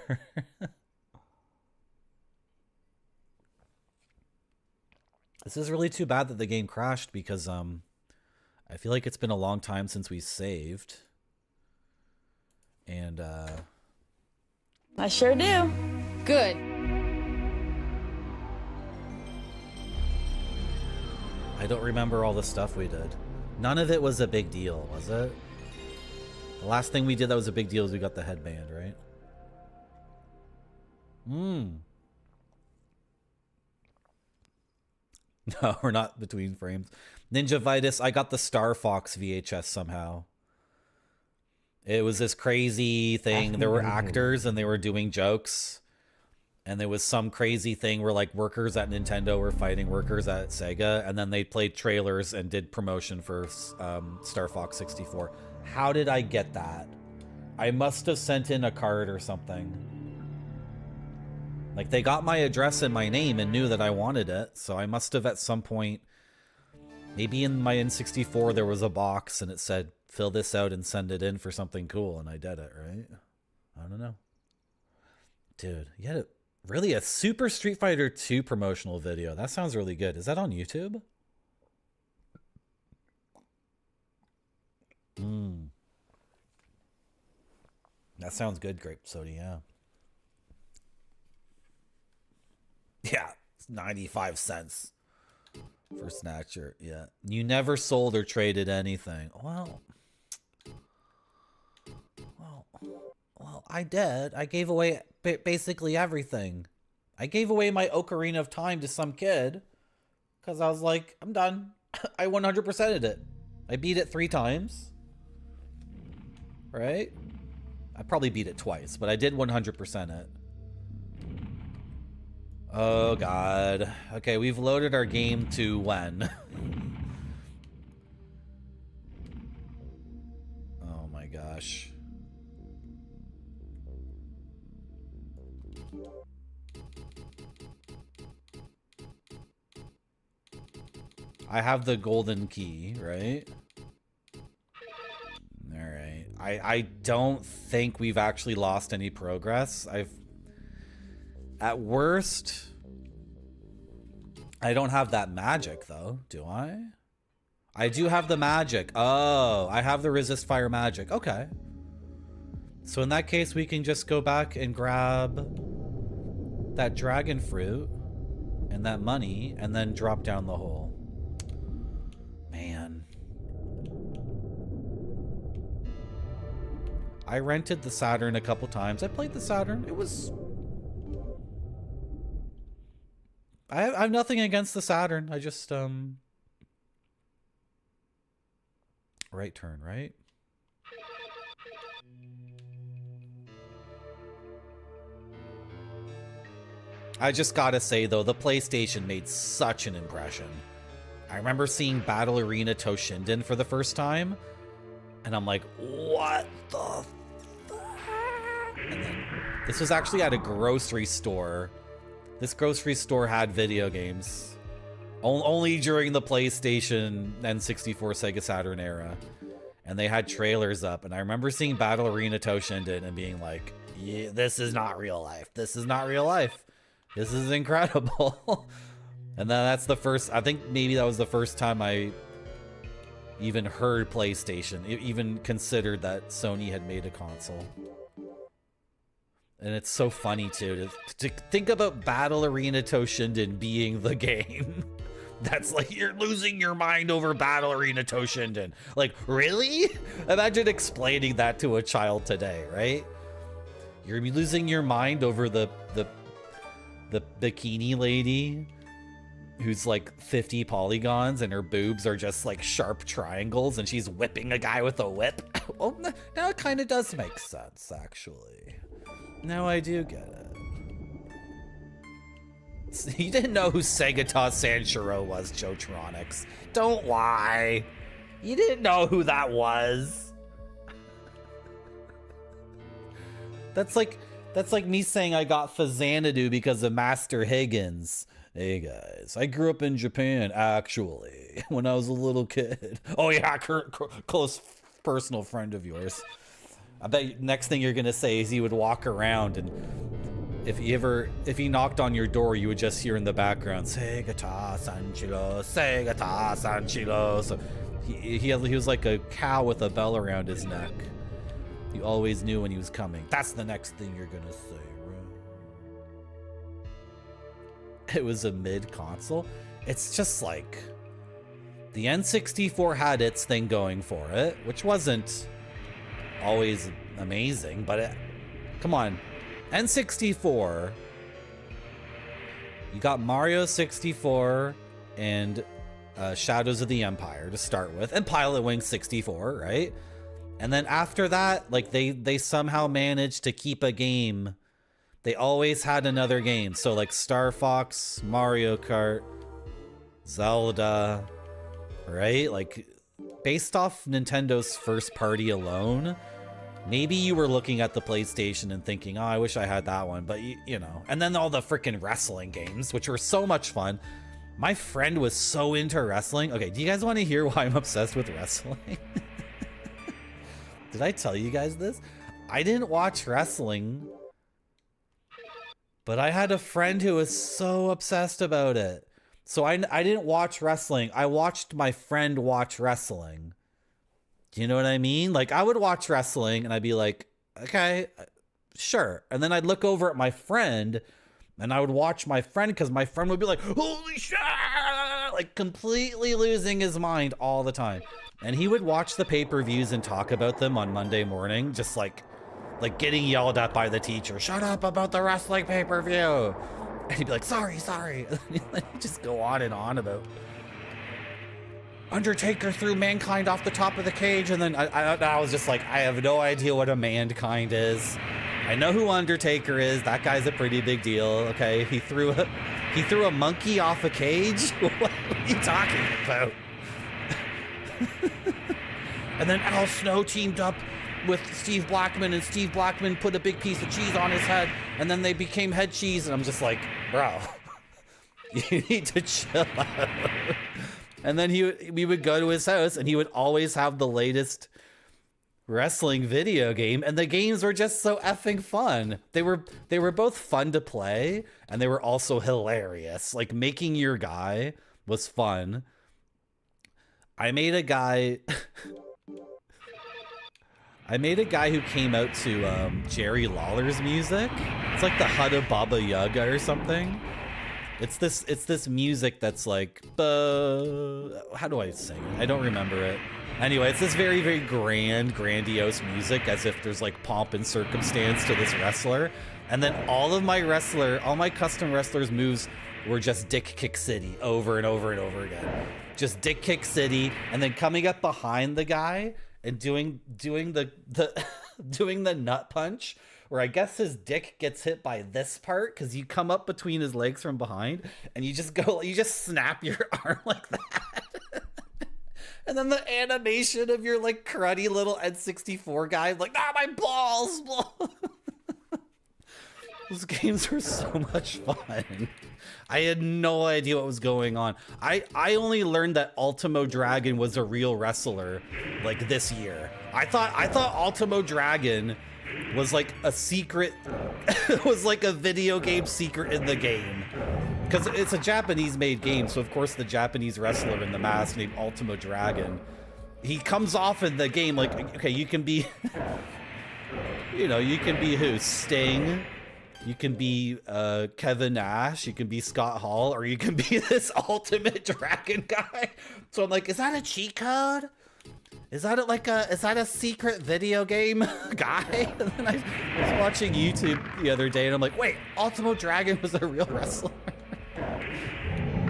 This is really too bad that the game crashed because I feel like it's been a long time since we saved. And I sure do. Good. I don't remember all the stuff we did. None of it was a big deal, was it? The last thing we did that was a big deal is we got the headband, right? No, we're not between frames. Ninja Vitus, I got the Star Fox VHS somehow. It was this crazy thing. There were actors and they were doing jokes. And there was some crazy thing where like workers at Nintendo were fighting workers at Sega. And then they played trailers and did promotion for Star Fox 64. How did I get that? I must have sent in a card or something. Like they got my address and my name and knew that I wanted it. So I must have at some point Maybe in my N64 there was a box and it said, fill this out and send it in for something cool, and I did it, right? I don't know. Dude, you had really a Super Street Fighter 2 promotional video. That sounds really good. Is that on YouTube? That sounds good, Grape Soda, yeah. Yeah, it's 95 cents for Snatcher, yeah. You never sold or traded anything. Well, I did. I gave away basically everything. I gave away my Ocarina of Time to some kid because I was like, I'm done. I 100%ed it. I beat it 3 times. Right? I probably beat it twice, but I did 100% it. Oh, God. Okay, we've loaded our game to when? Oh, my gosh. I have the golden key, right? All right. I don't think we've actually lost any progress. At worst, I don't have that magic though, do I? I do have the magic. Oh, I have the resist fire magic. Okay. So in that case, we can just go back and grab that dragon fruit and that money and then drop down the hole. Man. I rented the Saturn a couple times. I played the Saturn. It was... I have nothing against the Saturn. I just, right turn, right? I just gotta say, though, the PlayStation made such an impression. I remember seeing Battle Arena Toshinden for the first time, and I'm like, what the fuck? And then, this was actually at a grocery store. This grocery store had video games. Only during the PlayStation, N64, Sega Saturn era. And they had trailers up, and I remember seeing Battle Arena Toshinden and being like, yeah, this is not real life. This is not real life. This is incredible. And then that's the first, I think maybe that was the first time I even heard PlayStation, even considered that Sony had made a console. And it's so funny too, to think about Battle Arena Toshinden being the game. That's like, you're losing your mind over Battle Arena Toshinden. Like, really? Imagine explaining that to a child today, right? You're losing your mind over the bikini lady who's like 50 polygons and her boobs are just like sharp triangles and she's whipping a guy with a whip. Well, now it kind of does make sense, actually. Now I do get it. You didn't know who Segata Sanshiro was, Jotronics. Don't lie. You didn't know who that was. That's like me saying I got Fazanadu because of Master Higgins. Hey guys, I grew up in Japan, actually, when I was a little kid. Oh yeah, close personal friend of yours. I bet next thing you're gonna say is he would walk around and if he knocked on your door, you would just hear in the background, Segata Sanshiro, Segata Sanshiro. So he was like a cow with a bell around his neck. You always knew when he was coming. That's the next thing you're gonna say, right? It was a mid-console. It's just like the N64 had its thing going for it, which wasn't always amazing, but come on. N64, you got Mario 64 and Shadows of the Empire to start with, and Pilot Wings 64, right? And then after that, like they somehow managed to keep a game. They always had another game. So like Star Fox, Mario Kart, Zelda, right? Like based off Nintendo's first party alone, maybe you were looking at the PlayStation and thinking, oh, I wish I had that one. But you know, and then all the freaking wrestling games, which were so much fun. My friend was so into wrestling. Okay, do you guys want to hear why I'm obsessed with wrestling? Did I tell you guys this? I didn't watch wrestling, but I had a friend who was so obsessed about it. So I didn't watch wrestling. I watched my friend watch wrestling. Do you know what I mean? Like, I would watch wrestling and I'd be like, okay, sure. And then I'd look over at my friend and I would watch my friend because my friend would be like, holy shit, like completely losing his mind all the time. And he would watch the pay-per-views and talk about them on Monday morning, just like getting yelled at by the teacher. Shut up about the wrestling pay-per-view. And he'd be like, sorry. And then he'd just go on and on about Undertaker threw Mankind off the top of the cage. And then I was just like, I have no idea what a Mankind is. I know who Undertaker is. That guy's a pretty big deal. Okay, he threw a monkey off a cage. What are you talking about? And then Al Snow teamed up with Steve Blackman, and Steve Blackman put a big piece of cheese on his head, and then they became head cheese. And I'm just like, bro, you need to chill out. And then we would go to his house, and he would always have the latest wrestling video game, and the games were just so effing fun. They were both fun to play, and they were also hilarious. Like, making your guy was fun. I made a guy who came out to Jerry Lawler's music. It's like the Hudda Baba Yaga or something. It's this music that's like, how do I sing it? I don't remember it. Anyway, it's this very, very grandiose music, as if there's like pomp and circumstance to this wrestler. And then all my custom wrestlers' moves were just dick kick city over and over and over again. Just dick kick city, and then coming up behind the guy and doing the doing the nut punch, where I guess his dick gets hit by this part because you come up between his legs from behind and you just snap your arm like that. And then the animation of your like cruddy little N64 guy, like, my balls. Those games were so much fun. I had no idea what was going on. I only learned that Ultimo Dragon was a real wrestler like this year. I thought Ultimo Dragon was like a secret, was like a video game secret in the game. Because it's a Japanese made game, so of course the Japanese wrestler in the mask named Ultimo Dragon, he comes off in the game like, okay, you can be, you can be who? Sting. You can be Kevin Nash, you can be Scott Hall, or you can be this Ultimate Dragon guy. So I'm like, is that a cheat code? Is that a secret video game guy? And then I was watching YouTube the other day, and I'm like, wait, Ultimo Dragon was a real wrestler?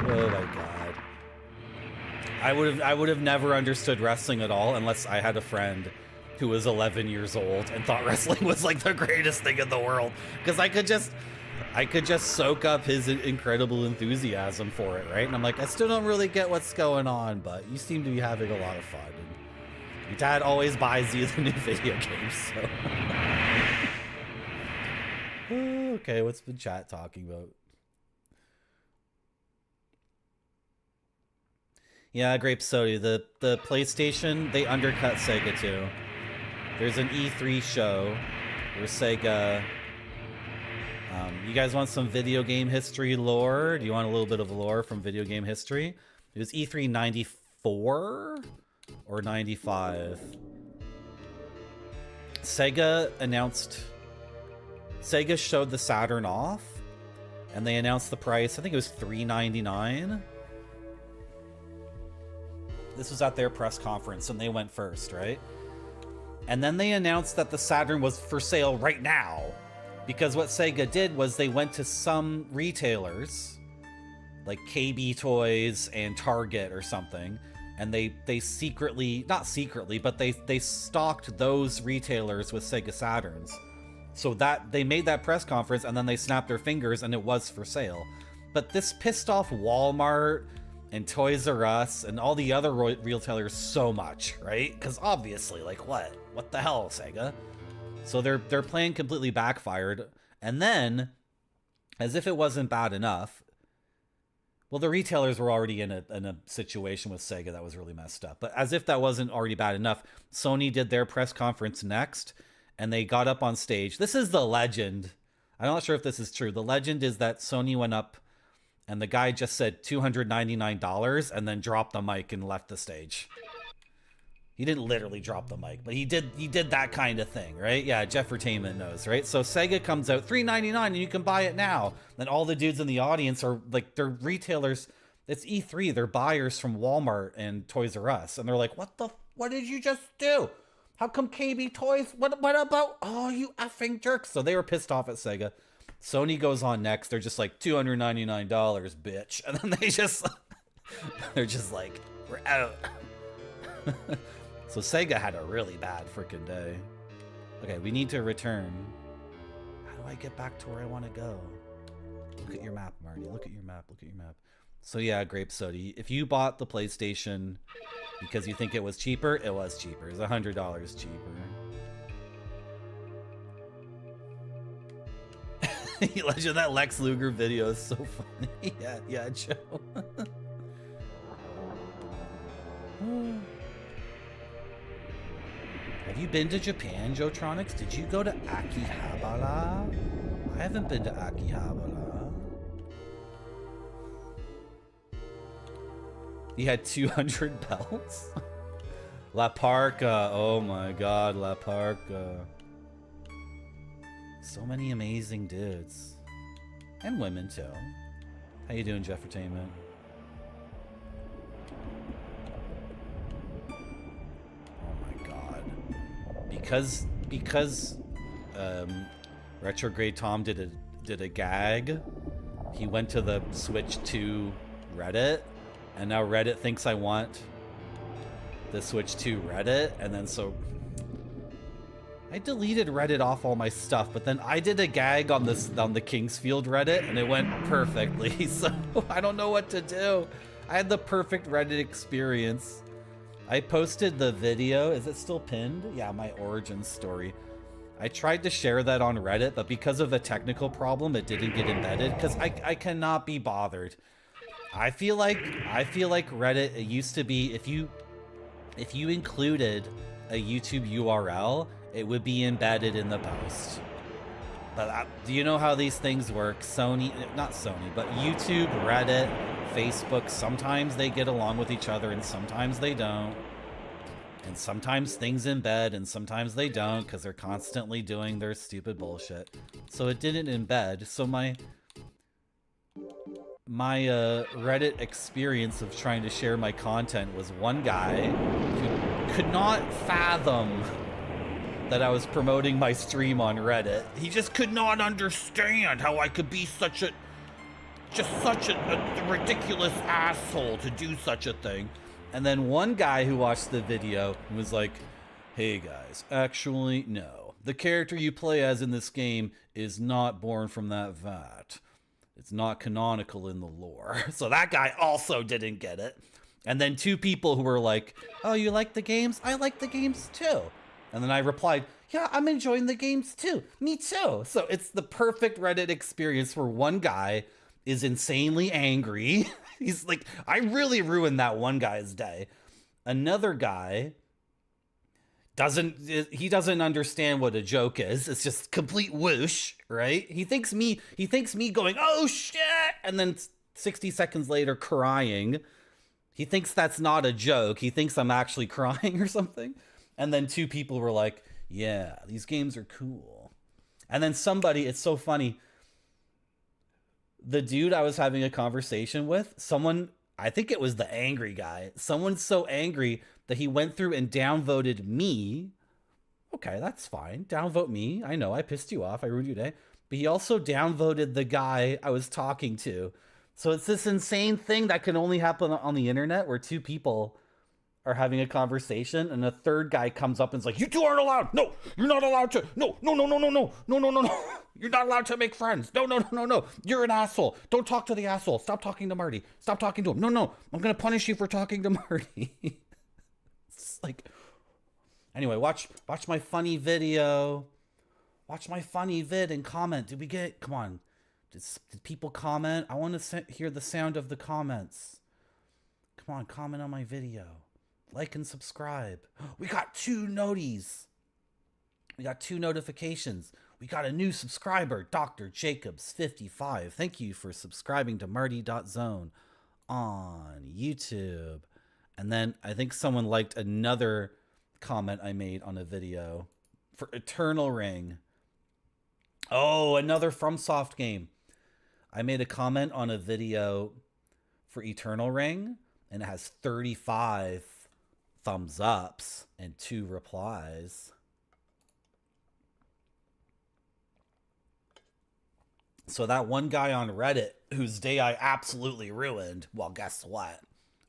Oh my god. I would have never understood wrestling at all unless I had a friend who was 11 years old and thought wrestling was like the greatest thing in the world, because I could just soak up his incredible enthusiasm for it, right? And I'm like, I still don't really get what's going on, but you seem to be having a lot of fun. And your dad always buys you the new video games, so. Okay, what's the chat talking about? Yeah, Grape Soda, the PlayStation, they undercut Sega too. There's an E3 show where Sega... you guys want some video game history lore? Do you want a little bit of lore from video game history? It was E3 94 or 95. Sega showed the Saturn off, and they announced the price. I think it was $399. This was at their press conference, and they went first, right? And then they announced that the Saturn was for sale right now, because what Sega did was they went to some retailers, like KB Toys and Target or something, and they secretly, not secretly, but they stocked those retailers with Sega Saturns. So that they made that press conference, and then they snapped their fingers, and it was for sale. But this pissed off Walmart and Toys R Us and all the other retailers so much, right? Because obviously, like, what the hell, Sega? So their plan completely backfired. And then, as if it wasn't bad enough, Well, the retailers were already in a situation with Sega that was really messed up. But as if that wasn't already bad enough, Sony did their press conference next, and they got up on stage. This is the legend. I'm not sure if this is true. The legend is that Sony went up, and the guy just said $299 and then dropped the mic and left the stage. He didn't literally drop the mic, but he did that kind of thing, right? Yeah, Jeffertainment knows, right? So Sega comes out $3.99 and you can buy it now. Then all the dudes in the audience are like, they're retailers. It's E3. They're buyers from Walmart and Toys R Us, and they're like, what did you just do? How come KB Toys? What about? Oh, you effing jerks! So they were pissed off at Sega. Sony goes on next. They're just like $299, bitch, and then they're just like, we're out. So Sega had a really bad freaking day. Okay, we need to return. How do I get back to where I want to go? Look at your map, Marty. Look at your map. Look at your map. So yeah, Grape Soda. If you bought the PlayStation because you think it was cheaper, it was cheaper. It was $100 cheaper. Legend, that Lex Luger video is so funny. Yeah, Joe. Have you been to Japan, Joetronics? Did you go to Akihabara? I haven't been to Akihabara. You had 200 belts? La Parka. Oh my god, La Parka. So many amazing dudes. And women too. How you doing, Jeffertainment? Because Retrograde Tom did a gag, he went to the Switch 2 Reddit, and now Reddit thinks I want the Switch 2 Reddit, and then so I deleted Reddit off all my stuff, but then I did a gag on the Kingsfield Reddit, and it went perfectly. So I don't know what to do. I had the perfect Reddit experience. I posted the video. Is it still pinned? Yeah, my origin story. I tried to share that on Reddit, but because of a technical problem, it didn't get embedded because I cannot be bothered. I feel like Reddit, it used to be if you included a YouTube URL, it would be embedded in the post. But do you know how these things work? Not Sony, but YouTube, Reddit, Facebook, sometimes they get along with each other and sometimes they don't. And sometimes things embed and sometimes they don't because they're constantly doing their stupid bullshit. So it didn't embed. So my Reddit experience of trying to share my content was one guy who could not fathom that I was promoting my stream on Reddit. He just could not understand how I could be such a ridiculous asshole to do such a thing. And then one guy who watched the video was like, hey guys, actually, no. The character you play as in this game is not born from that vat. It's not canonical in the lore. So that guy also didn't get it. And then two people who were like, oh, you like the games? I like the games too. And then I replied, yeah, I'm enjoying the games too. Me too. So it's the perfect Reddit experience where one guy is insanely angry. He's like, I really ruined that one guy's day. Another guy doesn't understand what a joke is. It's just complete whoosh, right? He thinks me going, oh shit, and then 60 seconds later crying. He thinks that's not a joke. He thinks I'm actually crying or something. And then two people were like, yeah, these games are cool. And then somebody, it's so funny. The dude I was having a conversation with, someone, I think it was the angry guy. Someone's so angry that he went through and downvoted me. Okay, that's fine. Downvote me. I know I pissed you off. I ruined your day. But he also downvoted the guy I was talking to. So it's this insane thing that can only happen on the internet where two people are having a conversation and a third guy comes up and is like, you two aren't allowed. No, you're not allowed to. No. You're not allowed to make friends. No. You're an asshole. Don't talk to the asshole. Stop talking to Marty. Stop talking to him. No. I'm going to punish you for talking to Marty. It's like, anyway, watch my funny video. Watch my funny vid and comment. Come on. Did people comment? I want to hear the sound of the comments. Come on, comment on my video. Like and subscribe. We got 2 noties. We got 2 notifications. We got a new subscriber, Dr. Jacobs 55. Thank you for subscribing to Marty.zone on YouTube. And then I think someone liked another comment I made on a video for Eternal Ring. Oh, another FromSoft game. I made a comment on a video for Eternal Ring, and it has 35 thumbs ups and 2 replies. So that one guy on Reddit whose day I absolutely ruined, well, guess what?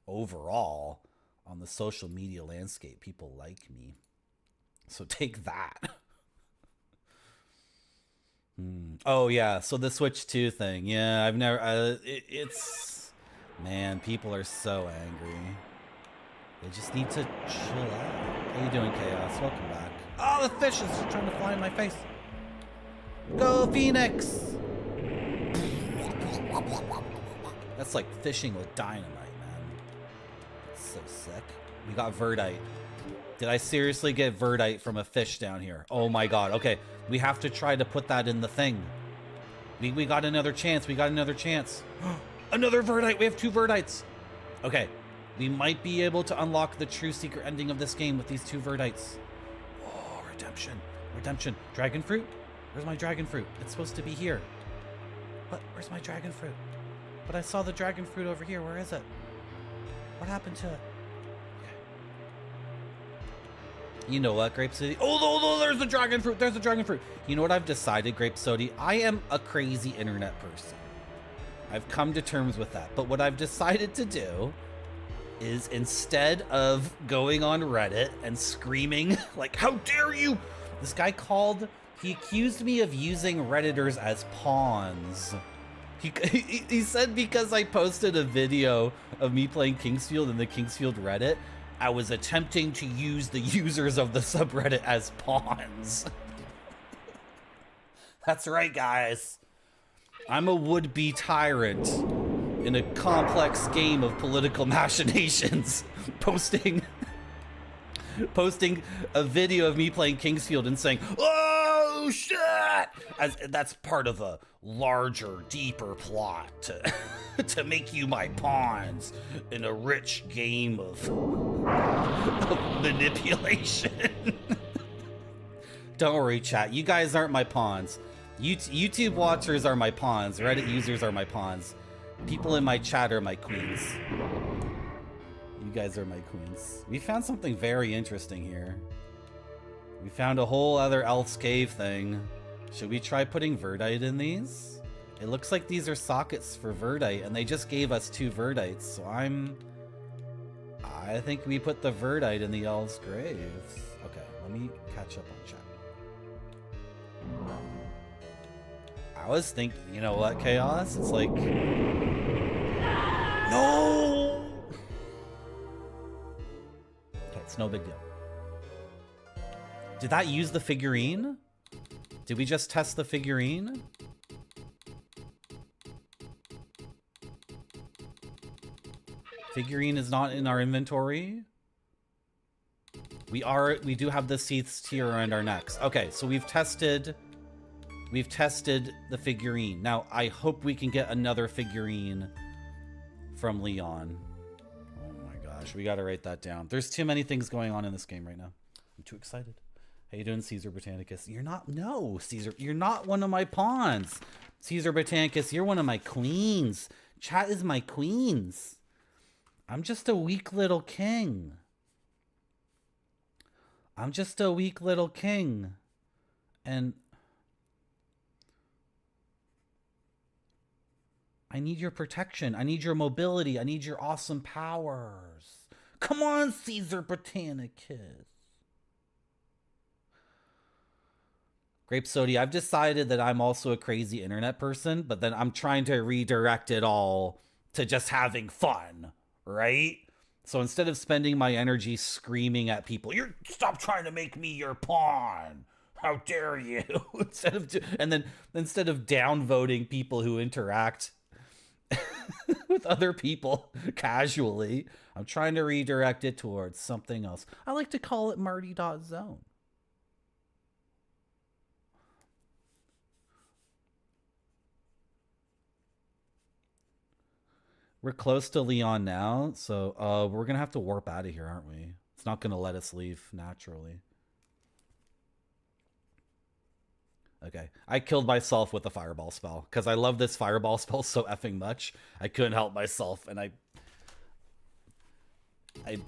Overall, on the social media landscape, people like me. So take that. Oh, yeah. So the Switch 2 thing. Yeah, I've never... it's... Man, people are so angry. They just need to chill out. How you doing, Chaos? Welcome back. Oh, the fish is trying to fly in my face. Go, Phoenix! That's like fishing with dynamite, man. That's so sick. We got Verdite. Did I seriously get Verdite from a fish down here? Oh my god. Okay, we have to try to put that in the thing. We got another chance. We got another chance. Another Verdite. We have 2 Verdites. Okay, we might be able to unlock the true secret ending of this game with these 2 Verdites. Oh, redemption. Redemption. Dragon fruit? Where's my dragon fruit? It's supposed to be here. What? Where's my dragon fruit? But I saw the dragon fruit over here. Where is it? What happened to it? You know what, Grape City? Oh, there's the dragon fruit. There's the dragon fruit. You know what I've decided, Grape Sody? I am a crazy internet person. I've come to terms with that. But what I've decided to do is instead of going on Reddit and screaming, like, how dare you? This guy he accused me of using Redditors as pawns. He said because I posted a video of me playing Kingsfield in the Kingsfield Reddit, I was attempting to use the users of the subreddit as pawns. That's right, guys. I'm a would-be tyrant in a complex game of political machinations, posting a video of me playing Kingsfield and saying, "Oh shit!" As that's part of a larger, deeper plot to make you my pawns in a rich game of manipulation. Don't worry, chat. You guys aren't my pawns. YouTube watchers are my pawns. Reddit users are my pawns. People in my chat are my queens. You guys are my queens. We found something very interesting here. We found a whole other Elf's Cave thing. Should we try putting Verdite in these? It looks like these are sockets for Verdite, and they just gave us 2 Verdites, so I think we put the Verdite in the Elves' graves. Okay, let me catch up on chat. I was thinking, you know what, Chaos? It's like... No! Okay, it's no big deal. Did that use the figurine? Did we just test the figurine? Figurine is not in our inventory. We do have the Seath's tier around our necks. Okay, so we've tested the figurine. Now, I hope we can get another figurine from Leon. Oh my gosh, we gotta write that down. There's too many things going on in this game right now. I'm too excited. How you doing, Caesar Britannicus? No, Caesar, you're not one of my pawns. Caesar Britannicus, you're one of my queens. Chat is my queens. I'm just a weak little king. I'm just a weak little king. And I need your protection. I need your mobility. I need your awesome powers. Come on, Caesar Britannicus. Grape Sody, I've decided that I'm also a crazy internet person, but then I'm trying to redirect it all to just having fun, right? So instead of spending my energy screaming at people, stop trying to make me your pawn. How dare you? Instead of downvoting people who interact with other people casually, I'm trying to redirect it towards something else. I like to call it Marty.zone. We're close to Leon now, so we're gonna have to warp out of here, aren't we? It's not gonna let us leave naturally. Okay, I killed myself with a fireball spell because I love this fireball spell so effing much. I couldn't help myself, and I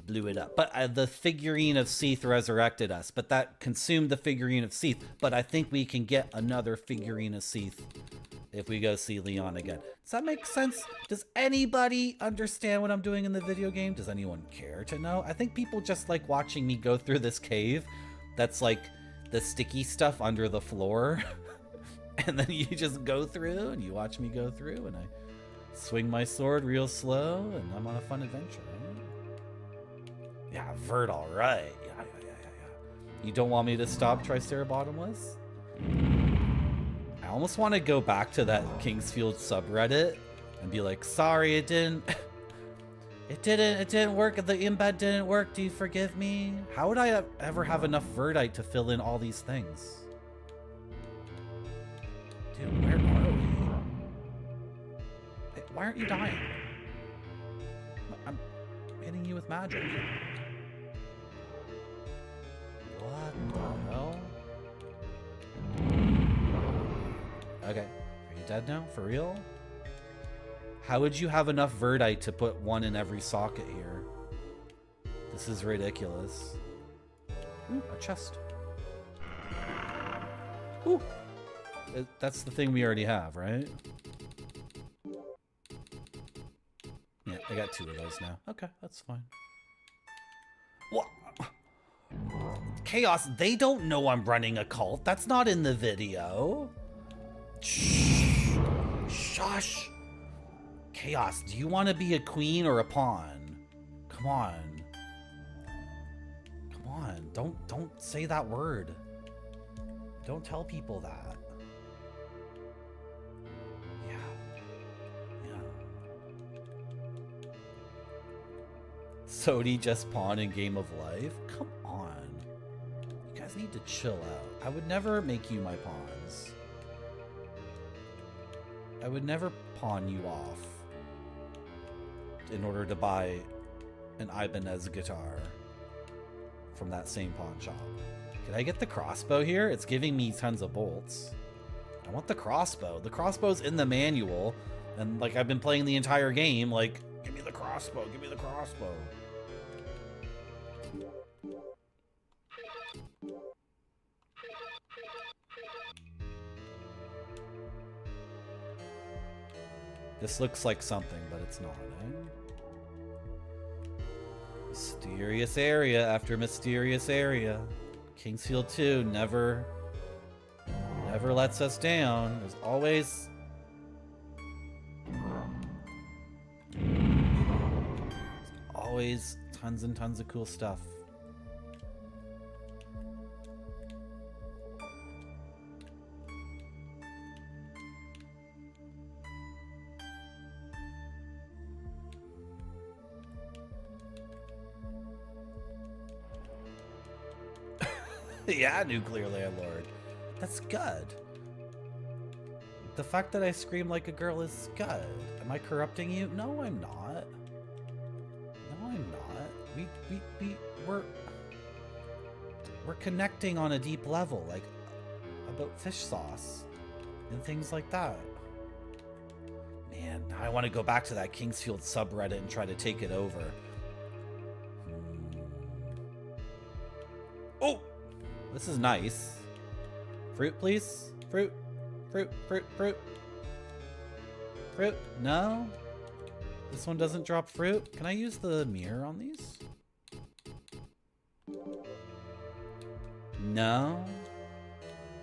blew it up. But the figurine of Seath resurrected us, but that consumed the figurine of Seath. But I think we can get another figurine of Seath if we go see Leon again. Does that make sense? Does anybody understand what I'm doing in the video game? Does anyone care to know? I think people just like watching me go through this cave that's like the sticky stuff under the floor. And then you just go through and you watch me go through and I swing my sword real slow and I'm on a fun adventure, right? Yeah, Vert, all right. Yeah. You don't want me to stop Tricera Bottomless? I almost want to go back to that Kingsfield subreddit and be like, sorry, it didn't work. The embed didn't work. Do you forgive me? How would I ever have enough Verdite to fill in all these things? Dude, where are we? Hey, why aren't you dying? I'm hitting you with magic. What the hell? Okay, are you dead now? For real? How would you have enough Verdite to put one in every socket here? This is ridiculous. Ooh, a chest. Ooh. That's the thing we already have, right? Yeah, I got 2 of those now. Okay, that's fine. What? Chaos, they don't know I'm running a cult. That's not in the video. Shh. Shush. Chaos, do you want to be a queen or a pawn? Come on. Come on. Don't say that word. Don't tell people that. Yeah. Sodi just pawn in Game of Life? Come on. You guys need to chill out. I would never make you my pawns. I would never pawn you off in order to buy an Ibanez guitar from that same pawn shop. Can I get the crossbow here? It's giving me tons of bolts. I want the crossbow. The crossbow's in the manual, and like I've been playing the entire game, like, give me the crossbow, give me the crossbow. This looks like something, but it's not, eh? Mysterious area after mysterious area. Kingsfield 2 never lets us down. There's always tons and tons of cool stuff. Yeah, nuclear landlord. That's good. The fact that I scream like a girl is good. Am I corrupting you? No, I'm not. No, I'm not. We're connecting on a deep level, like about fish sauce and things like that. Man, now I want to go back to that Kingsfield subreddit and try to take it over. Oh! This is nice. Fruit, please? Fruit. Fruit. No? This one doesn't drop fruit? Can I use the mirror on these? No?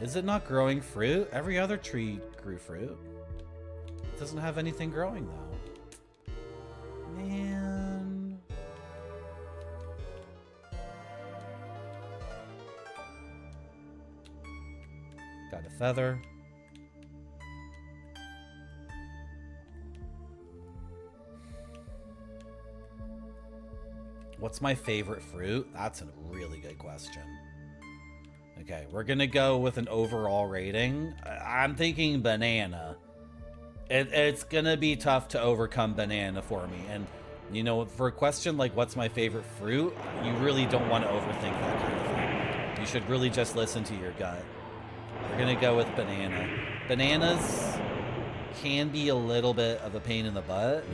Is it not growing fruit? Every other tree grew fruit. It doesn't have anything growing though. Man. Add a feather. What's my favorite fruit? That's a really good question. Okay, we're gonna go with an overall rating. I'm thinking banana. It's gonna be tough to overcome banana for me. And, you know, for a question like what's my favorite fruit, you really don't want to overthink that kind of thing. You should really just listen to your gut. We're gonna go with banana. Bananas can be a little bit of a pain in the butt.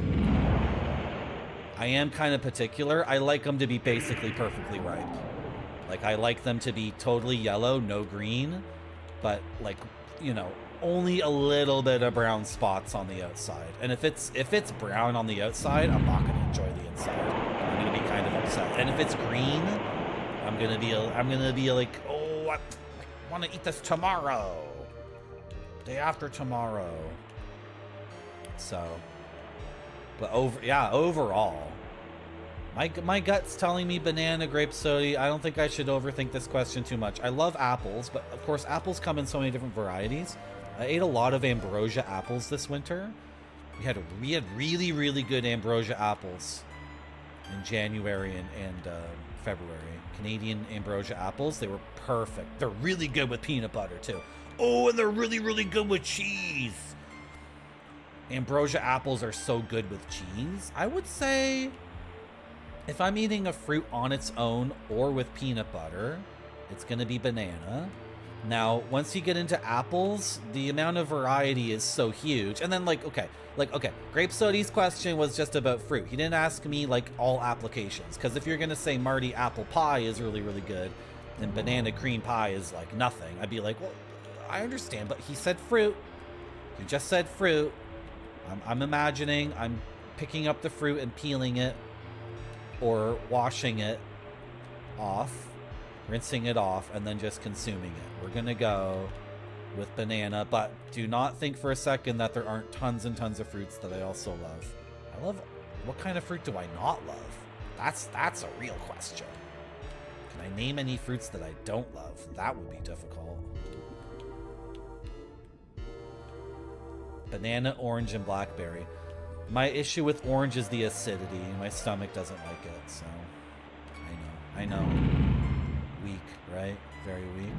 I am kind of particular. I like them to be basically perfectly ripe. Like, I like them to be totally yellow, no green, but, like, you know, only a little bit of brown spots on the outside. And if it's brown on the outside, I'm not gonna enjoy the inside. I'm gonna be kind of upset. And if it's green, I'm gonna be like, oh, I want to eat this tomorrow, day after tomorrow. So, but overall, my gut's telling me banana, grape soda. I don't think I should overthink this question too much. I love apples, but of course apples come in so many different varieties. I ate a lot of ambrosia apples this winter. We had really, really good ambrosia apples in January and February. Canadian ambrosia apples, they were perfect. They're really good with peanut butter too. Oh, and they're really, really good with cheese. Ambrosia apples are so good with cheese. I would say if I'm eating a fruit on its own or with peanut butter, it's going to be banana. Now, once you get into apples, the amount of variety is so huge. And then okay, Grape Soda's question was just about fruit. He didn't ask me like all applications. Because if you're going to say Marty apple pie is really, really good, and banana cream pie is like nothing, I'd be like, well, I understand, but he said fruit. He just said fruit. I'm imagining I'm picking up the fruit and peeling it or washing it off, rinsing it off, and then just consuming it. We're gonna go with banana, but do not think for a second that there aren't tons and tons of fruits that I also love. I love, what kind of fruit do I not love? That's a real question. Can I name any fruits that I don't love? That would be difficult. Banana, orange, and blackberry. My issue with orange is the acidity. My stomach doesn't like it, so I know. Weak, right? Very weak.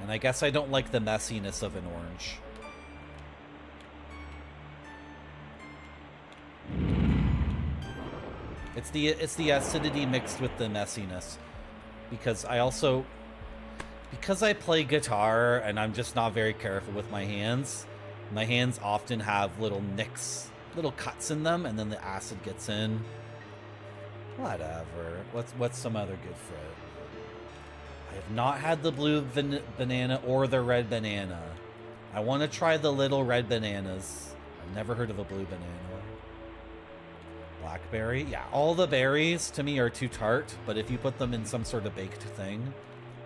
And I guess I don't like the messiness of an orange. It's the acidity mixed with the messiness. Because I play guitar and I'm just not very careful with my hands often have little nicks, little cuts in them, and then the acid gets in. Whatever. What's some other good fruit? I have not had the blue banana or the red banana. I want to try the little red bananas. I've never heard of a blue banana. Blackberry? Yeah, all the berries to me are too tart, but if you put them in some sort of baked thing,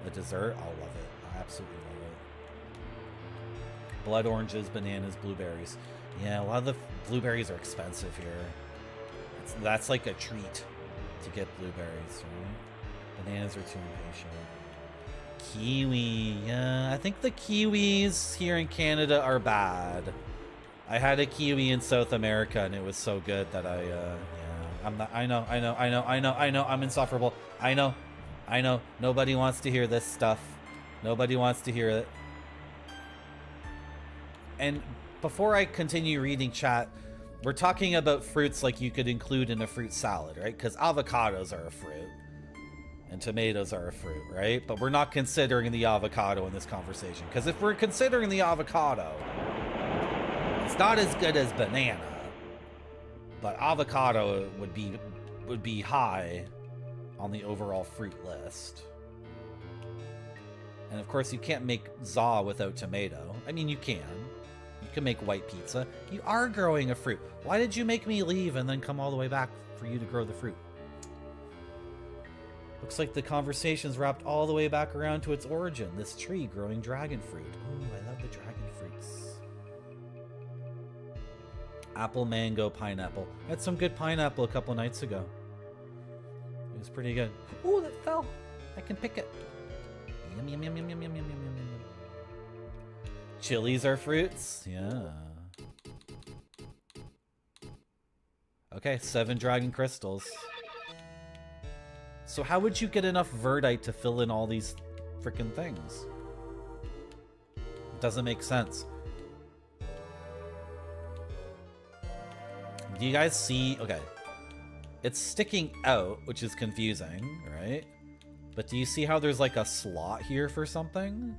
a dessert, I'll love it. I absolutely love it. Blood oranges, bananas, blueberries. Yeah, a lot of the blueberries are expensive here. That's like a treat to get blueberries, right? Bananas are too impatient. Kiwi. Yeah, I think the kiwis here in Canada are bad. I had a kiwi in South America and it was so good that I know, I'm insufferable. I know, nobody wants to hear this stuff. Nobody wants to hear it. And before I continue reading chat, we're talking about fruits like you could include in a fruit salad, right? Because avocados are a fruit. And tomatoes are a fruit, right? But we're not considering the avocado in this conversation. Because if we're considering the avocado, it's not as good as banana. But avocado would be high on the overall fruit list. And of course, you can't make za without tomato. I mean, you can. You can make white pizza. You are growing a fruit. Why did you make me leave and then come all the way back for you to grow the fruit? Looks like the conversation's wrapped all the way back around to its origin. This tree growing dragon fruit. Oh, I love the dragon fruits. Apple, mango, pineapple. I had some good pineapple a couple nights ago. It was pretty good. Ooh, that fell. I can pick it. Yum, yum, yum, yum, yum, yum, yum, yum, yum, yum. Chilies are fruits? Yeah. Okay, 7 dragon crystals. So how would you get enough verdite to fill in all these freaking things? It doesn't make sense. Do you guys see? Okay. It's sticking out, which is confusing, right? But do you see how there's like a slot here for something?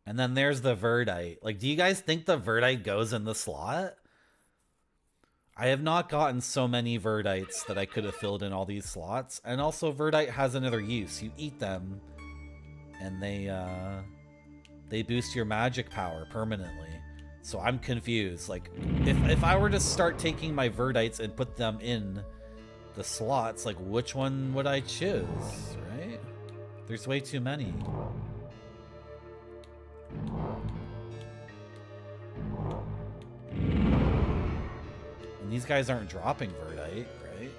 And then there's the verdite. Like, do you guys think the verdite goes in the slot? I have not gotten so many verdites that I could have filled in all these slots. And also, verdite has another use. You eat them, and they boost your magic power permanently. So I'm confused. Like, if I were to start taking my verdites and put them in the slots, like, which one would I choose, right? There's way too many. And these guys aren't dropping verdite, right?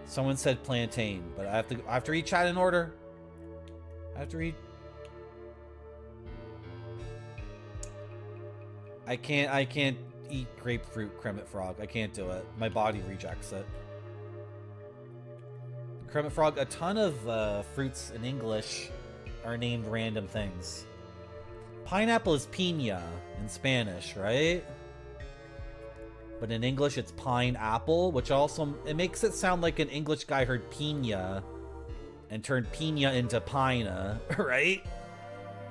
Someone said plantain, but I have to read chat in order. I have to read. I can't eat grapefruit Kremit frog. I can't do it. My body rejects it. Kremit frog, a ton of fruits in English are named random things. Pineapple is piña in Spanish, right? But in English it's pineapple, which also, it makes it sound like an English guy heard piña and turned piña into pina, right?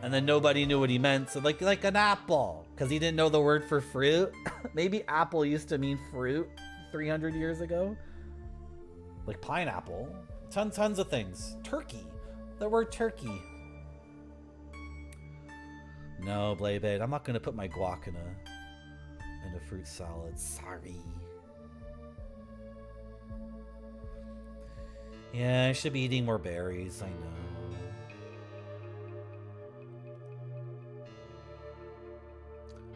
And then nobody knew what he meant, so like an apple, because he didn't know the word for fruit. Maybe apple used to mean fruit 300 years ago. Like pineapple, tons of things. Turkey, the word turkey. No, Blaybait, I'm not gonna put my guac in a fruit salad. Sorry. Yeah, I should be eating more berries. I know.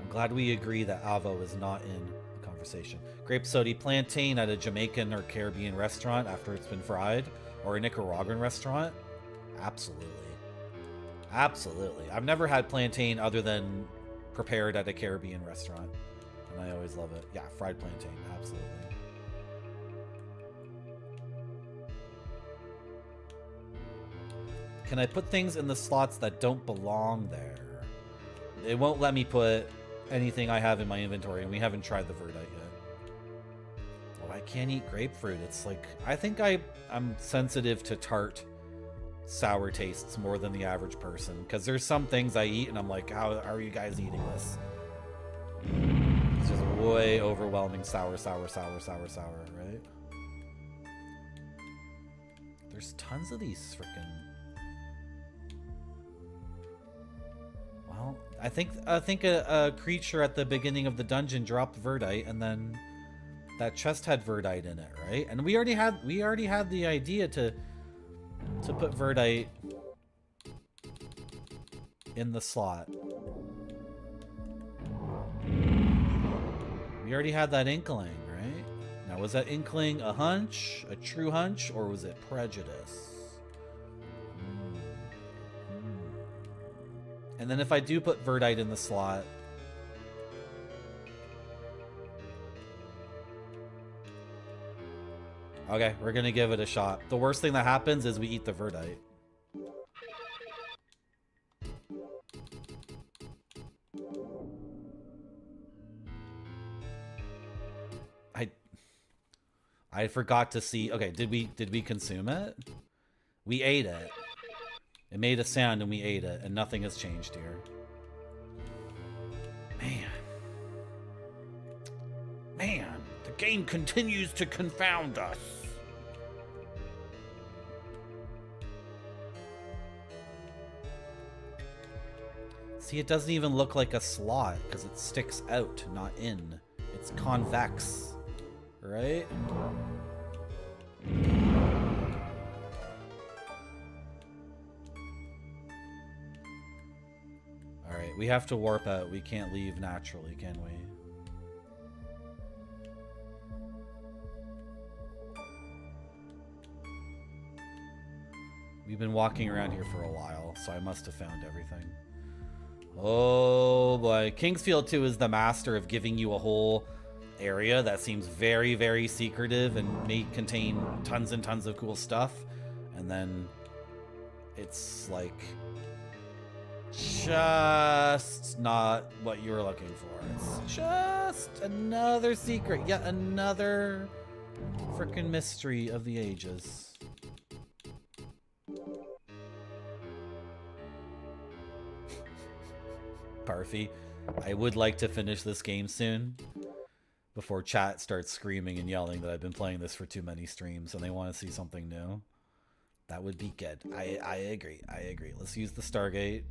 I'm glad we agree that Avo is not in the conversation. Grape sody plantain at a Jamaican or Caribbean restaurant after it's been fried, or a Nicaraguan restaurant. Absolutely. Absolutely. I've never had plantain other than prepared at a Caribbean restaurant, and I always love it. Yeah, fried plantain. Absolutely. Can I put things in the slots that don't belong there? It won't let me put anything I have in my inventory, and we haven't tried the verdite yet. Well, I can't eat grapefruit. It's like, I think I'm sensitive to tart sour tastes more than the average person, because there's some things I eat and I'm like, how are you guys eating this? It's just way overwhelming sour, right? There's tons of these freaking. Well, I think a creature at the beginning of the dungeon dropped verdite, and then that chest had verdite in it, right? And we already had the idea to put verdite in the slot. We already had that inkling, right? Now, was that inkling a hunch, a true hunch, or was it prejudice? And then if I do put verdite in the slot, okay, we're gonna give it a shot. The worst thing that happens is we eat the verdite. I forgot to see. Okay, did we consume it? We ate it. It made a sound and we ate it, and nothing has changed here. Man, the game continues to confound us. See, it doesn't even look like a slot because it sticks out, not in. It's convex, right? Alright, we have to warp out. We can't leave naturally, can we? We've been walking around here for a while, so I must have found everything. Oh boy. Kingsfield 2 is the master of giving you a whole area that seems very, very secretive and may contain tons and tons of cool stuff. And then it's like just not what you were looking for. It's just another secret, yet another freaking mystery of the ages. Parfy, I would like to finish this game soon before chat starts screaming and yelling that I've been playing this for too many streams and they want to see something new. That would be good. I agree. I agree. Let's use the Stargate.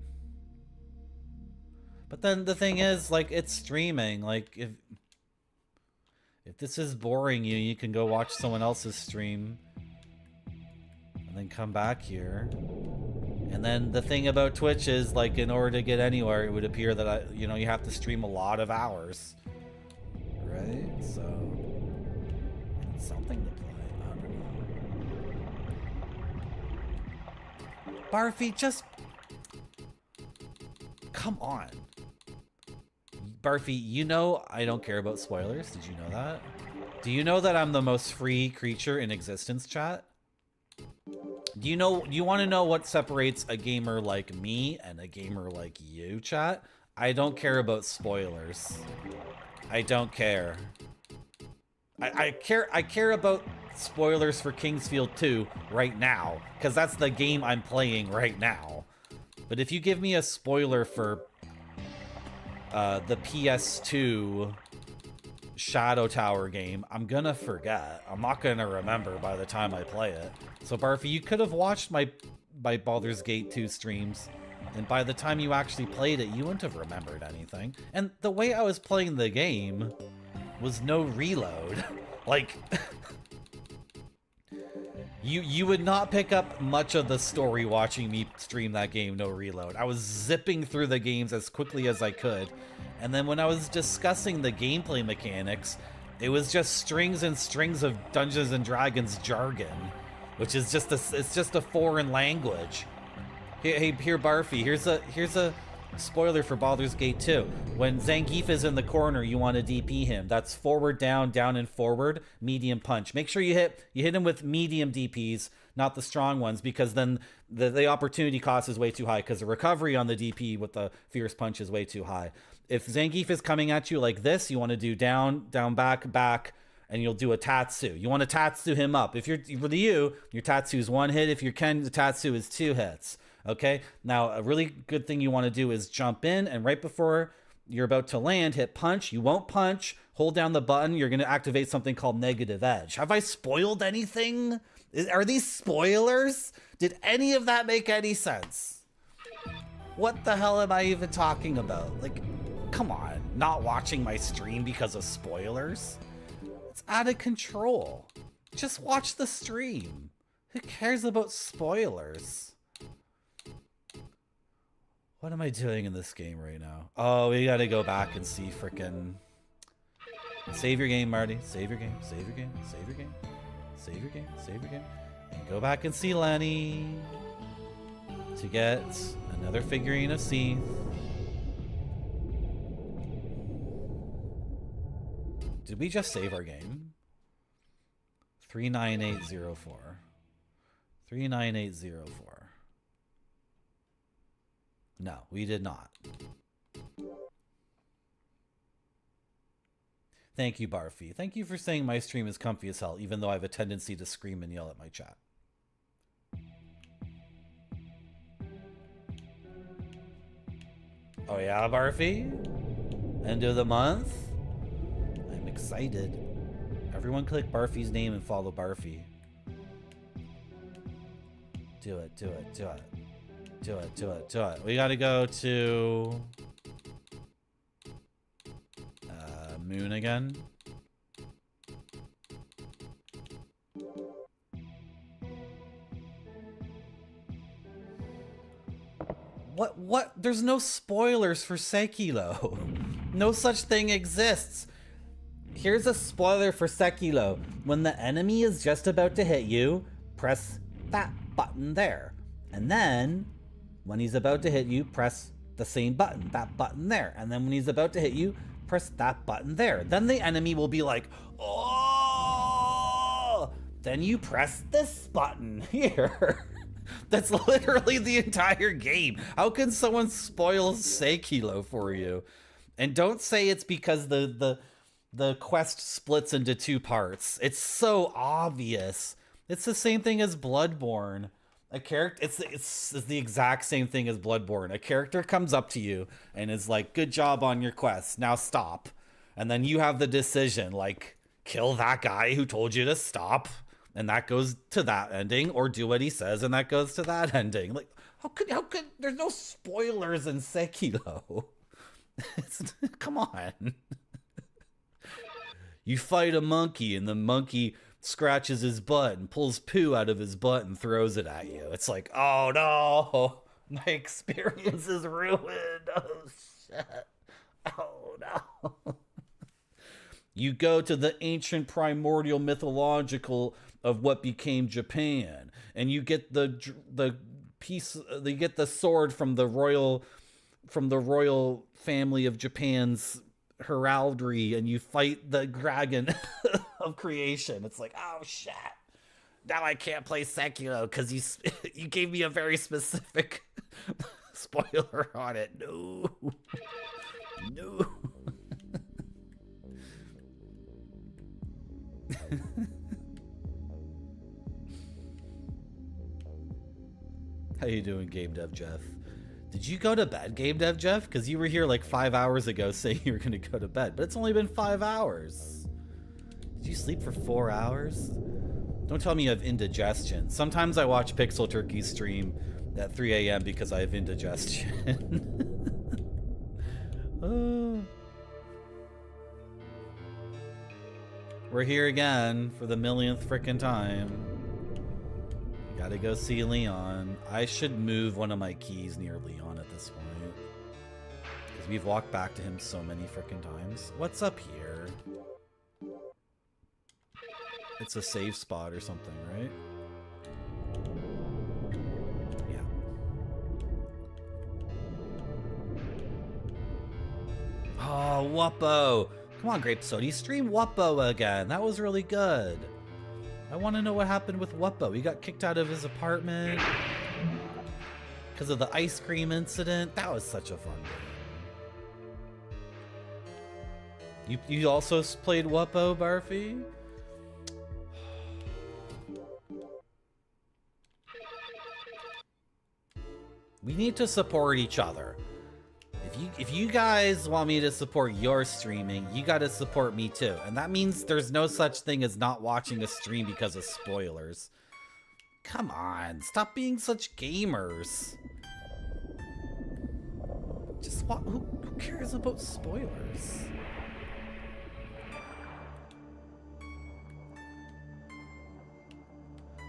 But then the thing is, like, it's streaming. Like, if this is boring you, you can go watch someone else's stream and then come back here. And then the thing about Twitch is, like, in order to get anywhere, it would appear that, you have to stream a lot of hours. Right? So, it's something to play. I don't know. Barfy, just... Come on. Barfy, I don't care about spoilers. Did you know that? Do you know that I'm the most free creature in existence, chat? Do you want to know what separates a gamer like me and a gamer like you, chat? I don't care about spoilers. I don't care. I care about spoilers for Kingsfield 2 right now, because that's the game I'm playing right now. But if you give me a spoiler for the PS2 Shadow Tower game, I'm gonna forget. I'm not gonna remember by the time I play it. So Barfy, you could have watched my Baldur's Gate 2 streams, and by the time you actually played it, you wouldn't have remembered anything. And the way I was playing the game was no reload. Like, you would not pick up much of the story watching me stream that game no reload. I was zipping through the games as quickly as I could. And then when I was discussing the gameplay mechanics, it was just strings and strings of Dungeons and Dragons jargon, which is just a foreign language. Hey, here, Barfy, here's a spoiler for Baldur's Gate 2. When Zangief is in the corner, you want to DP him. That's forward, down, down and forward, medium punch. Make sure you hit him with medium DPs, not the strong ones, because then the opportunity cost is way too high, because the recovery on the DP with the fierce punch is way too high. If Zangief is coming at you like this, you want to do down, down, back, back, and you'll do a Tatsu. You want to Tatsu him up. If you're for your Tatsu is 1 hit. If you're Ken, the Tatsu is 2 hits. Okay? Now, a really good thing you want to do is jump in, and right before you're about to land, hit punch. You won't punch. Hold down the button. You're going to activate something called Negative Edge. Have I spoiled anything? Are these spoilers? Did any of that make any sense? What the hell am I even talking about? Like, come on. Not watching my stream because of spoilers? It's out of control. Just watch the stream. Who cares about spoilers? What am I doing in this game right now? Oh, we gotta go back and see frickin'... Save your game, Marty. Save your game. Save your game. Save your game. Save your game. Save your game. And go back and see Lenny to get another figurine of Seath. Did we just save our game? 39804. 39804. No, we did not. Thank you, Barfy. Thank you for saying my stream is comfy as hell, even though I have a tendency to scream and yell at my chat. Oh yeah, Barfy? End of the month? I'm excited. Everyone click Barfy's name and follow Barfy. Do it, do it, do it. Do it, do it, do it. We gotta go to... Moon again. What? There's no spoilers for Sekiro. No such thing exists. Here's a spoiler for Sekiro. When the enemy is just about to hit you, press that button there. And then, when he's about to hit you, press the same button, that button there. And then when he's about to hit you, press that button there. Then the enemy will be like, oh! Then you press this button here. That's literally the entire game. How can someone spoil Sekiro for you? And don't say it's because the quest splits into 2 parts. It's so obvious. It's the same thing as Bloodborne. A character, it's the exact same thing as Bloodborne. A character comes up to you and is like, good job on your quest, now stop. And then you have the decision, like, kill that guy who told you to stop, and that goes to that ending, or do what he says and that goes to that ending. Like, how could there's no spoilers in Sekiro. Come on. You fight a monkey and the monkey scratches his butt and pulls poo out of his butt and throws it at you. It's like, oh no, my experience is ruined. Oh shit. Oh no. You go to the ancient primordial mythological of what became Japan, and you get the piece, you get the sword from the royal family of Japan's heraldry, and you fight the dragon of creation. It's like, oh shit, now I can't play Sekiro because you gave me a very specific spoiler on it. No. How you doing, Game Dev Jeff? Did you go to bed, Game Dev Jeff? Because you were here like 5 hours ago saying you were going to go to bed, but it's only been 5 hours. Did you sleep for 4 hours? Don't tell me you have indigestion. Sometimes I watch Pixel Turkey's stream at 3 a.m. because I have indigestion. Oh. We're here again for the millionth frickin' time. Gotta go see Leon. I should move one of my keys near Leon at this point, because we've walked back to him so many frickin' times. What's up here? It's a safe spot or something, right? Yeah. Oh, Wuppo! Come on, Grape Soda, stream Wuppo again. That was really good. I want to know what happened with Wuppo. He got kicked out of his apartment because of the ice cream incident. That was such a fun game. You also played Wuppo, Barfy? We need to support each other. If you guys want me to support your streaming, you gotta support me too. And that means there's no such thing as not watching a stream because of spoilers. Come on, stop being such gamers. Just who cares about spoilers?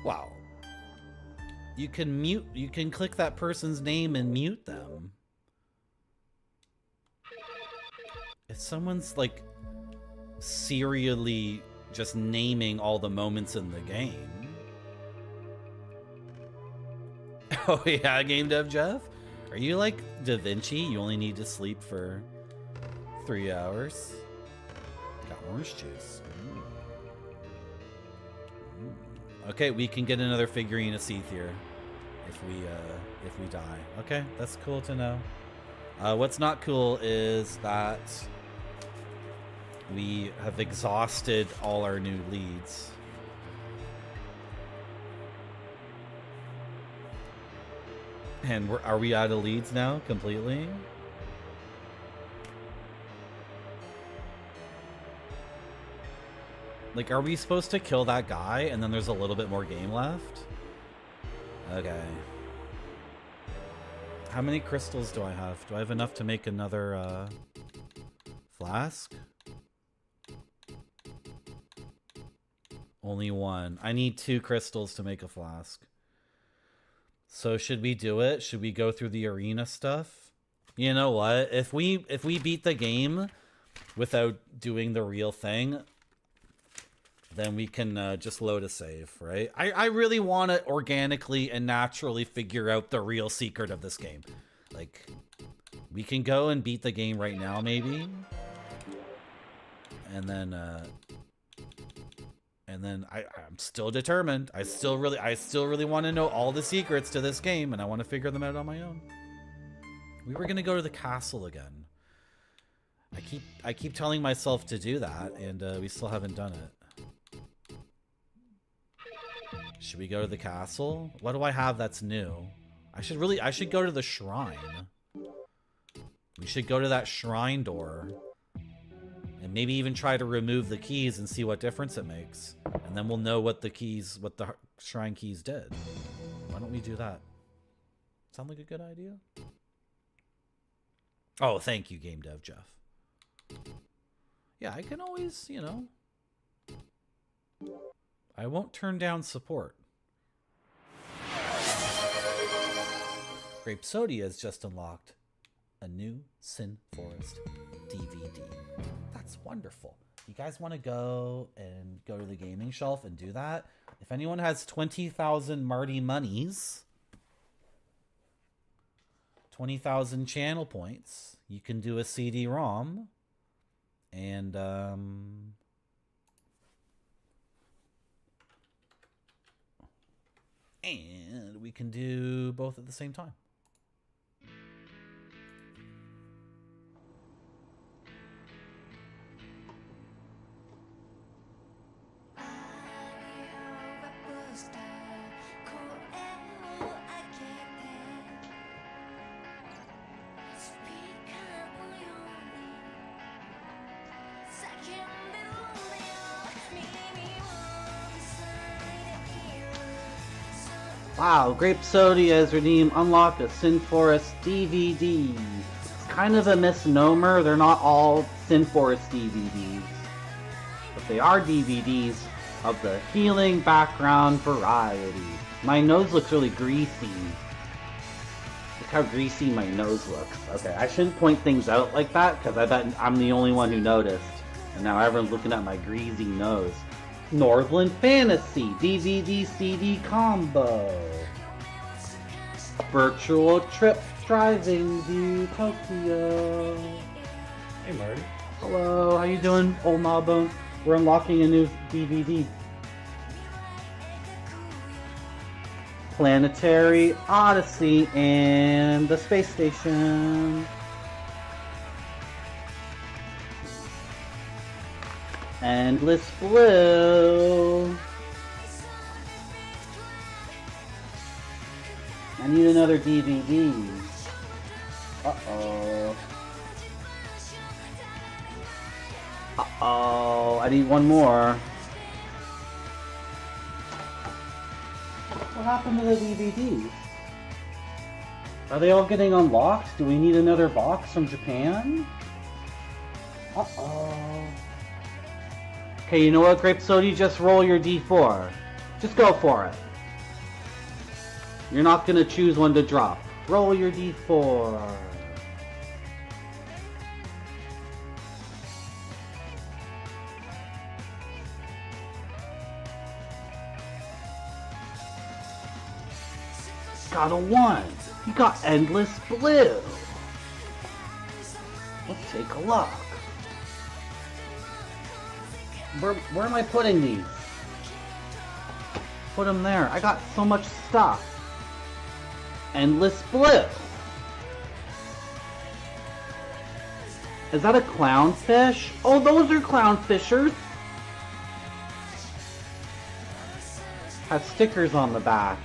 Wow. You can click that person's name and mute them. If someone's like serially just naming all the moments in the game. Oh yeah, Game Dev Jeff? Are you like Da Vinci? You only need to sleep for 3 hours? Got orange juice. Okay, we can get another figurine of Seath here if we die. Okay, that's cool to know. What's not cool is that we have exhausted all our new leads. And are we out of leads now completely? Like, are we supposed to kill that guy and then there's a little bit more game left? Okay. How many crystals do I have? Do I have enough to make another flask? Only one. I need 2 crystals to make a flask. So should we do it? Should we go through the arena stuff? You know what? If we beat the game without doing the real thing, then we can just load a save, right? I really want to organically and naturally figure out the real secret of this game. Like, we can go and beat the game right now, maybe. And then I'm still determined. I still really want to know all the secrets to this game, and I want to figure them out on my own. We were gonna go to the castle again. I keep telling myself to do that, and we still haven't done it. Should we go to the castle? What do I have that's new? I should go to the shrine. We should go to that shrine door. And maybe even try to remove the keys and see what difference it makes. And then we'll know what the shrine keys did. Why don't we do that? Sound like a good idea? Oh, thank you, Game Dev Jeff. Yeah, I can always, you know. I won't turn down support. Grape Sodia has just unlocked a new Sin Forest DVD. That's wonderful. You guys want to go to the gaming shelf and do that? If anyone has 20,000 Marty monies, 20,000 channel points, you can do a CD-ROM, and we can do both at the same time. Wow, Grape Sodia has redeemed unlocked a Sin Forest DVD. It's kind of a misnomer. They're not all Sin Forest DVDs. But they are DVDs of the healing background variety. My nose looks really greasy. Look how greasy my nose looks. Okay, I shouldn't point things out like that because I bet I'm the only one who noticed. And now everyone's looking at my greasy nose. Northland Fantasy DVD CD combo. Virtual trip driving to Tokyo. Hey Marty. Hello, how you doing, old Gnawbone? We're unlocking a new DVD. Planetary Odyssey and the Space Station. Endless Blue. I need another DVD. Uh-oh. Uh-oh. I need one more. What happened to the DVDs? Are they all getting unlocked? Do we need another box from Japan? Uh-oh. Okay, you know what, Grape Soda? Just roll your D4. Just go for it. You're not gonna choose one to drop. Roll your D4. Got a 1. You got Endless Blue. Let's take a look. Where am I putting these? Put them there. I got so much stuff. Endless Blue. Is that a clownfish? Oh, those are clownfishers. Have stickers on the back.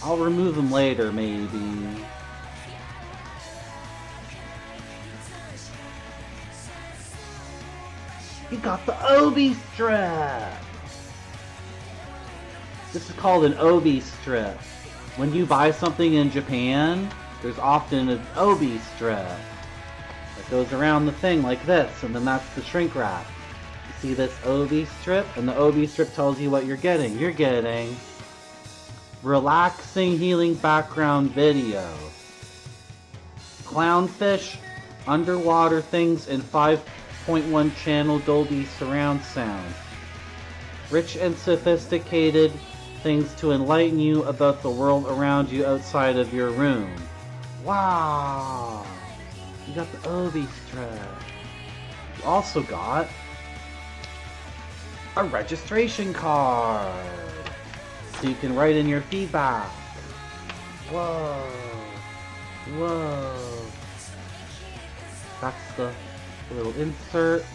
I'll remove them later, maybe. You got the Obi strip! This is called an Obi strip. When you buy something in Japan, there's often an Obi strip that goes around the thing like this, and then that's the shrink wrap. You see this Obi strip? And the Obi strip tells you what you're getting. You're getting relaxing healing background video. Clownfish, underwater things in 5.1 channel Dolby surround sound. Rich and sophisticated things to enlighten you about the world around you outside of your room. Wow! You got the Obi strap. You also got a registration card, so you can write in your feedback. Whoa! Whoa! That's the little insert.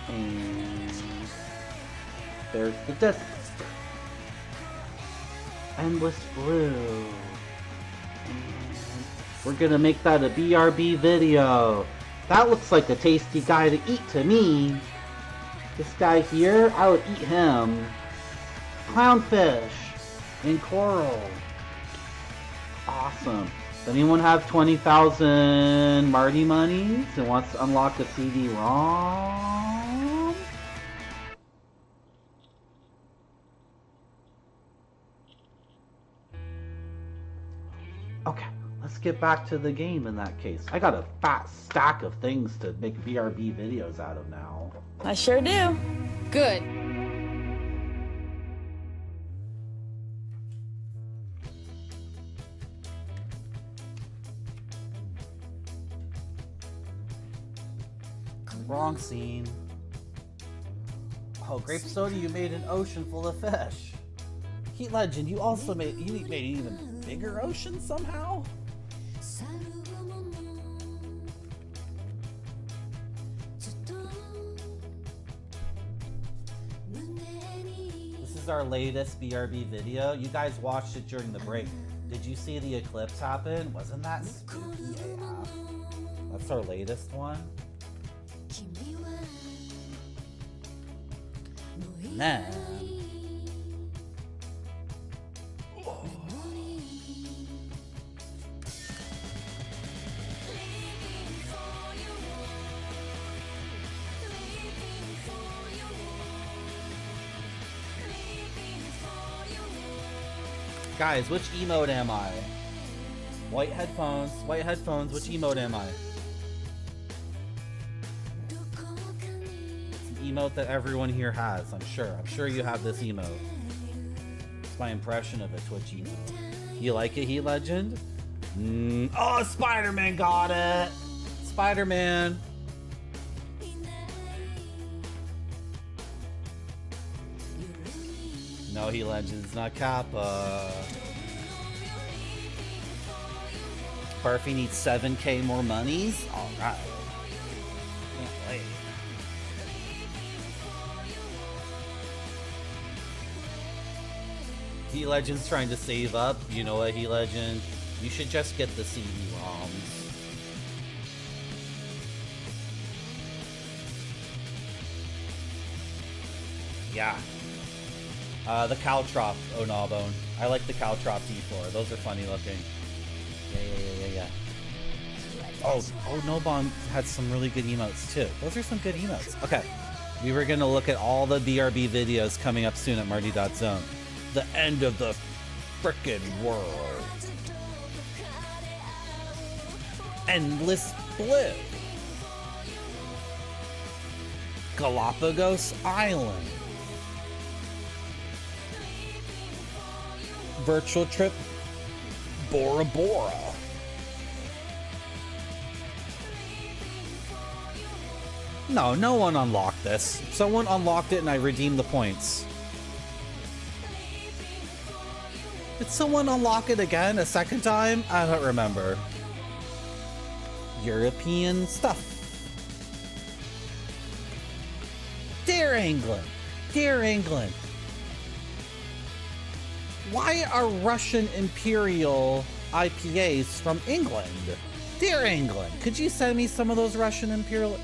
And there's the disc. Endless Blue. And we're gonna make that a BRB video. That looks like a tasty guy to eat to me. This guy here, I would eat him. Clownfish and coral. Awesome. Does anyone have 20,000 Marty monies and wants to unlock a CD-ROM? Okay, let's get back to the game in that case. I got a fat stack of things to make BRB videos out of now. I sure do. Good. Wrong scene. Oh, grape soda, you made an ocean full of fish. Heat Legend, you also made an even bigger ocean somehow? This is our latest BRB video. You guys watched it during the break. Did you see the eclipse happen? Wasn't that spooky AF? That's our latest one. Man. Oh. Guys, which emote am I? White headphones, which emote am I? Emote that everyone here has, I'm sure you have this emote. It's my impression of a Twitch emote. You like it, Heat Legend? Oh, Spider-Man got it! Spider-Man! No, Heat Legend, it's not Kappa. Barfy needs 7k more monies? Alright. Can't wait. Heat Legend's trying to save up. You know what, Heat Legend? You should just get the CD-ROMs. Yeah. The Caltrop Onabone. I like the Caltrop D4. Those are funny looking. Yeah. Oh, Nobon had some really good emotes too. Those are some good emotes. Okay. We were gonna look at all the BRB videos coming up soon at Marty.zone. The end of the frickin' world. Endless Blue. Galapagos Island. Virtual Trip Bora Bora. No one unlocked this. Someone unlocked it and I redeemed the points. Did someone unlock it again a second time? I don't remember. European stuff. Dear England. Dear England. Why are Russian Imperial IPAs from England? Dear England, could you send me some of those Russian Imperial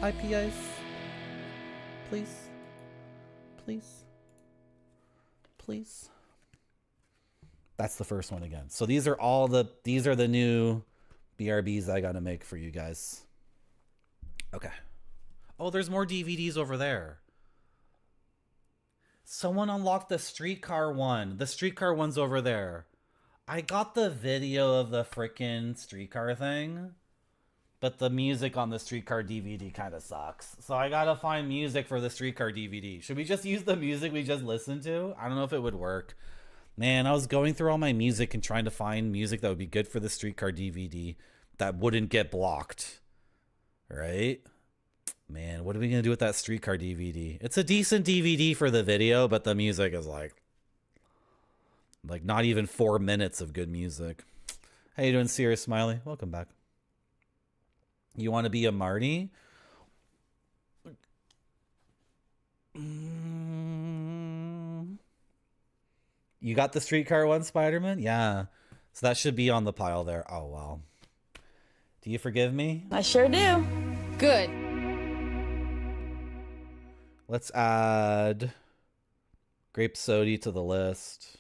IPAs? Please? Please? Please? That's the first one again. So these are the new BRBs I gotta make for you guys. Okay. Oh, there's more DVDs over there. Someone unlocked the streetcar one. The streetcar one's over there. I got the video of the frickin' streetcar thing. but the music on the Streetcar DVD kind of sucks. So I gotta find music for the Streetcar DVD. Should we just use the music we just listened to? I don't know if it would work. Man, I was going through all my music and trying to find music that would be good for the Streetcar DVD that wouldn't get blocked. Right? Man, what are we gonna do with that Streetcar DVD? It's a decent DVD for the video, but the music is like not even 4 minutes of good music. How you doing, Serious Smiley? Welcome back. You want to be a Marty? You got the Streetcar one, Spider-Man? Yeah. So that should be on the pile there. Oh, wow. Do you forgive me? I sure do. Good. Let's add Grape Sody to the list.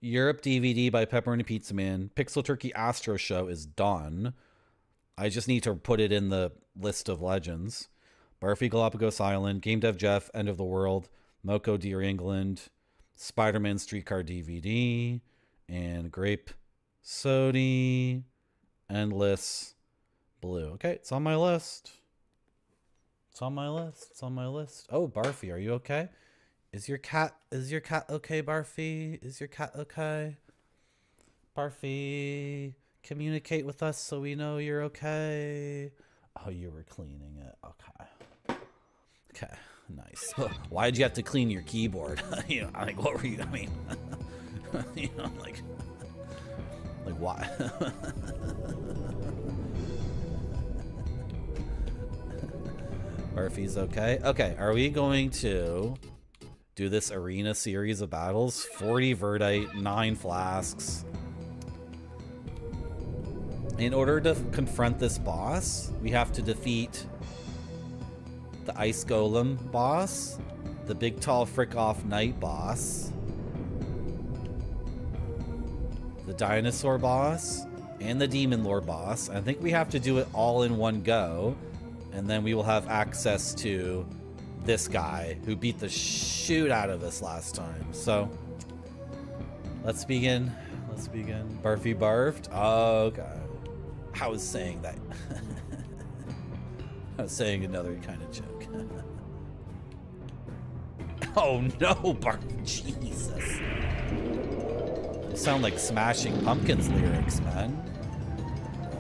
Europe DVD by Pepperoni Pizza Man. Pixel Turkey Astro Show is done. I just need to put it in the list of legends. Barfy Galapagos Island, Game Dev Jeff, End of the World, Moko Dear England, Spider-Man Streetcar DVD, and Grape Sody, Endless Blue. Okay, it's on my list. It's on my list. It's on my list. Oh, Barfy, are you okay? Is your cat okay, Barfy? Is your cat okay? Barfy, communicate with us so we know you're okay. Oh, you were cleaning it. Okay. Okay, nice. Why'd you have to clean your keyboard? You know, like, what were you, I mean, you know, like why? Barfy's okay. Okay, are we going to do this arena series of battles? 40 Verdite, 9 flasks. In order to confront this boss, we have to defeat the Ice Golem boss, the Big Tall Frick Off Knight boss, the Dinosaur boss, and the Demon Lord boss. I think we have to do it all in one go, and then we will have access to this guy who beat the shoot out of us last time. So let's begin. Let's begin. Barfy barfed. Oh, okay. I was saying that. I was saying another kind of joke. Oh no, Barf. Jesus. You sound like Smashing Pumpkins lyrics, man.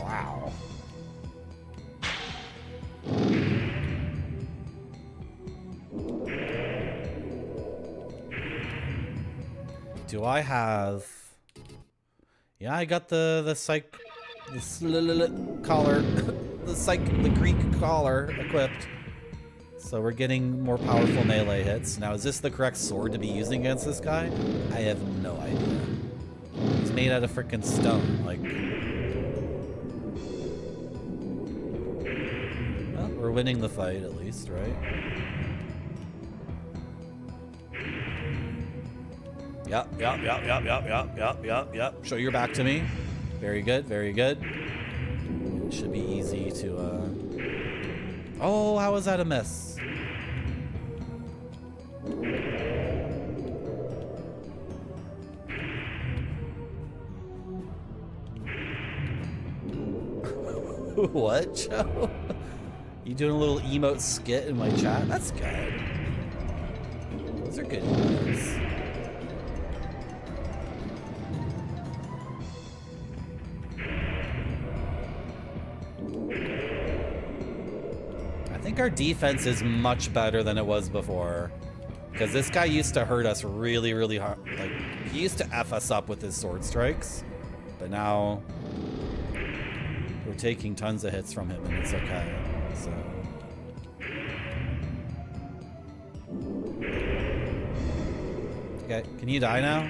Wow. Do I have... Yeah, I got the psych... collar. the Greek collar equipped. So we're getting more powerful melee hits. Now, is this the correct sword to be using against this guy? I have no idea. He's made out of freaking stone. Like... Well, we're winning the fight at least, right? Yep. Show your back to me. Very good, very good. It should be easy to, Oh, how was that a miss? What, Joe? You doing a little emote skit in my chat? That's good. Those are good emotes. I think our defense is much better than it was before. Because this guy used to hurt us really, really hard. Like, he used to F us up with his sword strikes. But now... we're taking tons of hits from him and it's okay. So... Okay, can you die now?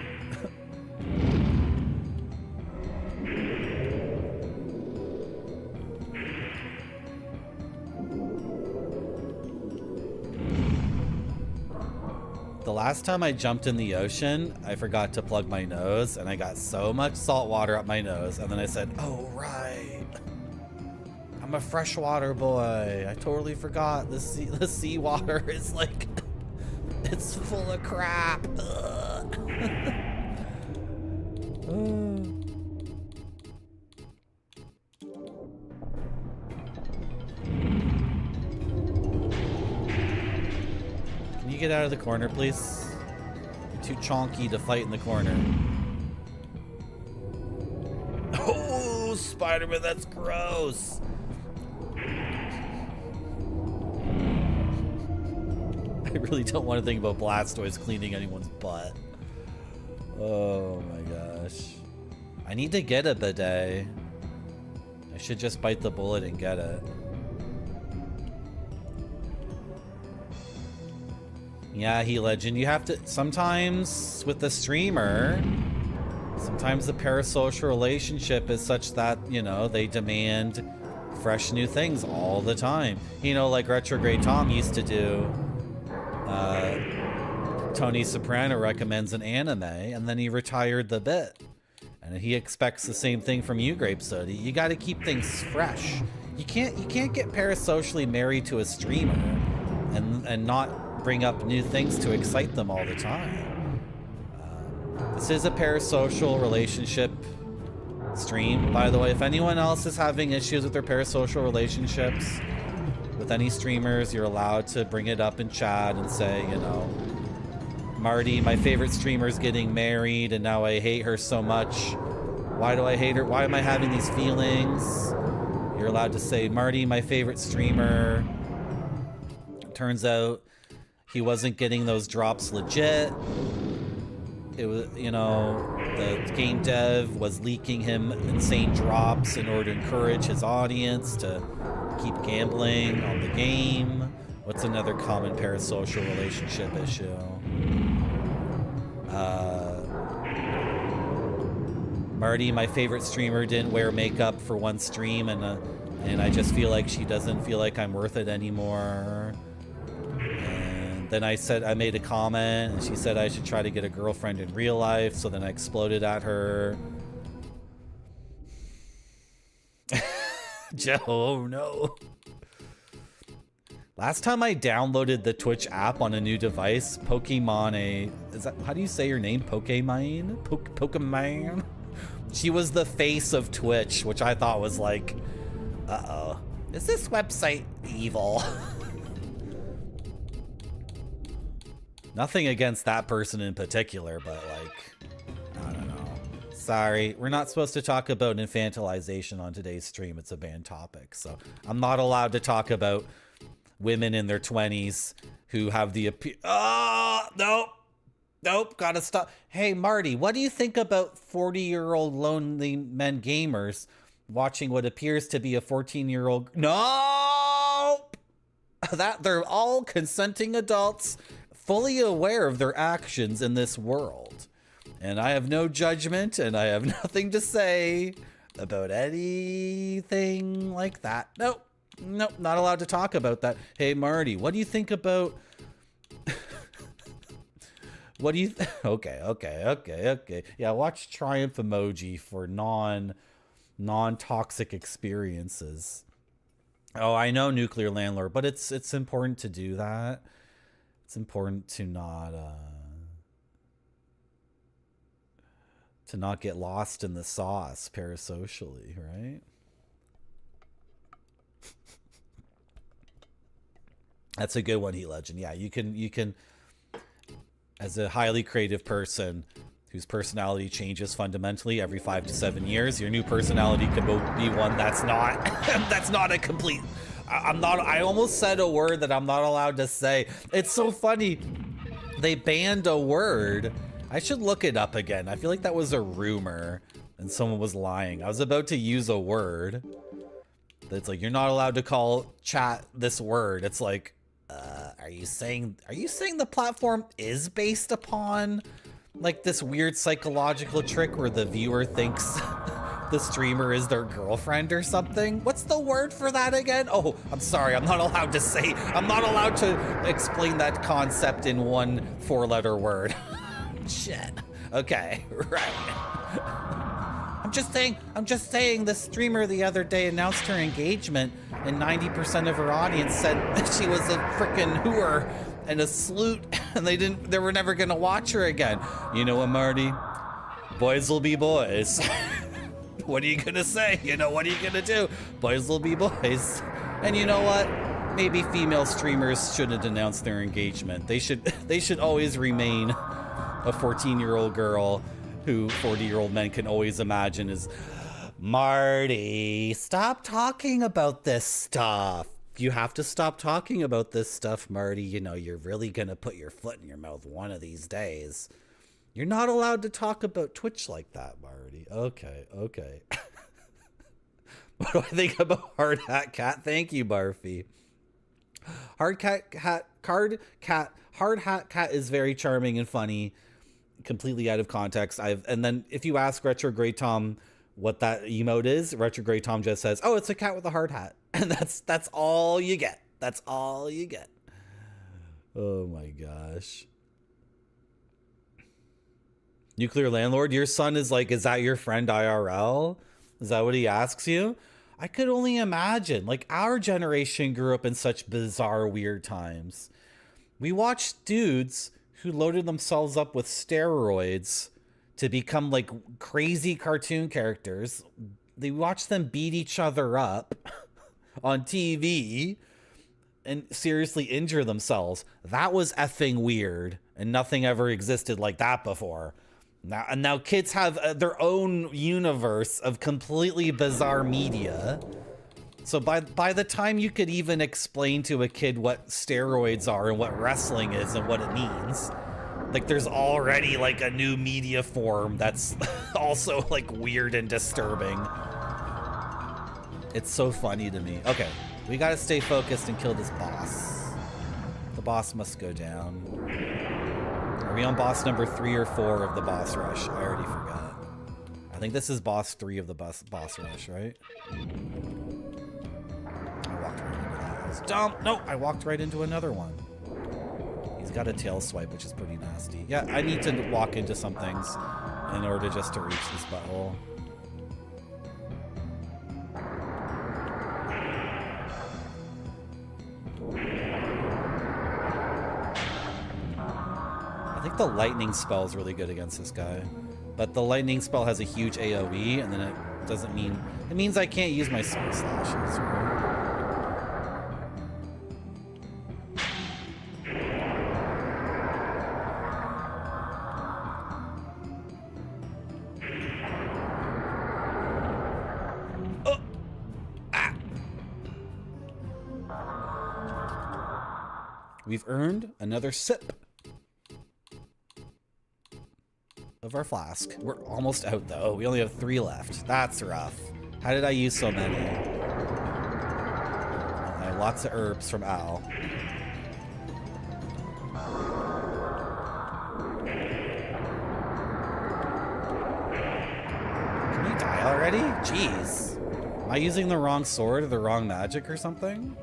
The last time I jumped in the ocean, I forgot to plug my nose and I got so much salt water up my nose and then I said, oh right, I'm a freshwater boy. I totally forgot the seawater is like, it's full of crap. Can you get out of the corner, please? You're too chonky to fight in the corner. Oh, Spider-Man, that's gross. I really don't want to think about Blastoise cleaning anyone's butt. Oh my gosh. I need to get a bidet. I should just bite the bullet and get it. Yeah, Legend, you have to, sometimes with the streamer, sometimes the parasocial relationship is such that, you know, they demand fresh new things all the time. You know, like Retrograde Tom used to do. Tony Soprano recommends an anime, and then he retired the bit. And he expects the same thing from you, Grape Soda. You got to keep things fresh. You can't get parasocially married to a streamer and not bring up new things to excite them all the time. This is a parasocial relationship stream, by the way. If anyone else is having issues with their parasocial relationships with any streamers, you're allowed to bring it up in chat and say, you know, Marty, my favorite streamer's getting married and now I hate her so much. Why do I hate her? Why am I having these feelings? You're allowed to say, Marty, my favorite streamer. Turns out he wasn't getting those drops legit. It was, you know, the game dev was leaking him insane drops in order to encourage his audience to keep gambling on the game. What's another common parasocial relationship issue? Marty, my favorite streamer, didn't wear makeup for one stream, and I just feel like she doesn't feel like I'm worth it anymore. And then I made a comment, and she said I should try to get a girlfriend in real life, so then I exploded at her. Joe, oh no. Last time I downloaded the Twitch app on a new device, Pokemon, how do you say your name? Pokemon? Pokemon? She was the face of Twitch, which I thought was like, uh-oh. Is this website evil? Nothing against that person in particular, but like, I don't know. Sorry, we're not supposed to talk about infantilization on today's stream. It's a banned topic, so I'm not allowed to talk about women in their 20s who have the nope, gotta stop. Hey, Marty, what do you think about 40-year-old lonely men gamers watching what appears to be a 14-year-old? Nope! That they're all consenting adults, fully aware of their actions in this world. And I have no judgment, and I have nothing to say about anything like that. Nope. Nope, not allowed to talk about that. Hey, Marty, what do you think about... What do you... Okay. Yeah, watch Triumph Emoji for non-toxic experiences. Oh, I know, Nuclear Landlord, but it's important to do that. It's important to not get lost in the sauce parasocially, right? That's a good one, Heat Legend. Yeah, you can, as a highly creative person whose personality changes fundamentally every 5 to 7 years, your new personality could be one that's not, that's not a complete, I almost said a word that I'm not allowed to say. It's so funny. They banned a word. I should look it up again. I feel like that was a rumor and someone was lying. I was about to use a word that's like, you're not allowed to call chat this word. It's like, are you saying the platform is based upon like this weird psychological trick where the viewer thinks the streamer is their girlfriend or something? What's the word for that again? Oh, I'm sorry. I'm not allowed to explain that concept in one 4-letter word. Shit. Okay, right. I'm just saying the streamer the other day announced her engagement and 90% of her audience said she was a frickin' whore and a sleut and they were never gonna watch her again. You know what, Marty? Boys will be boys. What are you gonna say? You know, what are you gonna do? Boys will be boys. And you know what? Maybe female streamers shouldn't announce their engagement. They should always remain a 14-year-old girl who 40-year-old men can always imagine is, Marty, stop talking about this stuff. You have to stop talking about this stuff, Marty. You know, you're really gonna put your foot in your mouth one of these days. You're not allowed to talk about Twitch like that, Marty. Okay. What do I think about Hard Hat Cat? Thank you, Barfy. Hard Hat Cat is very charming and funny, completely out of context. And then if you ask Retrograde Tom what that emote is, Retrograde Tom just says, "Oh, it's a cat with a hard hat," and that's all you get. That's all you get. Oh my gosh. Nuclear Landlord, your son is like, is that your friend IRL? Is that what he asks you? I could only imagine. Like, our generation grew up in such bizarre, weird times. We watched dudes who loaded themselves up with steroids to become like crazy cartoon characters. They watched them beat each other up on TV and seriously injure themselves. That was effing weird, and nothing ever existed like that before. Now kids have their own universe of completely bizarre media. So by the time you could even explain to a kid what steroids are and what wrestling is and what it means, like there's already like a new media form that's also like weird and disturbing. It's so funny to me. Okay, we gotta stay focused and kill this boss. The boss must go down. Are we on boss number 3 or 4 of the boss rush? I already forgot. I think this is boss 3 of the boss rush, right? I walked right into that. That was dumb. No, I walked right into another one. He's got a tail swipe, which is pretty nasty. Yeah, I need to walk into some things in order just to reach this butthole. I think the lightning spell is really good against this guy, but the lightning spell has a huge AoE, and then it doesn't mean, it means I can't use my sword slashes, right? Oh! Ah! We've earned another sip of our flask. We're almost out though. We only have 3 left. That's rough. How did I use so many? I have lots of herbs from Al. Can you die already? Jeez. Am I using the wrong sword or the wrong magic or something?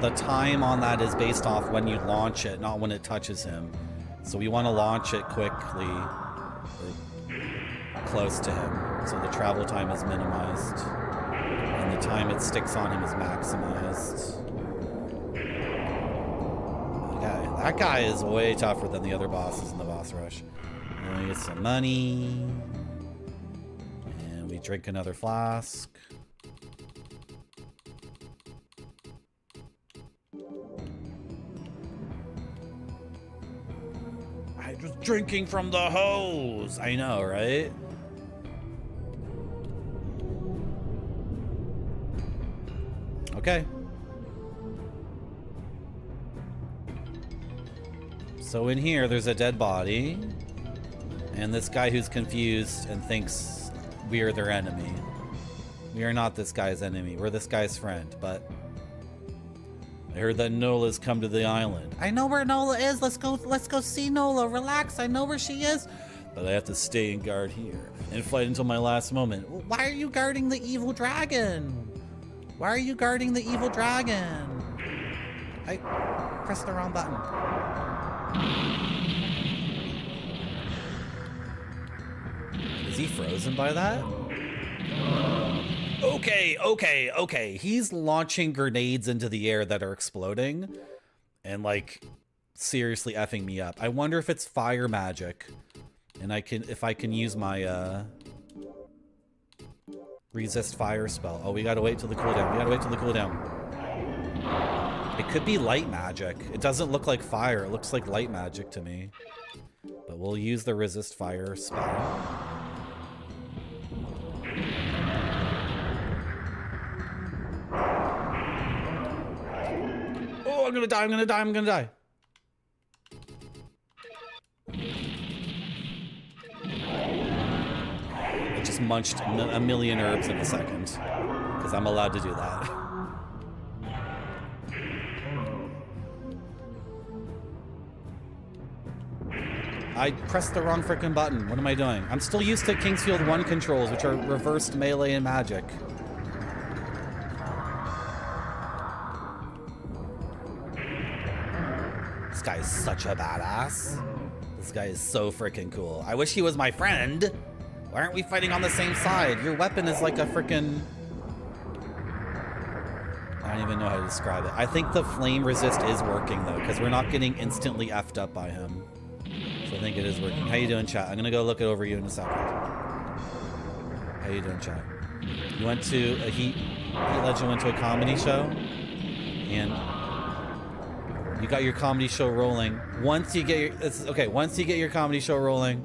The time on that is based off when you launch it, not when it touches him. So we want to launch it quickly, or close to him, so the travel time is minimized, and the time it sticks on him is maximized. Okay, that guy is way tougher than the other bosses in the boss rush. And we get some money, and we drink another flask. Just drinking from the hose. I know, right? Okay. So in here, there's a dead body. And this guy who's confused and thinks we are their enemy. We are not this guy's enemy. We're this guy's friend, but I heard that Nola's come to the island. I know where Nola is. Let's go see Nola. Relax. I know where she is. But I have to stay and guard here and fight until my last moment. Why are you guarding the evil dragon? Why are you guarding the evil dragon? I pressed the wrong button. he frozen by that? Okay. He's launching grenades into the air that are exploding and like seriously effing me up. I wonder if it's fire magic and if I can use my resist fire spell. Oh, we gotta wait till the cooldown. It could be light magic. It doesn't look like fire. It looks like light magic to me. But we'll use the resist fire spell. Oh, I'm gonna die. I just munched a million herbs in a second. Because I'm allowed to do that. I pressed the wrong frickin' button. What am I doing? I'm still used to Kingsfield 1 controls, which are reversed melee and magic. This guy is such a badass. This guy is so freaking cool. I wish he was my friend. Why aren't we fighting on the same side? Your weapon is like a freaking... I don't even know how to describe it. I think the flame resist is working though, because we're not getting instantly effed up by him. So I think it is working. How you doing, chat? I'm gonna go look it over you in a second. How you doing, chat? You went to a Heat Legend went to a comedy show, and you got your comedy show rolling. Once you get your comedy show rolling.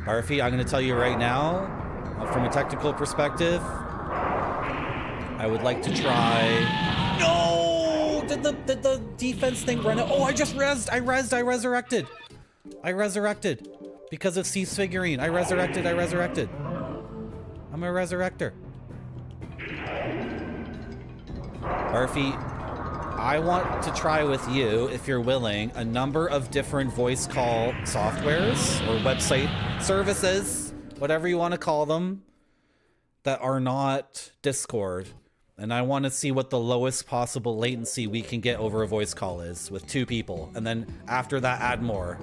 Barfy, I'm gonna tell you right now, from a technical perspective, I would like to try. No! Did the defense thing run out? Oh, I just rezzed. I resurrected. Because of C's figurine. I resurrected. I'm a resurrector. Barfy, I want to try with you, if you're willing, a number of different voice call softwares or website services, whatever you want to call them, that are not Discord. And I want to see what the lowest possible latency we can get over a voice call is with 2 people. And then after that, add more.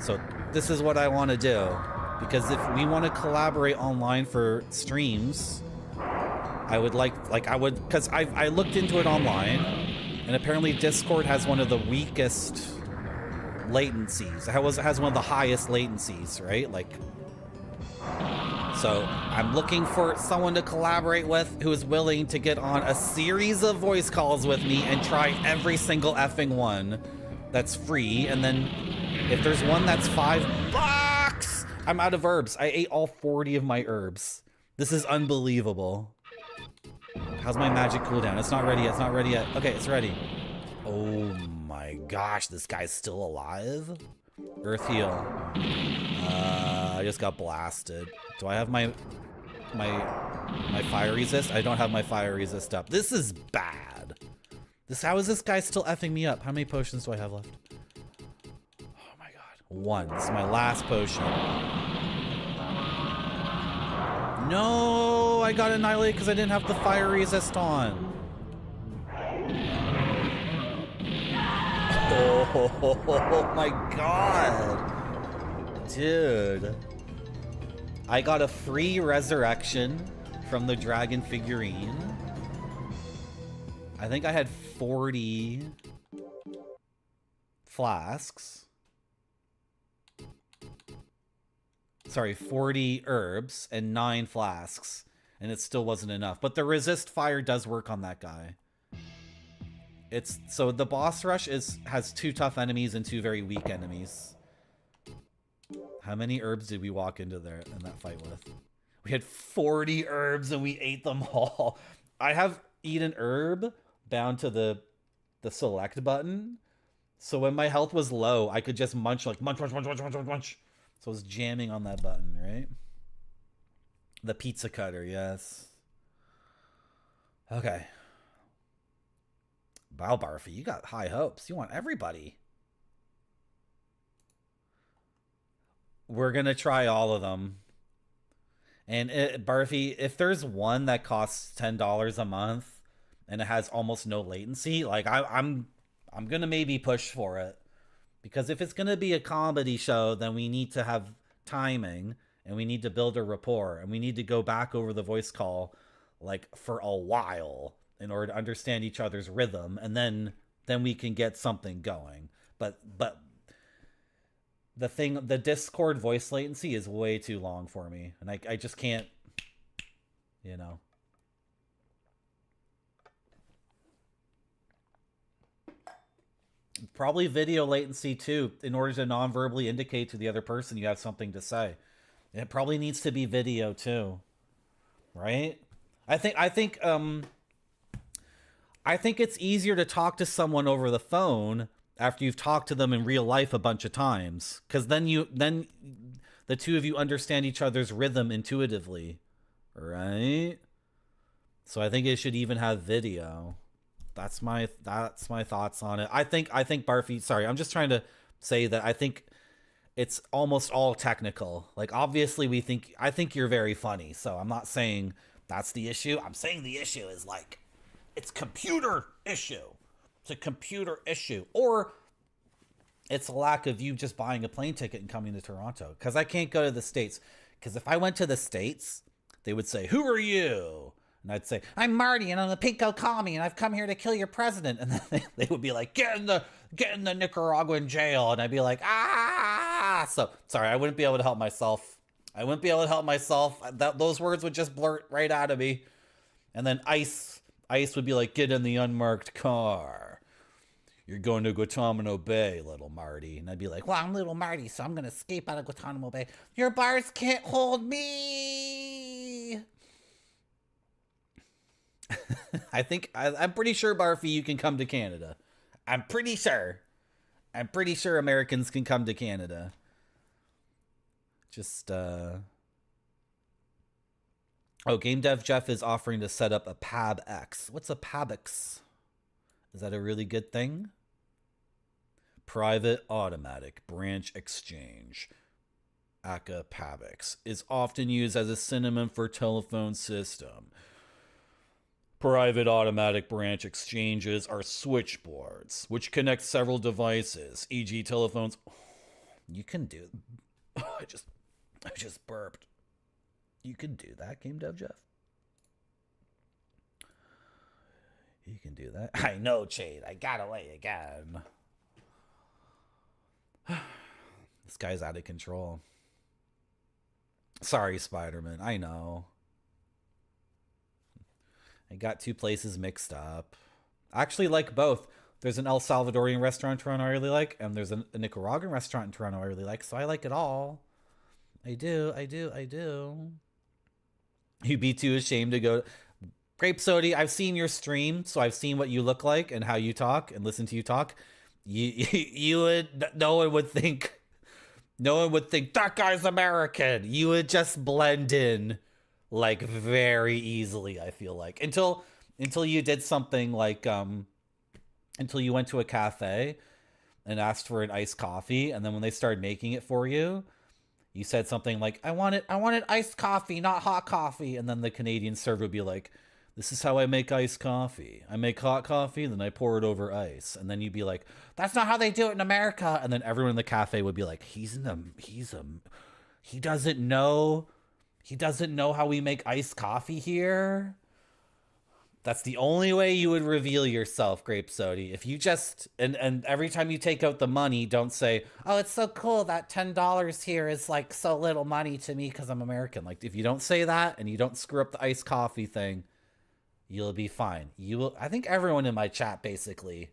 So this is what I want to do. Because if we want to collaborate online for streams, I would because I looked into it online, and apparently Discord has one of the weakest latencies. It has one of the highest latencies, right? So I'm looking for someone to collaborate with who is willing to get on a series of voice calls with me and try every single effing one that's free. And then if there's one that's $5, I'm out of herbs. I ate all 40 of my herbs. This is unbelievable. How's my magic cooldown? It's not ready yet. Okay, it's ready. Oh my gosh, this guy's still alive? Earth heal. I just got blasted. Do I have my fire resist? I don't have my fire resist up. This is bad. How is this guy still effing me up? How many potions do I have left? Oh my god. 1. This is my last potion. No, I got annihilated because I didn't have the fire resist on. Oh my god. Dude. I got a free resurrection from the dragon figurine. I think I had 40 flasks. Sorry, 40 herbs and 9 flasks. And it still wasn't enough. But the resist fire does work on that guy. So the boss rush has 2 tough enemies and 2 very weak enemies. How many herbs did we walk into there in that fight with? We had 40 herbs and we ate them all. I have eaten herb bound to the select button. So when my health was low, I could just munch. So I was jamming on that button, right? The pizza cutter, yes. Okay. Wow, Barfy, you got high hopes. You want everybody. We're going to try all of them. And Barfy, if there's one that costs $10 a month and it has almost no latency, like I'm going to maybe push for it. Because if it's going to be a comedy show, then we need to have timing and we need to build a rapport and we need to go back over the voice call like for a while in order to understand each other's rhythm, and then we can get something going. But the Discord voice latency is way too long for me, and I just can't, you know. Probably video latency too, in order to non-verbally indicate to the other person you have something to say. It probably needs to be video too, right? I think it's easier to talk to someone over the phone after you've talked to them in real life a bunch of times, because then the two of you understand each other's rhythm intuitively, right? So I think it should even have video. That's my thoughts on it. I think Barfy, sorry, I'm just trying to say that I think it's almost all technical. Like, obviously I think you're very funny, so I'm not saying that's the issue. I'm saying the issue is like, it's computer issue. It's a computer issue. Or it's a lack of you just buying a plane ticket and coming to Toronto. Because I can't go to the States. Because if I went to the States, they would say, "Who are you?" And I'd say, "I'm Marty, and I'm a Pinko Commie, and I've come here to kill your president." And then they would be like, get in the Nicaraguan jail. And I'd be like, ah. So, sorry, I wouldn't be able to help myself. Those words would just blurt right out of me. And then Ice would be like, "Get in the unmarked car. You're going to Guantanamo Bay, little Marty." And I'd be like, "Well, I'm little Marty, so I'm going to escape out of Guantanamo Bay. Your bars can't hold me." I'm pretty sure, Barfy, you can come to Canada. I'm pretty sure Americans can come to Canada. Just, Oh, Game Dev Jeff is offering to set up a PABX. What's a PABX? Is that a really good thing? Private Automatic Branch Exchange. aka PABX, is often used as a synonym for telephone system. Private automatic branch exchanges are switchboards, which connect several devices, e.g. telephones. You can do... I just burped. You can do that, Game Dev Jeff? You can do that? I know, Chade. I got away again. This guy's out of control. Sorry, Spider-Man. I know. I got two places mixed up. I actually like both. There's an El Salvadorian restaurant in Toronto I really like, and there's a Nicaraguan restaurant in Toronto I really like, so I like it all. I do. You'd be too ashamed to go... Grape Sody, I've seen your stream, so I've seen what you look like and how you talk and listen to you talk. You would... No one would think that guy's American. You would just blend in like very easily, I feel like. Until you did something like until you went to a cafe and asked for an iced coffee, and then when they started making it for you, you said something like, I want it iced coffee, not hot coffee. And then the Canadian server would be like, this is how I make iced coffee. I make hot coffee, then I pour it over ice. And then you'd be like, that's not how they do it in America. And then everyone in the cafe would be like, he doesn't know how we make iced coffee here. That's the only way you would reveal yourself, Grape Sody. If you just, and every time you take out the money, don't say, oh, it's so cool that $10 here is like so little money to me because I'm American. Like, if you don't say that and you don't screw up the iced coffee thing, you'll be fine. I think everyone in my chat, basically,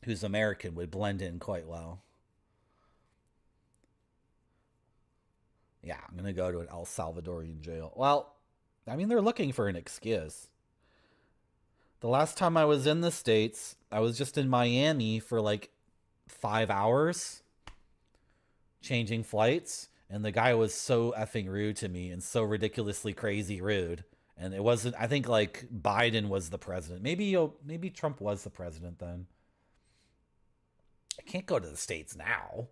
who's American would blend in quite well. Yeah, I'm going to go to an El Salvadorian jail. Well, I mean, they're looking for an excuse. The last time I was in the States, I was just in Miami for like 5 hours changing flights. And the guy was so effing rude to me and so ridiculously crazy rude. And it wasn't, I think like Biden was the president. Maybe Trump was the president then. I can't go to the States now.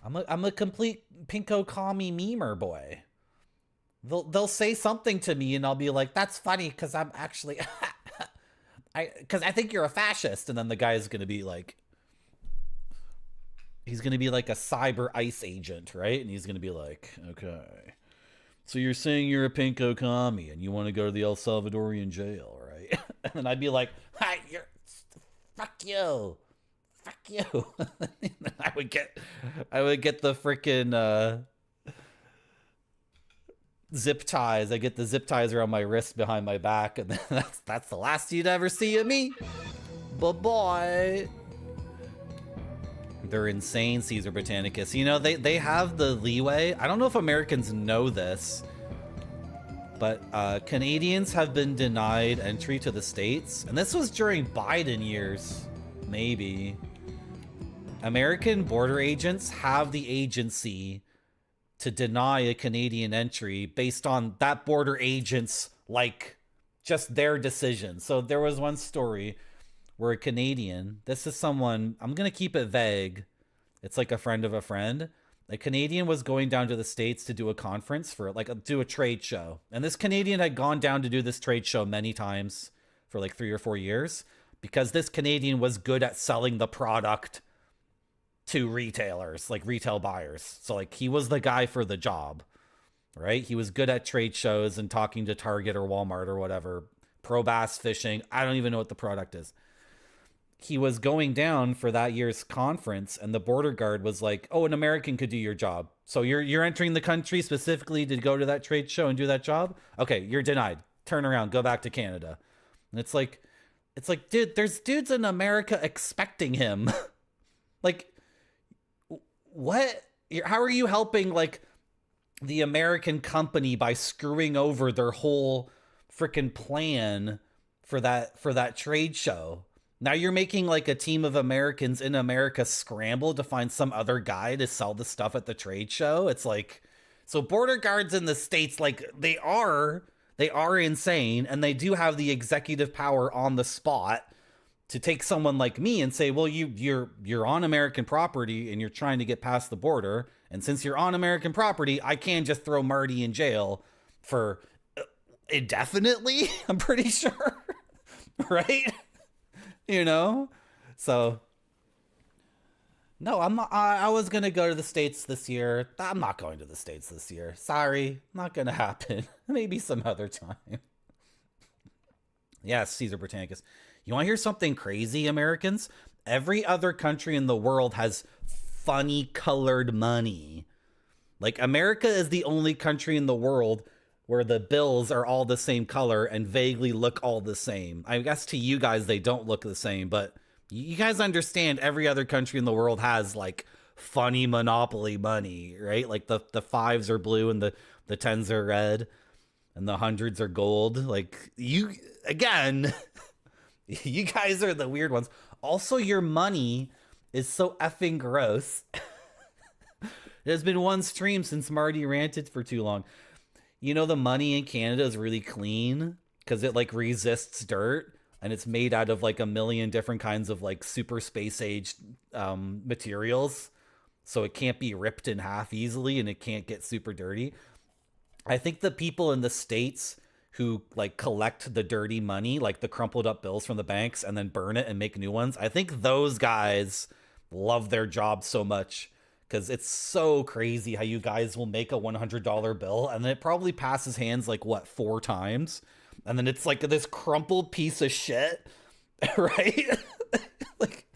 I'm a complete pinko commie memer boy. They'll say something to me and I'll be like, that's funny because I'm actually because I think you're a fascist, and then the guy's gonna be like, he's gonna be like a cyber ICE agent, right? And he's gonna be like, okay, so you're saying you're a pinko commie and you want to go to the El Salvadorian jail, right? And then I'd be like, hi, fuck you. I would get the freaking zip ties. I get the zip ties around my wrist behind my back, and that's the last you'd ever see of me. Bye-bye. They're insane, Caesar Britannicus. You know, they have the leeway. I don't know if Americans know this, but Canadians have been denied entry to the States. And this was during Biden years, maybe. American border agents have the agency to deny a Canadian entry based on that border agent's, like, just their decision. So there was one story where a Canadian, this is someone, I'm going to keep it vague. It's like a friend of a friend. A Canadian was going down to the States to do a conference for, like, do a trade show. And this Canadian had gone down to do this trade show many times for like 3 or 4 years because this Canadian was good at selling the product to retailers, like retail buyers. So like he was the guy for the job, right? He was good at trade shows and talking to Target or Walmart or whatever, pro bass fishing. I don't even know what the product is. He was going down for that year's conference and the border guard was like, oh, an American could do your job. So you're entering the country specifically to go to that trade show and do that job? Okay, you're denied. Turn around, go back to Canada. And it's like, dude, there's dudes in America expecting him. Like, what? How are you helping, like, the American company by screwing over their whole freaking plan for that trade show? Now you're making, like, a team of Americans in America scramble to find some other guy to sell the stuff at the trade show. It's like, so border guards in the States, like, they are insane, and they do have the executive power on the spot to take someone like me and say, well, you're on American property and you're trying to get past the border. And since you're on American property, I can just throw Marty in jail for indefinitely, I'm pretty sure. Right? You know? So, no, I'm not. I was going to go to the States this year. I'm not going to the States this year. Sorry. Not going to happen. Maybe some other time. Yes, Caesar Britannicus. You want to hear something crazy, Americans? Every other country in the world has funny colored money. Like, America is the only country in the world where the bills are all the same color and vaguely look all the same. I guess to you guys, they don't look the same, but you guys understand every other country in the world has, like, funny Monopoly money, right? Like, the 5s are blue and the 10s are red and the 100s are gold. Like, you, again... You guys are the weird ones. Also, your money is so effing gross. There's been one stream since Marty ranted for too long. You know, the money in Canada is really clean because it, like, resists dirt, and it's made out of, like, a million different kinds of, like, super space age materials. So it can't be ripped in half easily and it can't get super dirty. I think the people in the States who, like, collect the dirty money, like the crumpled up bills from the banks, and then burn it and make new ones, I think those guys love their job so much because it's so crazy how you guys will make a $100 bill and then it probably passes hands, like, what, 4 times? And then it's like this crumpled piece of shit, right? Like,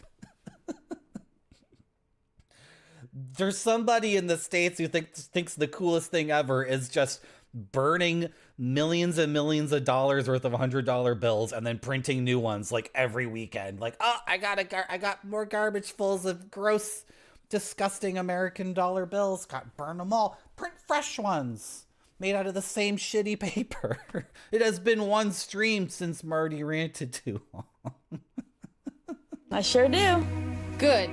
there's somebody in the States who thinks the coolest thing ever is just burning millions and millions of dollars worth of $100 bills and then printing new ones, like, every weekend. Like, oh, I got more garbage fulls of gross, disgusting American dollar bills. Got burn them all. Print fresh ones made out of the same shitty paper. It has been one stream since Marty ranted too long. I sure do. Good.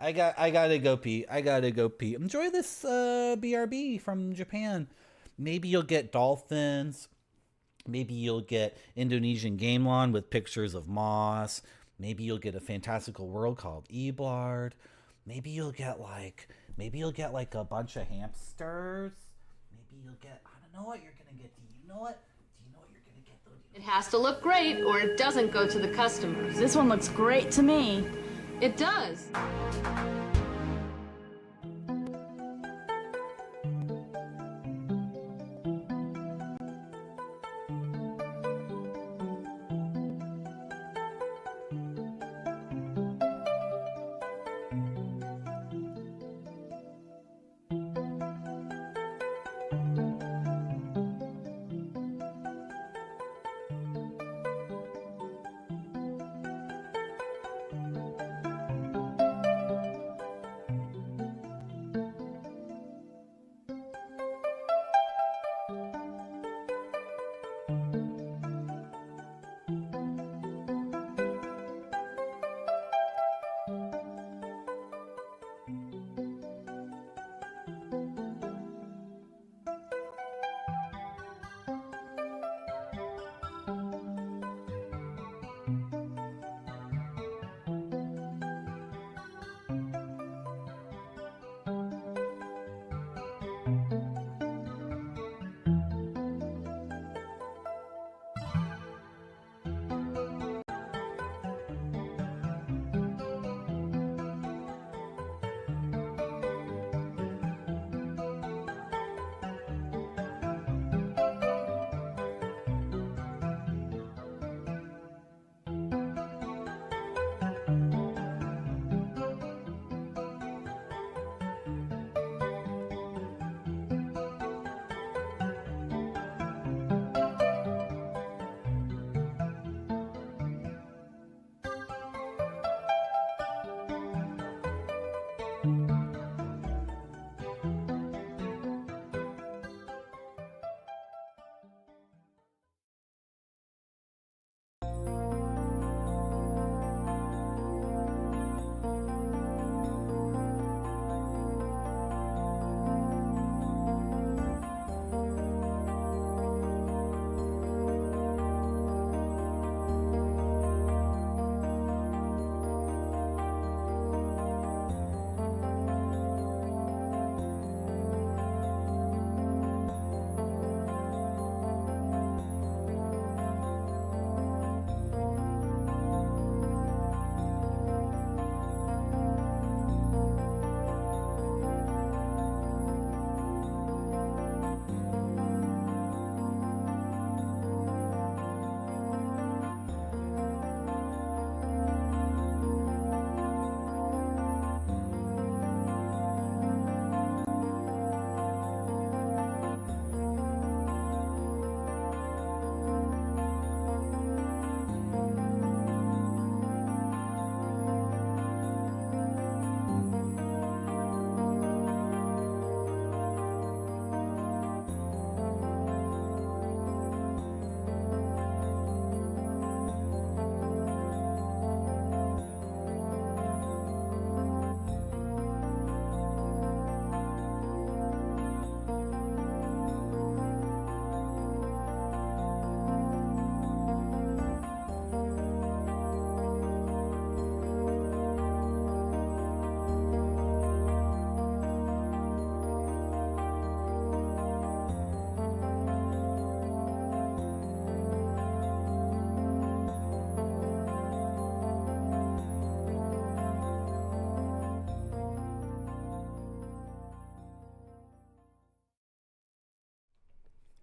I gotta go pee. Enjoy this BRB from Japan. Maybe you'll get dolphins. Maybe you'll get Indonesian game lawn with pictures of moss. Maybe you'll get a fantastical world called Eblard. Maybe you'll get like a bunch of hamsters. Maybe you'll get, I don't know what you're gonna get. Do you know what you're gonna get though? It has to look great or it doesn't go to the customers. This one looks great to me. It does.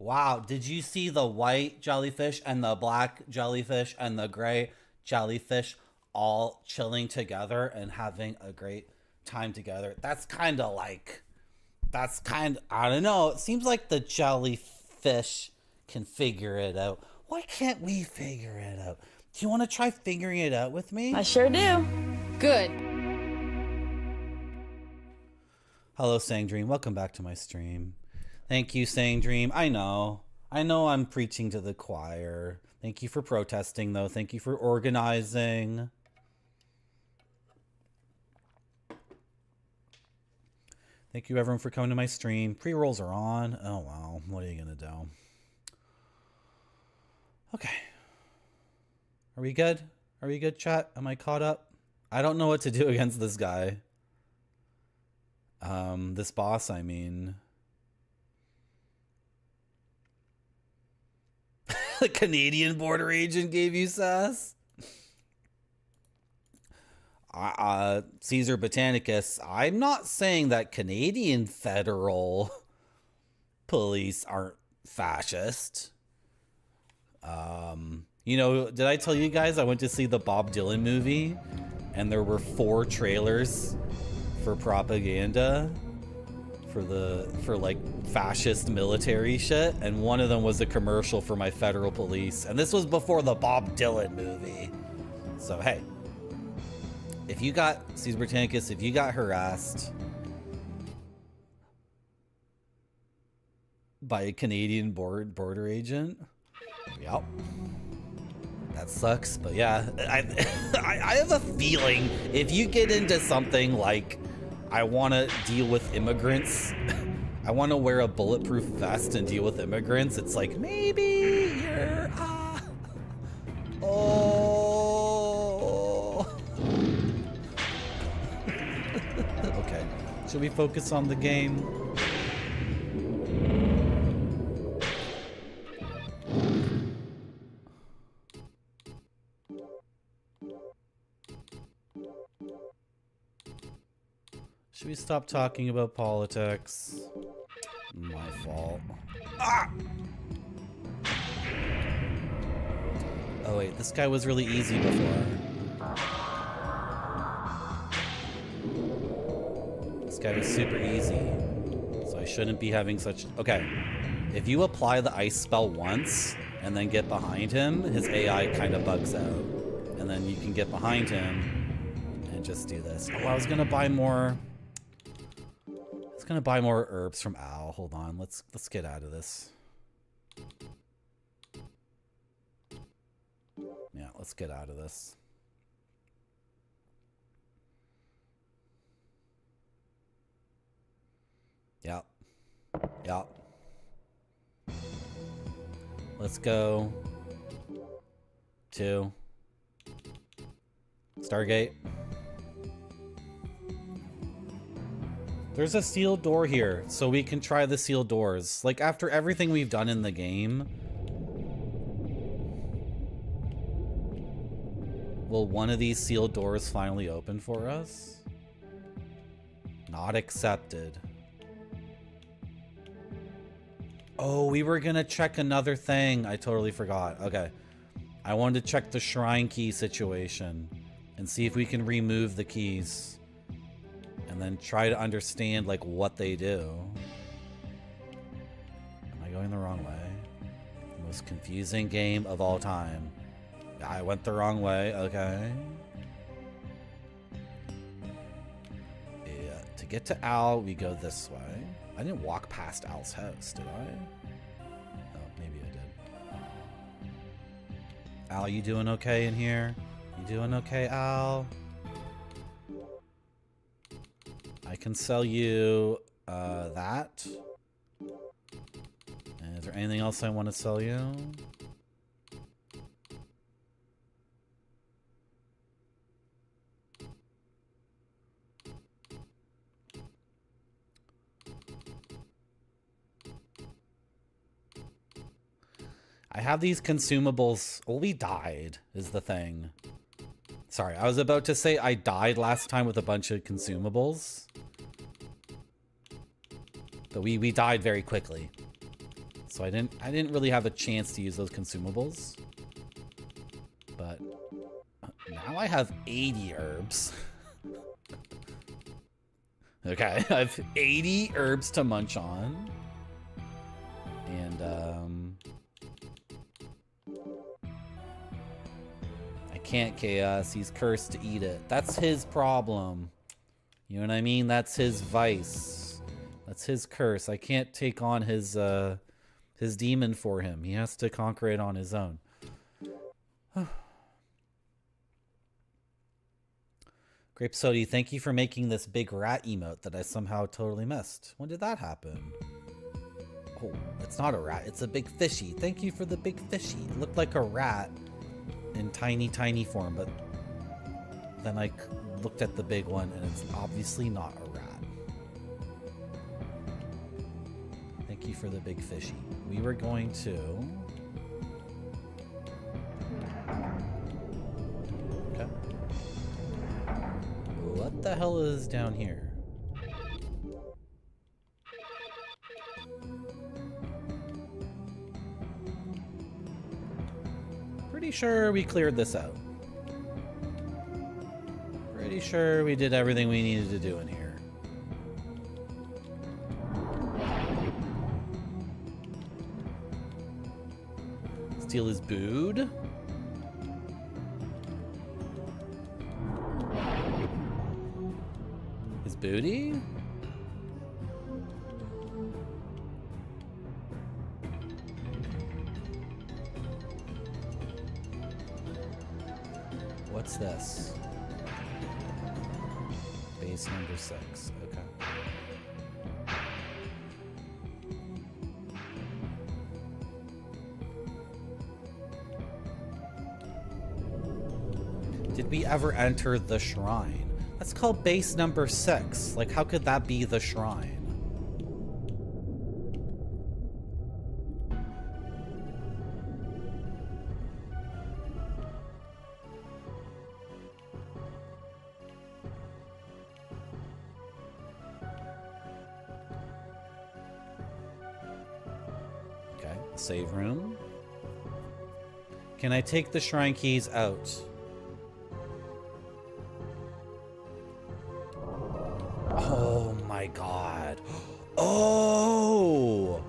Wow, did you see the white jellyfish and the black jellyfish and the gray jellyfish all chilling together and having a great time together? That's kind of like, I don't know. It seems like the jellyfish can figure it out. Why can't we figure it out? Do you want to try figuring it out with me? I sure do. Good. Hello, Sang Dream. Welcome back to my stream. Thank you, Sang Dream. I know I'm preaching to the choir. Thank you for protesting, though. Thank you for organizing. Thank you, everyone, for coming to my stream. Pre-rolls are on. Oh, wow. What are you going to do? Okay. Are we good? Are we good, chat? Am I caught up? I don't know what to do against this guy. This boss, I mean. The Canadian border agent gave you sass? Caesar Botanicus, I'm not saying that Canadian federal police aren't fascist. You know, did I tell you guys I went to see the Bob Dylan movie and there were 4 trailers for propaganda for like fascist military shit, and one of them was a commercial for my federal police, and this was before the Bob Dylan movie. So hey, if you got Caesar Britannicus, if you got harassed by a Canadian border agent, yep, that sucks. But yeah, I have a feeling if you get into something like, I want to deal with immigrants, I want to wear a bulletproof vest and deal with immigrants, it's like, maybe you're okay, should we focus on the game? Should we stop talking about politics? My fault. Ah! Oh wait, this guy was really easy before. This guy was super easy. So I shouldn't be having such... Okay, if you apply the ice spell once and then get behind him, his AI kind of bugs out. And then you can get behind him and just do this. Oh, I was gonna buy more... gonna buy more herbs from Al. Hold on, let's get out of this. Yeah, let's get out of this. Yep. Yep. Let's go to Stargate. There's a sealed door here, so we can try the sealed doors. Like, after everything we've done in the game, will one of these sealed doors finally open for us? Not accepted. Oh, we were gonna check another thing. I totally forgot. Okay. I wanted to check the shrine key situation and see if we can remove the keys. And then try to understand, like, what they do. Am I going the wrong way? The most confusing game of all time. I went the wrong way, okay. Yeah, to get to Al, we go this way. I didn't walk past Al's house, did I? Oh, maybe I did. Al, you doing okay in here? You doing okay, Al? I can sell you that. And is there anything else I want to sell you? I have these consumables. Well, we died is the thing. Sorry, I was about to say I died last time with a bunch of consumables. But we died very quickly. So I didn't really have a chance to use those consumables. But now I have 80 herbs. Okay, I have 80 herbs to munch on. And I can't chaos. He's cursed to eat it. That's his problem. You know what I mean? That's his vice. That's his curse. I can't take on his demon for him. He has to conquer it on his own. Grape Sody, thank you for making this big rat emote that I somehow totally missed. When did that happen? Oh, it's not a rat. It's a big fishy. Thank you for the big fishy. It looked like a rat in tiny, tiny form, but then I looked at the big one and it's obviously not a rat. Thank you for the big fishy. We were going to... Okay. the hell is down here? Pretty sure we cleared this out. Pretty sure we did everything we needed to do in here. Steal his bood. His booty? What's this? Base number 6. Okay. Did we ever enter the shrine? That's called base number 6. Like, how could that be the shrine? Okay, save room. Can I take the shrine keys out? Oh my god. Oh!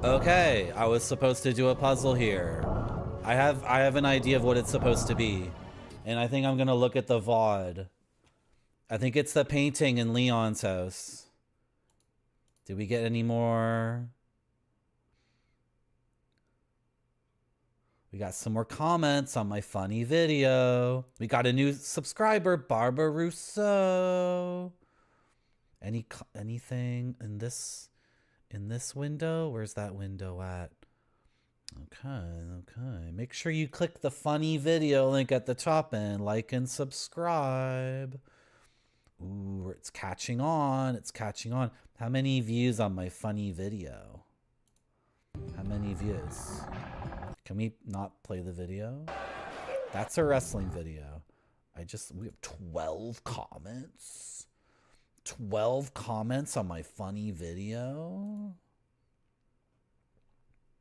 Okay, I was supposed to do a puzzle here. I have an idea of what it's supposed to be. And I think I'm gonna look at the VOD. I think it's the painting in Leon's house. Did we get any more? We got some more comments on my funny video. We got a new subscriber, Barbara Rousseau. Anything in this window? Where's that window at? Okay. Make sure you click the funny video link at the top and like and subscribe. Ooh, it's catching on. It's catching on. How many views on my funny video? How many views? Can we not play the video? That's a wrestling video. We have 12 comments. 12 comments on my funny video.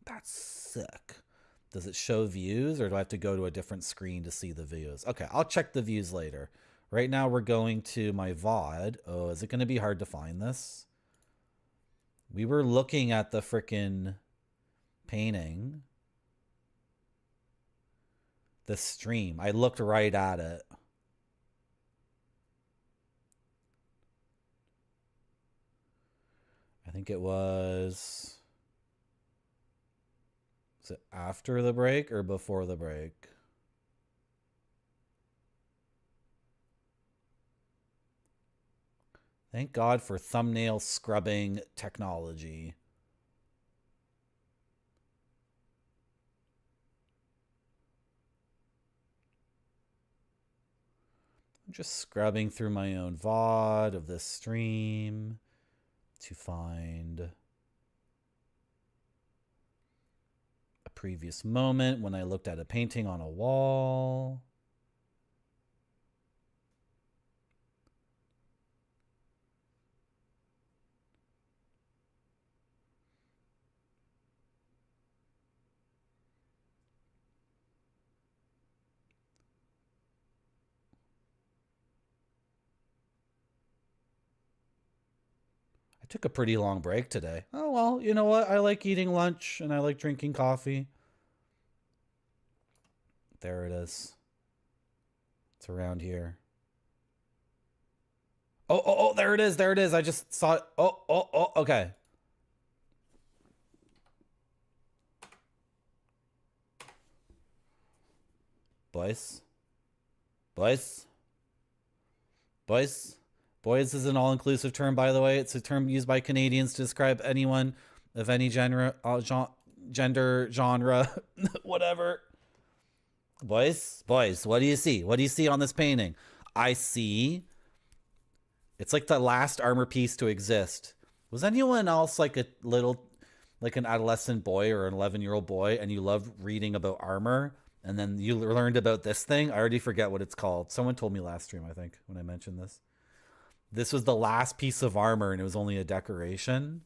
That's sick. Does it show views or do I have to go to a different screen to see the views? Okay, I'll check the views later. Right now we're going to my VOD. Oh, is it going to be hard to find this? We were looking at the frickin' painting. The stream. I looked right at it. I think it was it after the break or before the break? Thank God for thumbnail scrubbing technology. I'm just scrubbing through my own VOD of this stream to find a previous moment when I looked at a painting on a wall. I took a pretty long break today. Oh, well, you know what? I like eating lunch and I like drinking coffee. There it is. It's around here. Oh, there it is. There it is. I just saw it. Oh, okay. Boys. Boys is an all-inclusive term, by the way. It's a term used by Canadians to describe anyone of any gender, genre, whatever. Boys, what do you see? What do you see on this painting? I see. It's like the last armor piece to exist. Was anyone else like a little like an adolescent boy or an 11-year-old boy and you love reading about armor and then you learned about this thing, I already forget what it's called. Someone told me last stream, I think, when I mentioned this. This was the last piece of armor and it was only a decoration.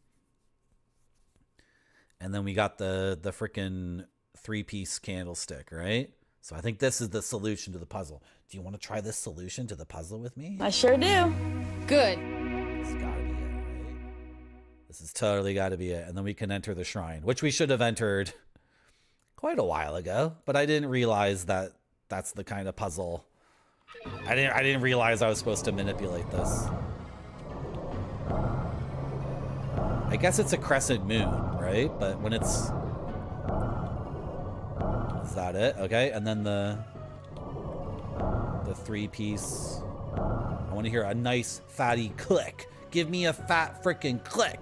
And then we got the freaking 3-piece candlestick, right? So I think this is the solution to the puzzle. Do you want to try this solution to the puzzle with me? I sure do. Good. It's gotta be it, right? This has totally gotta be it. And then we can enter the shrine, which we should have entered quite a while ago, but I didn't realize that that's the kind of puzzle. I didn't realize I was supposed to manipulate this. I guess it's a crescent moon, right? But when it's... Is that it? Okay, and then the 3-piece... I want to hear a nice fatty click. Give me a fat freaking click.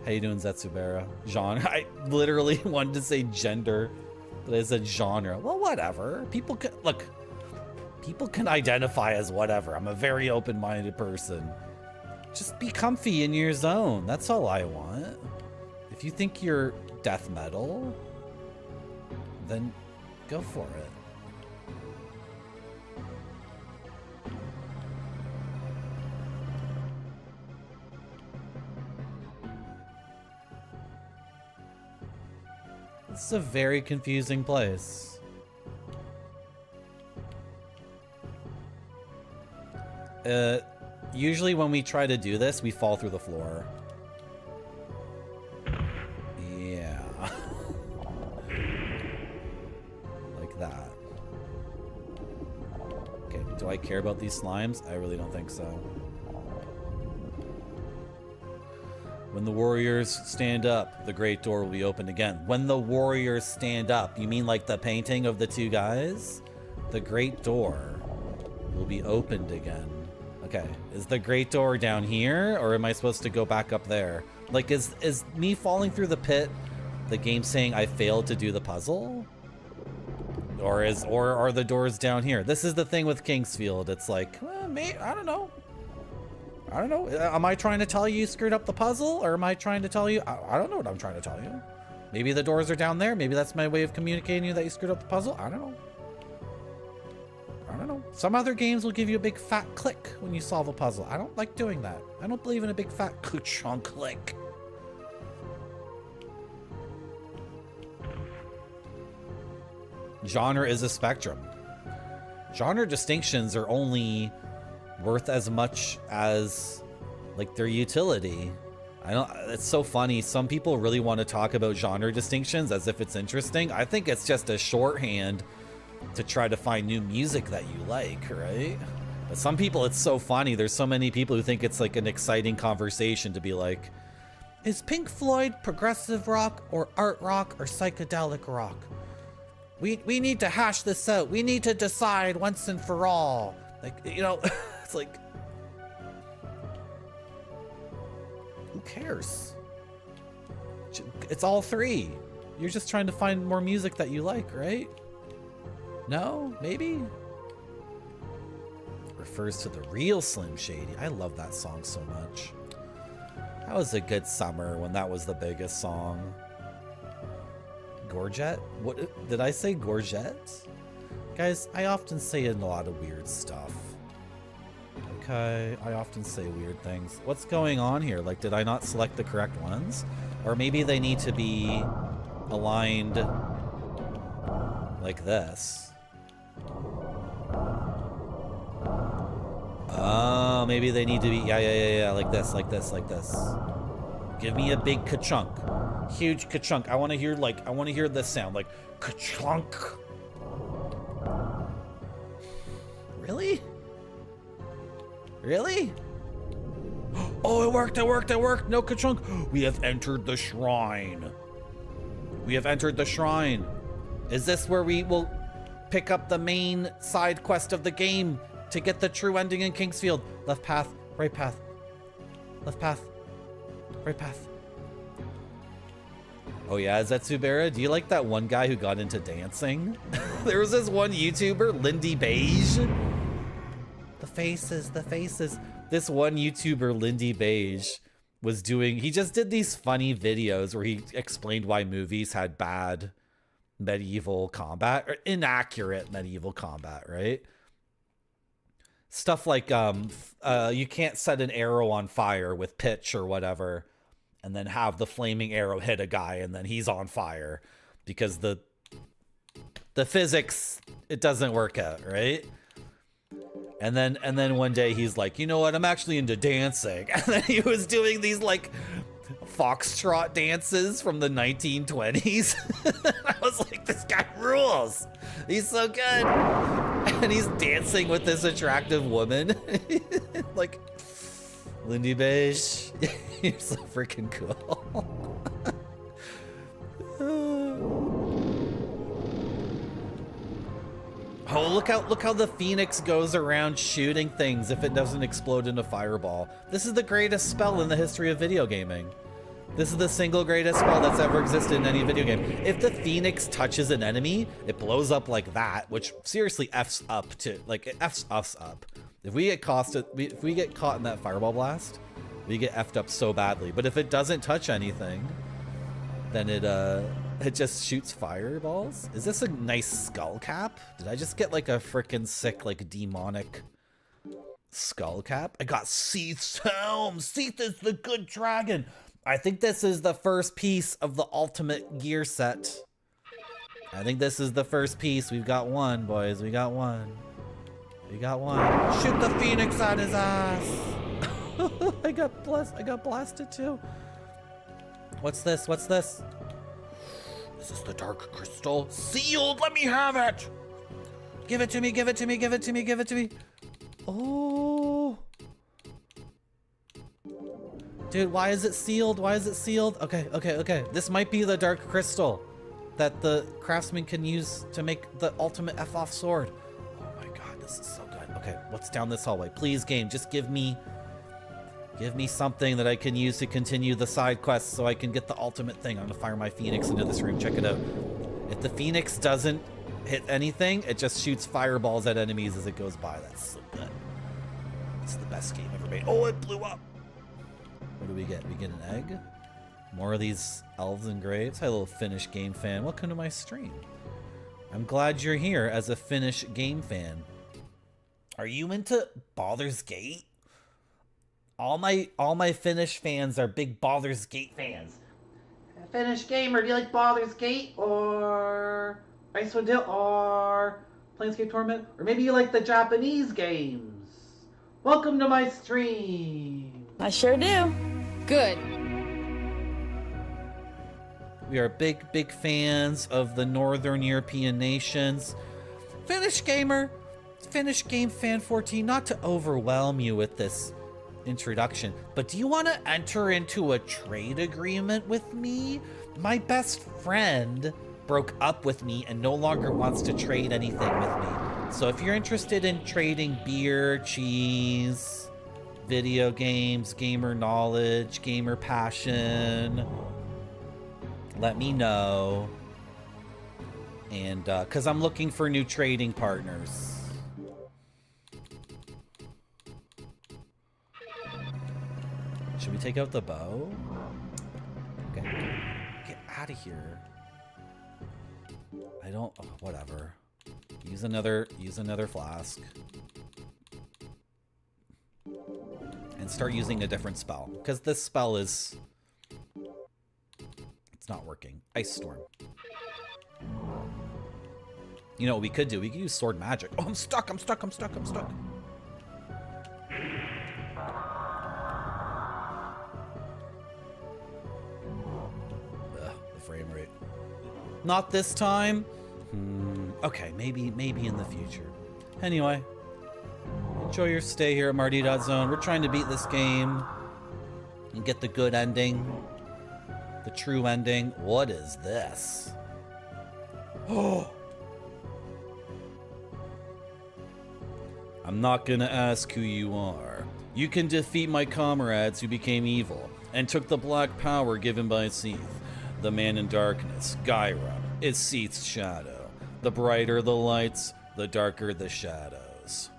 How you doing, Zetsubera? Genre. I literally wanted to say gender, but I said genre. Well, whatever. People can look. People can identify as whatever. I'm a very open-minded person. Just be comfy in your zone. That's all I want. If you think you're death metal, then go for it. This is a very confusing place. Usually when we try to do this, we fall through the floor. Yeah. Like that. Okay, do I care about these slimes? I really don't think so. When the warriors stand up, the great door will be opened again. When the warriors stand up, you mean like the painting of the two guys? The great door will be opened again. Okay, is the great door down here, or am I supposed to go back up there? Like, is me falling through the pit the game saying I failed to do the puzzle? Or are the doors down here? This is the thing with Kingsfield. It's like, well, I don't know. I don't know. Am I trying to tell you screwed up the puzzle, or am I trying to tell you? I don't know what I'm trying to tell you. Maybe the doors are down there. Maybe that's my way of communicating to you that you screwed up the puzzle. I don't know. I don't know. Some other games will give you a big fat click when you solve a puzzle. I don't like doing that. I don't believe in a big fat chunk click. Genre is a spectrum. Genre distinctions are only worth as much as like their utility. It's so funny. Some people really want to talk about genre distinctions as if it's interesting. I think it's just a shorthand to try to find new music that you like, right? But some people, it's so funny. There's so many people who think it's like an exciting conversation to be like, is Pink Floyd progressive rock or art rock or psychedelic rock? We need to hash this out. We need to decide once and for all. Like, you know, it's like, who cares? It's all three. You're just trying to find more music that you like, right? No? Maybe? Refers to the real Slim Shady. I love that song so much. That was a good summer when that was the biggest song. Gorget? What did I say? Gorget? Guys, I often say a lot of weird stuff. Okay, I often say weird things. What's going on here? Like, did I not select the correct ones? Or maybe they need to be aligned like this. Oh, maybe they need to be, yeah, like this. Give me a big ka-chunk. Huge ka-chunk. I want to hear this sound, like ka-chunk. Really? Really? Oh, it worked. No ka-chunk. We have entered the shrine. Is this where we will pick up the main side quest of the game to get the true ending in Kingsfield? Left path, right path. Left path, right path. Oh yeah, Zetsubera, do you like that one guy who got into dancing? There was this one YouTuber, Lindy Beige. The faces, the faces. This one YouTuber, Lindy Beige, was doing, he just did these funny videos where he explained why movies had bad medieval combat, or inaccurate medieval combat, right? Stuff like, you can't set an arrow on fire with pitch or whatever, and then have the flaming arrow hit a guy and then he's on fire because the physics, it doesn't work out, right? And then one day he's like, you know what, I'm actually into dancing. And then he was doing these like foxtrot dances from the 1920s. I was like, this guy rules. He's so good. And he's dancing with this attractive woman. Like, Lindy Beige, you're so freaking cool. Oh, look how the Phoenix goes around shooting things if it doesn't explode in a fireball. This is the greatest spell in the history of video gaming. This is the single greatest spell that's ever existed in any video game. If the Phoenix touches an enemy, it blows up like that, which seriously F's up to, like, it F's us up. If we get caught in that fireball blast, we get F'd up so badly. But if it doesn't touch anything, then it just shoots fireballs. Is this a nice skull cap? Did I just get like a freaking sick, like, demonic skull cap? I got Seath's helm. Seath is the good dragon. I think this is the first piece of the ultimate gear set. I think this is the first piece. We've got one, boys. We got one. We got one. Shoot the Phoenix on his ass. I got blasted too. What's this? What's this? Is this the dark crystal? Sealed! Let me have it! Give it to me, give it to me, give it to me, give it to me. Oh. Dude, why is it sealed? Why is it sealed? Okay, okay, okay. This might be the dark crystal that the craftsman can use to make the ultimate F-off sword. Oh my god, this is so good. Okay, what's down this hallway? Please, game, just give me something that I can use to continue the side quests so I can get the ultimate thing. I'm gonna fire my Phoenix into this room. Check it out. If the Phoenix doesn't hit anything, it just shoots fireballs at enemies as it goes by. That's so good. It's the best game ever made. Oh, it blew up. What do we get? We get an egg? More of these elves and graves. Hi, little Finnish game fan. Welcome to my stream. I'm glad you're here as a Finnish game fan. Are you into Baldur's Gate? All my Finnish fans are big Baldur's Gate fans. Finnish gamer, do you like Baldur's Gate or Icewind Dale or Planescape Torment? Or maybe you like the Japanese games? Welcome to my stream. I sure do. Good. We are big fans of the Northern European nations. Finnish gamer, Finnish game fan 14, not to overwhelm you with this introduction, but do you want to enter into a trade agreement with me? My best friend broke up with me and no longer wants to trade anything with me. So if you're interested in trading beer, cheese, video games, gamer knowledge, gamer passion, let me know. And because I'm looking for new trading partners. Should we take out the bow? Okay. Get out of here. I don't... Oh, whatever. Use another flask. And start using a different spell. Because this spell is... It's not working. Ice Storm. You know what we could do? We could use sword magic. Oh, I'm stuck! I'm stuck! I'm stuck! I'm stuck! Frame rate. Not this time. Okay, maybe in the future. Anyway, enjoy your stay here at Marty.zone. We're trying to beat this game and get the good ending, the true ending. What is this? Oh, I'm not gonna ask who you are. You can defeat my comrades who became evil and took the black power given by Seath. The man in darkness, Gyra, is Seath's shadow. The brighter the lights, the darker the shadows.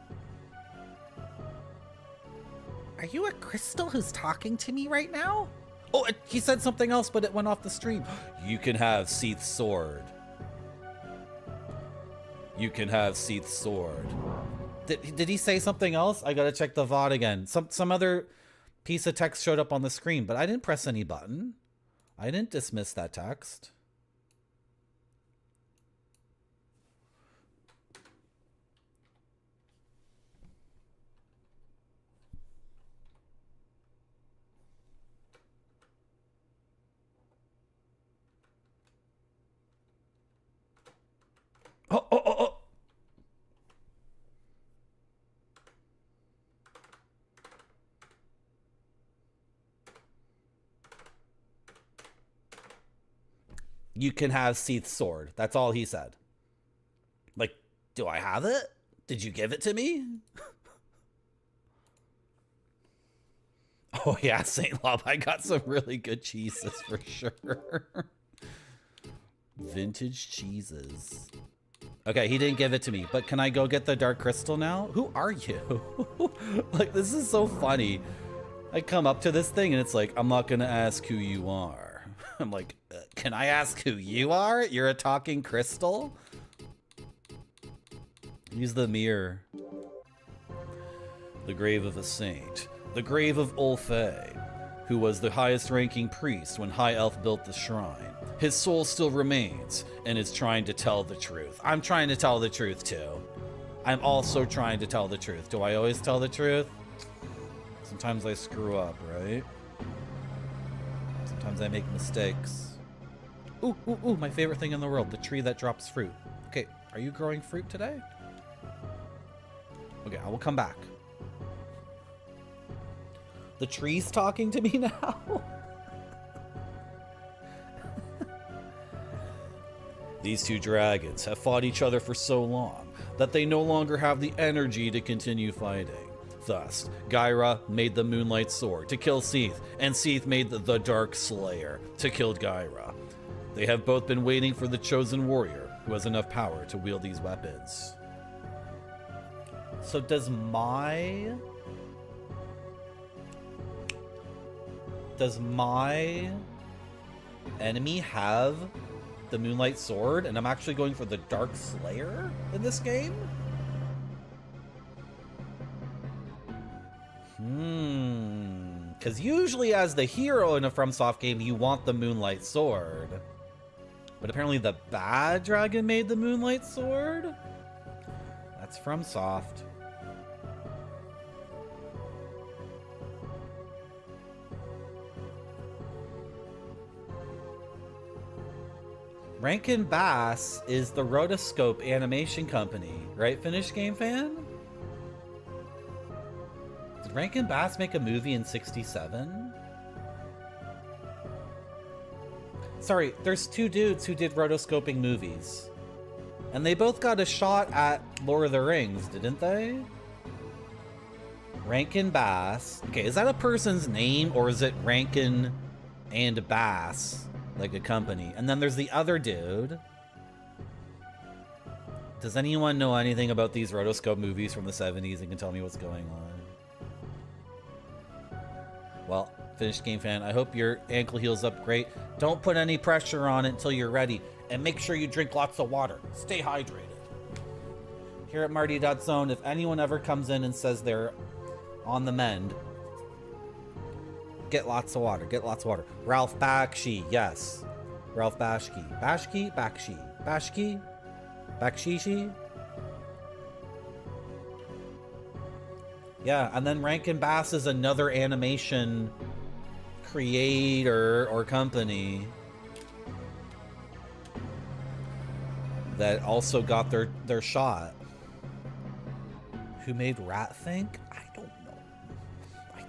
Are you a crystal who's talking to me right now? Oh, he said something else, but it went off the stream. You can have Seath's sword. You can have Seath's sword. Did he say something else? I gotta check the VOD again. Some other piece of text showed up on the screen, but I didn't press any button. I didn't dismiss that text. Oh. You can have Seath's sword. That's all he said. Like, do I have it? Did you give it to me? Oh yeah, Saint Love. I got some really good cheeses for sure. Vintage cheeses. Okay, he didn't give it to me, but can I go get the dark crystal now? Who are you? Like, this is so funny. I come up to this thing and it's like, I'm not gonna ask who you are. I'm like, can I ask who you are? You're a talking crystal? Use the mirror. The grave of a saint. The grave of Ulfei, who was the highest ranking priest when High Elf built the shrine. His soul still remains and is trying to tell the truth. I'm trying to tell the truth too. I'm also trying to tell the truth. Do I always tell the truth? Sometimes I screw up, right? Sometimes I make mistakes. Ooh, my favorite thing in the world, the tree that drops fruit. Okay, are you growing fruit today? Okay, I will come back. The tree's talking to me now? These two dragons have fought each other for so long that they no longer have the energy to continue fighting. Thus, Gyra made the Moonlight Sword to kill Seath, and Seath made the Dark Slayer to kill Gyra. They have both been waiting for the chosen warrior who has enough power to wield these weapons. So does my enemy have the Moonlight Sword, and I'm actually going for the Dark Slayer in this game? Because usually as the hero in a FromSoft game, you want the Moonlight Sword. But apparently the bad dragon made the Moonlight Sword? That's FromSoft. Rankin Bass is the Rotoscope animation company, right, Finnish Game Fan? Did Rankin Bass make a movie in '67? Sorry, there's two dudes who did rotoscoping movies. And they both got a shot at Lord of the Rings, didn't they? Rankin Bass. Okay, is that a person's name, or is it Rankin and Bass? Like a company. And then there's the other dude. Does anyone know anything about these rotoscope movies from the 70s and can tell me what's going on? Well, Finished Game Fan, I hope your ankle heals up great. Don't put any pressure on it until you're ready. And make sure you drink lots of water. Stay hydrated. Here at Marty.Zone, if anyone ever comes in and says they're on the mend, get lots of water. Get lots of water. Ralph Bakshi, yes. Ralph Bashki. Bashki? Bakshi. Bashki? Bakshishi? Yeah, and then Rankin Bass is another animation creator or company that also got their shot. Who made Rat Think? I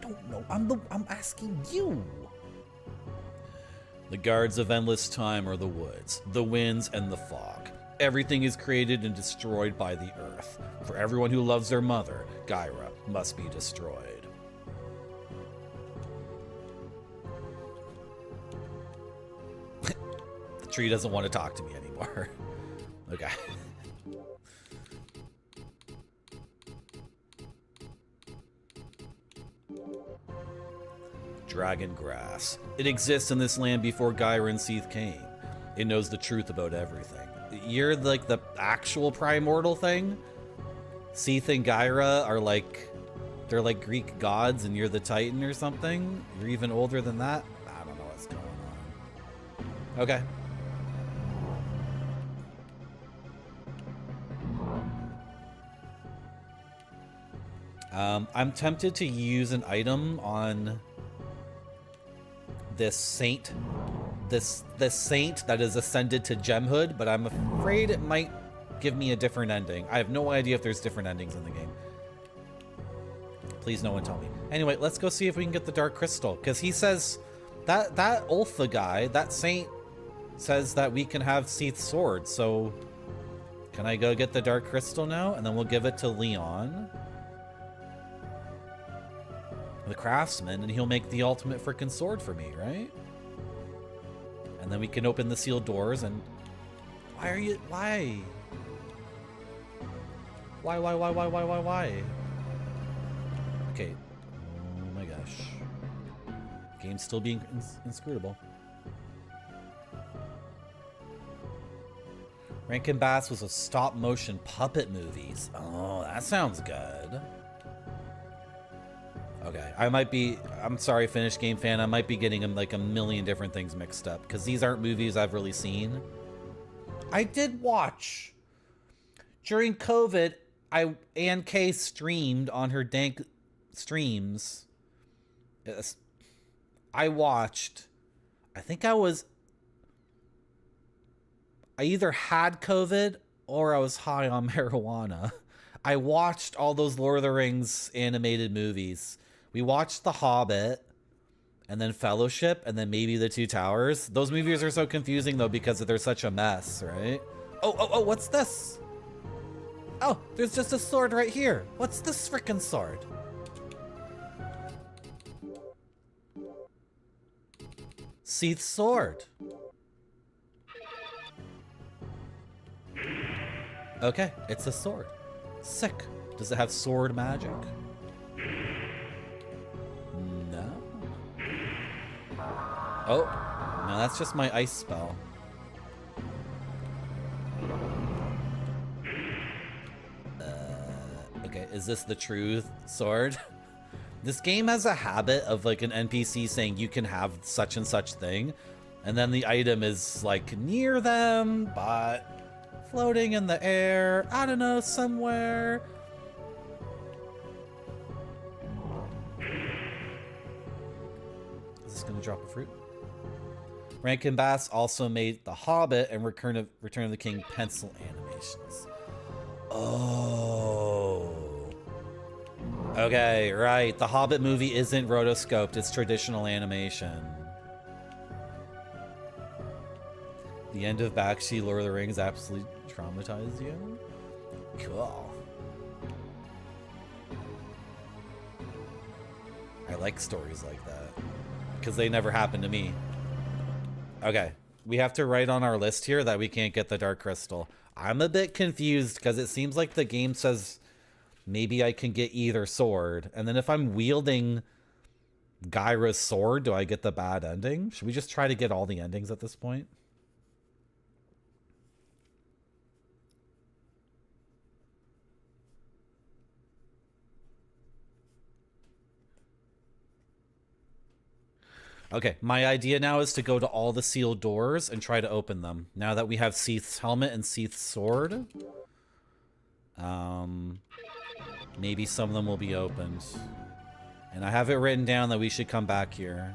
don't know. I'm asking you. The guards of endless time are the woods, the winds, and the fog. Everything is created and destroyed by the earth. For everyone who loves their mother, Gyra must be destroyed. tree doesn't want to talk to me anymore. Okay. Dragon grass. It exists in this land before Gyra and Seath came. It knows the truth about everything. You're like the actual primordial thing? Seath and Gyra are like, they're like Greek gods and you're the Titan or something? You're even older than that? I don't know what's going on. Okay. I'm tempted to use an item on this saint, this saint that is ascended to Gemhood, but I'm afraid it might give me a different ending. I have no idea if there's different endings in the game. Please no one tell me. Anyway, let's go see if we can get the Dark Crystal, because he says that Ulfa guy, that saint, says that we can have Seath's sword. So can I go get the Dark Crystal now, and then we'll give it to Leon, the craftsman, and he'll make the ultimate frickin' sword for me, right? And then we can open the sealed doors. And why are you, why? Okay. Oh my gosh. Game's still being inscrutable. Rankin Bass was a stop motion puppet movies. Oh, that sounds good. Okay, I might be, I'm sorry, Finished Game fan, I might be getting them like a million different things mixed up, because these aren't movies I've really seen. I did watch, during COVID, Ann K streamed on her dank streams. Yes, I watched, I think I either had COVID or I was high on marijuana. I watched all those Lord of the Rings animated movies. We watched The Hobbit, and then Fellowship, and then maybe The Two Towers. Those movies are so confusing, though, because they're such a mess, right? Oh, what's this? Oh, there's just a sword right here. What's this frickin' sword? Seath's sword. Okay, it's a sword. Sick. Does it have sword magic? No. Oh, no, that's just my ice spell. Okay, is this the true sword? This game has a habit of like an NPC saying you can have such and such thing, and then the item is like near them, but floating in the air, I don't know, somewhere. Is this gonna drop a fruit? Rankin Bass also made The Hobbit and Return of the King pencil animations. Oh. Okay, right. The Hobbit movie isn't rotoscoped, it's traditional animation. The end of backseat Lord of the Rings absolutely traumatized you? Cool. I like stories like that, because they never happen to me. Okay, we have to write on our list here that we can't get the Dark Crystal. I'm a bit confused, because it seems like the game says maybe I can get either sword, and then if I'm wielding Gyra's sword, do I get the bad ending? Should we just try to get all the endings at this point? Okay, my idea now is to go to all the sealed doors and try to open them. Now that we have Seath's helmet and Seath's sword, maybe some of them will be opened. And I have it written down that we should come back here.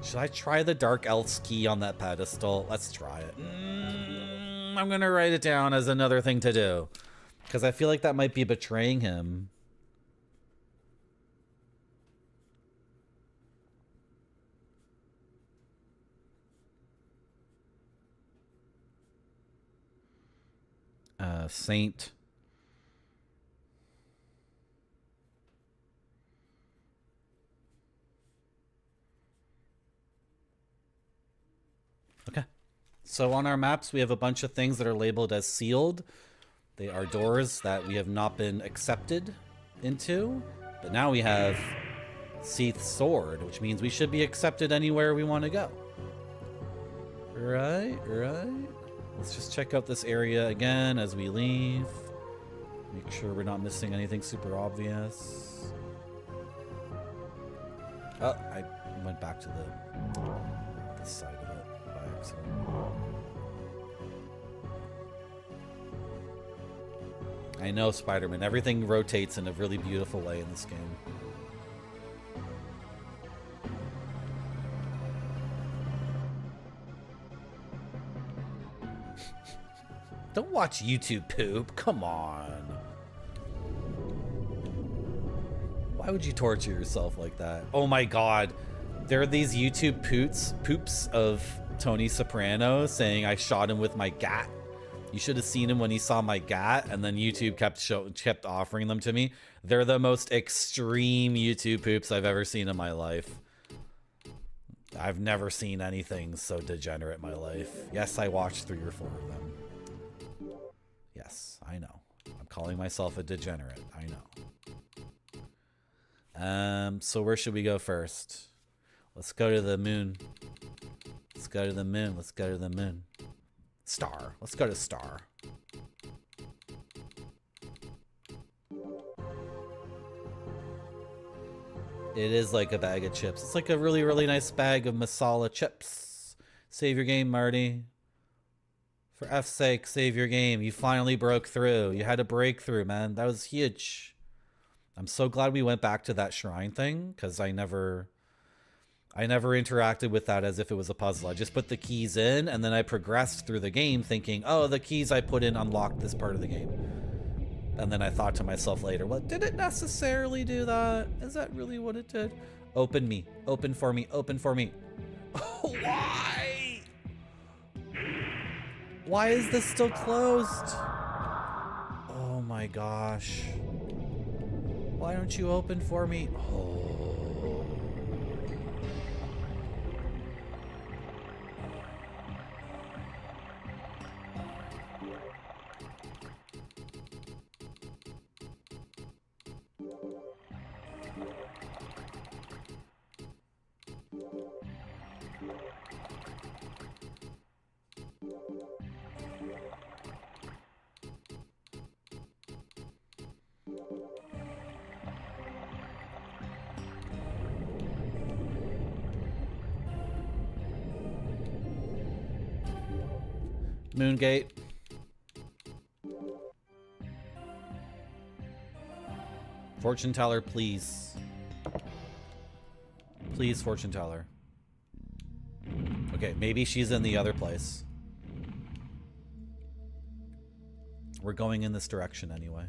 Should I try the Dark Elf's key on that pedestal? Let's try it. I'm gonna write it down as another thing to do, because I feel like that might be betraying him. Saint. So on our maps, we have a bunch of things that are labeled as sealed. They are doors that we have not been accepted into. But now we have Seath's sword, which means we should be accepted anywhere we want to go. Right. Let's just check out this area again as we leave. Make sure we're not missing anything super obvious. Oh, I went back to this side of it by accident. I know, Spider-Man. Everything rotates in a really beautiful way in this game. Don't watch YouTube poop. Come on. Why would you torture yourself like that? Oh my god. There are these YouTube poops of Tony Soprano saying I shot him with my gat. You should have seen him when he saw my gat, and then YouTube kept offering them to me. They're the most extreme YouTube poops I've ever seen in my life. I've never seen anything so degenerate in my life. Yes, I watched 3 or 4 of them. Yes, I know. I'm calling myself a degenerate. I know. So where should we go first? Let's go to the moon. Let's go to the moon. Let's go to the moon. Star. Let's go to Star. It is like a bag of chips. It's like a really, really nice bag of masala chips. Save your game, Marty. For F's sake, save your game. You finally broke through. You had a breakthrough, man. That was huge. I'm so glad we went back to that shrine thing, because I never interacted with that as if it was a puzzle. I just put the keys in, and then I progressed through the game thinking, oh, the keys I put in unlocked this part of the game. And then I thought to myself later, well, did it necessarily do that? Is that really what it did? Open me. Open for me. Open for me. Why? Why is this still closed? Oh my gosh. Why don't you open for me? Oh. Moongate. Fortune teller, please. Please, fortune teller. Okay, maybe she's in the other place. We're going in this direction anyway.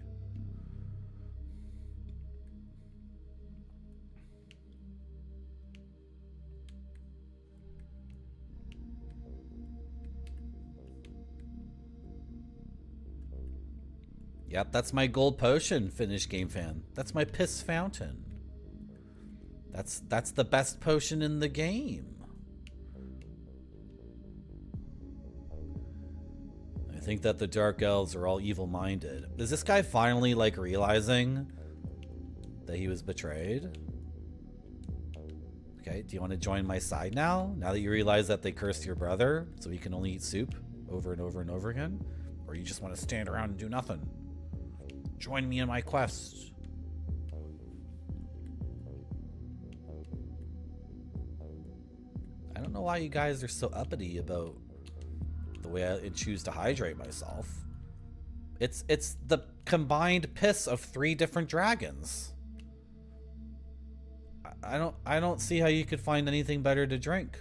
Yep, that's my gold potion, Finnish Game Fan. That's my piss fountain. That's the best potion in the game. I think that the Dark Elves are all evil-minded. Is this guy finally, like, realizing that he was betrayed? Okay, do you want to join my side now? Now that you realize that they cursed your brother, so he can only eat soup over and over and over again? Or you just want to stand around and do nothing? Join me in my quest. I don't know why you guys are so uppity about the way I choose to hydrate myself. It's the combined piss of 3 different dragons. I don't see how you could find anything better to drink.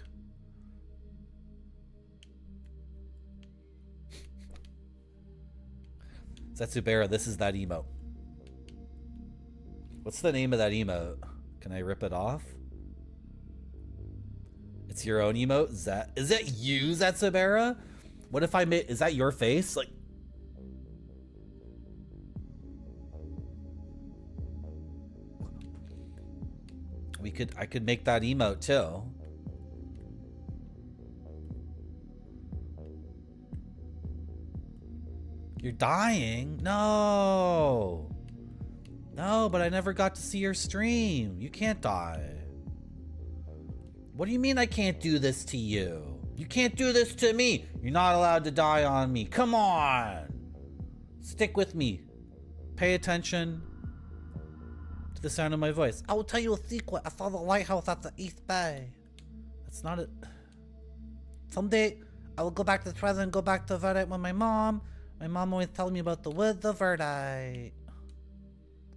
Setsubera, this is that emote. What's the name of that emote? Can I rip it off? It's your own emote? Is that you, Setsubera? What if I made... Is that your face? Like... I could make that emote too. You're dying? No. No, but I never got to see your stream. You can't die. What do you mean I can't do this to you? You can't do this to me. You're not allowed to die on me. Come on. Stick with me. Pay attention to the sound of my voice. I will tell you a secret. I saw the lighthouse at the East Bay. That's not it. Someday I will go back to the present and go back to Verdite with my mom. My mom always tells me about the woods of Verdite.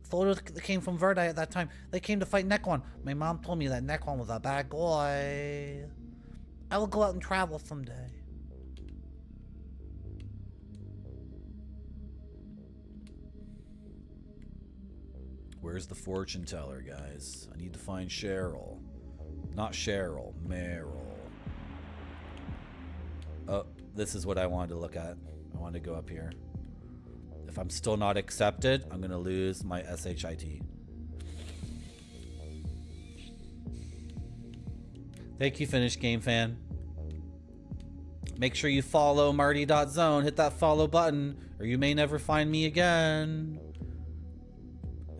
Soldiers that came from Verdite at that time. They came to fight Nekwan. My mom told me that Nekwan was a bad guy. I will go out and travel someday. Where's the fortune teller, guys? I need to find Cheryl. Not Cheryl, Meryl. Oh, this is what I wanted to look at. I want to go up here. If I'm still not accepted, I'm gonna lose my SHIT. Thank you, Finished Game Fan. Make sure you follow Marty.zone. Hit that follow button, or you may never find me again.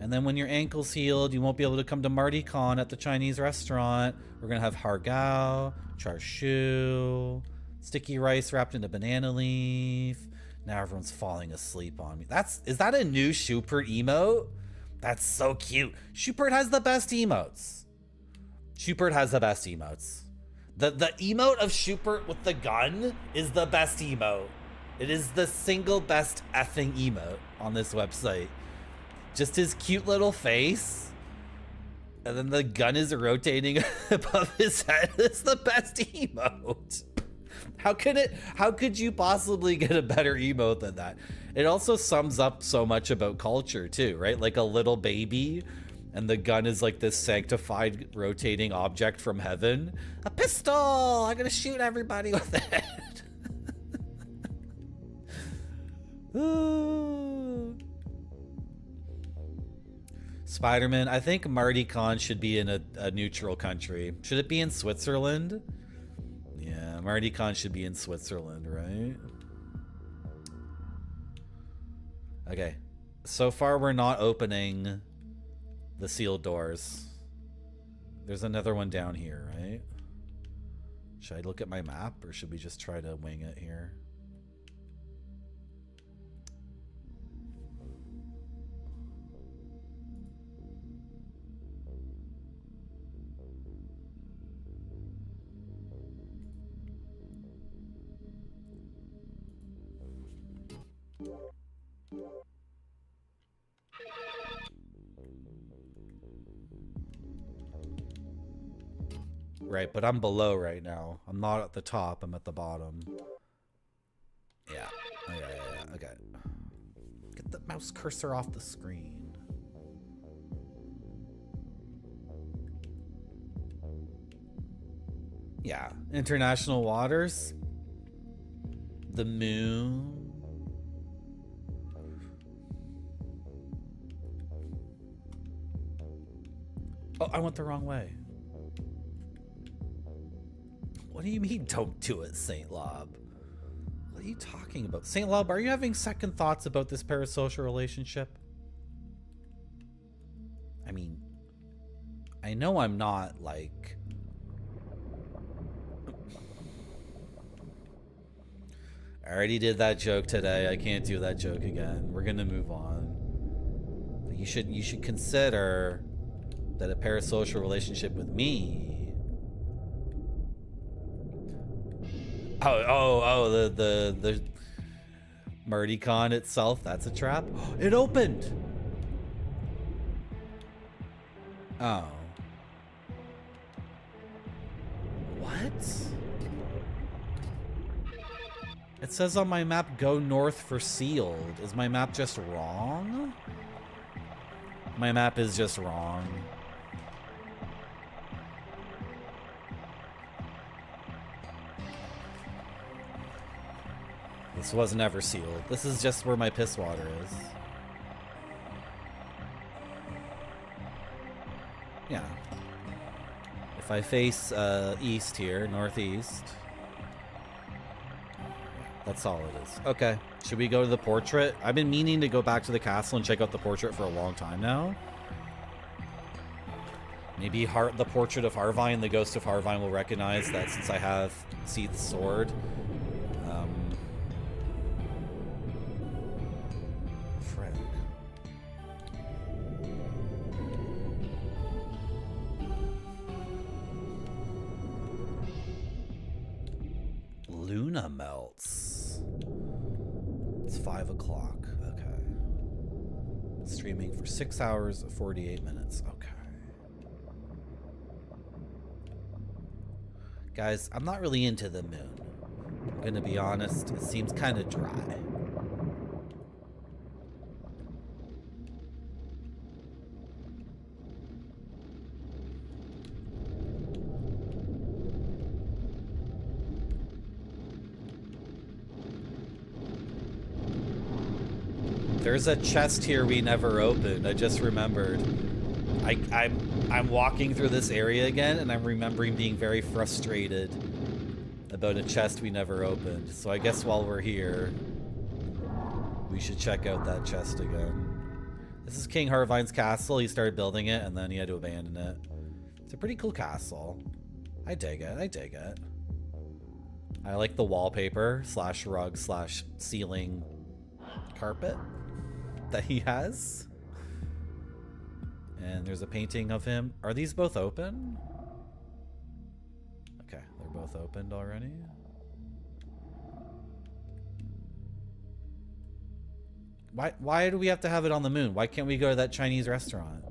And then when your ankle's healed, you won't be able to come to MartyCon at the Chinese restaurant. We're gonna have hargao, char siu, sticky rice wrapped in a banana leaf. Now everyone's falling asleep on me. Is that a new Schubert emote? That's so cute. Schubert has the best emotes. Schubert has the best emotes. The emote of Schubert with the gun is the best emote. It is the single best effing emote on this website. Just his cute little face. And then the gun is rotating above his head. It's the best emote. How could you possibly get a better emote than that? It also sums up so much about culture too, right? Like a little baby and the gun is like this sanctified rotating object from heaven. A pistol! I'm gonna shoot everybody with it. Spider-Man, I think MartyCon should be in a neutral country. Should it be in Switzerland? Yeah, MartyCon should be in Switzerland, right? Okay. So far, we're not opening the sealed doors. There's another one down here, right? Should I look at my map, or should we just try to wing it here? Right, but I'm below right now. I'm not at the top, I'm at the bottom. Yeah. Okay. Get the mouse cursor off the screen. Yeah. International waters. The moon. Oh, I went the wrong way. What do you mean, don't do it, Saint Lob? What are you talking about? Saint Lob, are you having second thoughts about this parasocial relationship? I mean, I know I'm not, like... I already did that joke today. I can't do that joke again. We're gonna move on. But you should consider that a parasocial relationship with me... the MartyCon itself, that's a trap. It opened. Oh. What? It says on my map, go north for sealed. Is my map just wrong? My map is just wrong. This was never sealed. This is just where my piss water is. Yeah. If I face east here, northeast. That's all it is. Okay. Should we go to the portrait? I've been meaning to go back to the castle and check out the portrait for a long time now. Maybe the portrait of Harvine, the ghost of Harvine, will recognize that since I have Seath's sword. Frick. Luna melts. It's 5 o'clock. Okay. Streaming for 6 hours, 48 minutes. Okay. Guys, I'm not really into the moon. I'm gonna be honest, it seems kind of dry. There's a chest here we never opened. I just remembered. I'm walking through this area again, and I'm remembering being very frustrated about a chest we never opened. So I guess while we're here, we should check out that chest again. This is King Harvine's castle. He started building it, and then he had to abandon it. It's a pretty cool castle. I dig it. I dig it. I like the wallpaper slash rug slash ceiling carpet that he has. And there's a painting of him. Are these both open? Okay, they're both opened already. Why do we have to have it on the moon? Why can't we go to that Chinese restaurant?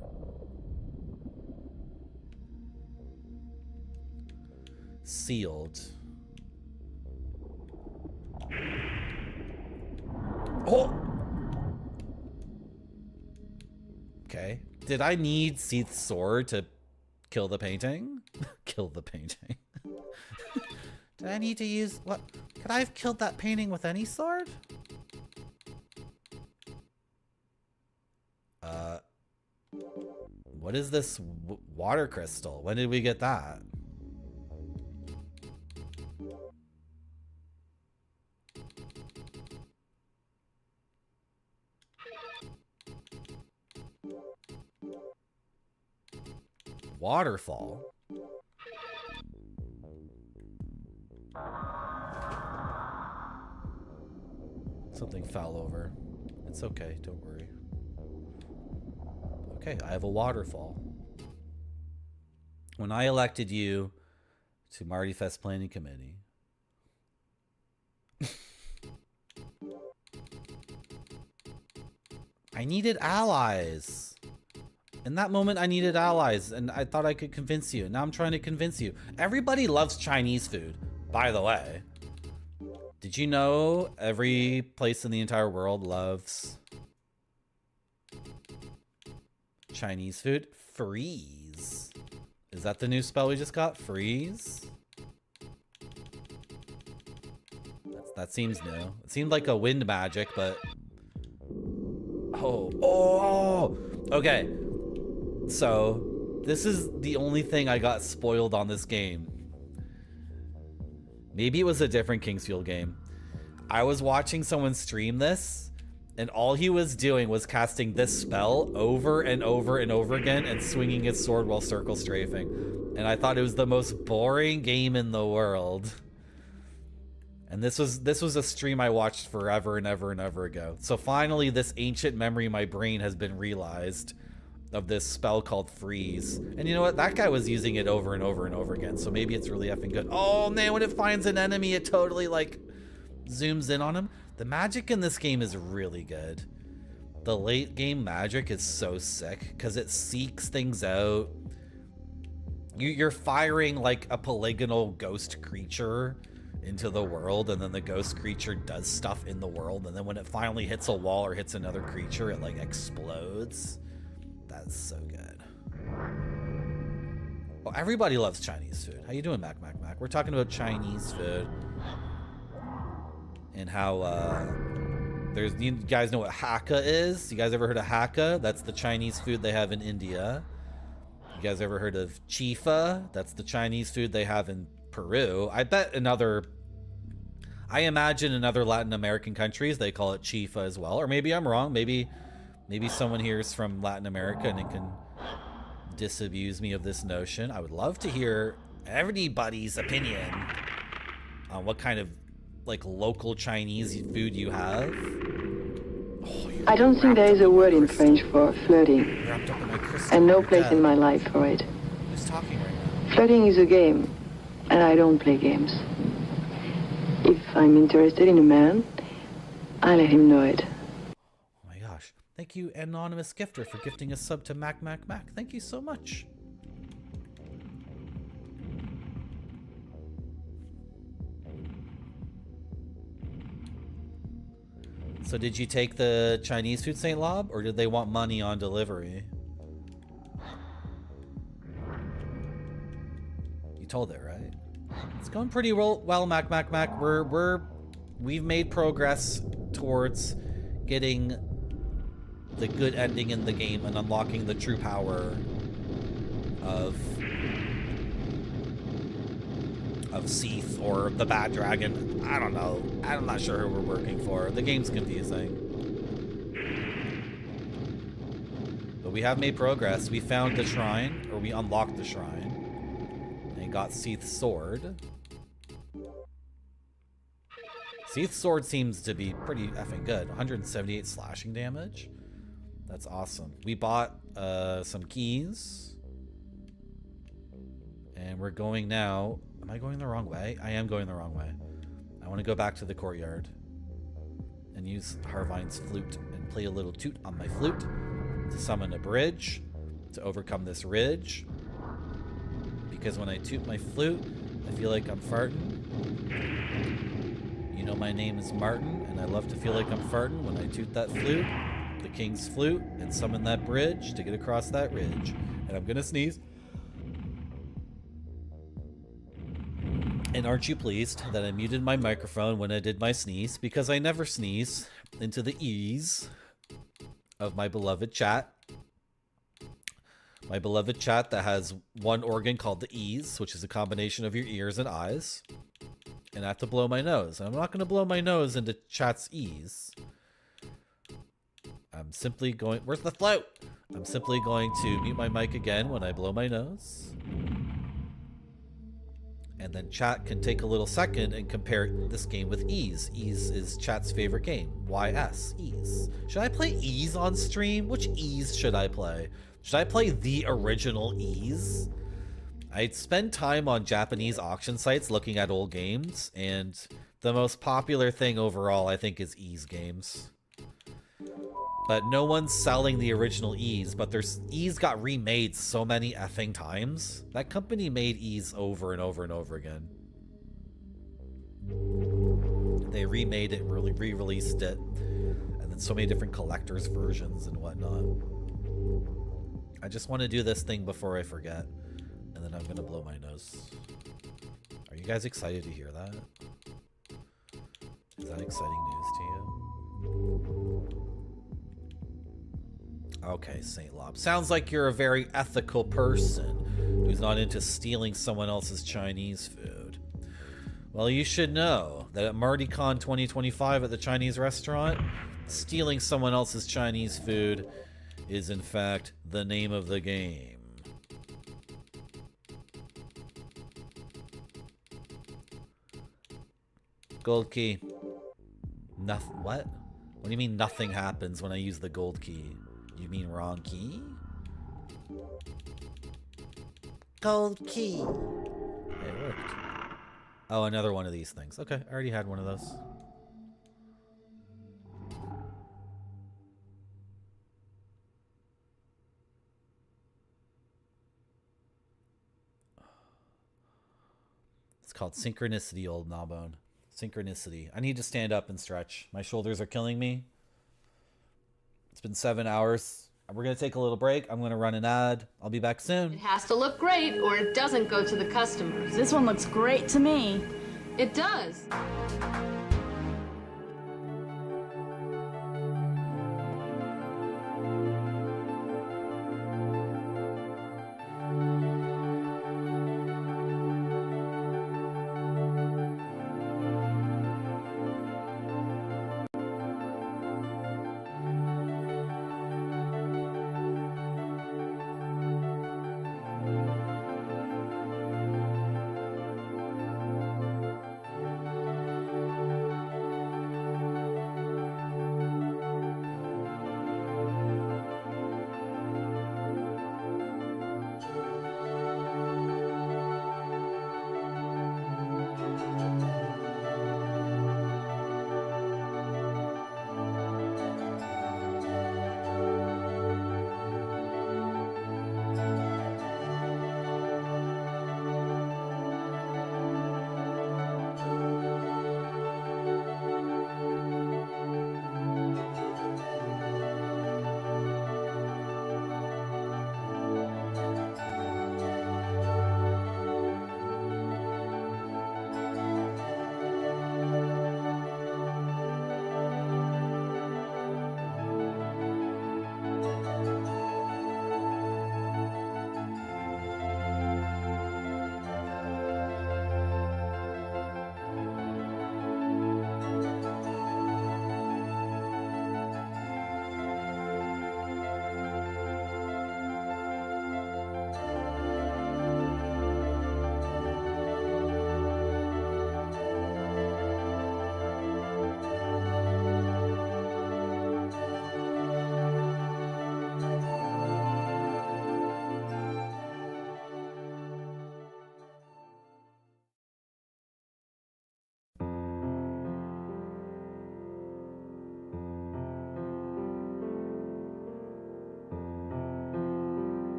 Sealed. Oh! Okay. Did I need Seath's sword to kill the painting? Kill the painting. Did I need to use... what? Could I have killed that painting with any sword? What is this water crystal? When did we get that? Waterfall. Something fell over. It's okay, don't worry. Okay, I have a waterfall. When I elected you to Marty Fest Planning Committee, I needed allies. In that moment, I needed allies, and I thought I could convince you. Now I'm trying to convince you. Everybody loves Chinese food, by the way. Did you know every place in the entire world loves Chinese food? Freeze. Is that the new spell we just got? Freeze? That seems new. It seemed like a wind magic, but... Oh! Okay. So, this is the only thing I got spoiled on this game. Maybe it was a different Kingsfield game. I was watching someone stream this, and all he was doing was casting this spell over and over and over again and swinging his sword while circle strafing. And I thought it was the most boring game in the world. And this was a stream I watched forever and ever and ever ago. So finally, this ancient memory in my brain has been realized of this spell called Freeze. And you know what? That guy was using it over and over and over again. So maybe it's really effing good. Oh man, when it finds an enemy, it totally like zooms in on him. The magic in this game is really good. The late game magic is so sick because it seeks things out. You're firing like a polygonal ghost creature into the world, and then the ghost creature does stuff in the world, and then when it finally hits a wall or hits another creature, it like explodes. That's so good. Well, everybody loves Chinese food. How you doing, Mac? We're talking about Chinese food and how you guys know what Hakka is? You guys ever heard of Hakka? That's the Chinese food they have in India. You guys ever heard of Chifa? That's the Chinese food they have in Peru. I bet I imagine in other Latin American countries they call it chifa as well. Or maybe I'm wrong. Maybe someone here is from Latin America and it can disabuse me of this notion. I would love to hear everybody's opinion on what kind of like local Chinese food you have. I don't think there is a word in French for flirting, and no place in my life for it. Who's talking right now? Flirting is a game, and I don't play games. If I'm interested in a man, I let him know it. Oh my gosh. Thank you, Anonymous Gifter, for gifting a sub to Mac. Thank you so much. So did you take the Chinese food, St. Lob, or did they want money on delivery? You told it, right? It's going pretty well, Mac. We've made progress towards getting the good ending in the game and unlocking the true power of Seath or the Bad Dragon. I don't know. I'm not sure who we're working for. The game's confusing. But we have made progress. We found the shrine, or we unlocked the shrine, and got Seath's sword. Seath's sword seems to be pretty effing good. 178 slashing damage. That's awesome. We bought some keys. And we're going now... Am I going the wrong way? I am going the wrong way. I want to go back to the courtyard and use Harvine's flute and play a little toot on my flute to summon a bridge to overcome this ridge. Because when I toot my flute, I feel like I'm farting. You know my name is Martin, and I love to feel like I'm farting when I toot that flute, the king's flute, and summon that bridge to get across that ridge. And I'm gonna sneeze. And aren't you pleased that I muted my microphone when I did my sneeze? Because I never sneeze into the ease of my beloved chat. My beloved chat that has one organ called the ease, which is a combination of your ears and eyes. And I have to blow my nose. I'm not going to blow my nose into chat's ease. I'm simply going... Where's the float? I'm simply going to mute my mic again when I blow my nose. And then chat can take a little second and compare this game with Ease. Ease is chat's favorite game. YS. Ease. Should I play Ease on stream? Which Ease should I play? Should I play the original Ease? I'd spend time on Japanese auction sites looking at old games, and the most popular thing overall, I think, is Ease games. But no one's selling the original Ease, but Ease got remade so many effing times. That company made Ease over and over and over again. They remade it and really re-released it. And then so many different collector's versions and whatnot. I just want to do this thing before I forget. And then I'm going to blow my nose. Are you guys excited to hear that? Is that exciting news to you? Okay, St. Lob. Sounds like you're a very ethical person who's not into stealing someone else's Chinese food. Well, you should know that at MartyCon 2025 at the Chinese restaurant, stealing someone else's Chinese food is in fact the name of the game. Gold key. Nothing. What? What do you mean nothing happens when I use the gold key? You mean wrong key? Gold key. It worked. Oh, another one of these things. Okay, I already had one of those. It's called synchronicity, old gnawbone. Synchronicity. I need to stand up and stretch. My shoulders are killing me. It's been 7 hours. We're going to take a little break. I'm going to run an ad. I'll be back soon. It has to look great or it doesn't go to the customers. This one looks great to me. It does.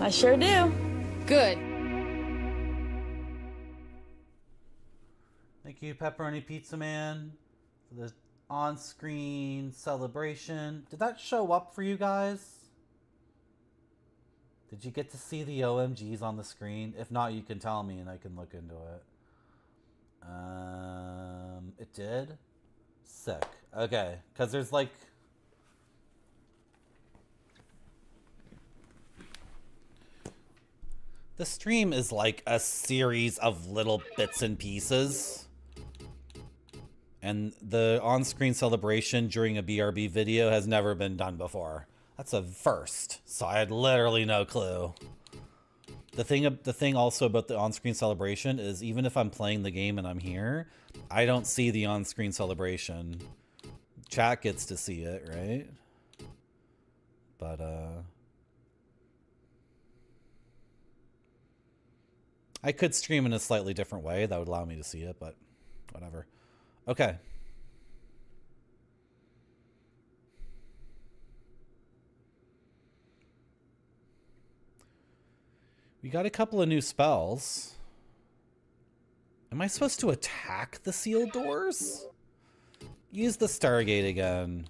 I sure do. Good. Thank you, Pepperoni Pizza Man, for the on-screen celebration. Did that show up for you guys? Did you get to see the OMGs on the screen? If not, you can tell me and I can look into it. It did? Sick. Okay, because there's like... The stream is like a series of little bits and pieces. And the on-screen celebration during a BRB video has never been done before. That's a first. So I had literally no clue. The thing also about the on-screen celebration is even if I'm playing the game and I'm here, I don't see the on-screen celebration. Chat gets to see it, right? But I could stream in a slightly different way that would allow me to see it, but whatever. Okay. We got a couple of new spells. Am I supposed to attack the sealed doors? Use the Stargate again.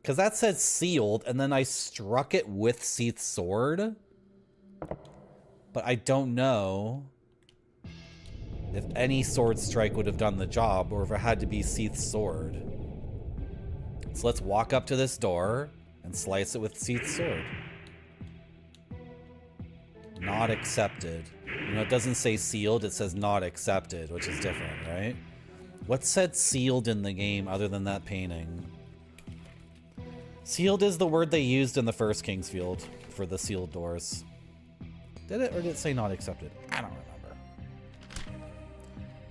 Because that said sealed, and then I struck it with Seath's sword. But I don't know if any sword strike would have done the job, or if it had to be Seath's sword. So let's walk up to this door and slice it with Seath's sword. Not accepted. You know, it doesn't say sealed, it says not accepted, which is different, right? What said sealed in the game other than that painting? Sealed is the word they used in the first Kingsfield for the sealed doors. Did it, or did it say not accepted? I don't remember.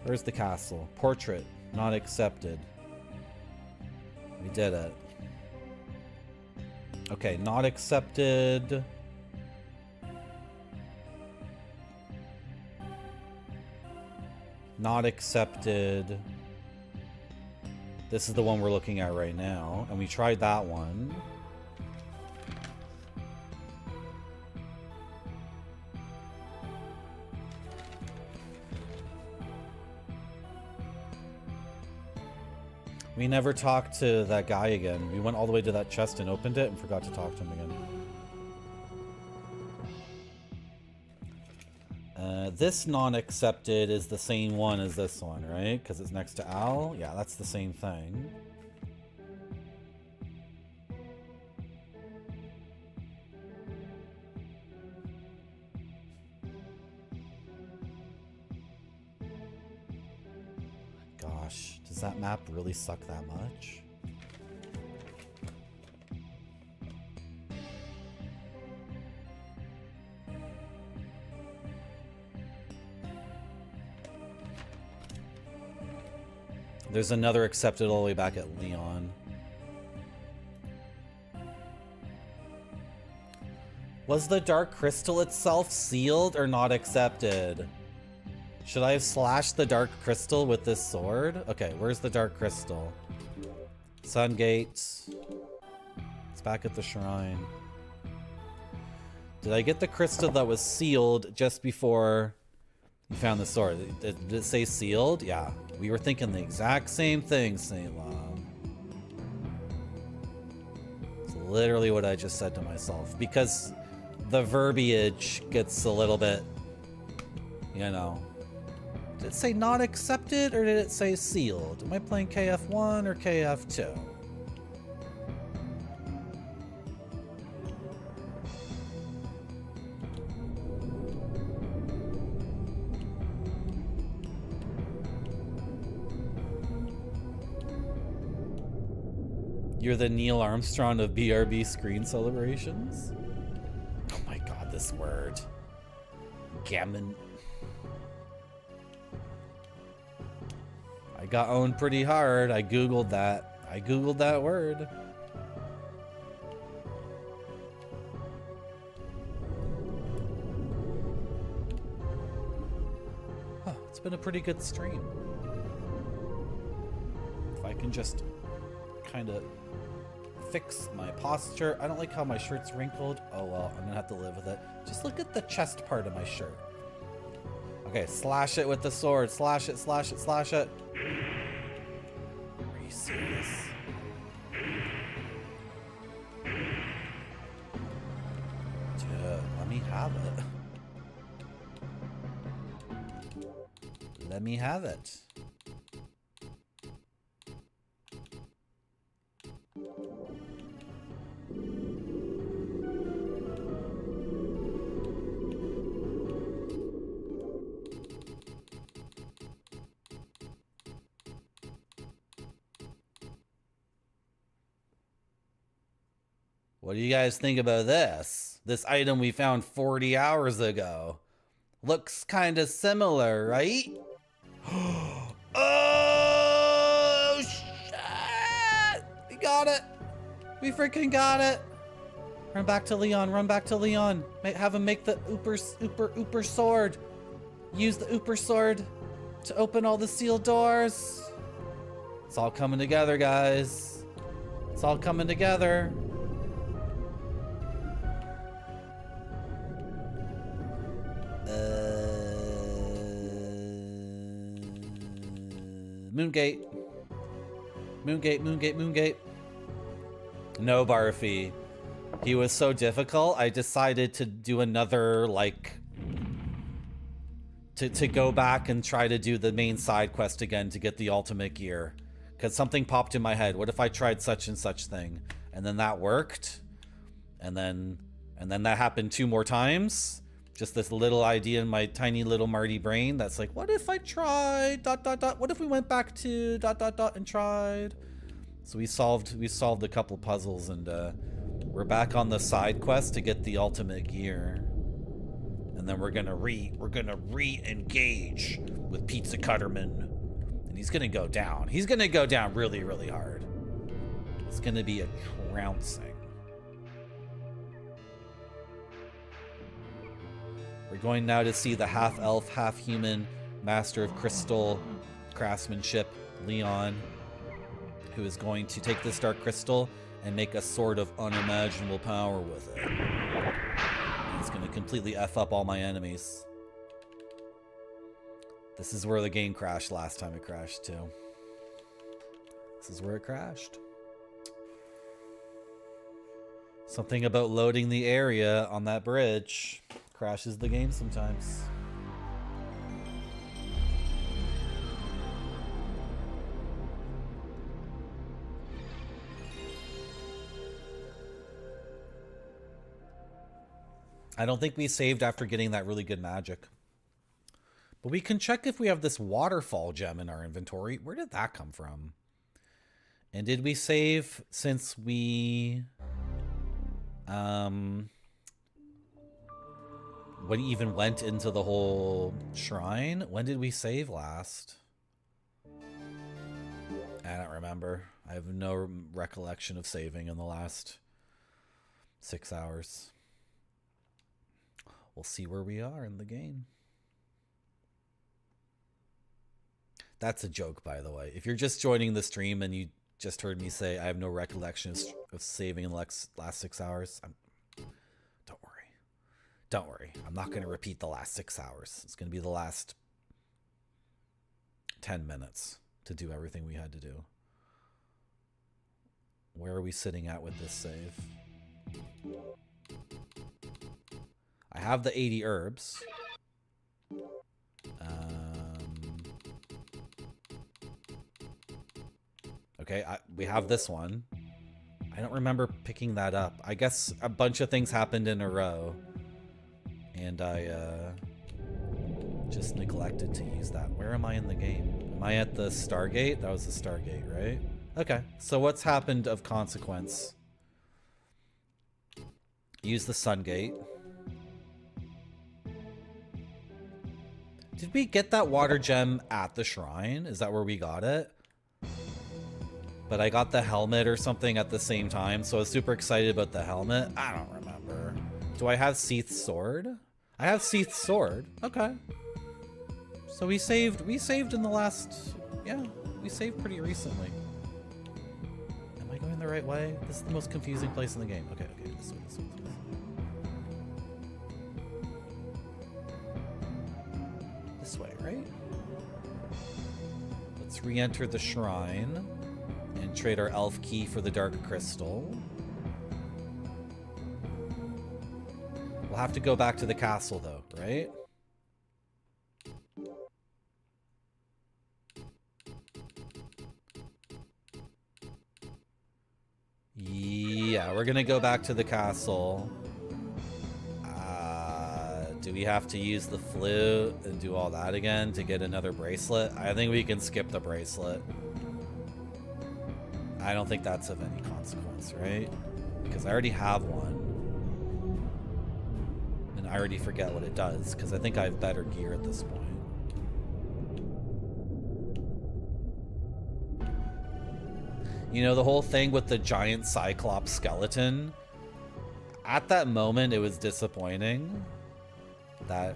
Where's the castle? Portrait, not accepted. We did it. Okay, not accepted. Not accepted. This is the one we're looking at right now, and we tried that one. We never talked to that guy again. We went all the way to that chest and opened it and forgot to talk to him again. This non-accepted is the same one as this one, right? Because it's next to Al. Yeah, that's the same thing. Gosh, does that map really suck that much? There's another accepted all the way back at Leon. Was the Dark Crystal itself sealed or not accepted? Should I have slashed the Dark Crystal with this sword? Okay, where's the Dark Crystal? Sungate. It's back at the shrine. Did I get the crystal that was sealed just before you found the sword? Did it say sealed? Yeah. We were thinking the exact same thing, St. Lom. It's literally what I just said to myself. Because the verbiage gets a little bit, you know. Did it say not accepted or did it say sealed? Am I playing KF1 or KF2? You're the Neil Armstrong of BRB screen celebrations? Oh my god, this word. Gammon. I got owned pretty hard. I googled that. I googled that word. Huh, it's been a pretty good stream. If I can just kind of fix my posture. I don't like how my shirt's wrinkled. Oh well, I'm gonna have to live with it. Just look at the chest part of my shirt. Okay, slash it with the sword. Slash it, slash it, slash it. Are you serious? Dude, let me have it. Let me have it. What do you guys think about this? This item we found 40 hours ago. Looks kind of similar, right? Oh, shit! We got it! We freaking got it! Run back to Leon, run back to Leon. Have him make the Ooper sword. Use the Ooper sword to open all the sealed doors. It's all coming together, guys. It's all coming together. Moongate. Moongate, Moongate, Moongate. No, Barfy. He was so difficult, I decided to do another, like... To go back and try to do the main side quest again to get the ultimate gear. Because something popped in my head. What if I tried such and such thing? And then that worked. And then that happened 2 more times. Just this little idea in my tiny little Marty brain that's like, what if I tried ... What if we went back to ... and tried? So we solved a couple puzzles, and we're back on the side quest to get the ultimate gear. And then we're gonna re-engage with Pizza Cutterman. And he's gonna go down. He's gonna go down really, really hard. It's gonna be a trouncing. We're going now to see the half-elf, half-human master of crystal craftsmanship, Leon, who is going to take this dark crystal and make a sword of unimaginable power with it. He's going to completely F up all my enemies. This is where the game crashed last time it crashed, too. This is where it crashed. Something about loading the area on that bridge crashes the game sometimes. I don't think we saved after getting that really good magic. But we can check if we have this waterfall gem in our inventory. Where did that come from? And did we save since we... when he even went into the whole shrine? When did we save last? I don't remember. I have no recollection of saving in the last 6 hours. We'll see where we are in the game. That's a joke, by the way. If you're just joining the stream and you just heard me say I have no recollection of saving in the last 6 hours, don't worry. Don't worry. I'm not going to repeat the last 6 hours. It's going to be the last 10 minutes to do everything we had to do. Where are we sitting at with this save? I have the 80 herbs. Okay, we have this one. I don't remember picking that up. I guess a bunch of things happened in a row. And I just neglected to use that. Where am I in the game? Am I at the Stargate? That was the Stargate, right? Okay, so what's happened of consequence? Use the Sungate. Did we get that water gem at the shrine? Is that where we got it? But I got the helmet or something at the same time, so I was super excited about the helmet. I don't remember. Do I have Seath's sword? I have Seath's sword. Okay. So we saved in the last... Yeah, we saved pretty recently. Am I going the right way? This is the most confusing place in the game. Okay, this way, this way. This way, right? Let's re-enter the shrine and trade our elf key for the dark crystal. We'll have to go back to the castle though, right? Yeah, we're gonna go back to the castle. Do we have to use the flute and do all that again to get another bracelet? I think we can skip the bracelet. I don't think that's of any consequence, right? Because I already have one. And I already forget what it does, because I think I have better gear at this point. You know, the whole thing with the giant Cyclops skeleton, at that moment it was disappointing that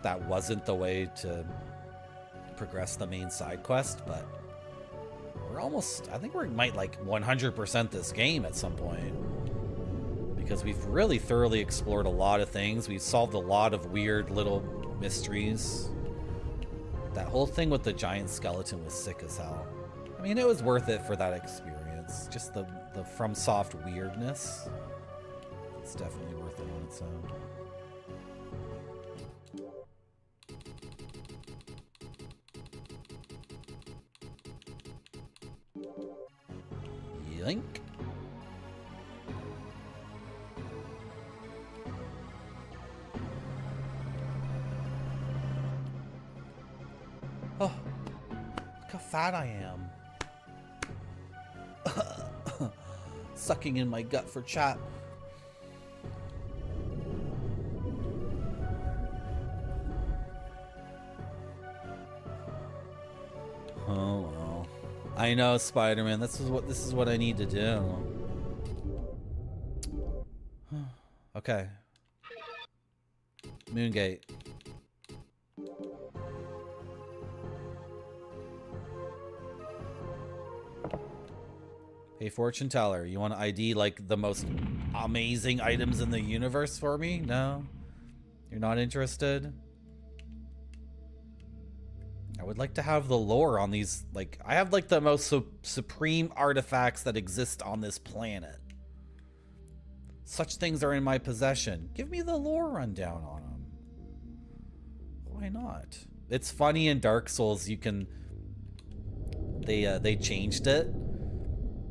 that wasn't the way to progress the main side quest, but we're almost, I think we might like 100% this game at some point, because we've really thoroughly explored a lot of things. We've solved a lot of weird little mysteries. That whole thing with the giant skeleton was sick as hell. I mean, it was worth it for that experience. Just the FromSoft weirdness. It's definitely worth it on its own. Yoink. Oh, look how fat I am. Sucking in my gut for chat. Oh well. I know, Spider-Man. This is what I need to do. Okay. Moongate. Hey, fortune teller, you want to ID like the most amazing items in the universe for me? No? You're not interested? I would like to have the lore on these, like, I have like the most supreme artifacts that exist on this planet. Such things are in my possession. Give me the lore rundown on them. Why not? It's funny in Dark Souls, you can, they changed it.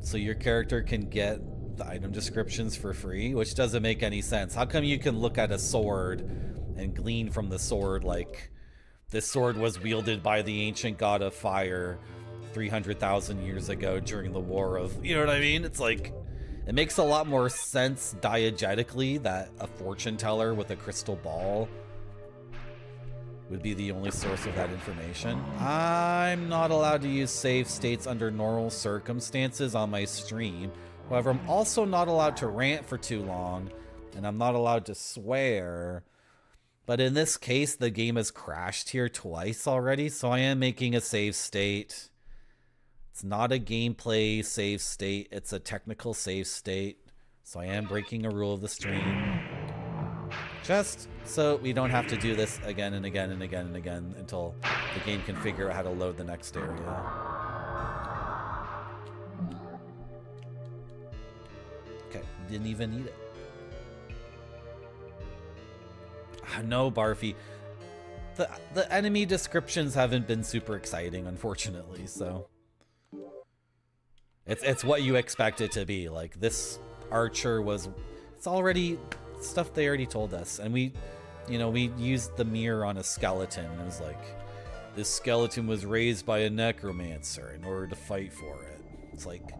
So your character can get the item descriptions for free, which doesn't make any sense. How come you can look at a sword and glean from the sword, like, this sword was wielded by the ancient god of fire 300,000 years ago during the war of, you know what I mean? It's like, it makes a lot more sense diegetically that a fortune teller with a crystal ball would be the only source of that information. I'm not allowed to use save states under normal circumstances on my stream. However, I'm also not allowed to rant for too long, and I'm not allowed to swear. But in this case, the game has crashed here twice already, so I am making a save state. It's not a gameplay save state, it's a technical save state. So I am breaking a rule of the stream. Just so we don't have to do this again and again and again and again until the game can figure out how to load the next area. Okay, didn't even need it. No, Barfy. The enemy descriptions haven't been super exciting, unfortunately, so it's what you expect it to be. Like, this archer was, it's already stuff they already told us, and we used the mirror on a skeleton, and it was like, this skeleton was raised by a necromancer in order to fight for it. It's like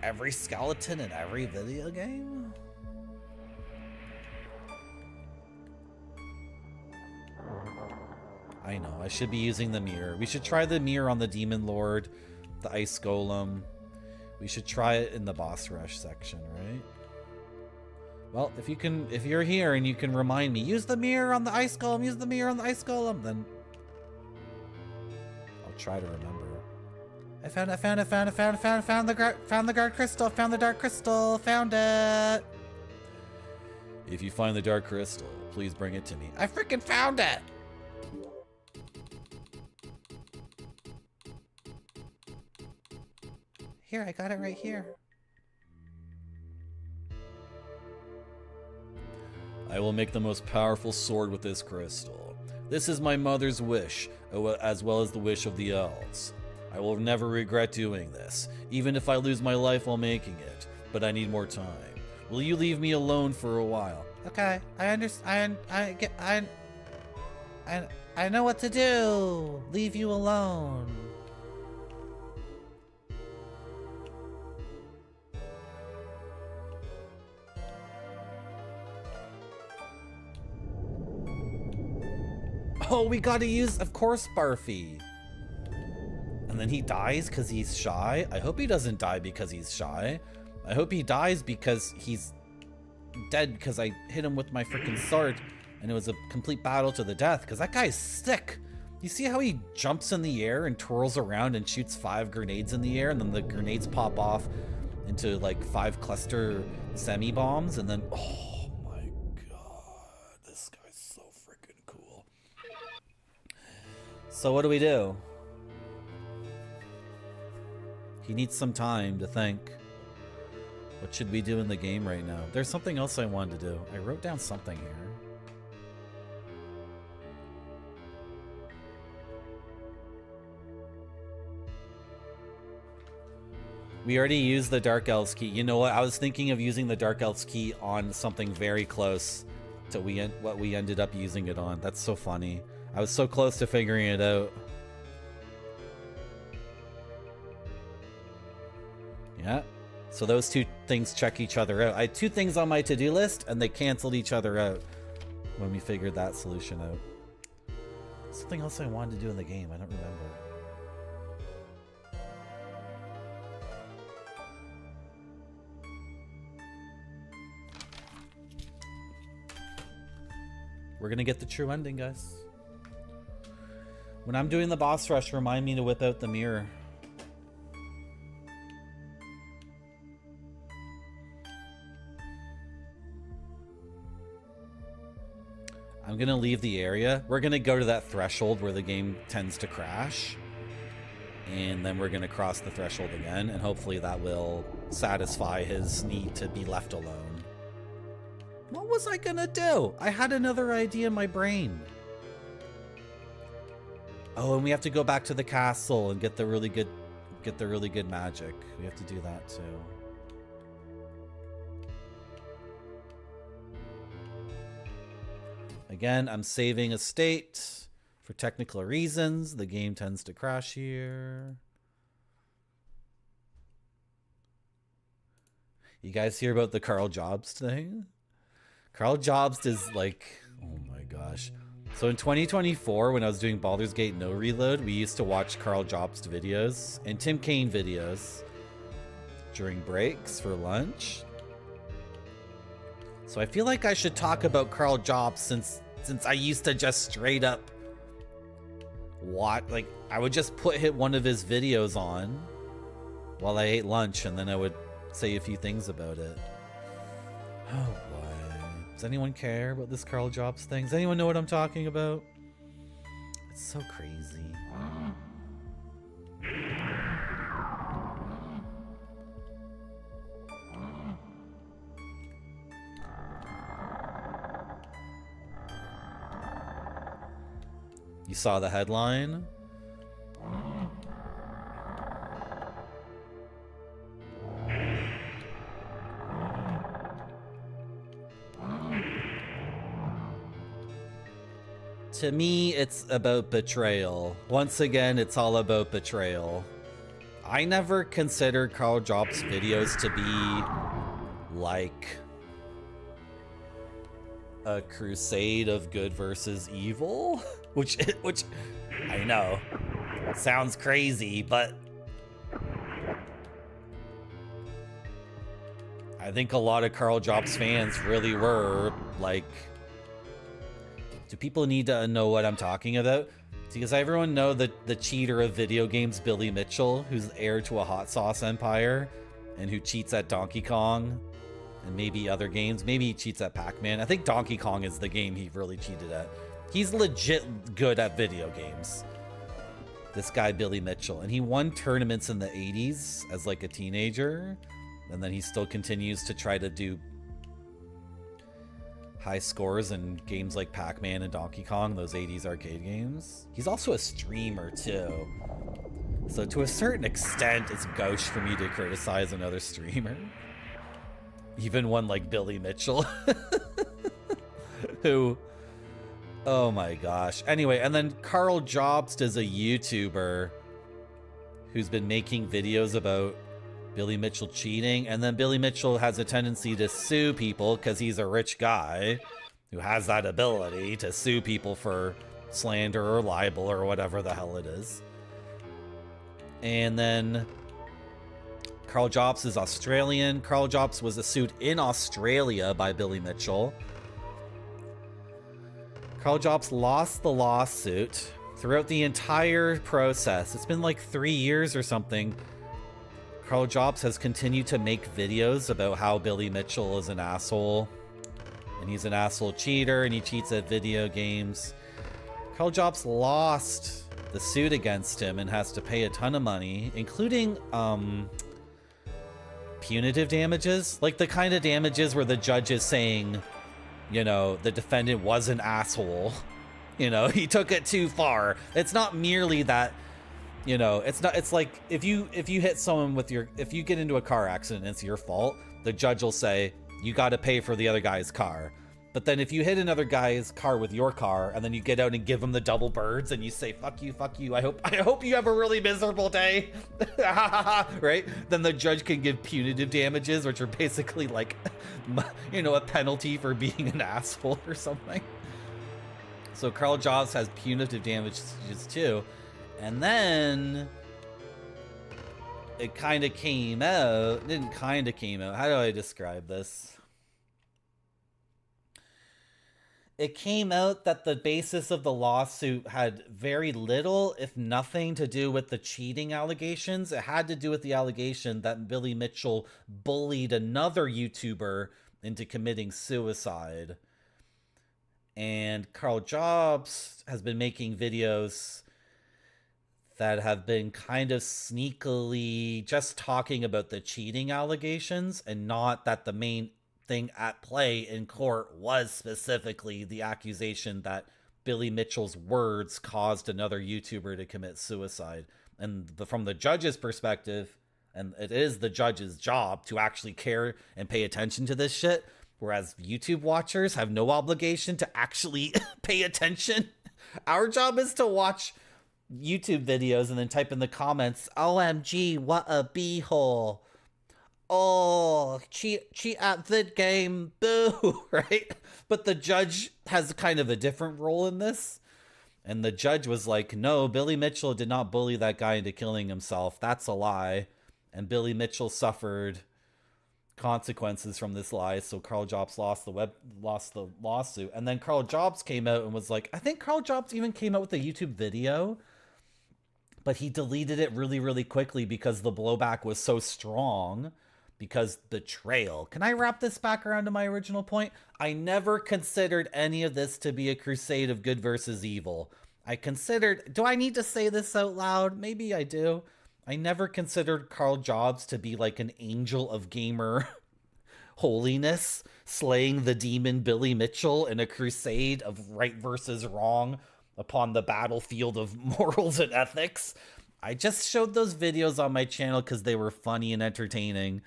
every skeleton in every video game? I know, I should be using the mirror. We should try the mirror on the Demon Lord, the Ice Golem. We should try it in the boss rush section, right? Well, if you're here and you can remind me, use the mirror on the Ice Golem, use the mirror on the Ice Golem, then I'll try to remember. I found the dark crystal, found it! If you find the dark crystal, please bring it to me. I freaking found it! Here, I got it right here. I will make the most powerful sword with this crystal. This is my mother's wish, as well as the wish of the elves. I will never regret doing this, even if I lose my life while making it, but I need more time. Will you leave me alone for a while? Okay, I understand. I know what to do. Leave you alone. Oh, we gotta use, of course, Barfy. And then he dies because he's shy? I hope he doesn't die because he's shy. I hope he dies because he's dead because I hit him with my freaking sword and it was a complete battle to the death because that guy's sick. You see how he jumps in the air and twirls around and shoots 5 grenades in the air and then the grenades pop off into like 5 cluster semi-bombs and then, oh my god, this guy's so freaking cool. So what do we do? He needs some time to think. What should we do in the game right now? There's something else I wanted to do. I wrote down something here. We already used the Dark Elves key. You know what? I was thinking of using the Dark Elves key on something very close to what we ended up using it on. That's so funny. I was so close to figuring it out. Yeah, so those two things check each other out. I had 2 things on my to-do list, and they canceled each other out when we figured that solution out. Something else I wanted to do in the game, I don't remember. We're gonna get the true ending, guys. When I'm doing the boss rush, remind me to whip out the mirror. I'm gonna leave the area. We're gonna go to that threshold where the game tends to crash. And then we're gonna cross the threshold again, and hopefully that will satisfy his need to be left alone. What was I gonna do? I had another idea in my brain. Oh, and we have to go back to the castle and get the really good magic. We have to do that too. Again, I'm saving a state for technical reasons. The game tends to crash here. You guys hear about the Carl Jobs thing? Carl Jobs is like, oh my gosh. So in 2024, when I was doing Baldur's Gate No Reload, we used to watch Carl Jobs videos and Tim Kaine videos during breaks for lunch. So I feel like I should talk about Carl Jobs since I used to just straight up I would just hit one of his videos on while I ate lunch and then I would say a few things about it. Oh boy. Does anyone care about this Carl Jobs thing? Does anyone know what I'm talking about? It's so crazy. You saw the headline? To me, it's about betrayal. Once again, it's all about betrayal. I never considered Carl Jobs' videos to be like a crusade of good versus evil, which I know sounds crazy, but I think a lot of Carl Jobs fans really were like, do people need to know what I'm talking about? Does everyone know the cheater of video games, Billy Mitchell, who's heir to a hot sauce empire and who cheats at Donkey Kong and maybe other games? Maybe he cheats at Pac-Man. I think Donkey Kong is the game he really cheated at. He's legit good at video games. This guy, Billy Mitchell. And he won tournaments in the 80s as like a teenager. And then he still continues to try to do high scores in games like Pac-Man and Donkey Kong, those 80s arcade games. He's also a streamer too. So to a certain extent, it's gauche for me to criticize another streamer. Even one like Billy Mitchell. Who, oh my gosh. Anyway, and then Carl Jobst is a YouTuber who's been making videos about Billy Mitchell cheating, and then Billy Mitchell has a tendency to sue people because he's a rich guy who has that ability to sue people for slander or libel or whatever the hell it is. And then Carl Jobst is Australian. Carl Jobst was sued in Australia by Billy Mitchell. Carl Jobst lost the lawsuit throughout the entire process. It's been like 3 years or something. Carl Jobst has continued to make videos about how Billy Mitchell is an asshole. And he's an asshole cheater and he cheats at video games. Carl Jobst lost the suit against him and has to pay a ton of money, including punitive damages. Like the kind of damages where the judge is saying, you know, the defendant was an asshole. You know, he took it too far. It's not merely that, you know, it's like if you hit someone with if you get into a car accident and it's your fault, the judge will say, you got to pay for the other guy's car. But then if you hit another guy's car with your car and then you get out and give him the double birds and you say, fuck you, I hope you have a really miserable day. Right? Then the judge can give punitive damages, which are basically like, you know, a penalty for being an asshole or something. So Carl Jobst has punitive damages too. And then it kind of came out. It didn't kind of came out. How do I describe this? It came out that the basis of the lawsuit had very little, if nothing, to do with the cheating allegations. It had to do with the allegation that Billy Mitchell bullied another YouTuber into committing suicide. And Carl Jobst has been making videos that have been kind of sneakily just talking about the cheating allegations and not that the main thing at play in court was specifically the accusation that Billy Mitchell's words caused another YouTuber to commit suicide. And from the judge's perspective, and it is the judge's job to actually care and pay attention to this shit, whereas YouTube watchers have no obligation to actually pay attention. Our job is to watch YouTube videos and then type in the comments, OMG, what a beehole. Oh, cheat at the game, boo, right? But the judge has kind of a different role in this. And the judge was like, no, Billy Mitchell did not bully that guy into killing himself. That's a lie. And Billy Mitchell suffered consequences from this lie. So Carl Jobst lost the lawsuit. And then Carl Jobst came out and was like, I think Carl Jobst even came out with a YouTube video, but he deleted it really, really quickly because the blowback was so strong. Because betrayal. Can I wrap this back around to my original point? I never considered any of this to be a crusade of good versus evil. I considered, do I need to say this out loud? Maybe I do. I never considered Carl Jobst to be like an angel of gamer holiness, slaying the demon Billy Mitchell in a crusade of right versus wrong upon the battlefield of morals and ethics. I just showed those videos on my channel because they were funny and entertaining.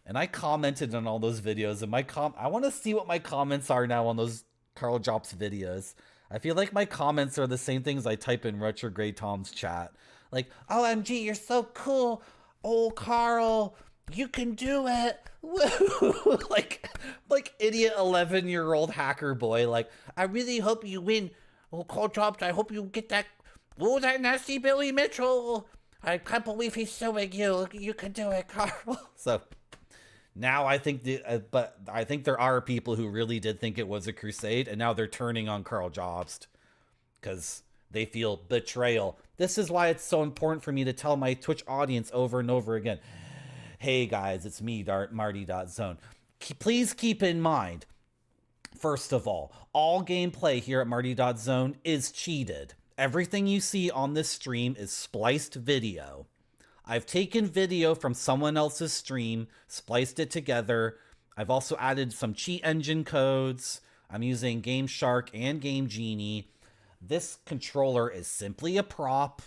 And I commented on all those videos, and I want to see what my comments are now on those Carl Jobst videos. I feel like my comments are the same things I type in Retrograde Tom's chat. Like, OMG, you're so cool. Oh, Carl, you can do it. Woo! like idiot 11-year-old hacker boy. Like, I really hope you win. Oh, Carl Jobst, I hope you get that. Oh, that nasty Billy Mitchell. I can't believe he's suing you. You can do it, Carl. So now I think, but I think there are people who really did think it was a crusade, and now they're turning on Carl Jobst because They feel betrayal. This is why it's so important for me to tell my Twitch audience over and over again. Hey guys, it's me, Marty.zone. Please keep in mind, first of all gameplay here at Marty.zone is cheated. Everything you see on this stream is spliced video. I've taken video from someone else's stream, spliced it together. I've also added some cheat engine codes. I'm using Game Shark and Game Genie. This controller is simply a prop.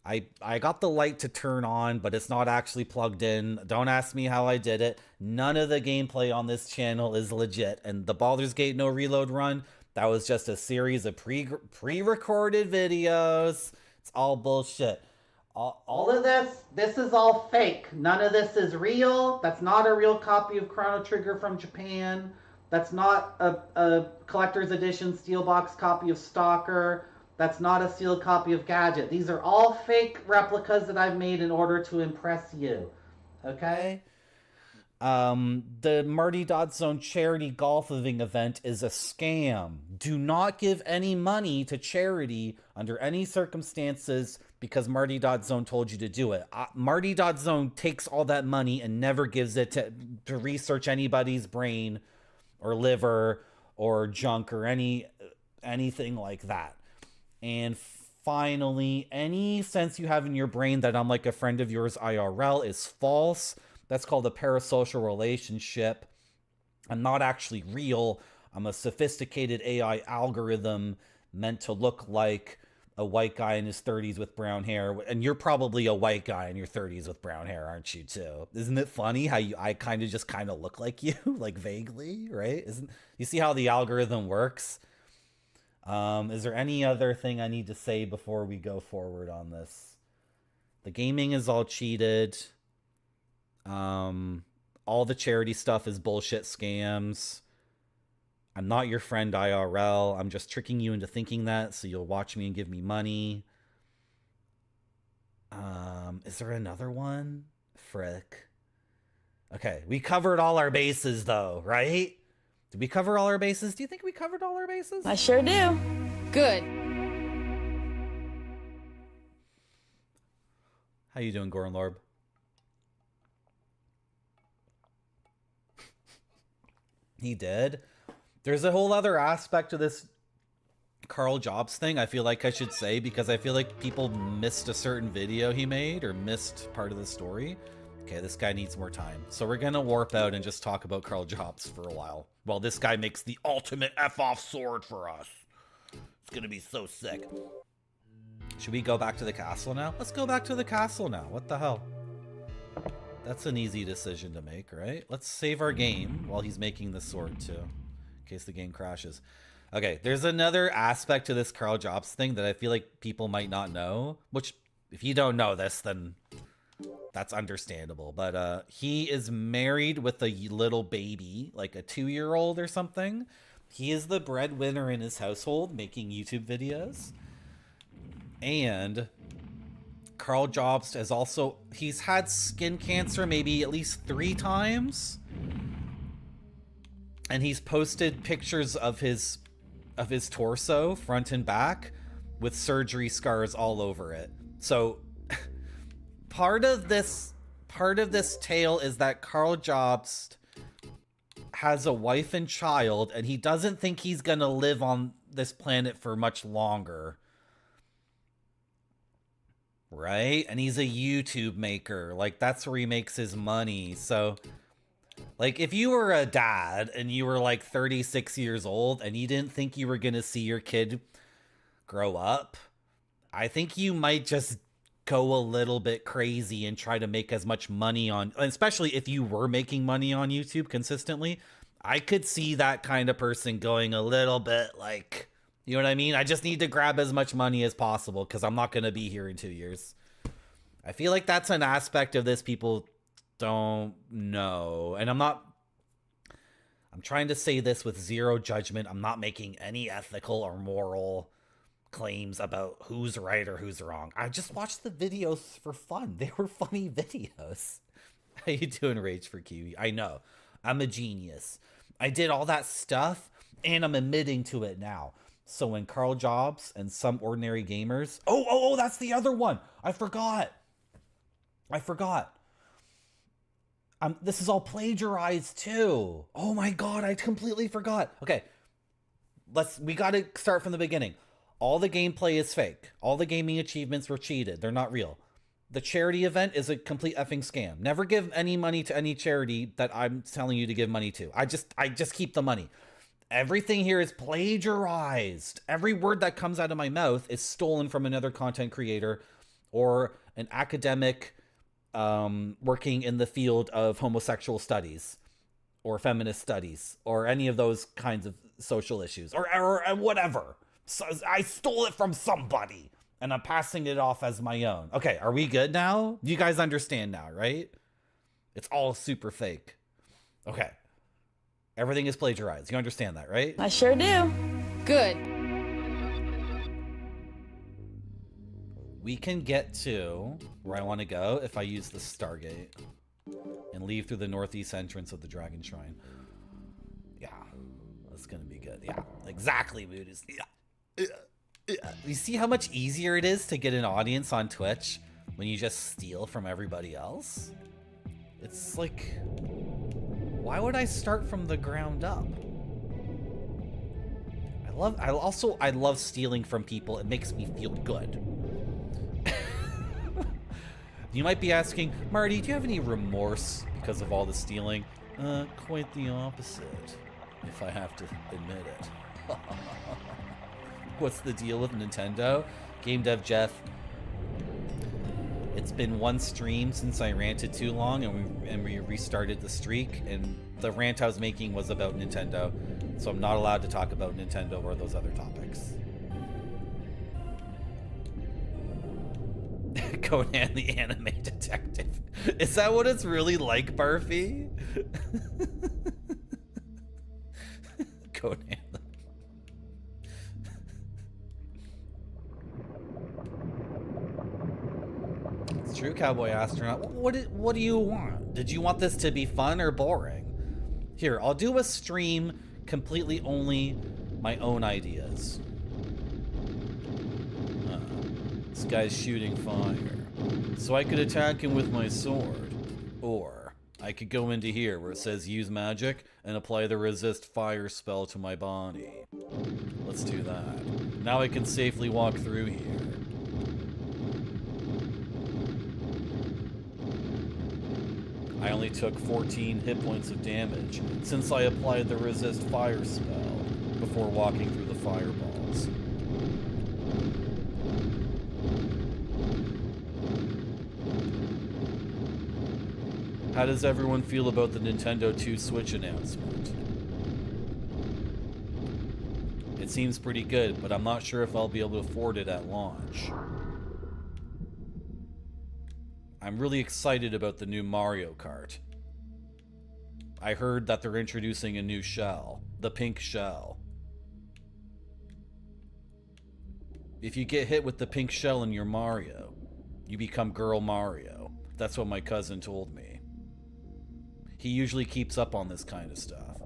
I got the light to turn on, but it's not actually plugged in. Don't ask me how I did it. None of the gameplay on this channel is legit. And the Baldur's Gate No Reload run, that was just a series of pre-recorded videos. It's all bullshit. All of this is all fake. None of this is real. That's not a real copy of Chrono Trigger from Japan. That's not a collector's edition steelbox copy of Stalker. That's not a sealed copy of Gadget. These are all fake replicas that I've made in order to impress you. Okay? The Marty.zone charity golfing event is a scam. Do not give any money to charity under any circumstances because Marty.zone told you to do it. Marty.zone takes all that money and never gives it to research anybody's brain or liver or junk or anything like that. And finally, any sense you have in your brain that I'm like a friend of yours IRL is false. That's called a parasocial relationship. I'm not actually real. I'm a sophisticated AI algorithm meant to look like a white guy in his 30s with brown hair. And you're probably a white guy in your 30s with brown hair, aren't you too? Isn't it funny how I kind of look like you, like vaguely, right? You see how the algorithm works? Is there any other thing I need to say before we go forward on this? The gaming is all cheated. All the charity stuff is bullshit scams. I'm not your friend IRL. I'm just tricking you into thinking that so you'll watch me and give me money. Is there another one? Frick. Okay, we covered all our bases though, right? Did we cover all our bases? Do you think we covered all our bases? I sure do. Good. How you doing, Goran Lorb? He did. There's a whole other aspect to this Carl Jobs thing I feel like I should say, because I feel like people missed a certain video he made or missed part of the story. Okay, this guy needs more time. So we're gonna warp out and just talk about Carl Jobs for a while this guy makes the ultimate F-off sword for us. It's gonna be so sick. Should we go back to the castle now? Let's go back to the castle now. What the hell? That's an easy decision to make, right? Let's save our game while he's making the sword too, in case the game crashes. Okay, there's another aspect to this Carl Jobs thing that I feel like people might not know, which if you don't know this, then that's understandable. But he is married with a little baby, like a 2-year-old or something. He is the breadwinner in his household, making YouTube videos. And Carl Jobs has he's had skin cancer maybe at least 3 times. And he's posted pictures of his torso, front and back, with surgery scars all over it. So part of this tale is that Carl Jobs has a wife and child, and he doesn't think he's gonna live on this planet for much longer. Right? And he's a YouTube maker. Like, that's where he makes his money. So, like, if you were a dad and you were like 36 years old and you didn't think you were gonna see your kid grow up, I think you might just go a little bit crazy and try to make as much money on, especially if you were making money on YouTube consistently. I could see that kind of person going a little bit like, you know what I mean? I just need to grab as much money as possible because I'm not going to be here in 2 years. I feel like that's an aspect of this people don't know. And I'm trying to say this with zero judgment. I'm not making any ethical or moral claims about who's right or who's wrong. I just watched the videos for fun. They were funny videos. How you doing, Rage for Kiwi? I know. I'm a genius. I did all that stuff and I'm admitting to it now. So when Carl Jobs and Some Ordinary Gamers... Oh, that's the other one. I forgot. This is all plagiarized too. Oh my god, I completely forgot. Okay, we gotta start from the beginning. All the gameplay is fake. All the gaming achievements were cheated. They're not real. The charity event is a complete effing scam. Never give any money to any charity that I'm telling you to give money to. I just keep the money. Everything here is plagiarized. Every word that comes out of my mouth is stolen from another content creator or an academic working in the field of homosexual studies or feminist studies or any of those kinds of social issues or whatever. So I stole it from somebody and I'm passing it off as my own. Okay, are we good now? You guys understand now, right? It's all super fake. Okay. Everything is plagiarized. You understand that, right? I sure do. Good. We can get to where I want to go if I use the Stargate and leave through the northeast entrance of the Dragon Shrine. Yeah, that's going to be good. Yeah, exactly, Moodus. Yeah. You see how much easier it is to get an audience on Twitch when you just steal from everybody else? It's like, why would I start from the ground up? I love stealing from people. It makes me feel good. You might be asking, Marty, do you have any remorse because of all the stealing? Quite the opposite, if I have to admit it. What's the deal with Nintendo? Game Dev Jeff. It's been one stream since I ranted too long and we restarted the streak, and the rant I was making was about Nintendo, so I'm not allowed to talk about Nintendo or those other topics. Conan the Anime Detective. Is that what it's really like, Barfy? Conan. It's true, Cowboy Astronaut. What do you want? Did you want this to be fun or boring? Here, I'll do a stream completely only my own ideas. This guy's shooting fire. So I could attack him with my sword. Or I could go into here where it says use magic and apply the resist fire spell to my body. Let's do that. Now I can safely walk through here. I only took 14 hit points of damage since I applied the resist fire spell before walking through the fireballs. How does everyone feel about the Nintendo 2 Switch announcement? It seems pretty good, but I'm not sure if I'll be able to afford it at launch. I'm really excited about the new Mario Kart. I heard that they're introducing a new shell, the pink shell. If you get hit with the pink shell in your Mario, you become Girl Mario. That's what my cousin told me. He usually keeps up on this kind of stuff.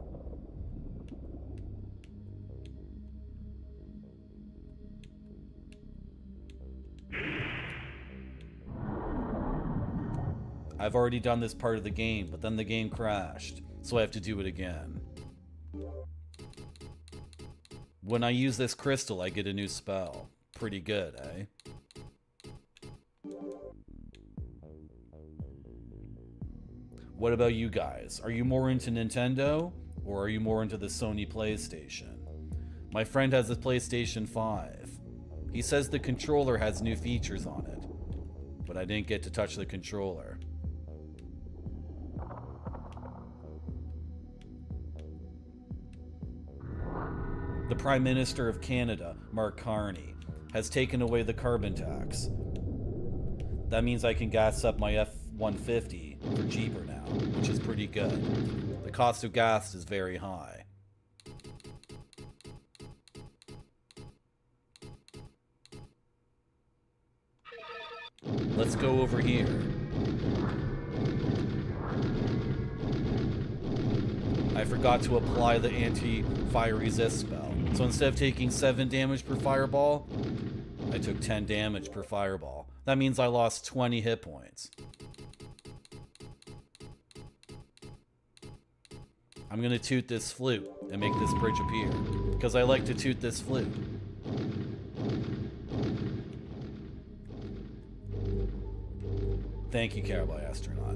I've already done this part of the game, but then the game crashed, so I have to do it again. When I use this crystal, I get a new spell. Pretty good, eh? What about you guys? Are you more into Nintendo, or are you more into the Sony PlayStation? My friend has a PlayStation 5. He says the controller has new features on it, but I didn't get to touch the controller. The Prime Minister of Canada, Mark Carney, has taken away the carbon tax. That means I can gas up my F-150 for cheaper now, which is pretty good. The cost of gas is very high. Let's go over here. I forgot to apply the anti-fire resist spell. So instead of taking 7 damage per fireball, I took 10 damage per fireball. That means I lost 20 hit points. I'm gonna toot this flute and make this bridge appear, because I like to toot this flute. Thank you, Cowboy Astronaut.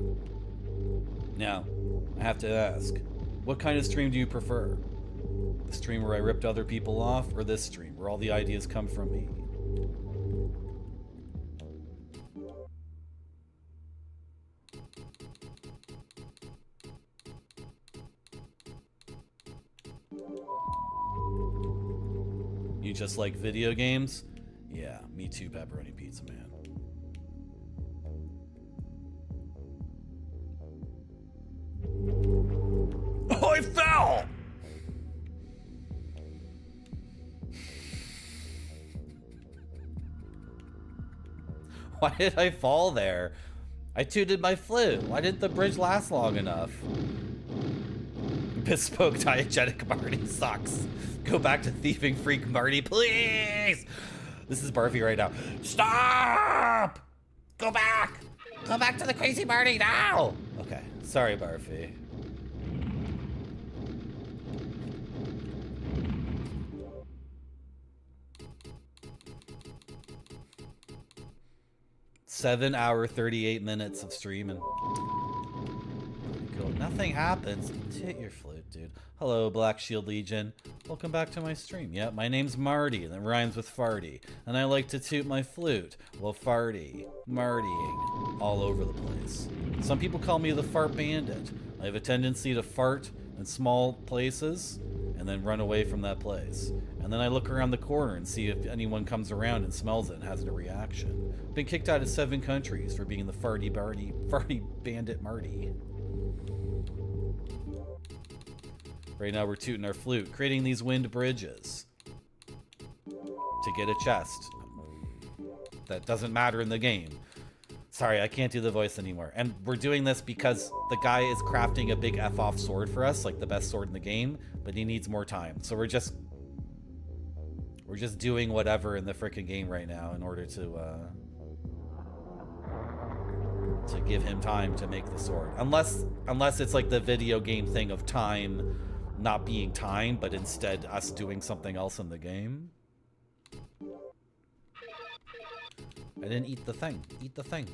Now, I have to ask, what kind of stream do you prefer? The stream where I ripped other people off, or this stream where all the ideas come from me? You just like video games? Yeah, me too, pepperoni pizza man. Oh, I fell! Why did I fall there? I tooted my flute. Why didn't the bridge last long enough? Bespoke diegetic Marty sucks. Go back to thieving freak Marty, please! This is Barfy right now. Stop! Go back! Go back to the crazy Marty now! Okay, sorry Barfy. Seven hour, 38 minutes of streaming. Cool. Nothing happens. Hit your flute, dude. Hello, Black Shield Legion. Welcome back to my stream. Yep, my name's Marty, and it rhymes with farty. And I like to toot my flute. Well, farty, Martying, all over the place. Some people call me the fart bandit. I have a tendency to fart in small places, and then run away from that place. And then I look around the corner and see if anyone comes around and smells it and has a reaction. Been kicked out of 7 countries for being the farty bandit Marty. Right now we're tooting our flute, creating these wind bridges to get a chest. That doesn't matter in the game. Sorry, I can't do the voice anymore. And we're doing this because the guy is crafting a big F-off sword for us, like the best sword in the game, but he needs more time. So we're just doing whatever in the frickin' game right now in order to give him time to make the sword. Unless it's like the video game thing of time not being time, but instead us doing something else in the game. I didn't eat the thing. Eat the thing.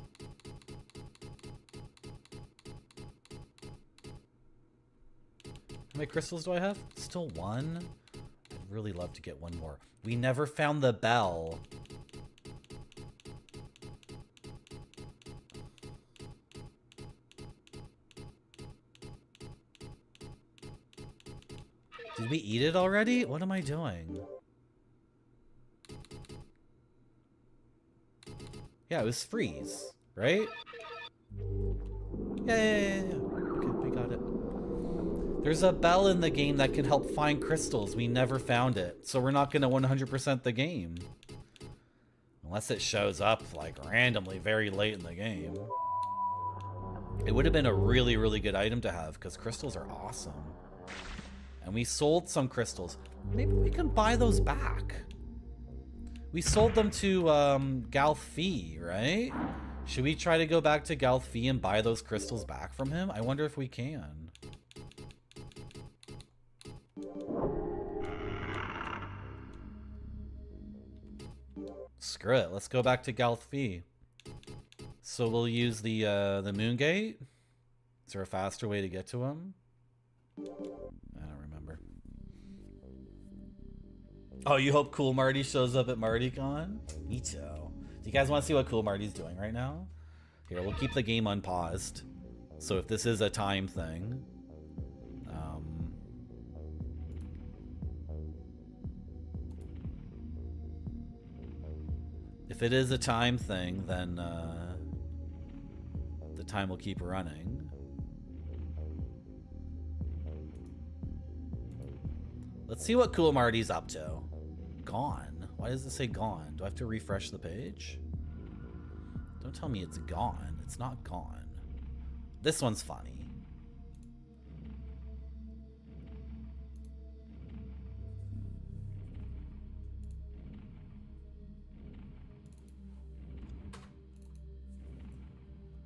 How many crystals do I have? Still 1? I'd really love to get 1 more. We never found the bell. Did we eat it already? What am I doing? Yeah, it was freeze, right? Yeah. Okay, we got it. There's a bell in the game that can help find crystals. We never found it, so we're not gonna 100% the game. Unless it shows up, like, randomly very late in the game. It would have been a really, really good item to have, because crystals are awesome. And we sold some crystals. Maybe we can buy those back. We sold them to Galfie, right? Should we try to go back to Galfie and buy those crystals back from him? I wonder if we can. Screw it. Let's go back to Galfie. So we'll use the moon gate. Is there a faster way to get to him? I don't remember. Oh, you hope Cool Marty shows up at MartyCon? Me too. Do you guys want to see what Cool Marty's doing right now? Here, we'll keep the game unpaused. So if this is a time thing... if it is a time thing, then the time will keep running. Let's see what Cool Marty's up to. Gone? Why does it say gone? Do I have to refresh the page? Don't tell me it's gone. It's not gone. This one's funny.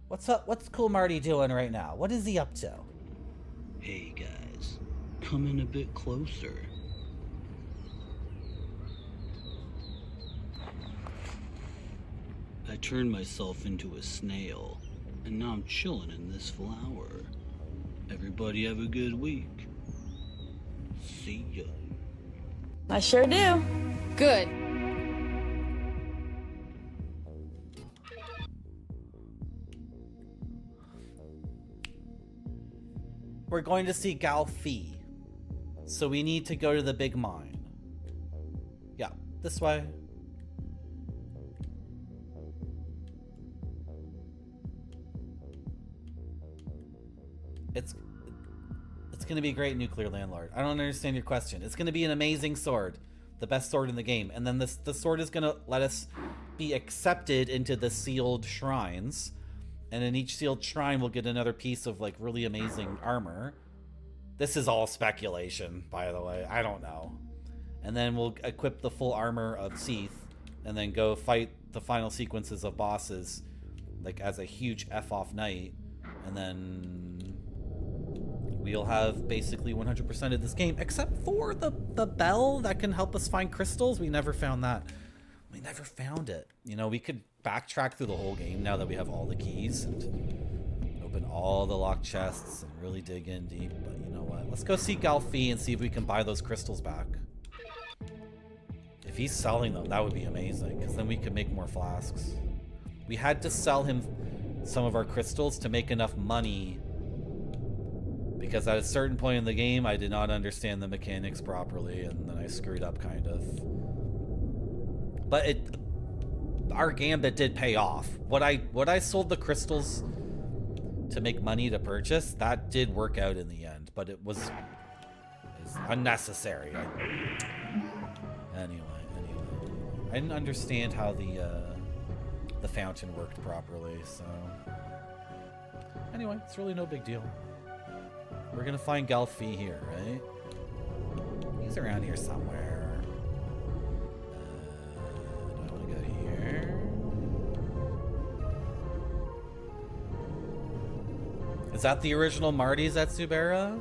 What's up? What's Cool Marty doing right now? What is he up to? Hey guys, come in a bit closer. I turned myself into a snail, and now I'm chilling in this flower. Everybody have a good week. See ya. I sure do. Good. We're going to see Galfi. So we need to go to the big mine. Yeah, this way. It's going to be a great nuclear landlord. I don't understand your question. It's going to be an amazing sword. The best sword in the game. And then the sword is going to let us be accepted into the sealed shrines. And in each sealed shrine, we'll get another piece of, like, really amazing armor. This is all speculation, by the way. I don't know. And then we'll equip the full armor of Seath. And then go fight the final sequences of bosses. Like, as a huge F-off knight. And then we'll have basically 100% of this game. Except for the bell that can help us find crystals. We never found that. We never found it. You know, we could backtrack through the whole game now that we have all the keys and open all the locked chests and really dig in deep. But you know what? Let's go see Galfi and see if we can buy those crystals back. If he's selling them, that would be amazing, because then we could make more flasks. We had to sell him some of our crystals to make enough money, because at a certain point in the game, I did not understand the mechanics properly, and then I screwed up, kind of. But our gambit did pay off. What I sold the crystals to make money to purchase, that did work out in the end, but it was unnecessary. Anyway, I didn't understand how the fountain worked properly, so anyway, it's really no big deal. We're gonna find Galfi here, right? He's around here somewhere. Is that the original Marty's at Subera?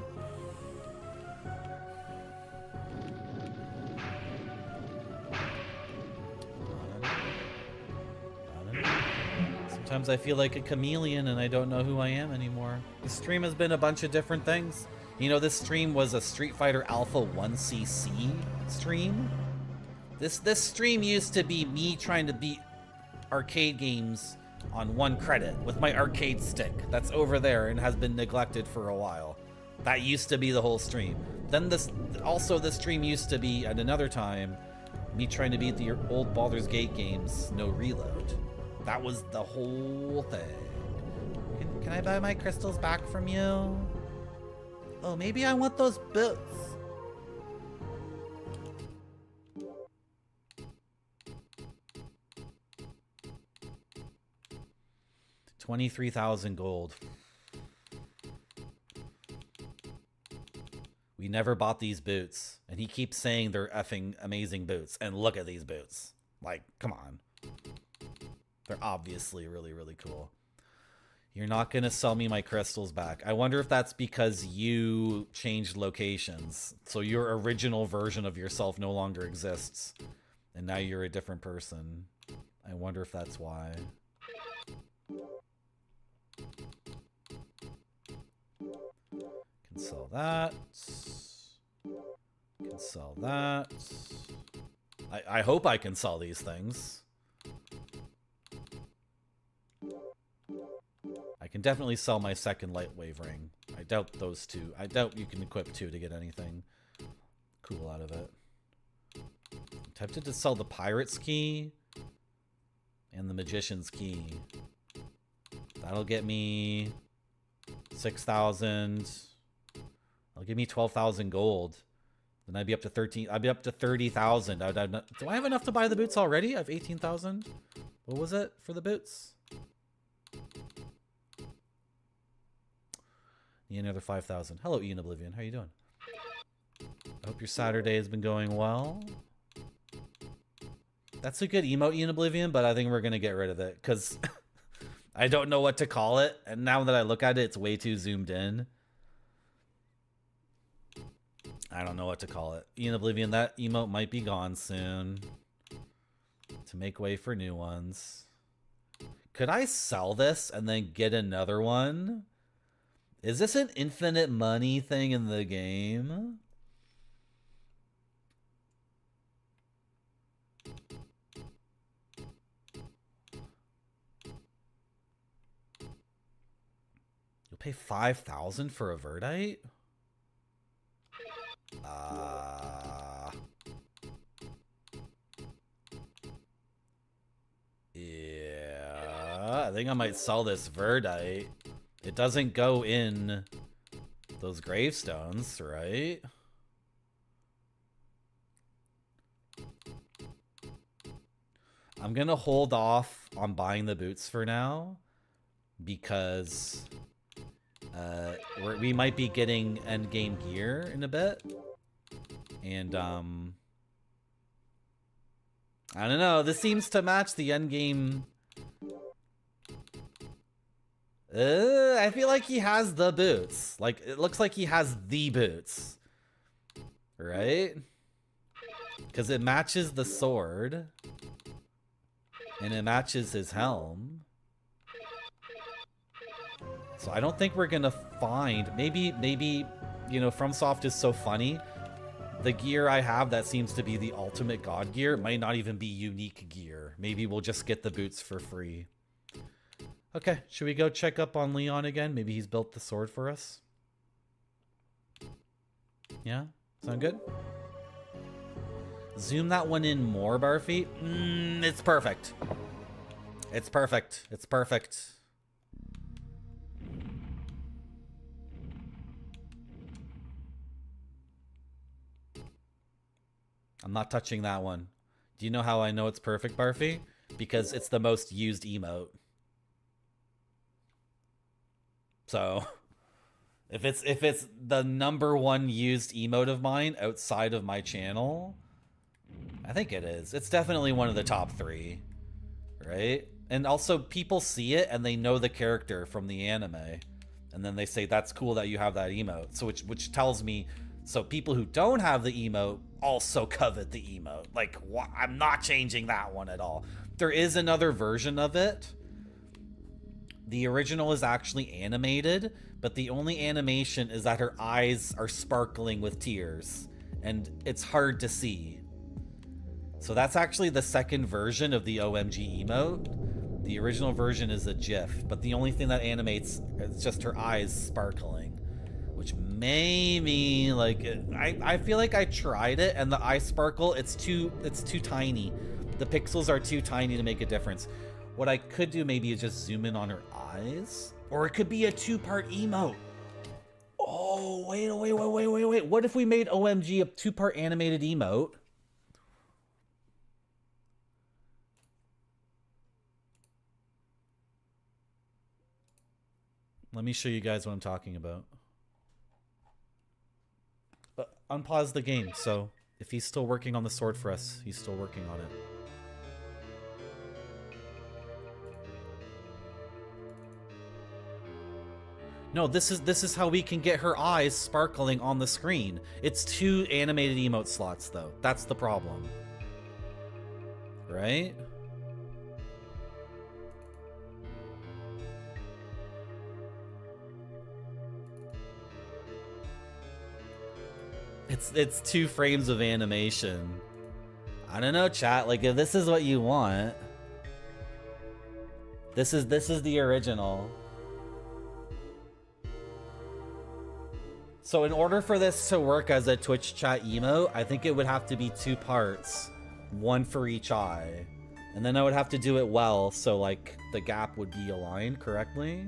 Sometimes I feel like a chameleon and I don't know who I am anymore. The stream has been a bunch of different things. You know, this stream was a Street Fighter Alpha 1cc stream. This stream used to be me trying to beat arcade games on 1 credit with my arcade stick that's over there and has been neglected for a while. That used to be the whole stream. Then the stream used to be at another time me trying to beat the old Baldur's Gate games no reload. That was the whole thing. Can I buy my crystals back from you? Oh, maybe I want those boots. $23,000 gold. We never bought these boots, and he keeps saying they're effing amazing boots. And look at these boots. Like, come on. They're obviously really, really cool. You're not gonna sell me my crystals back. I wonder if that's because you changed locations. So your original version of yourself no longer exists. And now you're a different person. I wonder if that's why. Can sell that. Can sell that. I hope I can sell these things. I can definitely sell my second Lightwave ring. I doubt those two. I doubt you can equip 2 to get anything cool out of it. I'm tempted to sell the Pirate's Key and the Magician's Key. That'll get me 6,000. That'll give me 12,000 gold. Then I'd be up to 13. I'd be up to 30,000. Do I have enough to buy the boots already? I have 18,000. What was it for the boots? Need another 5,000. Hello, Ian Oblivion. How you doing? I hope your Saturday has been going well. That's a good emote, Ian Oblivion, but I think we're gonna get rid of it because I don't know what to call it, and now that I look at it, it's way too zoomed in. I don't know what to call it. Ian Oblivion, that emote might be gone soon. To make way for new ones. Could I sell this and then get another one? Is this an infinite money thing in the game? You'll pay 5,000 for a Verdite? Yeah, I think I might sell this Verdite. It doesn't go in those gravestones, right? I'm gonna hold off on buying the boots for now because we might be getting endgame gear in a bit, and I don't know. This seems to match the endgame. I feel like he has the boots. Like, it looks like he has the boots. Right? Because it matches the sword. And it matches his helm. So I don't think we're gonna find... Maybe, you know, FromSoft is so funny. The gear I have that seems to be the ultimate god gear might not even be unique gear. Maybe we'll just get the boots for free. Okay, should we go check up on Leon again? Maybe he's built the sword for us. Yeah? Sound good? Zoom that one in more, Barfeet. It's perfect. It's perfect. It's perfect. I'm not touching that one. Do you know how I know it's perfect, Barfy? Because it's the most used emote. So, if it's the #1 used emote of mine outside of my channel, I think it is. It's definitely one of the top 3, right? And also, people see it and they know the character from the anime, and then they say that's cool that you have that emote. So which tells me, so people who don't have the emote also covet the emote. Like, I'm not changing that one at all. There is another version of it. The original is actually animated, but the only animation is that her eyes are sparkling with tears, and it's hard to see. So that's actually the second version of the OMG emote. The original version is a GIF, but the only thing that animates is just her eyes sparkling, which may mean, like, I feel like I tried it, and the eye sparkle, it's too tiny. The pixels are too tiny to make a difference. What I could do maybe is just zoom in on her eyes. Or it could be a 2-part emote. Oh, wait. What if we made OMG a 2-part animated emote? Let me show you guys what I'm talking about. But unpause the game, so if he's still working on the sword for us, he's still working on it. No, this is how we can get her eyes sparkling on the screen. It's 2 animated emote slots, though. That's the problem. Right? It's 2 frames of animation. I don't know, chat. Like, if this is what you want, this is the original. So in order for this to work as a Twitch chat emote, I think it would have to be 2 parts, 1 for each eye, and then I would have to do it well, so like the gap would be aligned correctly.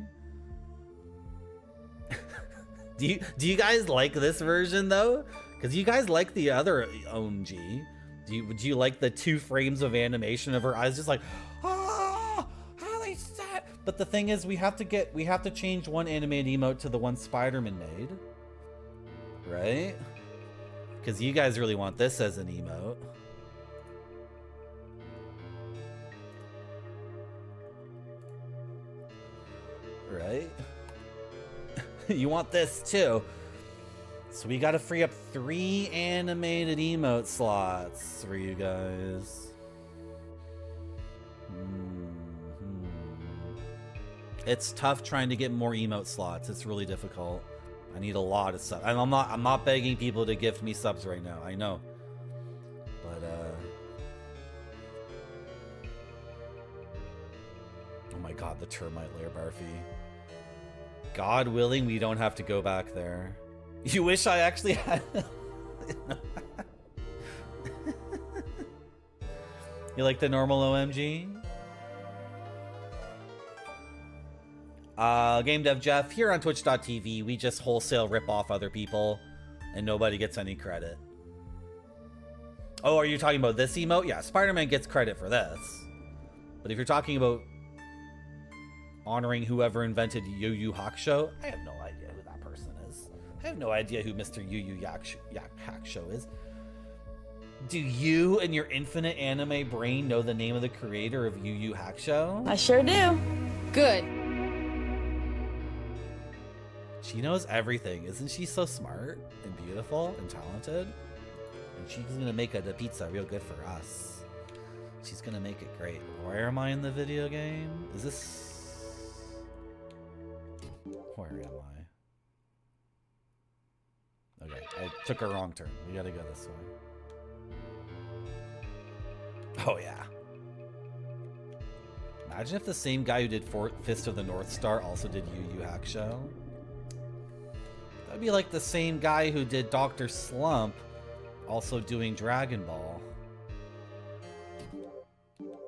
Do you guys like this version though? Because you guys like the other OMG. Would you like the 2 frames of animation of her eyes just like, ah, how they set? But the thing is, we have to change one animated emote to the one Spider-Man made, right? Because you guys really want this as an emote. right? You want this too. So we gotta free up 3 animated emote slots for you guys. It's tough trying to get more emote slots. It's really difficult. I need a lot of subs. And I'm not begging people to gift me subs right now. I know. But oh my god, the termite lair, Barfy. God willing, we don't have to go back there. You wish I actually had. You like the normal OMG? Game Dev Jeff, here on Twitch.tv, we just wholesale rip off other people, and nobody gets any credit. Oh, are you talking about this emote? Yeah, Spider-Man gets credit for this. But if you're talking about honoring whoever invented Yu Yu Hakusho, I have no idea who that person is. I have no idea who Mr. Yu Yu Hakusho is. Do you and your infinite anime brain know the name of the creator of Yu Yu Hakusho? I sure do. Good. She knows everything. Isn't she so smart and beautiful and talented? And she's gonna make the pizza real good for us. She's gonna make it great. Where am I in the video game? Is this... Where am I? Okay, I took a wrong turn. We gotta go this way. Oh yeah. Imagine if the same guy who did Fist of the North Star also did Yu Yu Hakusho. That'd be like the same guy who did Dr. Slump also doing Dragon Ball.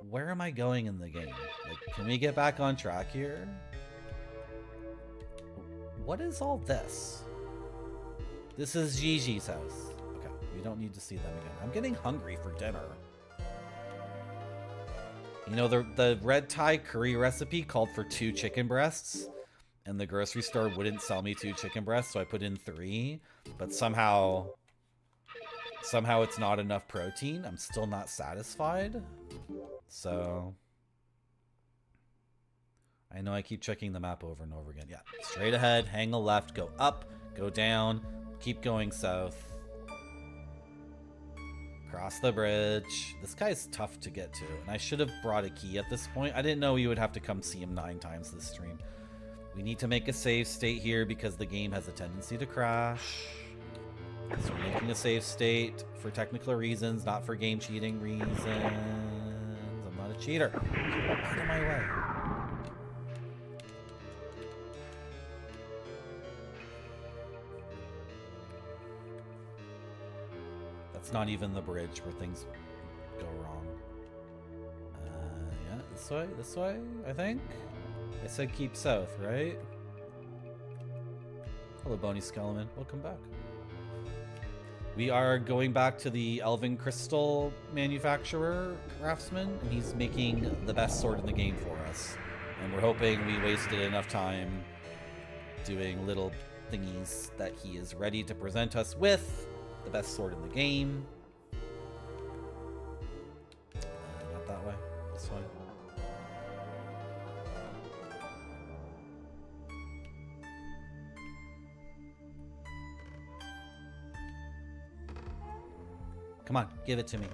Where am I going in the game? Like, can we get back on track here? What is all this? This is Gigi's house. Okay, we don't need to see them again. I'm getting hungry for dinner. You know, the red Thai curry recipe called for 2 chicken breasts, and the grocery store wouldn't sell me 2 chicken breasts, so I put in 3, but somehow it's not enough protein. I'm still not satisfied. So I know I keep checking the map over and over again. Yeah, straight ahead, hang a left, go up, go down, keep going south. Cross the bridge. This guy's tough to get to, and I should have brought a key at this point. I didn't know we would have to come see him 9 times this stream. We need to make a save state here because the game has a tendency to crash. So we're making a save state for technical reasons, not for game cheating reasons. I'm not a cheater. Out of my way. That's not even the bridge where things go wrong. Yeah, this way, I think. I said keep south, right? Hello, Boney Skeleman. Welcome back. We are going back to the Elven Crystal manufacturer, craftsman, and he's making the best sword in the game for us. And we're hoping we wasted enough time doing little thingies that he is ready to present us with the best sword in the game. Not that way. This way. Come on, give it to me.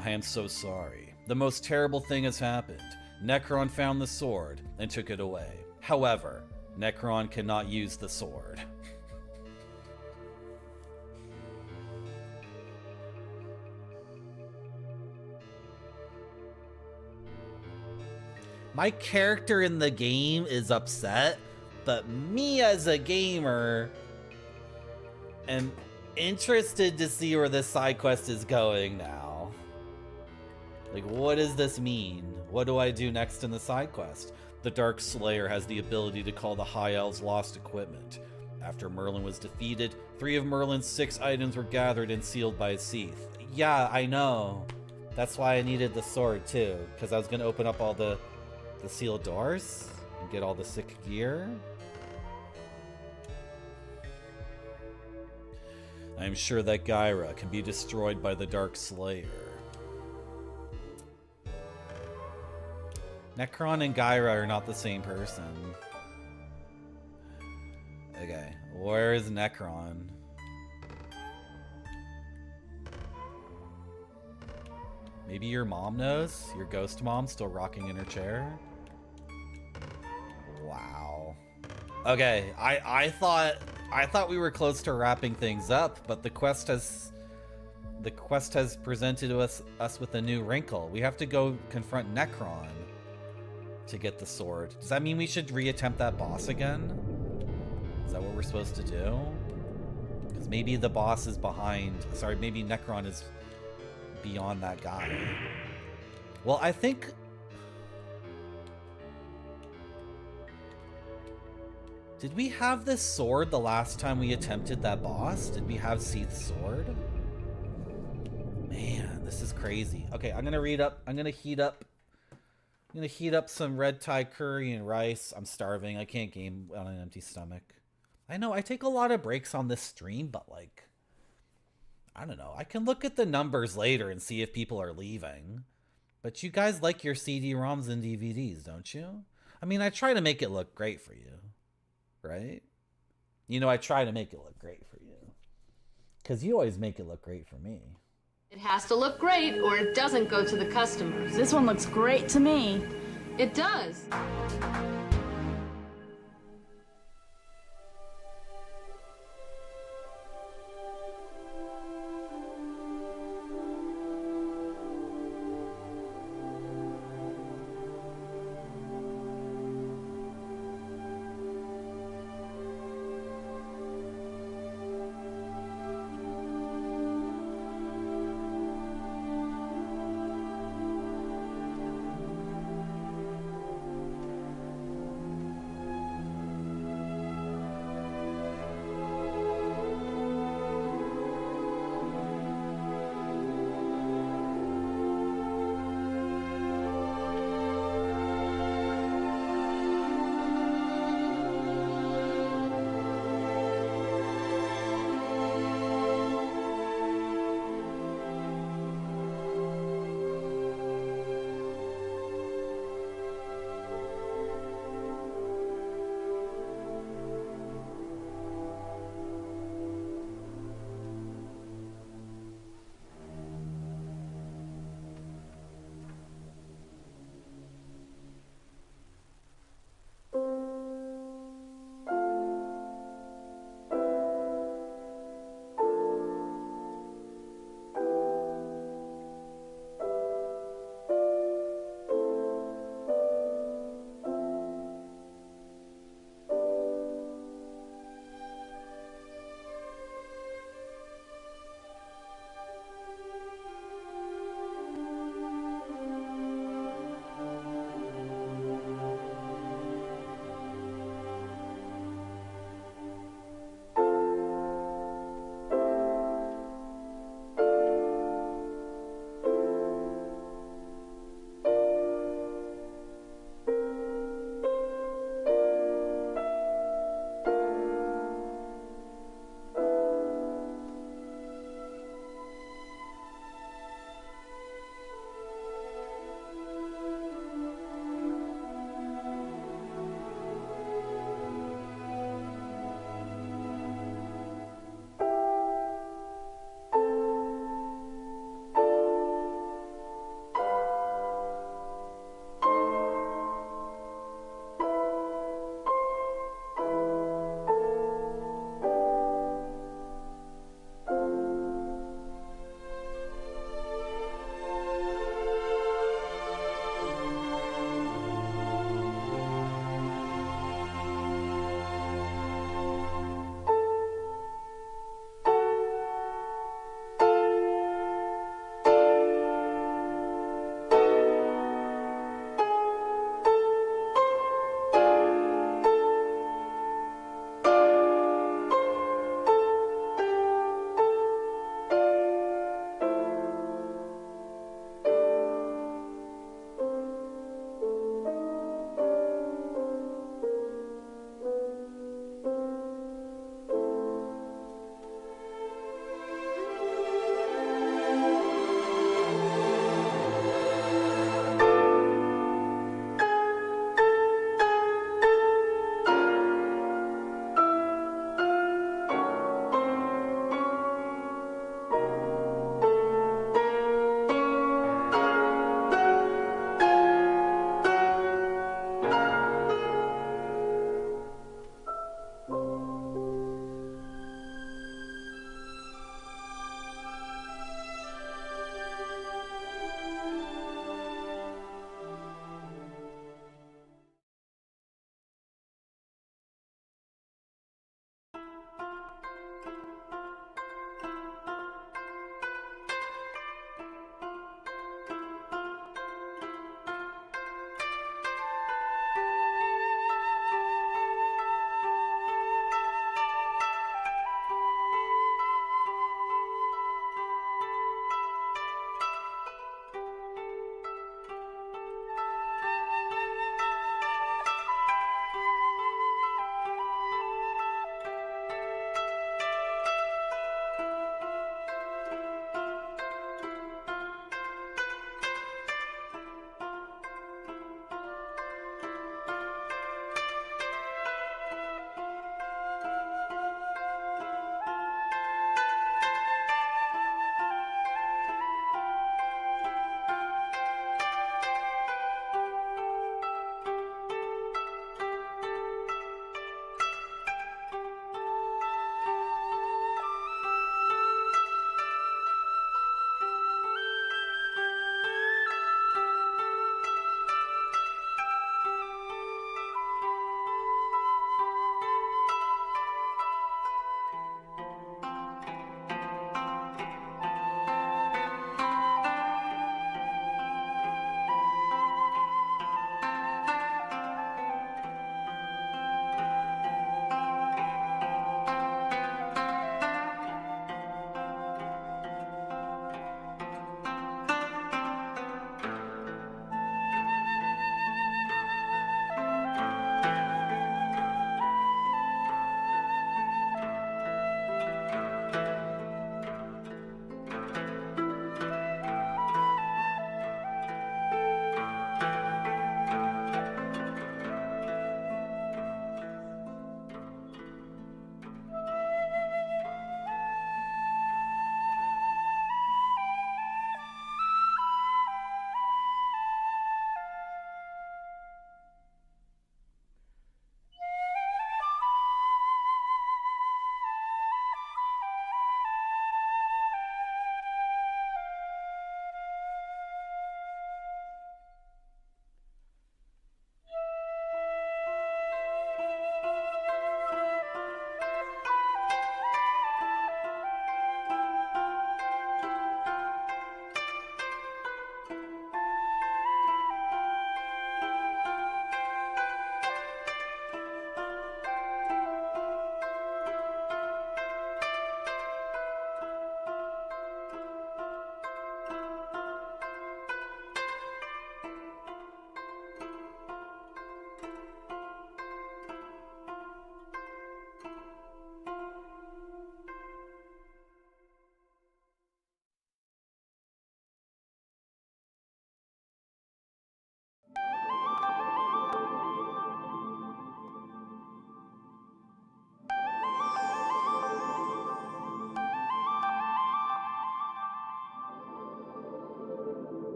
I am so sorry. The most terrible thing has happened. Necron found the sword and took it away. However, Necron cannot use the sword. My character in the game is upset, but me as a gamer am interested to see where this side quest is going now. Like, what does this mean? What do I do next in the side quest? The Dark Slayer has the ability to call the High Elves lost equipment. After Merlin was defeated, 3 of Merlin's 6 items were gathered and sealed by Seath. Yeah, I know. That's why I needed the sword too, because I was going to open up all the sealed doors and get all the sick gear. I am sure that Gyra can be destroyed by the Dark Slayer. Necron and Gyra are not the same person. Okay, where is Necron? Maybe your mom knows? Your ghost mom still rocking in her chair? Wow. Okay, I thought we were close to wrapping things up, but the quest has presented us with a new wrinkle. We have to go confront Necron to get the sword. Does that mean we should reattempt that boss again? Is that what we're supposed to do? Because maybe the boss is behind. Sorry, maybe Necron is beyond that guy. Well, I think... Did we have this sword the last time we attempted that boss? Did we have Seath's sword? Man, this is crazy. Okay, I'm gonna heat up some red Thai curry and rice. I'm starving. I can't game on an empty stomach. I know, I take a lot of breaks on this stream, but like, I don't know. I can look at the numbers later and see if people are leaving. But you guys like your CD-ROMs and DVDs, don't you? I mean, I try to make it look great for you, right? You know, I try to make it look great for you. Because you always make it look great for me. It has to look great or it doesn't go to the customers. This one looks great to me. It does.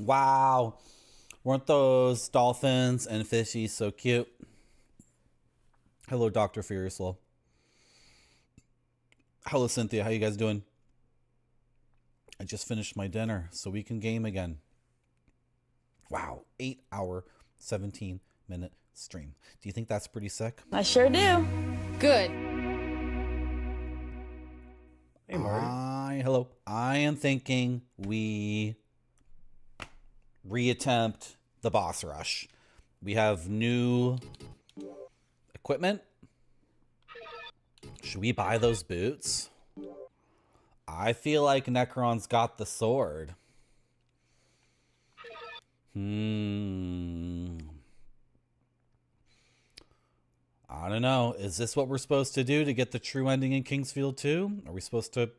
Wow. Weren't those dolphins and fishies so cute? Hello, Dr. Furiouslow. Hello, Cynthia. How you guys doing? I just finished my dinner, so we can game again. Wow. 8-hour, 17-minute stream. Do you think that's pretty sick? I sure do. Good. Hey, Marty. Hello. I am thinking we reattempt the boss rush. We have new equipment. Should we buy those boots? I feel like Necron's got the sword. I don't know. Is this what we're supposed to do to get the true ending in Kingsfield 2? Are we supposed to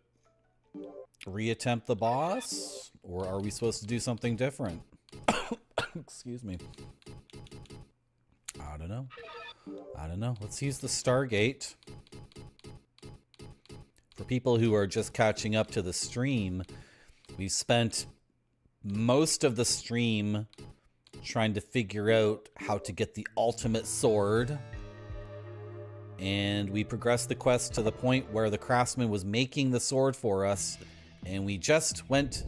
reattempt the boss? Or are we supposed to do something different? Excuse me. I don't know. Let's use the Stargate. For people who are just catching up to the stream, we've spent most of the stream trying to figure out how to get the ultimate sword. And we progressed the quest to the point where the craftsman was making the sword for us. And we just went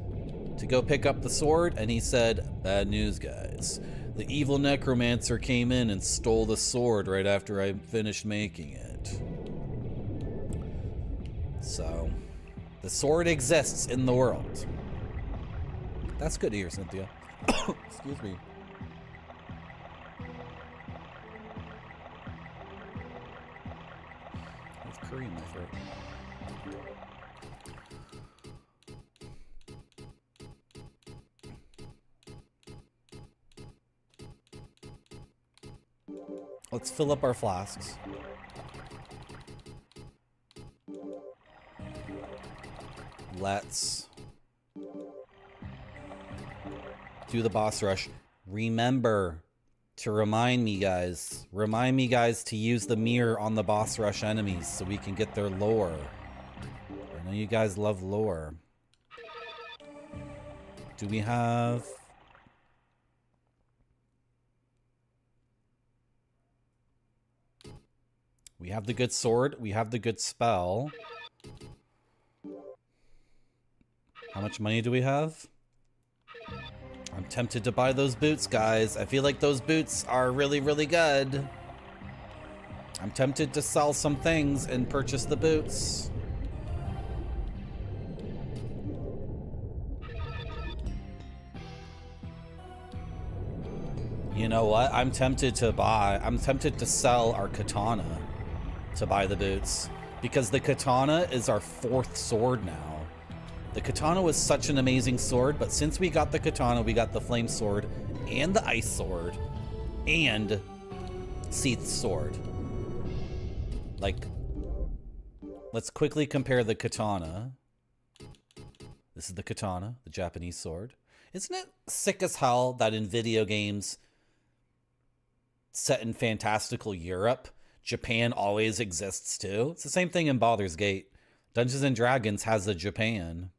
to go pick up the sword, and he said, "Bad news, guys. The evil necromancer came in and stole the sword right after I finished making it." So, the sword exists in the world. That's good to hear, Cynthia. Excuse me. I have curry in my throat. Let's fill up our flasks. Let's do the boss rush. Remember to remind me guys to use the mirror on the boss rush enemies so we can get their lore. I know you guys love lore. Do we have... We have the good sword. We have the good spell. How much money do we have? I'm tempted to buy those boots, guys. I feel like those boots are really, really good. I'm tempted to sell some things and purchase the boots. You know what? I'm tempted to sell our katana to buy the boots, because the katana is our 4th sword now. The katana was such an amazing sword, but since we got the katana, we got the flame sword and the ice sword and Seath's sword. Like, let's quickly compare the katana. This is the katana, the Japanese sword. Isn't it sick as hell that in video games set in fantastical Europe, Japan always exists too? It's the same thing in Baldur's Gate. Dungeons and Dragons has a Japan.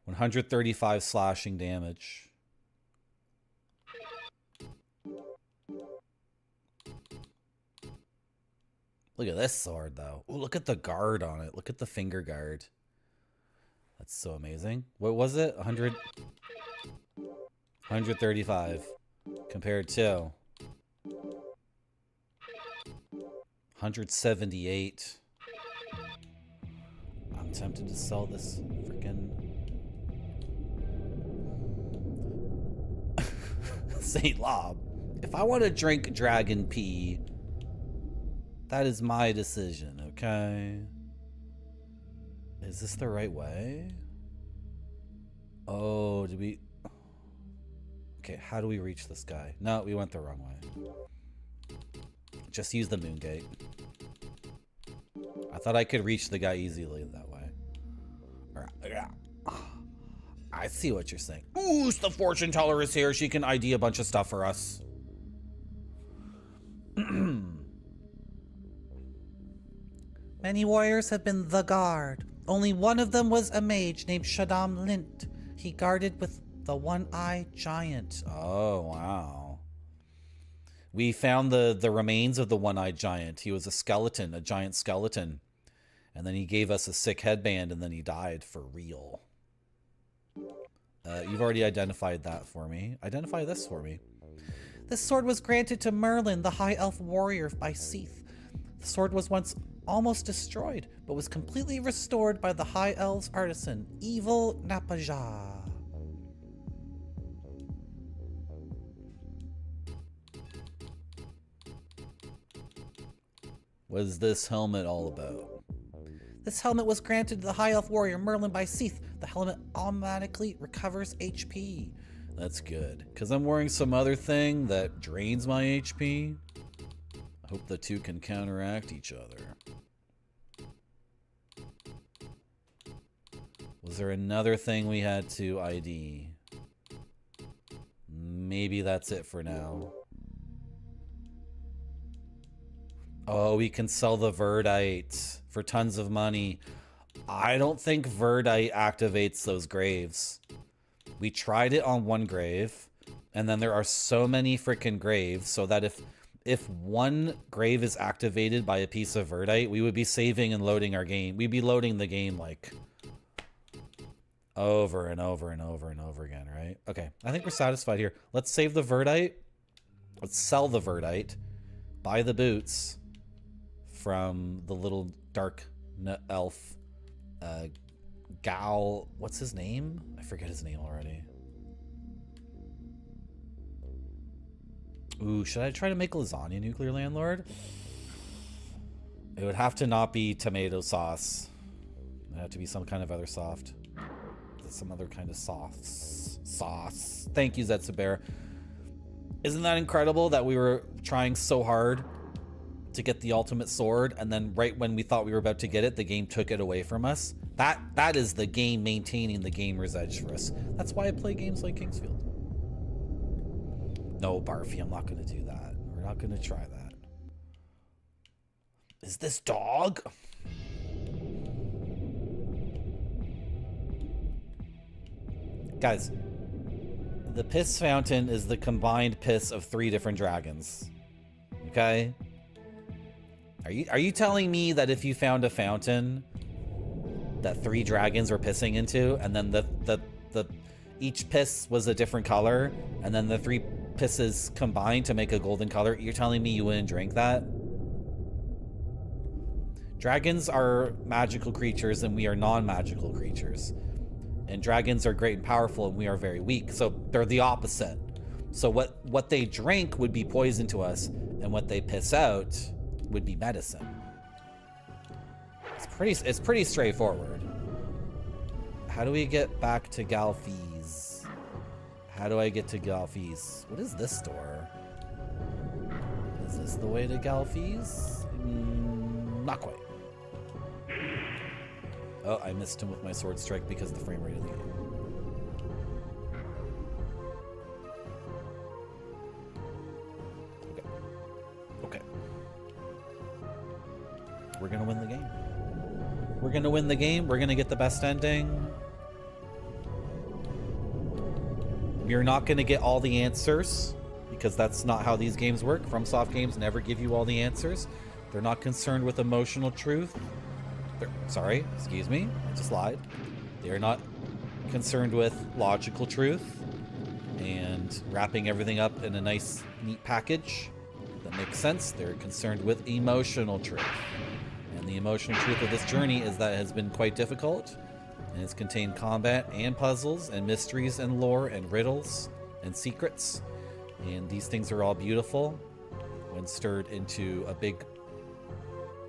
135 slashing damage. Look at this sword though. Ooh, look at the guard on it. Look at the finger guard. That's so amazing. What was it? 135 compared to 178. I'm tempted to sell this freaking Saint Lob. If I want to drink dragon pee, that is my decision, okay? Is this the right way? Oh, did we... Okay, how do we reach this guy? No, we went the wrong way. Just use the moon gate. I thought I could reach the guy easily that way. Alright, yeah. I see what you're saying. Ooh, the fortune teller is here. She can ID a bunch of stuff for us. Many warriors have been the guard. Only one of them was a mage named Shaddam Lint. He guarded with the one-eyed giant. Oh, wow. We found the remains of the one-eyed giant. He was a skeleton, a giant skeleton. And then he gave us a sick headband, and then he died for real. You've already identified that for me. Identify this for me. This sword was granted to Merlin, the high elf warrior, by Seath. The sword was once almost destroyed, but was completely restored by the high elves artisan, Evil Napaja. What is this helmet all about? This helmet was granted to the high elf warrior Merlin by Seath. The helmet automatically recovers HP. That's good, because I'm wearing some other thing that drains my HP. I hope the two can counteract each other. Was there another thing we had to ID? Maybe that's it for now. Oh, we can sell the Verdite for tons of money. I don't think Verdite activates those graves. We tried it on one grave, and then there are so many freaking graves, so that if one grave is activated by a piece of Verdite, we would be saving and loading our game. We'd be loading the game like over and over and over and over again, right? Okay, I think we're satisfied here. Let's save the Verdite. Let's sell the Verdite. Buy the boots from the little dark elf Gal. What's his name? I forget his name already. Ooh, should I try to make lasagna, Nuclear Landlord? It would have to not be tomato sauce. It would have to be some kind of other soft. Some other kind of sauce. Thank you, Zetsubear. Isn't that incredible that we were trying so hard to get the ultimate sword, and then right when we thought we were about to get it, the game took it away from us? That is the game maintaining the gamer's edge for us. That's why I play games like Kingsfield. No, Barfy, I'm not going to do that. We're not going to try that. Is this dog? Guys, the piss fountain is the combined piss of 3 different dragons. Okay? Are you telling me that if you found a fountain that 3 dragons were pissing into, and then the each piss was a different color, and then the 3 pisses combined to make a golden color, you're telling me you wouldn't drink that? Dragons are magical creatures and we are non-magical creatures. And dragons are great and powerful and we are very weak. So they're the opposite. So what they drink would be poison to us, and what they piss out would be medicine. It's pretty straightforward. How do we get back to Galfees? How do I get to Galfees? What is this door? Is this the way to Galfees? Not quite. Oh, I missed him with my sword strike because of the frame rate of the game. Okay. We're gonna win the game. We're gonna win the game. We're gonna get the best ending. You're not gonna get all the answers, because that's not how these games work. FromSoft games never give you all the answers. They're not concerned with emotional truth. Sorry, excuse me, I just lied. They are not concerned with logical truth and wrapping everything up in a nice, neat package that makes sense. They're concerned with emotional truth. And the emotional truth of this journey is that it has been quite difficult, and it's contained combat and puzzles and mysteries and lore and riddles and secrets. And these things are all beautiful when stirred into a big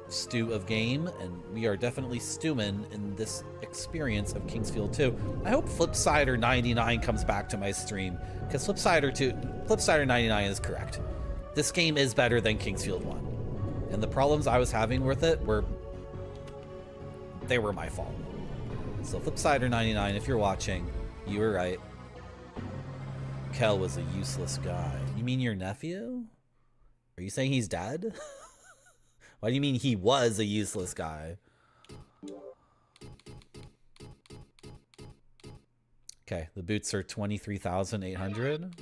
stew of game, and we are definitely stewing in this experience of Kingsfield 2. I hope Flipsider99 comes back to my stream, because Flipsider99 is correct. This game is better than Kingsfield 1. And the problems I was having with it were my fault. So Flipsider99, if you're watching, you were right. Kel was a useless guy. You mean your nephew? Are you saying he's dead? Why do you mean he was a useless guy? Okay, the boots are 23,800.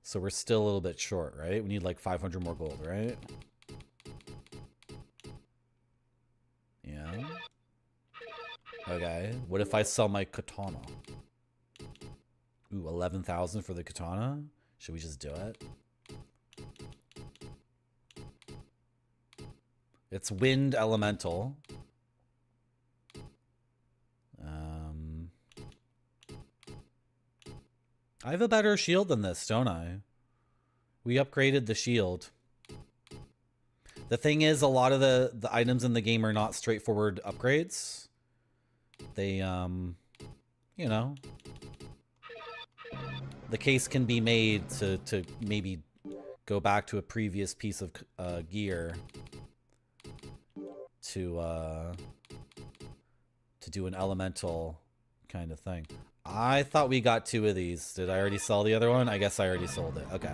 So we're still a little bit short, right? We need like 500 more gold, right? Yeah. Okay. What if I sell my katana? Ooh, 11,000 for the katana? Should we just do it? It's wind elemental. I have a better shield than this, don't I? We upgraded the shield. The thing is, a lot of the items in the game are not straightforward upgrades. They, you know, the case can be made to maybe go back to a previous piece of gear to do an elemental kind of thing. I thought we got 2 of these. Did I already sell the other one? I guess I already sold it. Okay.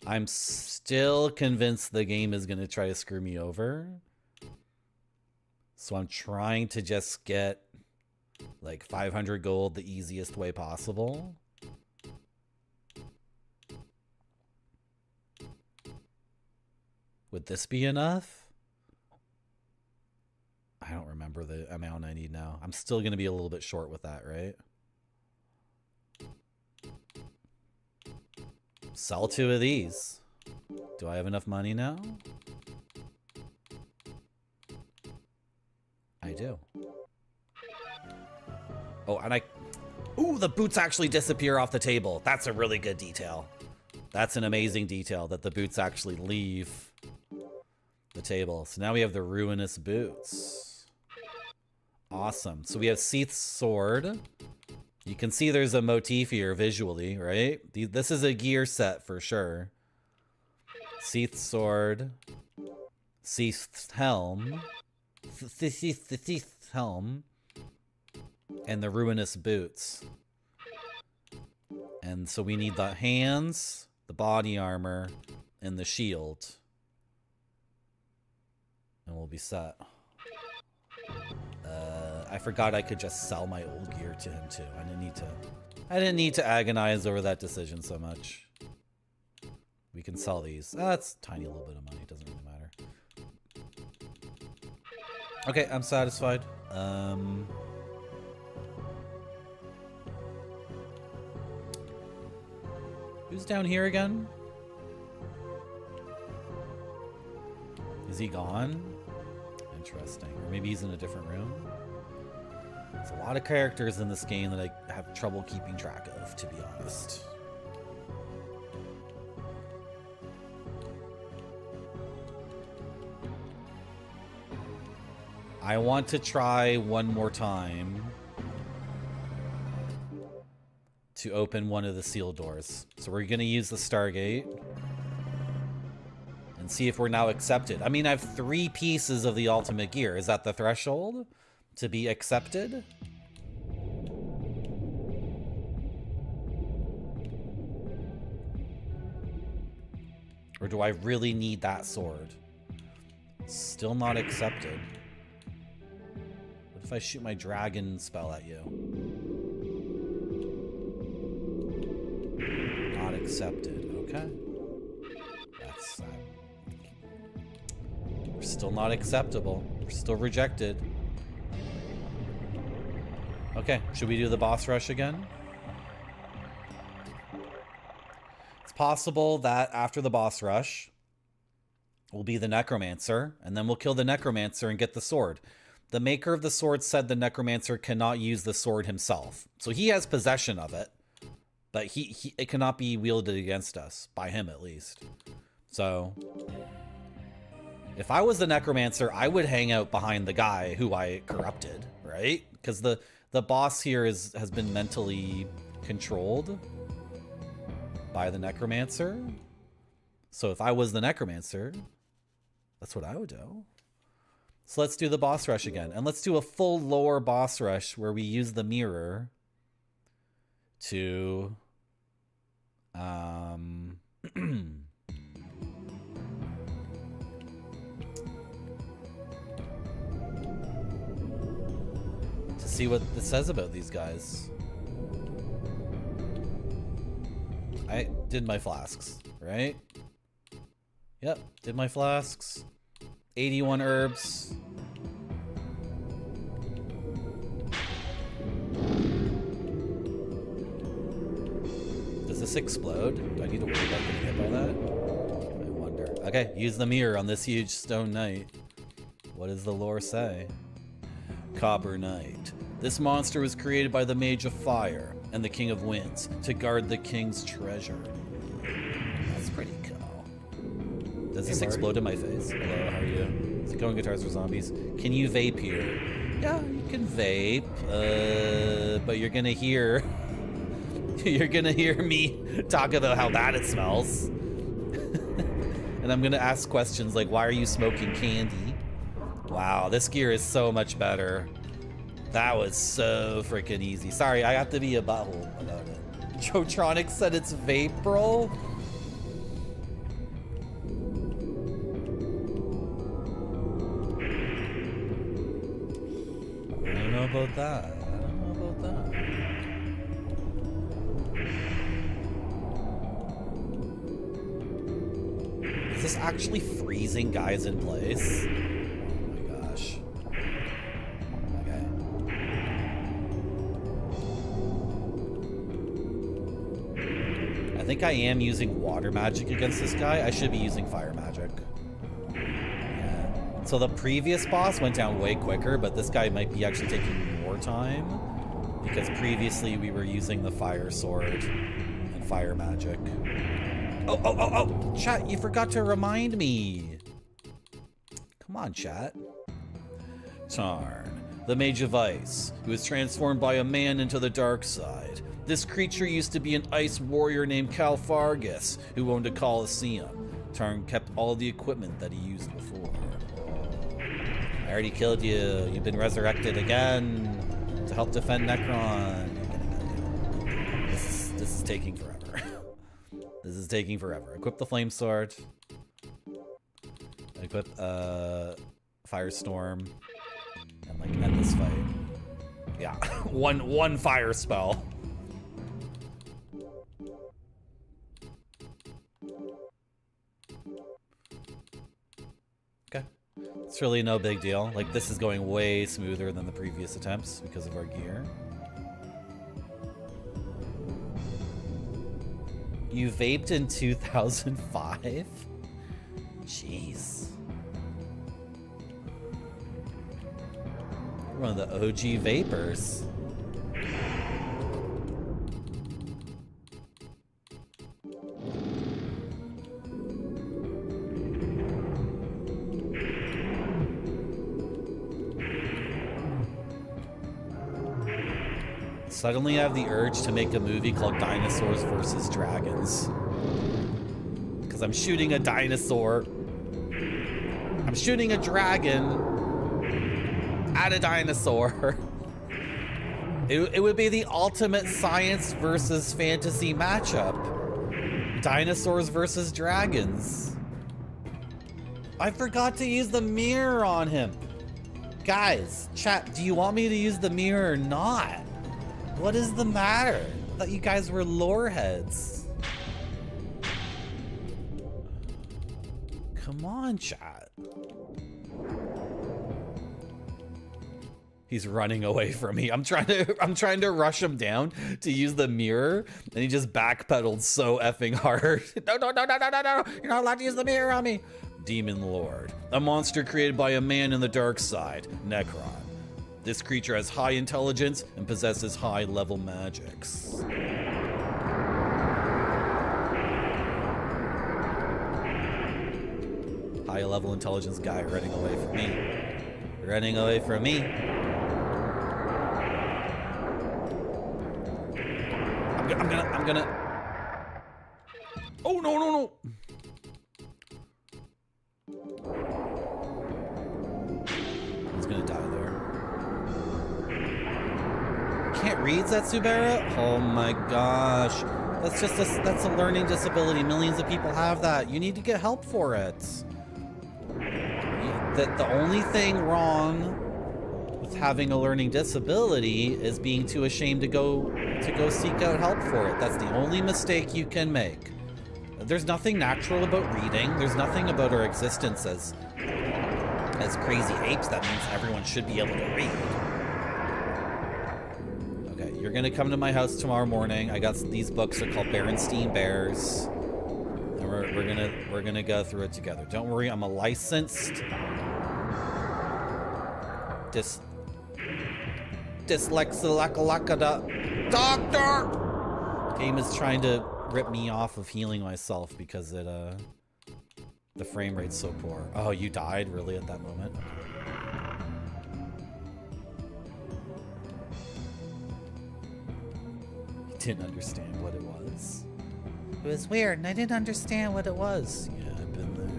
I'm still convinced the game is going to try to screw me over. So I'm trying to just get like 500 gold the easiest way possible. Would this be enough? I don't remember the amount I need now. I'm still going to be a little bit short with that, right? Sell 2 of these. Do I have enough money now? I do. Oh, and ooh, the boots actually disappear off the table. That's a really good detail. That's an amazing detail that the boots actually leave the table. So now we have the ruinous boots. Awesome. So we have Seath's sword. You can see there's a motif here visually, right? This is a gear set for sure. Seath's sword. Seath's helm. Seath's helm. And the ruinous boots. And so we need the hands, the body armor, and the shield. And we'll be set. I forgot I could just sell my old gear to him too. I didn't need to agonize over that decision so much. We can sell these. That's a tiny little bit of money. It doesn't really matter. Okay, I'm satisfied. Who's down here again? Is he gone? Interesting. Or maybe he's in a different room. There's a lot of characters in this game that I have trouble keeping track of, to be honest. I want to try one more time to open one of the sealed doors. So we're going to use the Stargate and see if we're now accepted. I mean, I have 3 pieces of the ultimate gear. Is that the threshold to be accepted? Or do I really need that sword? Still not accepted. What if I shoot my dragon spell at you? Not accepted. Okay. That's... we're still not acceptable. We're still rejected. Okay, should we do the boss rush again? It's possible that after the boss rush, will be the Necromancer, and then we'll kill the Necromancer and get the sword. The maker of the sword said the Necromancer cannot use the sword himself. So he has possession of it, but it cannot be wielded against us, by him at least. So, if I was the Necromancer, I would hang out behind the guy who I corrupted, right? Because the boss here has been mentally controlled by the Necromancer. So if I was the Necromancer, that's what I would do. So let's do the boss rush again. And let's do a full lore boss rush where we use the mirror to to see what it says about these guys. I did my flasks, right? Yep, did my flasks. 81 herbs. Does this explode? Do I need to worry about getting hit by that? I wonder. Okay, use the mirror on this huge stone knight. What does the lore say? Copper Knight. This monster was created by the Mage of Fire and the King of Winds to guard the king's treasure. That's pretty cool. Does this explode in my face? Hello, how are you? Is it going guitars for zombies? Can you vape here? Yeah, you can vape, but you're gonna hear me talk about how bad it smells. And I'm gonna ask questions like, why are you smoking candy? Wow, this gear is so much better. That was so freaking easy. Sorry, I have to be a butthole about it. Jotronic said it's vape, bro. I don't know about that. I don't know about that. Is this actually freezing guys in place? I think I am using water magic against this guy. I should be using fire magic. Yeah. So the previous boss went down way quicker, but this guy might be actually taking more time because previously we were using the fire sword and fire magic. Oh, chat, you forgot to remind me. Come on, chat. Tarn, the Mage of Ice, who was transformed by a man into the dark side. This creature used to be an ice warrior named Calfargus, who owned a coliseum. Tarn kept all the equipment that he used before. I already killed you. You've been resurrected again to help defend Necron. This is taking forever. This is taking forever. Equip the flame sword. Equip Firestorm. And like end this fight. Yeah, one fire spell. Okay, it's really no big deal. Like, this is going way smoother than the previous attempts because of our gear. You vaped in 2005? Jeez. You're one of the OG vapors. Suddenly I have the urge to make a movie called Dinosaurs vs. Dragons. Because I'm shooting a dinosaur. I'm shooting a dragon at a dinosaur. It would be the ultimate science versus fantasy matchup. Dinosaurs versus dragons. I forgot to use the mirror on him. Guys, chat, do you want me to use the mirror or not? What is the matter? I thought you guys were lore heads. Come on, chat. He's running away from me. I'm trying to rush him down to use the mirror, and he just backpedaled so effing hard. No, you're not allowed to use the mirror on me. Demon Lord, a monster created by a man in the dark side, Necron. This creature has high intelligence and possesses high-level magics. High-level intelligence guy running away from me. Running away from me. I'm gonna. Oh, no. read, Zetsubera? Oh my gosh. That's just that's a learning disability. Millions of people have that. You need to get help for it. The only thing wrong with having a learning disability is being too ashamed to go seek out help for it. That's the only mistake you can make. There's nothing natural about reading. There's nothing about our existence as crazy apes that means everyone should be able to read. Okay, you're gonna come to my house tomorrow morning. I got these books are called Berenstein Bears. And we're gonna go through it together. Don't worry, I'm a licensed dyslexia doctor. Game is trying to rip me off of healing myself because it the frame rate's so poor. Oh, you died really at that moment? Okay. You didn't understand what it was. It was weird and I didn't understand what it was. Yeah, I've been there.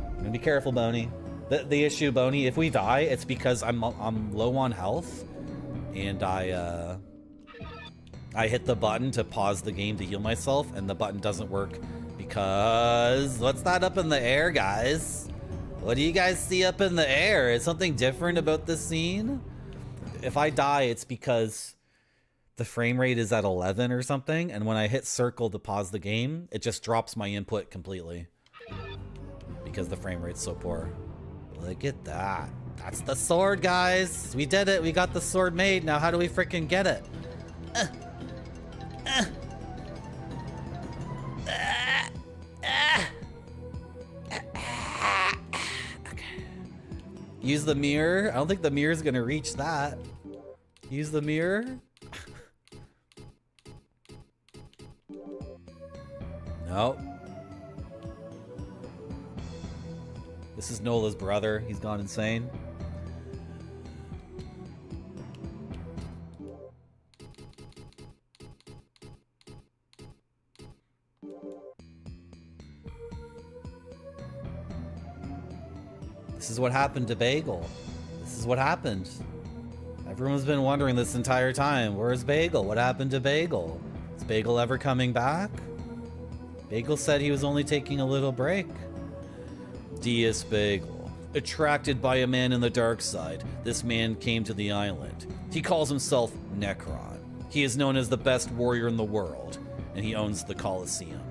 I'm gonna be careful, Boney. The issue, Boney, if we die, it's because I'm low on health and I hit the button to pause the game to heal myself, and the button doesn't work because... What's that up in the air, guys? What do you guys see up in the air? Is something different about this scene? If I die, it's because the frame rate is at 11 or something, and when I hit circle to pause the game, it just drops my input completely. Because the frame rate's so poor. Look at that. That's the sword, guys. We did it. We got the sword made. Now how do we freaking get it? Okay. Use the mirror. I don't think the mirror's gonna reach that. Use the mirror. Nope. This is Nola's brother. He's gone insane. This is what happened to Bagel. This is what happened. Everyone's been wondering this entire time. Where's Bagel? What happened to Bagel? Is Bagel ever coming back? Bagel said he was only taking a little break. Dias Bagel. Attracted by a man in the dark side, this man came to the island. He calls himself Necron. He is known as the best warrior in the world, and he owns the Colosseum.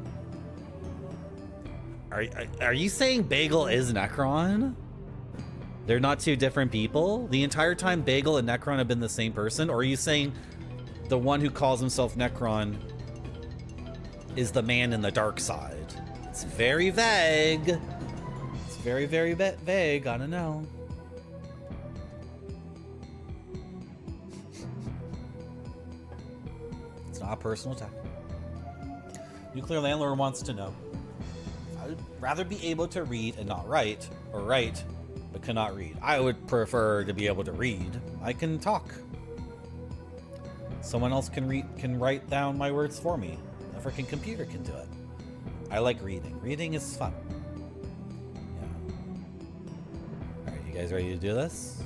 Are you saying Bagel is Necron? They're not two different people? The entire time Bagel and Necron have been the same person? Or are you saying the one who calls himself Necron is the man in the dark side? It's very vague. It's very, very vague. I don't know. It's not a personal attack. Nuclear Landlord wants to know. I would rather be able to read and not write, or write but cannot read. I would prefer to be able to read. I can talk. Someone else can write down my words for me. A freaking computer can do it. I like reading. Reading is fun. Yeah. All right, you guys ready to do this?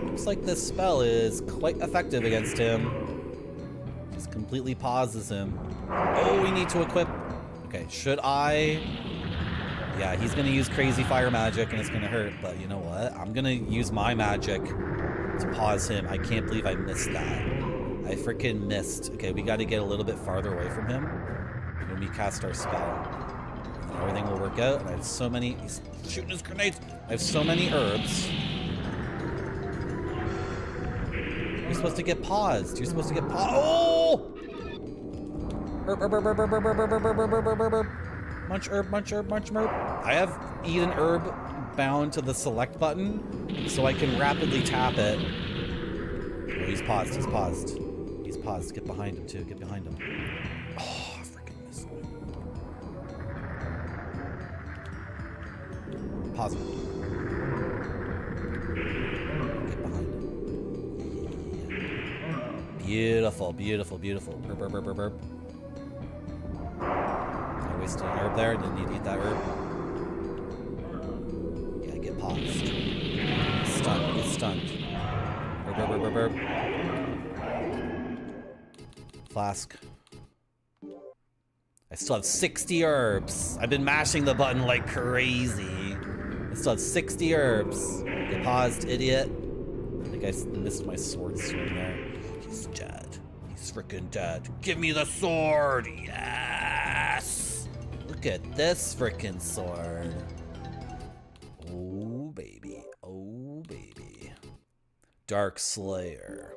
Looks like this spell is quite effective against him. Just completely pauses him. Oh, we need to equip. Okay, should I? Yeah, he's gonna use crazy fire magic and it's gonna hurt, but you know what? I'm gonna use my magic to pause him. I can't believe I missed that. I freaking missed. Okay, we gotta get a little bit farther away from him when we cast our spell. Everything will work out, and I have so many... He's shooting his grenades! I have so many herbs. You're supposed to get paused. You're supposed to get paused. Oh! Herb, herb, herb, herb, herb, herb, herb, herb, herb, herb, herb, herb, herb. Munch herb, munch herb, munch herb. I have eaten herb bound to the select button, so I can rapidly tap it. Oh, he's paused, he's paused. He's paused. Get behind him, too. Get behind him. Oh, I freaking missed him. Pause him. Get behind him. Yeah. Beautiful, beautiful, beautiful. Herb, herb, herb, herb, herb. I wasted an herb there. Didn't need to eat that herb. Yeah, get paused. Missed. hunt. Burp, burp, burp, burp, burp. Flask. I still have 60 herbs. I've been mashing the button like crazy. I still have 60 herbs. Get paused, idiot. I think I missed my sword swing there. He's dead. He's freaking dead. Give me the sword! Yes! Look at this freaking sword. Oh, baby. Oh, baby. Dark Slayer.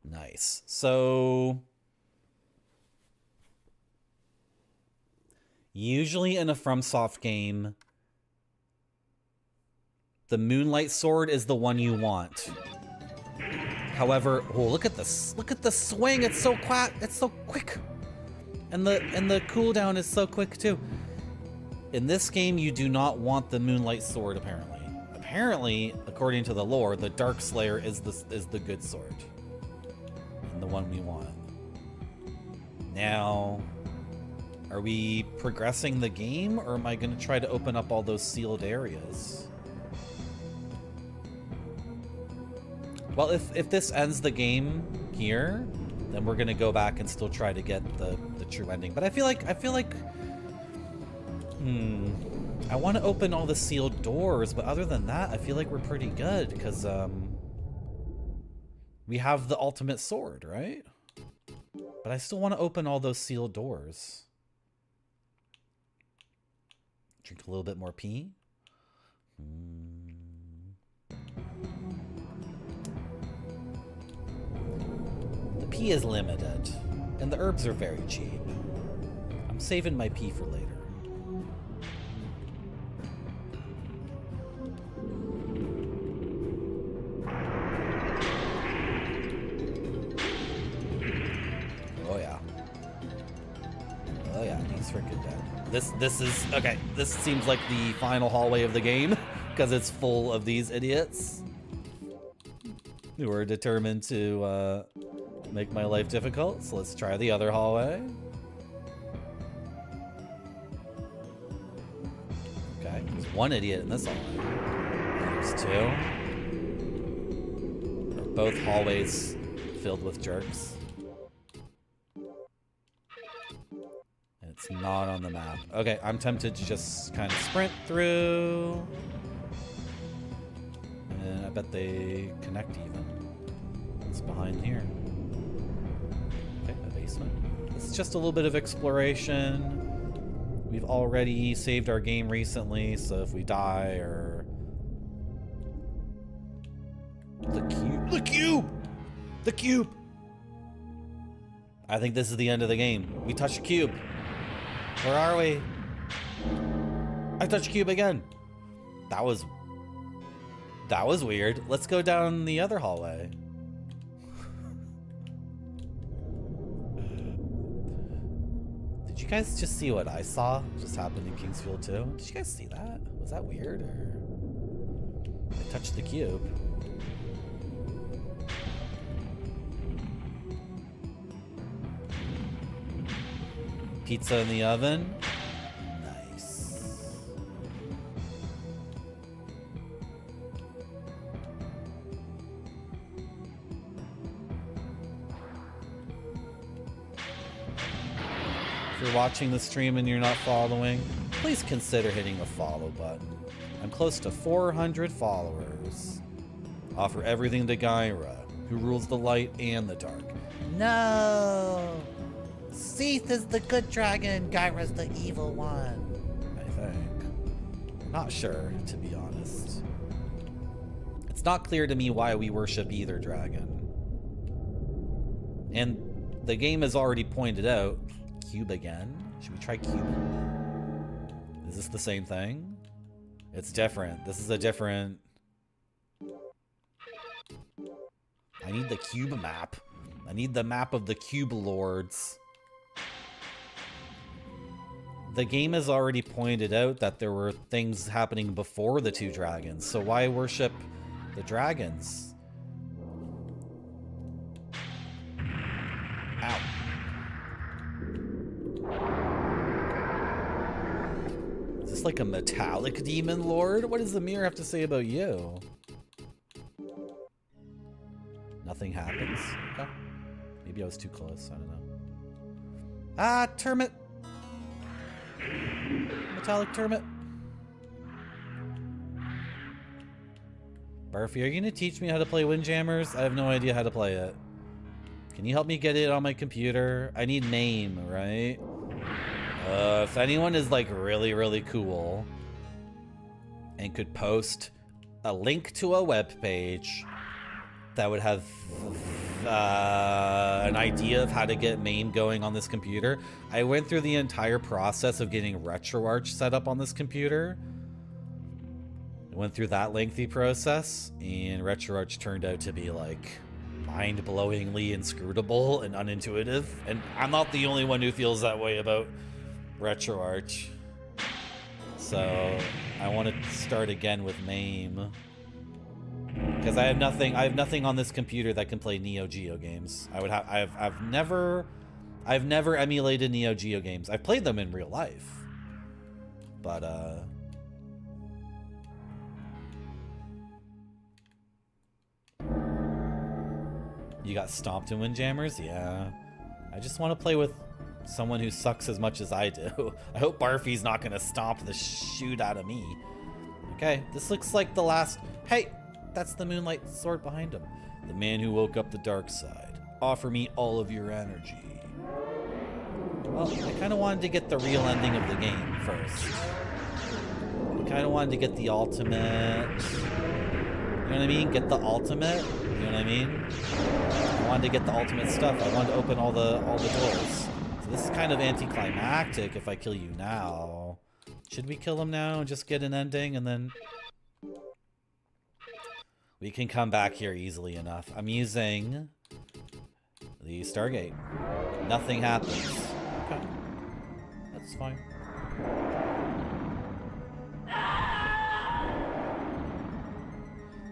Nice. So... usually in a FromSoft game, the Moonlight Sword is the one you want. However, oh, look at this! Look at the swing! It's so quick, and the cooldown is so quick too. In this game, you do not want the Moonlight Sword. Apparently, according to the lore, the Dark Slayer is the good sword, and the one we want. Now, are we progressing the game, or am I going to try to open up all those sealed areas? Well, if this ends the game here, then we're going to go back and still try to get the true ending. But I feel like I want to open all the sealed doors, but other than that, I feel like we're pretty good because we have the ultimate sword, right? But I still want to open all those sealed doors. Drink a little bit more pee. The pee is limited, and the herbs are very cheap. I'm saving my pee for later. Oh yeah. Oh yeah, he's freaking dead. This is okay. This seems like the final hallway of the game because it's full of these idiots who are determined to make my life difficult. So let's try the other hallway. Okay, there's one idiot in this hallway. There's two. Are both hallways filled with jerks? It's not on the map. Okay, I'm tempted to just kind of sprint through. And I bet they connect even. What's behind here? Okay, a basement. It's just a little bit of exploration. We've already saved our game recently, so if we die or... The cube! The cube! The cube! I think this is the end of the game. We touched the cube. Where are we? I touched cube again. That was weird. Let's go down the other hallway. Did you guys just see what I saw just happened in Kingsfield 2? Did you guys see that? Was that weird, or I touched the cube? Pizza in the oven. Nice. If you're watching the stream and you're not following, please consider hitting the follow button. I'm close to 400 followers. Offer everything to Gyra, who rules the light and the dark. No! Seath is the good dragon, Gyra's the evil one. I think. Not sure, to be honest. It's not clear to me why we worship either dragon. And the game has already pointed out, cube again? Should we try cube? Is this the same thing? It's different. This is a different... I need the cube map. I need the map of the cube lords. The game has already pointed out that there were things happening before the two dragons, so why worship the dragons? Ow. Is this like a metallic demon lord? What does the mirror have to say about you? Nothing happens. Okay. Maybe I was too close. I don't know. Ah, termit! Metallic termit. Barfy, are you gonna teach me how to play Windjammers? I have no idea how to play it. Can you help me get it on my computer? I need name, right? If anyone is like really, really cool and could post a link to a web page that would have an idea of how to get MAME going on this computer. I went through the entire process of getting RetroArch set up on this computer. I went through that lengthy process, and RetroArch turned out to be like mind-blowingly inscrutable and unintuitive. And I'm not the only one who feels that way about RetroArch. So I want to start again with MAME. Because I have nothing on this computer that can play Neo Geo games. I've never emulated Neo Geo games. I've played them in real life. But you got stomped in Windjammers? Yeah. I just want to play with someone who sucks as much as I do. I hope Barfy's not gonna stomp the shoot out of me. Okay, this looks like the last... Hey! That's the Moonlight Sword behind him. The man who woke up the dark side. Offer me all of your energy. Well, I kind of wanted to get the real ending of the game first. I kind of wanted to get the ultimate. You know what I mean? Get the ultimate. You know what I mean? I wanted to get the ultimate stuff. I wanted to open all the doors. So this is kind of anticlimactic if I kill you now. Should we kill him now and just get an ending and then... We can come back here easily enough. I'm using the Stargate. Nothing happens. Okay. That's fine.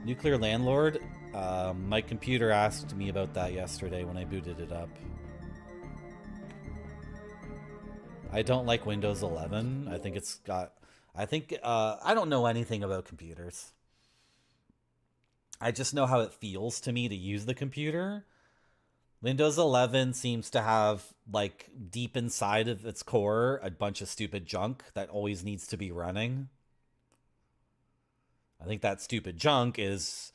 Nuclear Landlord? My computer asked me about that yesterday when I booted it up. I don't like Windows 11. I think it's got... I don't know anything about computers. I just know how it feels to me to use the computer. Windows 11 seems to have, like, deep inside of its core, a bunch of stupid junk that always needs to be running. I think that stupid junk is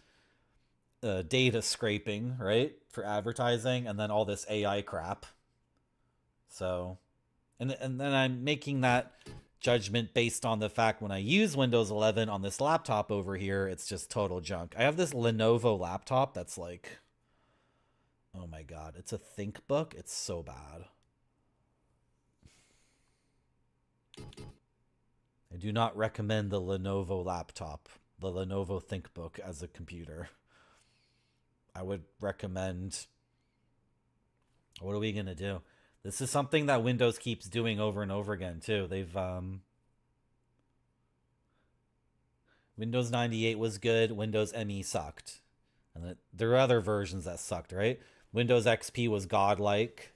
data scraping, right? For advertising, and then all this AI crap. So, and then I'm making that judgment based on the fact when I use Windows 11 on this laptop over here, it's just total junk. I have this Lenovo laptop that's like, oh my god, it's a ThinkBook. It's so bad. I do not recommend the Lenovo laptop, the Lenovo ThinkBook as a computer. I would recommend, what are we going to do? This is something that Windows keeps doing over and over again, too. They've, Windows 98 was good. Windows ME sucked. And there are other versions that sucked, right? Windows XP was godlike.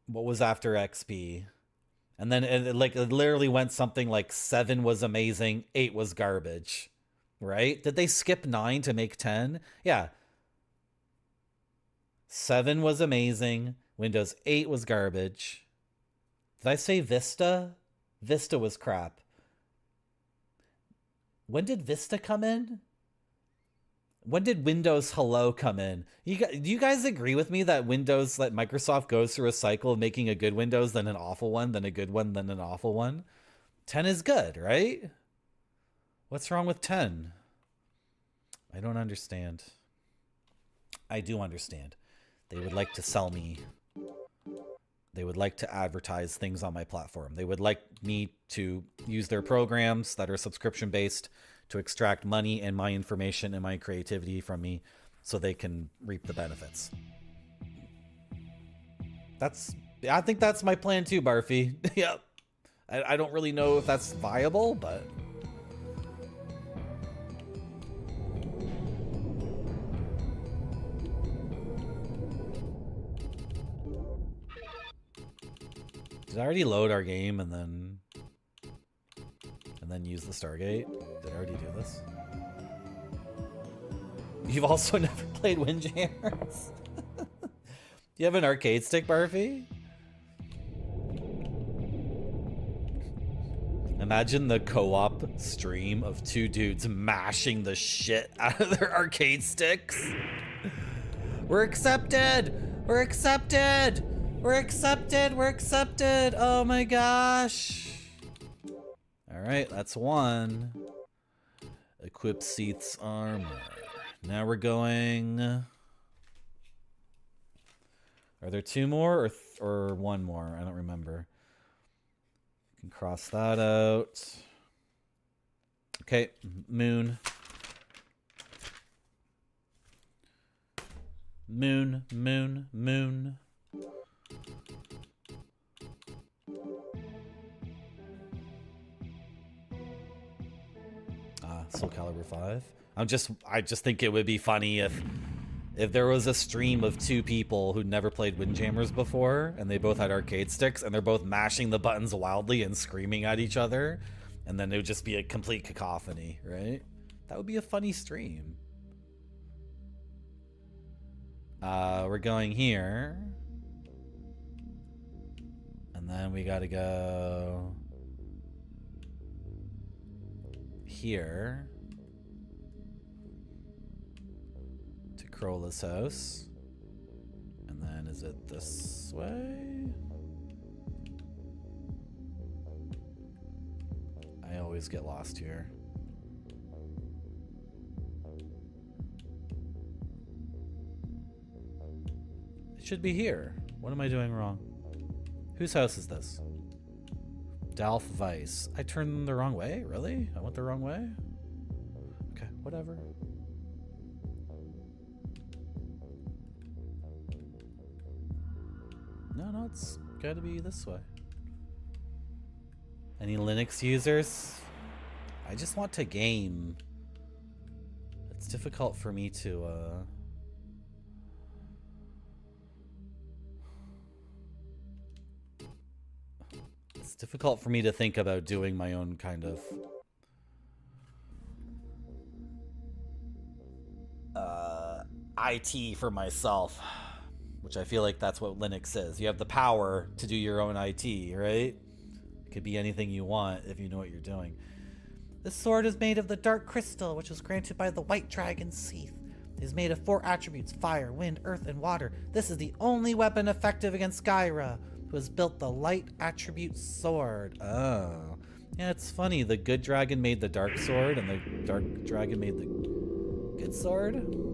What was after XP? And then it literally went something like 7 was amazing, 8 was garbage, right? Did they skip 9 to make 10? Yeah. 7 was amazing. Windows 8 was garbage. Did I say Vista? Vista was crap. When did Vista come in? When did Windows Hello come in? Do you guys agree with me that Windows, that Microsoft goes through a cycle of making a good Windows, then an awful one, then a good one, then an awful one? 10 is good, right? What's wrong with 10? I don't understand. I do understand. They would like to sell me. They would like to advertise things on my platform. They would like me to use their programs that are subscription-based to extract money and my information and my creativity from me so they can reap the benefits. I think that's my plan too, Barfy. Yep. I don't really know if that's viable, but... Did I already load our game and then use the Stargate? Did I already do this? You've also never played Windjammers? Do you have an arcade stick, Barfy? Imagine the co-op stream of two dudes mashing the shit out of their arcade sticks. We're accepted! We're accepted! We're accepted! We're accepted! Oh my gosh! Alright, that's one. Equip Seath's armor. Now we're going... Are there two more or one more? I don't remember. Can cross that out. Okay, moon. Moon, moon, moon. Soul Calibur 5. I just think it would be funny if there was a stream of two people who'd never played Windjammers before, and they both had arcade sticks, and they're both mashing the buttons wildly and screaming at each other, and then it would just be a complete cacophony, right? That would be a funny stream. We're going here. And then we gotta go here. Crowless house. And then is it this way? I always get lost here. It should be here. What am I doing wrong? Whose house is this? Dalf Weiss. I turned the wrong way? Really? I went the wrong way? Okay, whatever. No, it's gotta be this way. Any Linux users? I just want to game. It's difficult for me to, It's difficult for me to think about doing my own kind of... IT for myself. Which I feel like that's what Linux is. You have the power to do your own IT, right? It could be anything you want if you know what you're doing. This sword is made of the dark crystal, which was granted by the White Dragon Seath. It is made of 4 attributes: fire, wind, earth, and water. This is the only weapon effective against Skyra, who has built the light attribute sword. Oh. Yeah, it's funny. The good dragon made the dark sword, and the dark dragon made the good sword.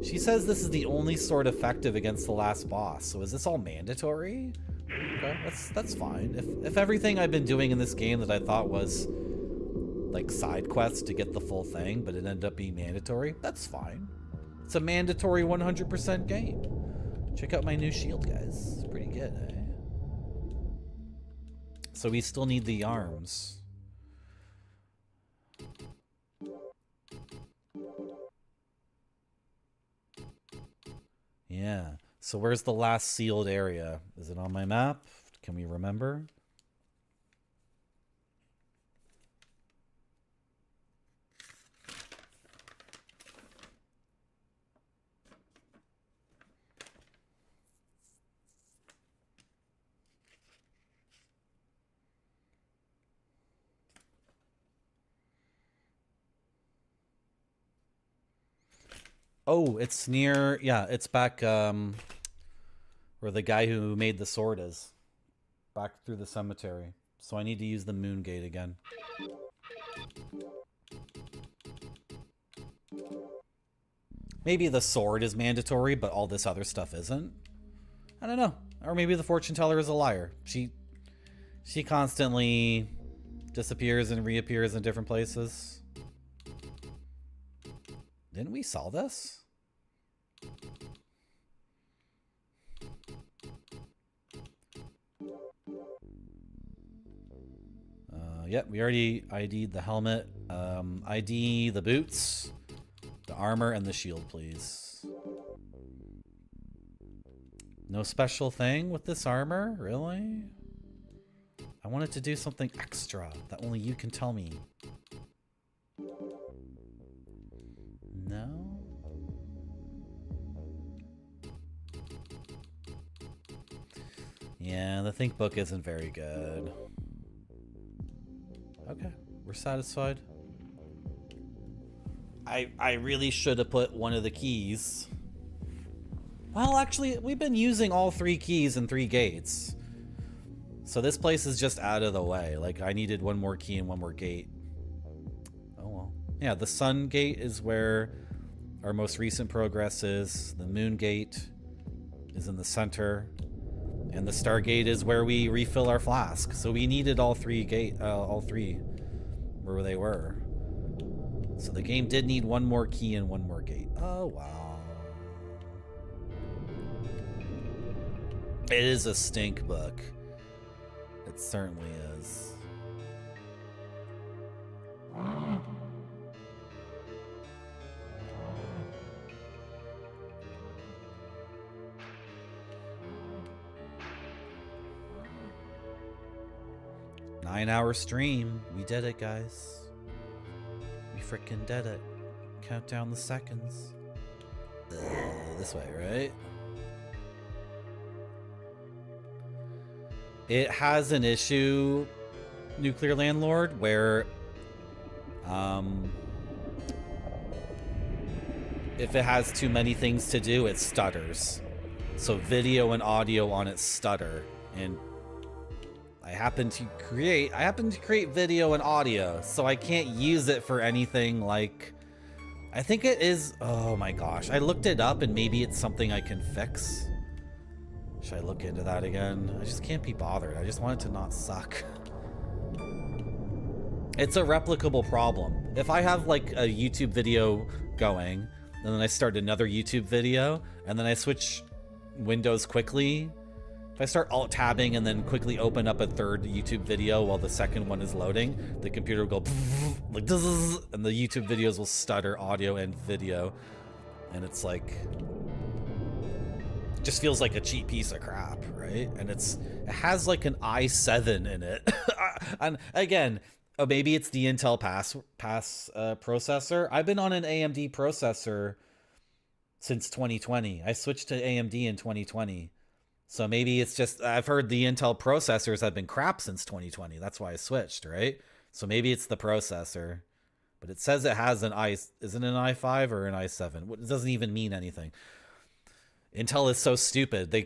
She says this is the only sword effective against the last boss. So is this all mandatory? Okay, that's fine. If everything I've been doing in this game that I thought was like side quests to get the full thing, but it ended up being mandatory, that's fine. It's a mandatory 100% game. Check out my new shield, guys. It's pretty good, eh? So we still need the arms. Yeah. So where's the last sealed area? Is it on my map? Can we remember? Oh, it's near, yeah, it's back where the guy who made the sword is. Back through the cemetery. So I need to use the moon gate again. Maybe the sword is mandatory, but all this other stuff isn't. I don't know. Or maybe the fortune teller is a liar. She constantly disappears and reappears in different places. Didn't we solve this? Yep, we already ID'd the helmet. ID the boots, the armor, and the shield, please. No special thing with this armor? Really? I wanted to do something extra that only you can tell me. No? Yeah, the think book isn't very good. Okay, we're satisfied. I really should have put one of the keys. Well, actually, we've been using all 3 keys and 3 gates. So this place is just out of the way. Like, I needed one more key and one more gate. Oh well. Yeah, the sun gate is where our most recent progress is. The moon gate is in the center. And the star gate is where we refill our flask. So we needed all 3 where they were. So the game did need one more key and one more gate. Oh, wow. It is a stink book. It certainly is. Nine-hour stream. We did it, guys. We freaking did it. Count down the seconds. This way, right? It has an issue, Nuclear Landlord, where if it has too many things to do, it stutters. So video and audio on it stutter. And I happen to create video and audio, so I can't use it for anything like, I think it is, oh my gosh, I looked it up and maybe it's something I can fix. Should I look into that again? I just can't be bothered. I just want it to not suck. It's a replicable problem. If I have like a YouTube video going, and then I start another YouTube video, and then I switch windows quickly, if I start alt-tabbing and then quickly open up a third YouTube video while the second one is loading, the computer will go like, and the YouTube videos will stutter audio and video. And it's like, it just feels like a cheap piece of crap, right? And it has like an i7 in it. And again, maybe it's the Intel pass processor. I've been on an AMD processor since 2020. I switched to AMD in 2020. So maybe it's just, I've heard the Intel processors have been crap since 2020. That's why I switched, right? So maybe it's the processor. But it says it has an isn't it an i5 or an i7? It doesn't even mean anything. Intel is so stupid. Do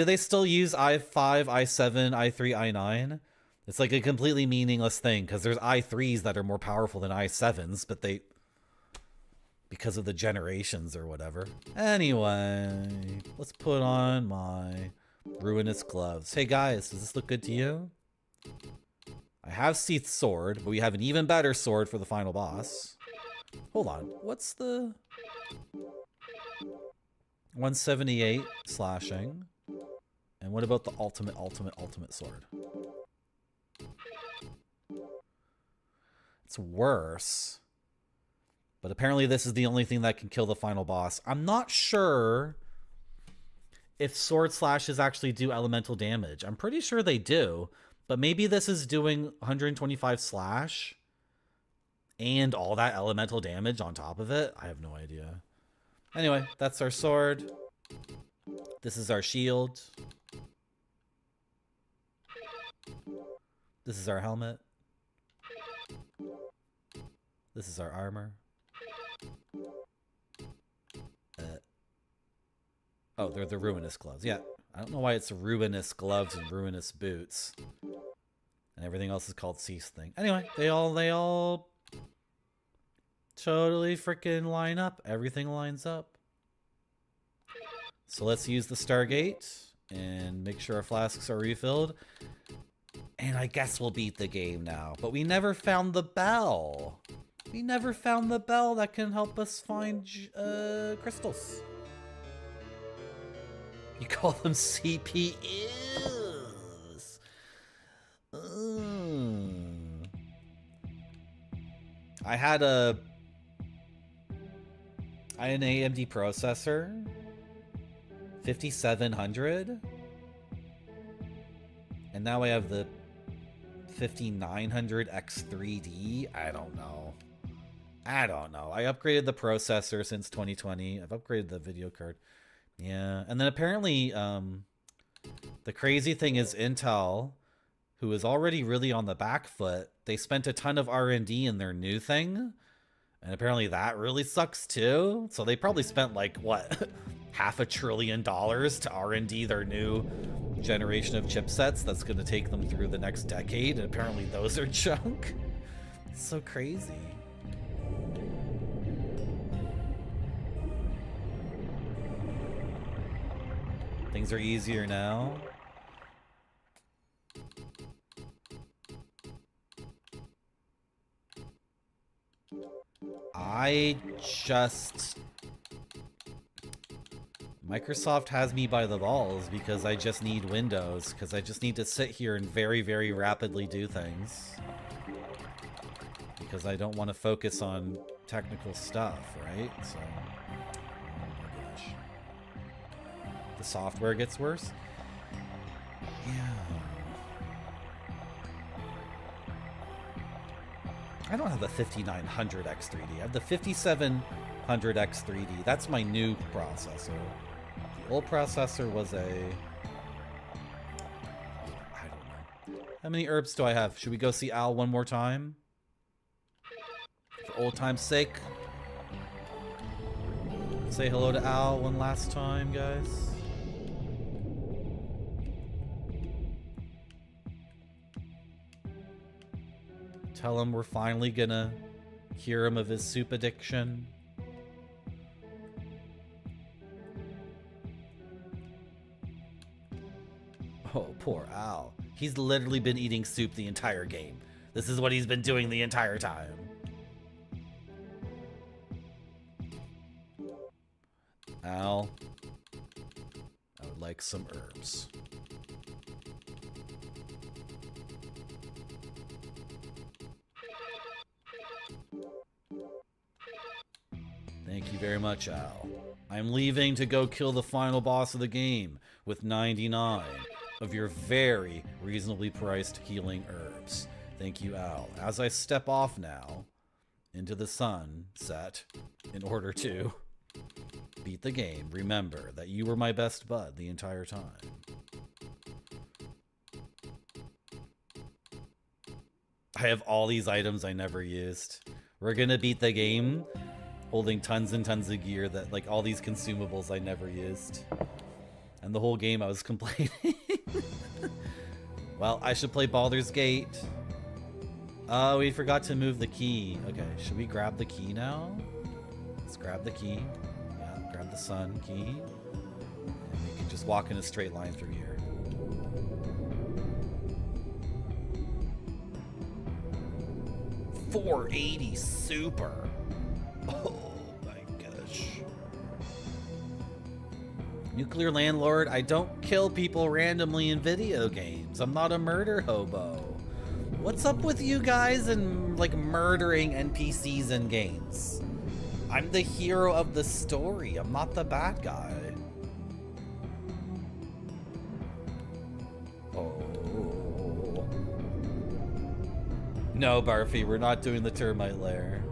they still use i5, i7, i3, i9? It's like a completely meaningless thing because there's i3s that are more powerful than i7s, but because of the generations or whatever. Anyway, let's put on my ruinous gloves. Hey guys, does this look good to you? I have Seath's sword, but we have an even better sword for the final boss. Hold on, what's the 178 slashing? And what about the ultimate sword? It's worse. But apparently this is the only thing that can kill the final boss. I'm not sure if sword slashes actually do elemental damage. I'm pretty sure they do. But maybe this is doing 125 slash and all that elemental damage on top of it. I have no idea. Anyway, that's our sword. This is our shield. This is our helmet. This is our armor. Oh, they're the ruinous gloves. Yeah, I don't know why it's ruinous gloves and ruinous boots. And everything else is called Cease thing. Anyway, they all totally freaking line up. Everything lines up. So let's use the Stargate and make sure our flasks are refilled. And I guess we'll beat the game now. But we never found the bell. We never found the bell that can help us find crystals. You call them CPUs. I had an AMD processor, 5700, and now I have the 5900 X3D. I don't know. I upgraded the processor since 2020. I've upgraded the video card. Yeah, and then apparently The crazy thing is Intel, who is already really on the back foot, they spent a ton of R&D in their new thing. And apparently that really sucks too. So they probably spent like, what, $500 billion to R&D their new generation of chipsets that's going to take them through the next decade. And apparently those are junk. It's so crazy. Things are easier now. Microsoft has me by the balls because I just need Windows, because I just need to sit here and very, very rapidly do things. Because I don't want to focus on technical stuff, right? So, oh my gosh. The software gets worse? Yeah. I don't have the 5900X3D. I have the 5700X3D. That's my new processor. The old processor was a... I don't know. How many herbs do I have? Should we go see Al one more time? For old time's sake. Say hello to Al one last time, guys. Tell him we're finally gonna cure him of his soup addiction. Oh, poor Al. He's literally been eating soup the entire game. This is what he's been doing the entire time. Al, I would like some herbs. Thank you very much, Al. I'm leaving to go kill the final boss of the game with 99 of your very reasonably priced healing herbs. Thank you, Al. As I step off now into the sunset in order to beat the game, remember that you were my best bud the entire time. I have all these items I never used. We're gonna beat the game holding tons and tons of gear that, like, all these consumables I never used. And the whole game I was complaining. Well, I should play Baldur's Gate. Oh, we forgot to move the key. Okay, should we grab the key now? Let's grab the key. Yeah, grab the sun key. And we can just walk in a straight line through here. $480 super. Oh my gosh. Nuclear landlord, I don't kill people randomly in video games. I'm not a murder hobo. What's up with you guys and, like, murdering NPCs in games? I'm the hero of the story. I'm not the bad guy. Oh. No, Barfy, we're not doing the termite lair.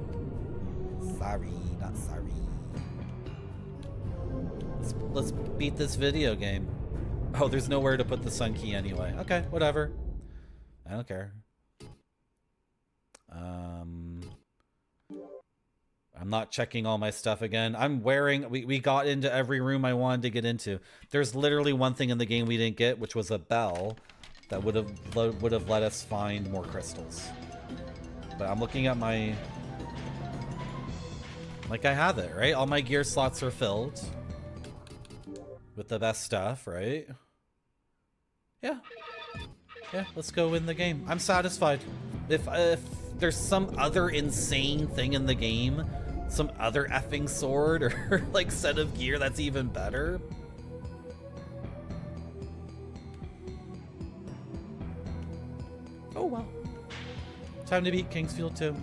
Sorry, not sorry. Let's beat this video game. Oh, there's nowhere to put the sun key anyway. Okay, whatever. I don't care. I'm not checking all my stuff again. I'm wearing... We got into every room I wanted to get into. There's literally one thing in the game we didn't get, which was a bell that would have let us find more crystals. But I'm looking at my... Like, I have it, right? All my gear slots are filled with the best stuff, right? Yeah. Yeah, let's go win the game. I'm satisfied. If there's some other insane thing in the game, some other effing sword or, like, set of gear that's even better. Oh, well. Time to beat Kingsfield 2.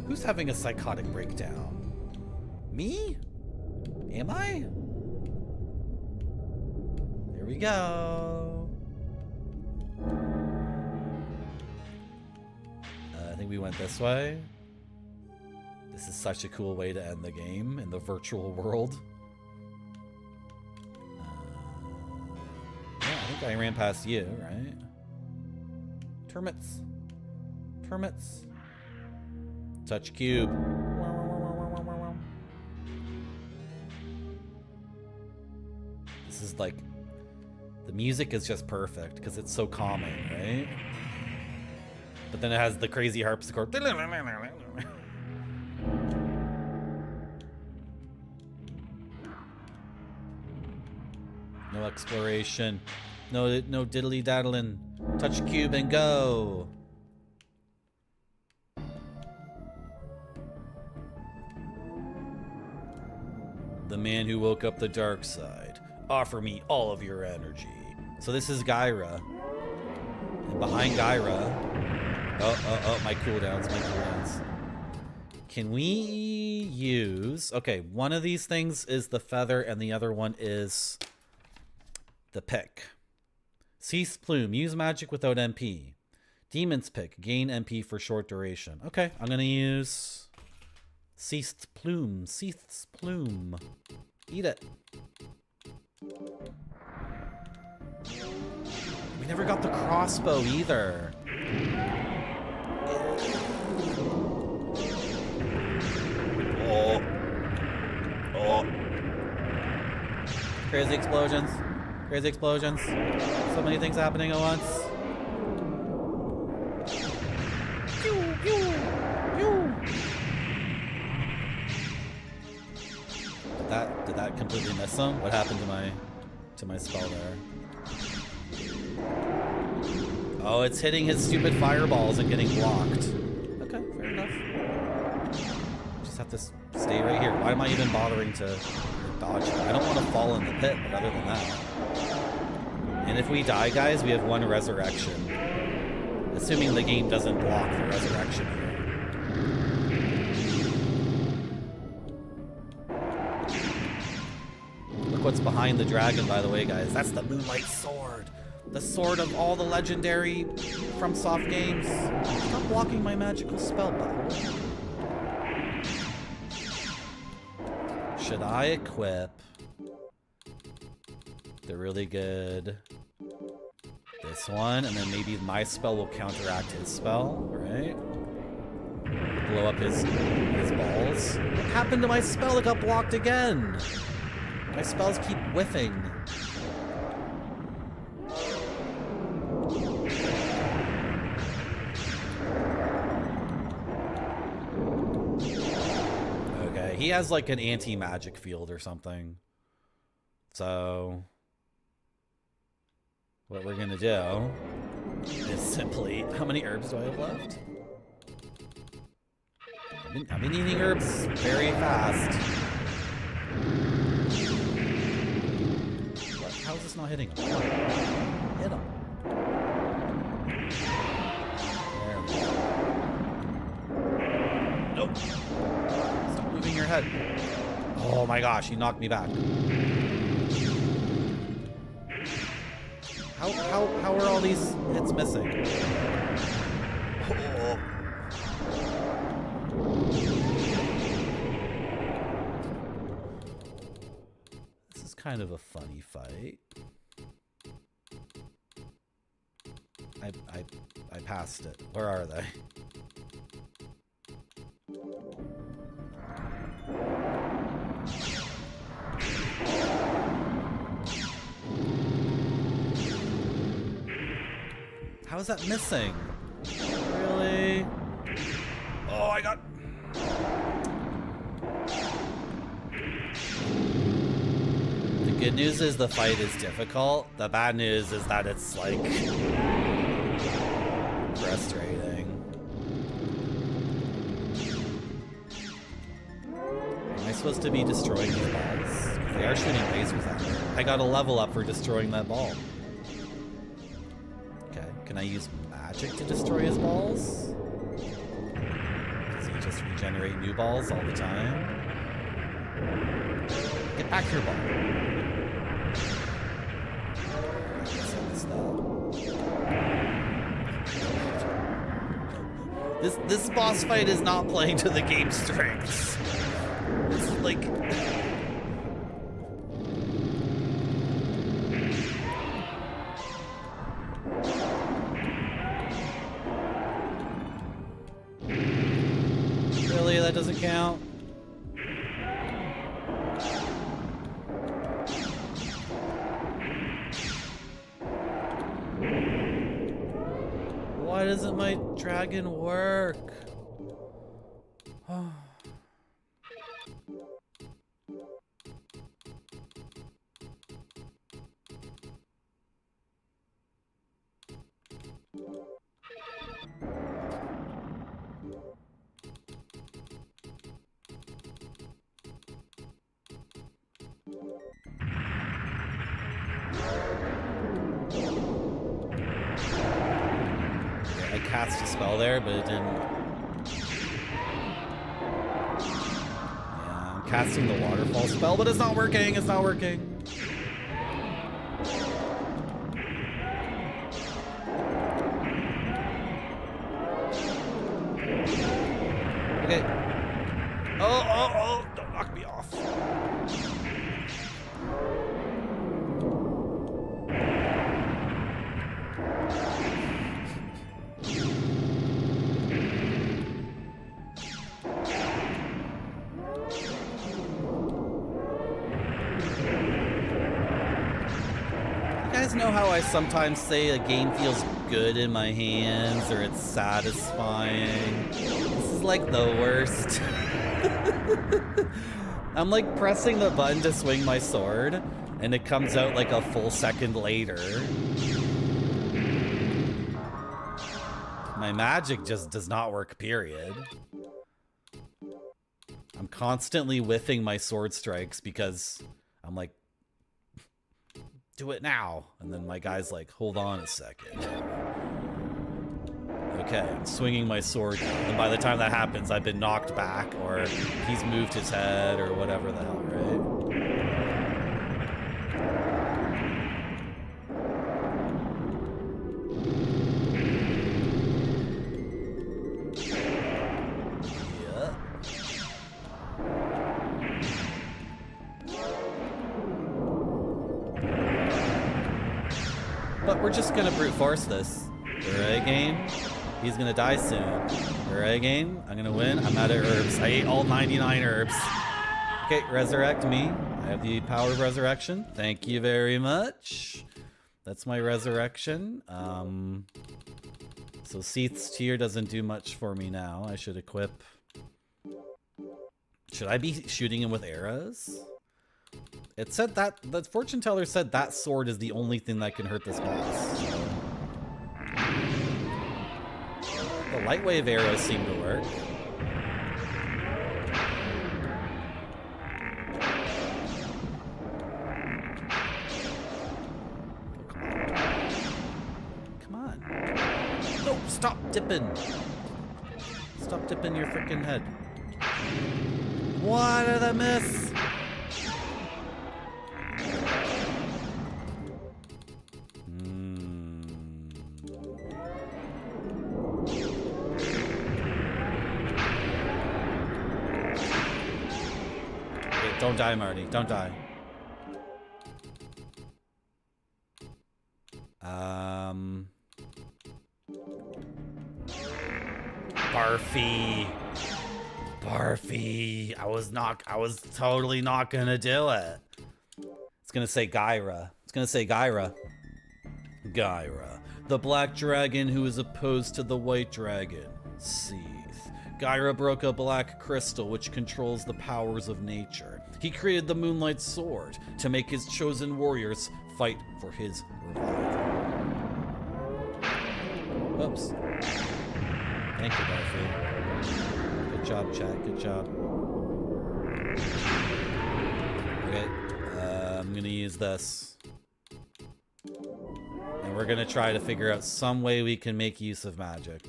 Who's having a psychotic breakdown? Me? Am I? There we go. I think we went this way. This is such a cool way to end the game in the virtual world. think I ran past you, right? Termites. Termites. Touch cube. This is like... The music is just perfect because it's so calming, right? But then it has the crazy harpsichord. No exploration. No diddly daddling. Touch cube and go. The man who woke up the dark side. Offer me all of your energy. So this is Gyra. And behind Gyra... Oh, my cooldowns, my cooldowns. Can we use... Okay, one of these things is the feather and the other one is the pick. Cease plume. Use magic without MP. Demon's pick. Gain MP for short duration. Okay, I'm going to use ceased plume. Ceased plume. Eat it. We never got the crossbow either. Oh. Crazy explosions. Crazy explosions. So many things happening at once. Pew, pew, pew. Did that completely miss him? What happened to my spell there? Oh, it's hitting his stupid fireballs and getting blocked. Okay, fair enough. Just have to stay right here. Why am I even bothering to dodge it? I don't want to fall in the pit, but other than that. And if we die, guys, we have one resurrection. Assuming the game doesn't block the resurrection here. Look what's behind the dragon, by the way, guys. That's the Moonlight Sword. The sword of all the legendary FromSoft games. Stop blocking my magical spell, bud. Should I equip the really good this one, and then maybe my spell will counteract his spell, right? Blow up his balls. What happened to my spell? It got blocked again. My spells keep whiffing. Okay, he has like an anti-magic field or something. So what we're gonna do is simply... How many herbs do I have left? I've been eating herbs very fast. What? How is this not hitting him? Hit him. There we go. Nope. Stop moving your head. Oh my gosh, he knocked me back. How are all these hits missing? Oh. This is kind of a funny fight. I passed it. Where are they? How is that missing? Really? Oh, I got... The good news is the fight is difficult. The bad news is that it's, like, frustrating. Am I supposed to be destroying these balls? They are shooting lasers at me. I got a level up for destroying that ball. Can I use magic to destroy his balls? Does he just regenerate new balls all the time? Get back your ball. I guess I missed that. This boss fight is not playing to the game's strengths. It's like... that doesn't count. Why doesn't my dragon work? I cast a spell there, but it didn't. Yeah, I'm casting the waterfall spell, but it's not working. It's not working. Okay. Oh, don't knock me off. You guys know how I sometimes say a game feels good in my hands or it's satisfying? This is like the worst. I'm like pressing the button to swing my sword and it comes out like a full second later. My magic just does not work, period. I'm constantly whiffing my sword strikes because I'm like, do it now. And then my guy's like, hold on a second. Okay, I'm swinging my sword now. And by the time that happens, I've been knocked back or he's moved his head or whatever the hell, right? But we're just gonna brute force this. Alright, game? He's gonna die soon. Alright, game? I'm gonna win. I'm out of herbs. I ate all 99 herbs. Okay, resurrect me. I have the power of resurrection. Thank you very much. That's my resurrection. So Seath's Tear doesn't do much for me now. I should equip... Should I be shooting him with arrows? It said that, the fortune teller said that sword is the only thing that can hurt this boss. So. The light wave arrows seem to work. Come on. No, stop dipping. Stop dipping your freaking head. What did I miss? Don't die, Marty. Don't die. Barfy. Barfy. I was totally not gonna do it. It's gonna say Gyra. It's gonna say Gyra. Gyra. The black dragon who is opposed to the white dragon. Seath. Gyra broke a black crystal which controls the powers of nature. He created the Moonlight Sword to make his chosen warriors fight for his revival. Oops. Thank you, Barfy. Good job, chat. Good job. Okay, I'm gonna use this. And we're gonna try to figure out some way we can make use of magic.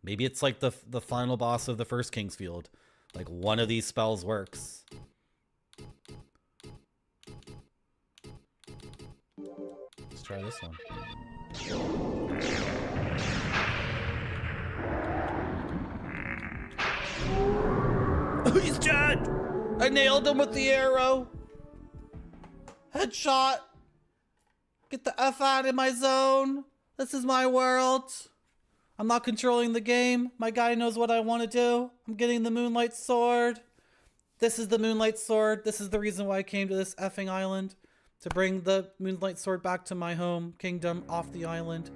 Maybe it's like the final boss of the first Kingsfield. Like one of these spells works. Let's try this one. Oh, he's dead! I nailed him with the arrow. Headshot. Get the F out of my zone. This is my world. I'm not controlling the game. My guy knows what I want to do. I'm getting the Moonlight Sword. This is the Moonlight Sword. This is the reason why I came to this effing island. To bring the Moonlight Sword back to my home kingdom off the island.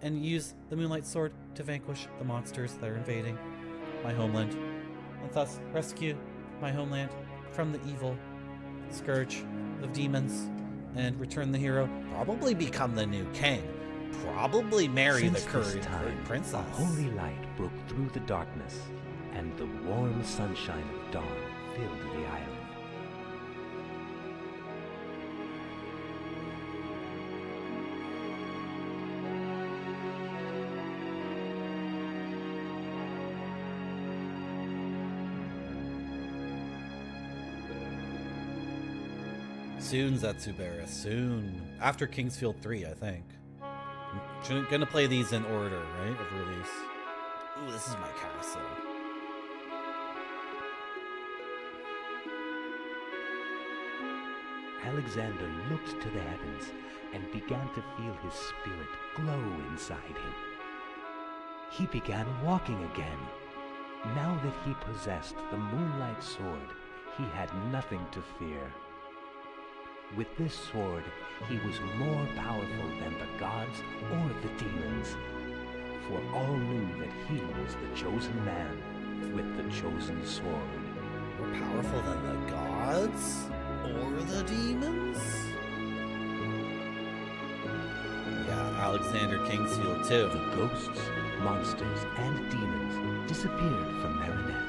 And use the Moonlight Sword to vanquish the monsters that are invading my homeland. And thus rescue my homeland from the evil scourge of demons. And return the hero. Probably become the new king. Probably marry Since the this current time, princess. a holy light broke through the darkness, and the warm sunshine of dawn filled the island. Soon, Zetsubera, soon. After Kingsfield 3, I think. I'm gonna play these in order, right, of release. Ooh, this is my castle. Alexander looked to the heavens and began to feel his spirit glow inside him. He began walking again. Now that he possessed the Moonlight Sword, he had nothing to fear. With this sword, he was more powerful than the gods or the demons, for all knew that he was the chosen man with the chosen sword. More powerful than the gods or the demons? Yeah, Alexander Kingsfield too. The ghosts, monsters, and demons disappeared from Marinette.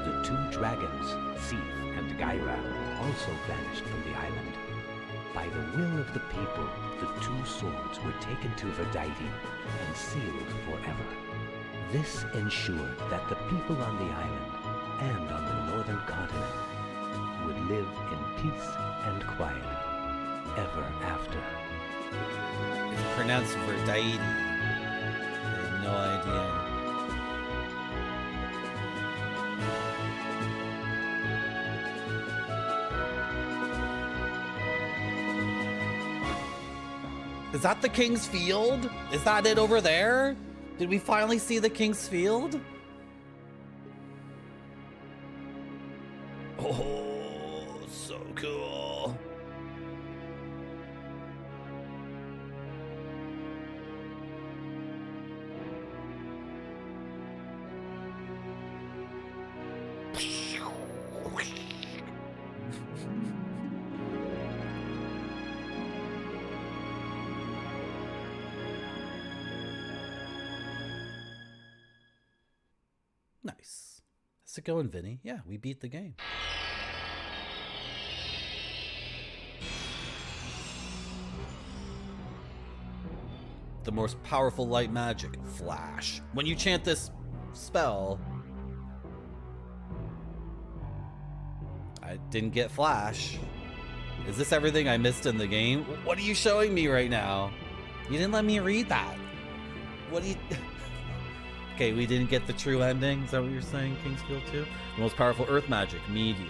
The two dragons, Seath and Gyra, also vanished from the island. By the will of the people, the two swords were taken to Verdaiti and sealed forever. This ensured that the people on the island and on the northern continent would live in peace and quiet ever after. It's pronounced Verdaiti. I had no idea. Is that the King's Field? Is that it over there? Did we finally see the King's Field? Oh, so cool. Nice. How's it going, Vinny? Yeah, we beat the game. The most powerful light magic, Flash. When you chant this spell, I didn't get Flash. Is this everything I missed in the game? What are you showing me right now? You didn't let me read that. What do you... Okay, we didn't get the true ending. Is that what you're saying, Kingsfield 2? The most powerful earth magic, Meteor.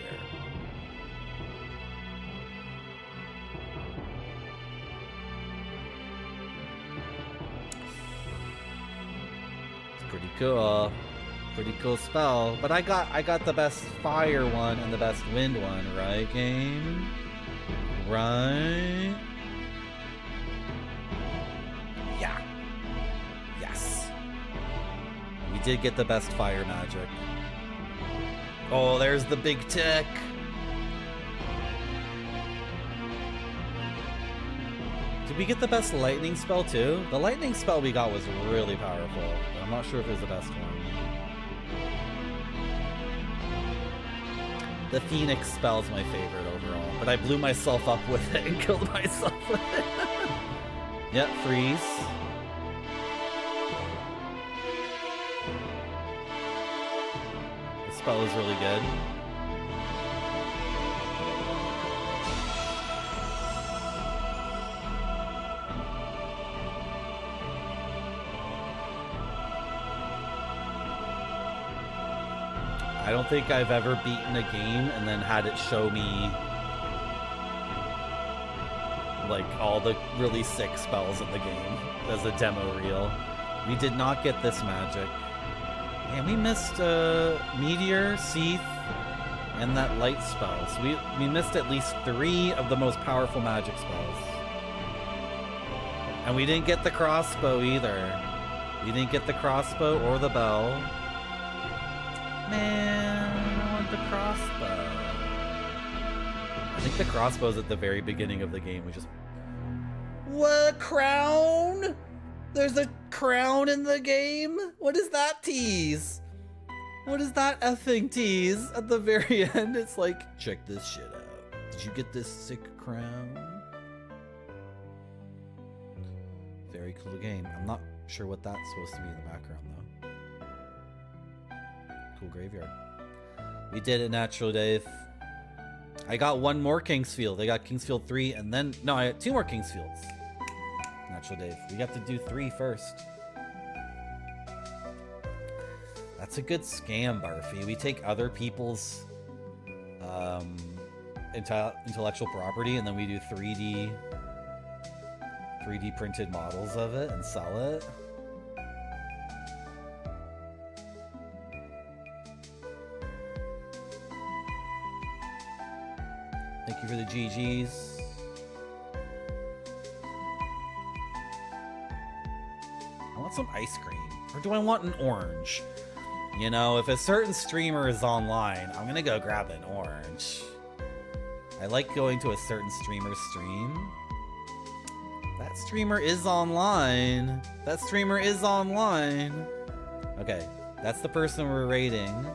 It's pretty cool. Pretty cool spell. But I got the best fire one and the best wind one, right, game? Right? Yeah. Yes. We did get the best fire magic. Oh, there's the big tick. Did we get the best lightning spell too? The lightning spell we got was really powerful. But I'm not sure if it was the best one. The Phoenix spell's my favorite overall, but I blew myself up with it and killed myself with it. Yep, freeze. The spell is really good. I don't think I've ever beaten a game and then had it show me like all the really sick spells in the game as a demo reel. We did not get this magic. And we missed Meteor, Seath, and that light spell. So we missed at least 3 of the most powerful magic spells. And we didn't get the crossbow either. We didn't get the crossbow or the bell. Man, I want the crossbow. I think the crossbow's at the very beginning of the game. We just... What? Crown? There's a crown in the game? What is that tease? What is that effing tease? At the very end, it's like, check this shit out. Did you get this sick crown? Very cool game. I'm not sure what that's supposed to be in the background, though. Cool graveyard. We did it, Natural Dave. I got 1 more Kingsfield. I got Kingsfield 3, and then... No, I had 2 more Kingsfields. Natural Dave. We got to do 3 first. That's a good scam, Barfy. We take other people's intellectual property, and then we do 3D printed models of it and sell it. Thank you for the GGs. I want some ice cream. Or do I want an orange? You know, if a certain streamer is online, I'm gonna go grab an orange. I like going to a certain streamer's stream. That streamer is online. That streamer is online. Okay, that's the person we're rating.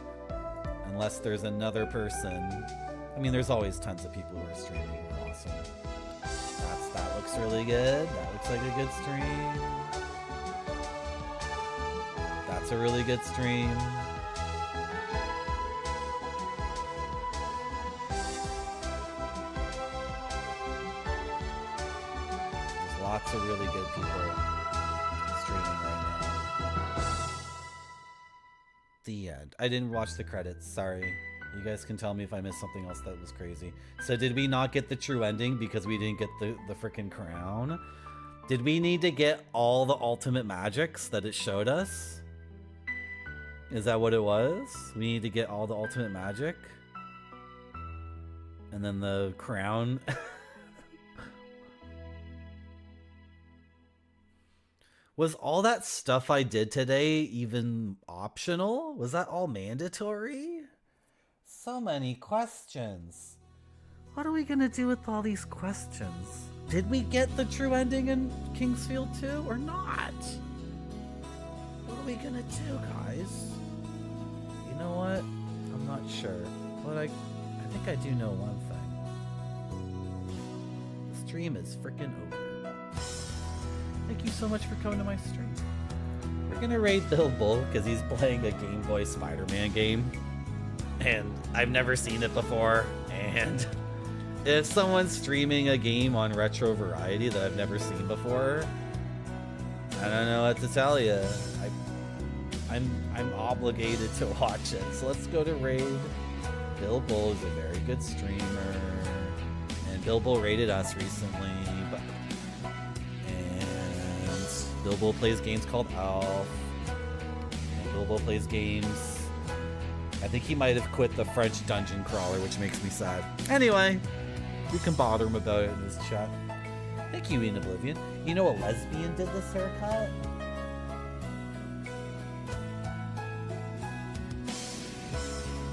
Unless there's another person. I mean, there's always tons of people who are streaming who are awesome. That looks really good. That looks like a good stream. That's a really good stream. There's lots of really good people streaming right now. The end. I didn't watch the credits, sorry. You guys can tell me if I missed something else that was crazy. So did we not get the true ending because we didn't get the freaking crown? Did we need to get all the ultimate magics that it showed us? Is that what it was? We need to get all the ultimate magic? And then the crown? Was all that stuff I did today even optional? Was that all mandatory? So many questions. What are we gonna do with all these questions? Did we get the true ending in Kingsfield 2 or not? What are we gonna do, guys? You know what? I'm not sure. But I think I do know one thing. The stream is freaking over. Thank you so much for coming to my stream. We're gonna raid Bill Bull because he's playing a Game Boy Spider-Man game. And I've never seen it before. And if someone's streaming a game on Retro Variety that I've never seen before, I don't know what to tell you. I'm obligated to watch it. So let's go to raid. Bill Bull is a very good streamer. And Bill Bull raided us recently. And Bill Bull plays games called Alf. And Bill Bull plays games... I think he might have quit the French dungeon crawler, which makes me sad. Anyway, we can bother him about it in this chat. Thank you, Ian Oblivion. You know a lesbian did this haircut?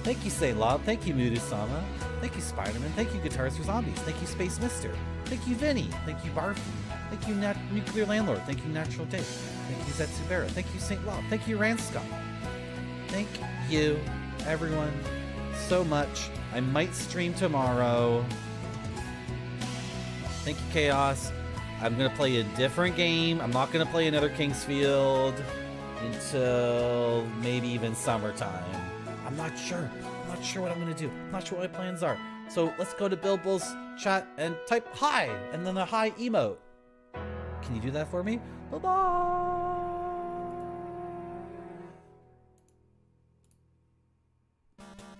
Thank you, Saint Lob. Thank you, Mudu-sama. Thank you, Spider-Man. Thank you, Guitars for Zombies. Thank you, Space Mister. Thank you, Vinny. Thank you, Barfy. Thank you, Nuclear Landlord. Thank you, Natural Dave. Thank you, Zetsubera. Thank you, Saint Lob. Thank you, Ranscom. Thank you, everyone, so much. I might stream tomorrow. Thank you, Chaos. I'm gonna play a different game. I'm not gonna play another Kingsfield until maybe even summertime. I'm not sure. I'm not sure what I'm gonna do. I'm not sure what my plans are. So let's go to Bill Bull's chat and type hi and then a hi emote. Can you do that for me? Bye-bye.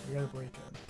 We gotta break in.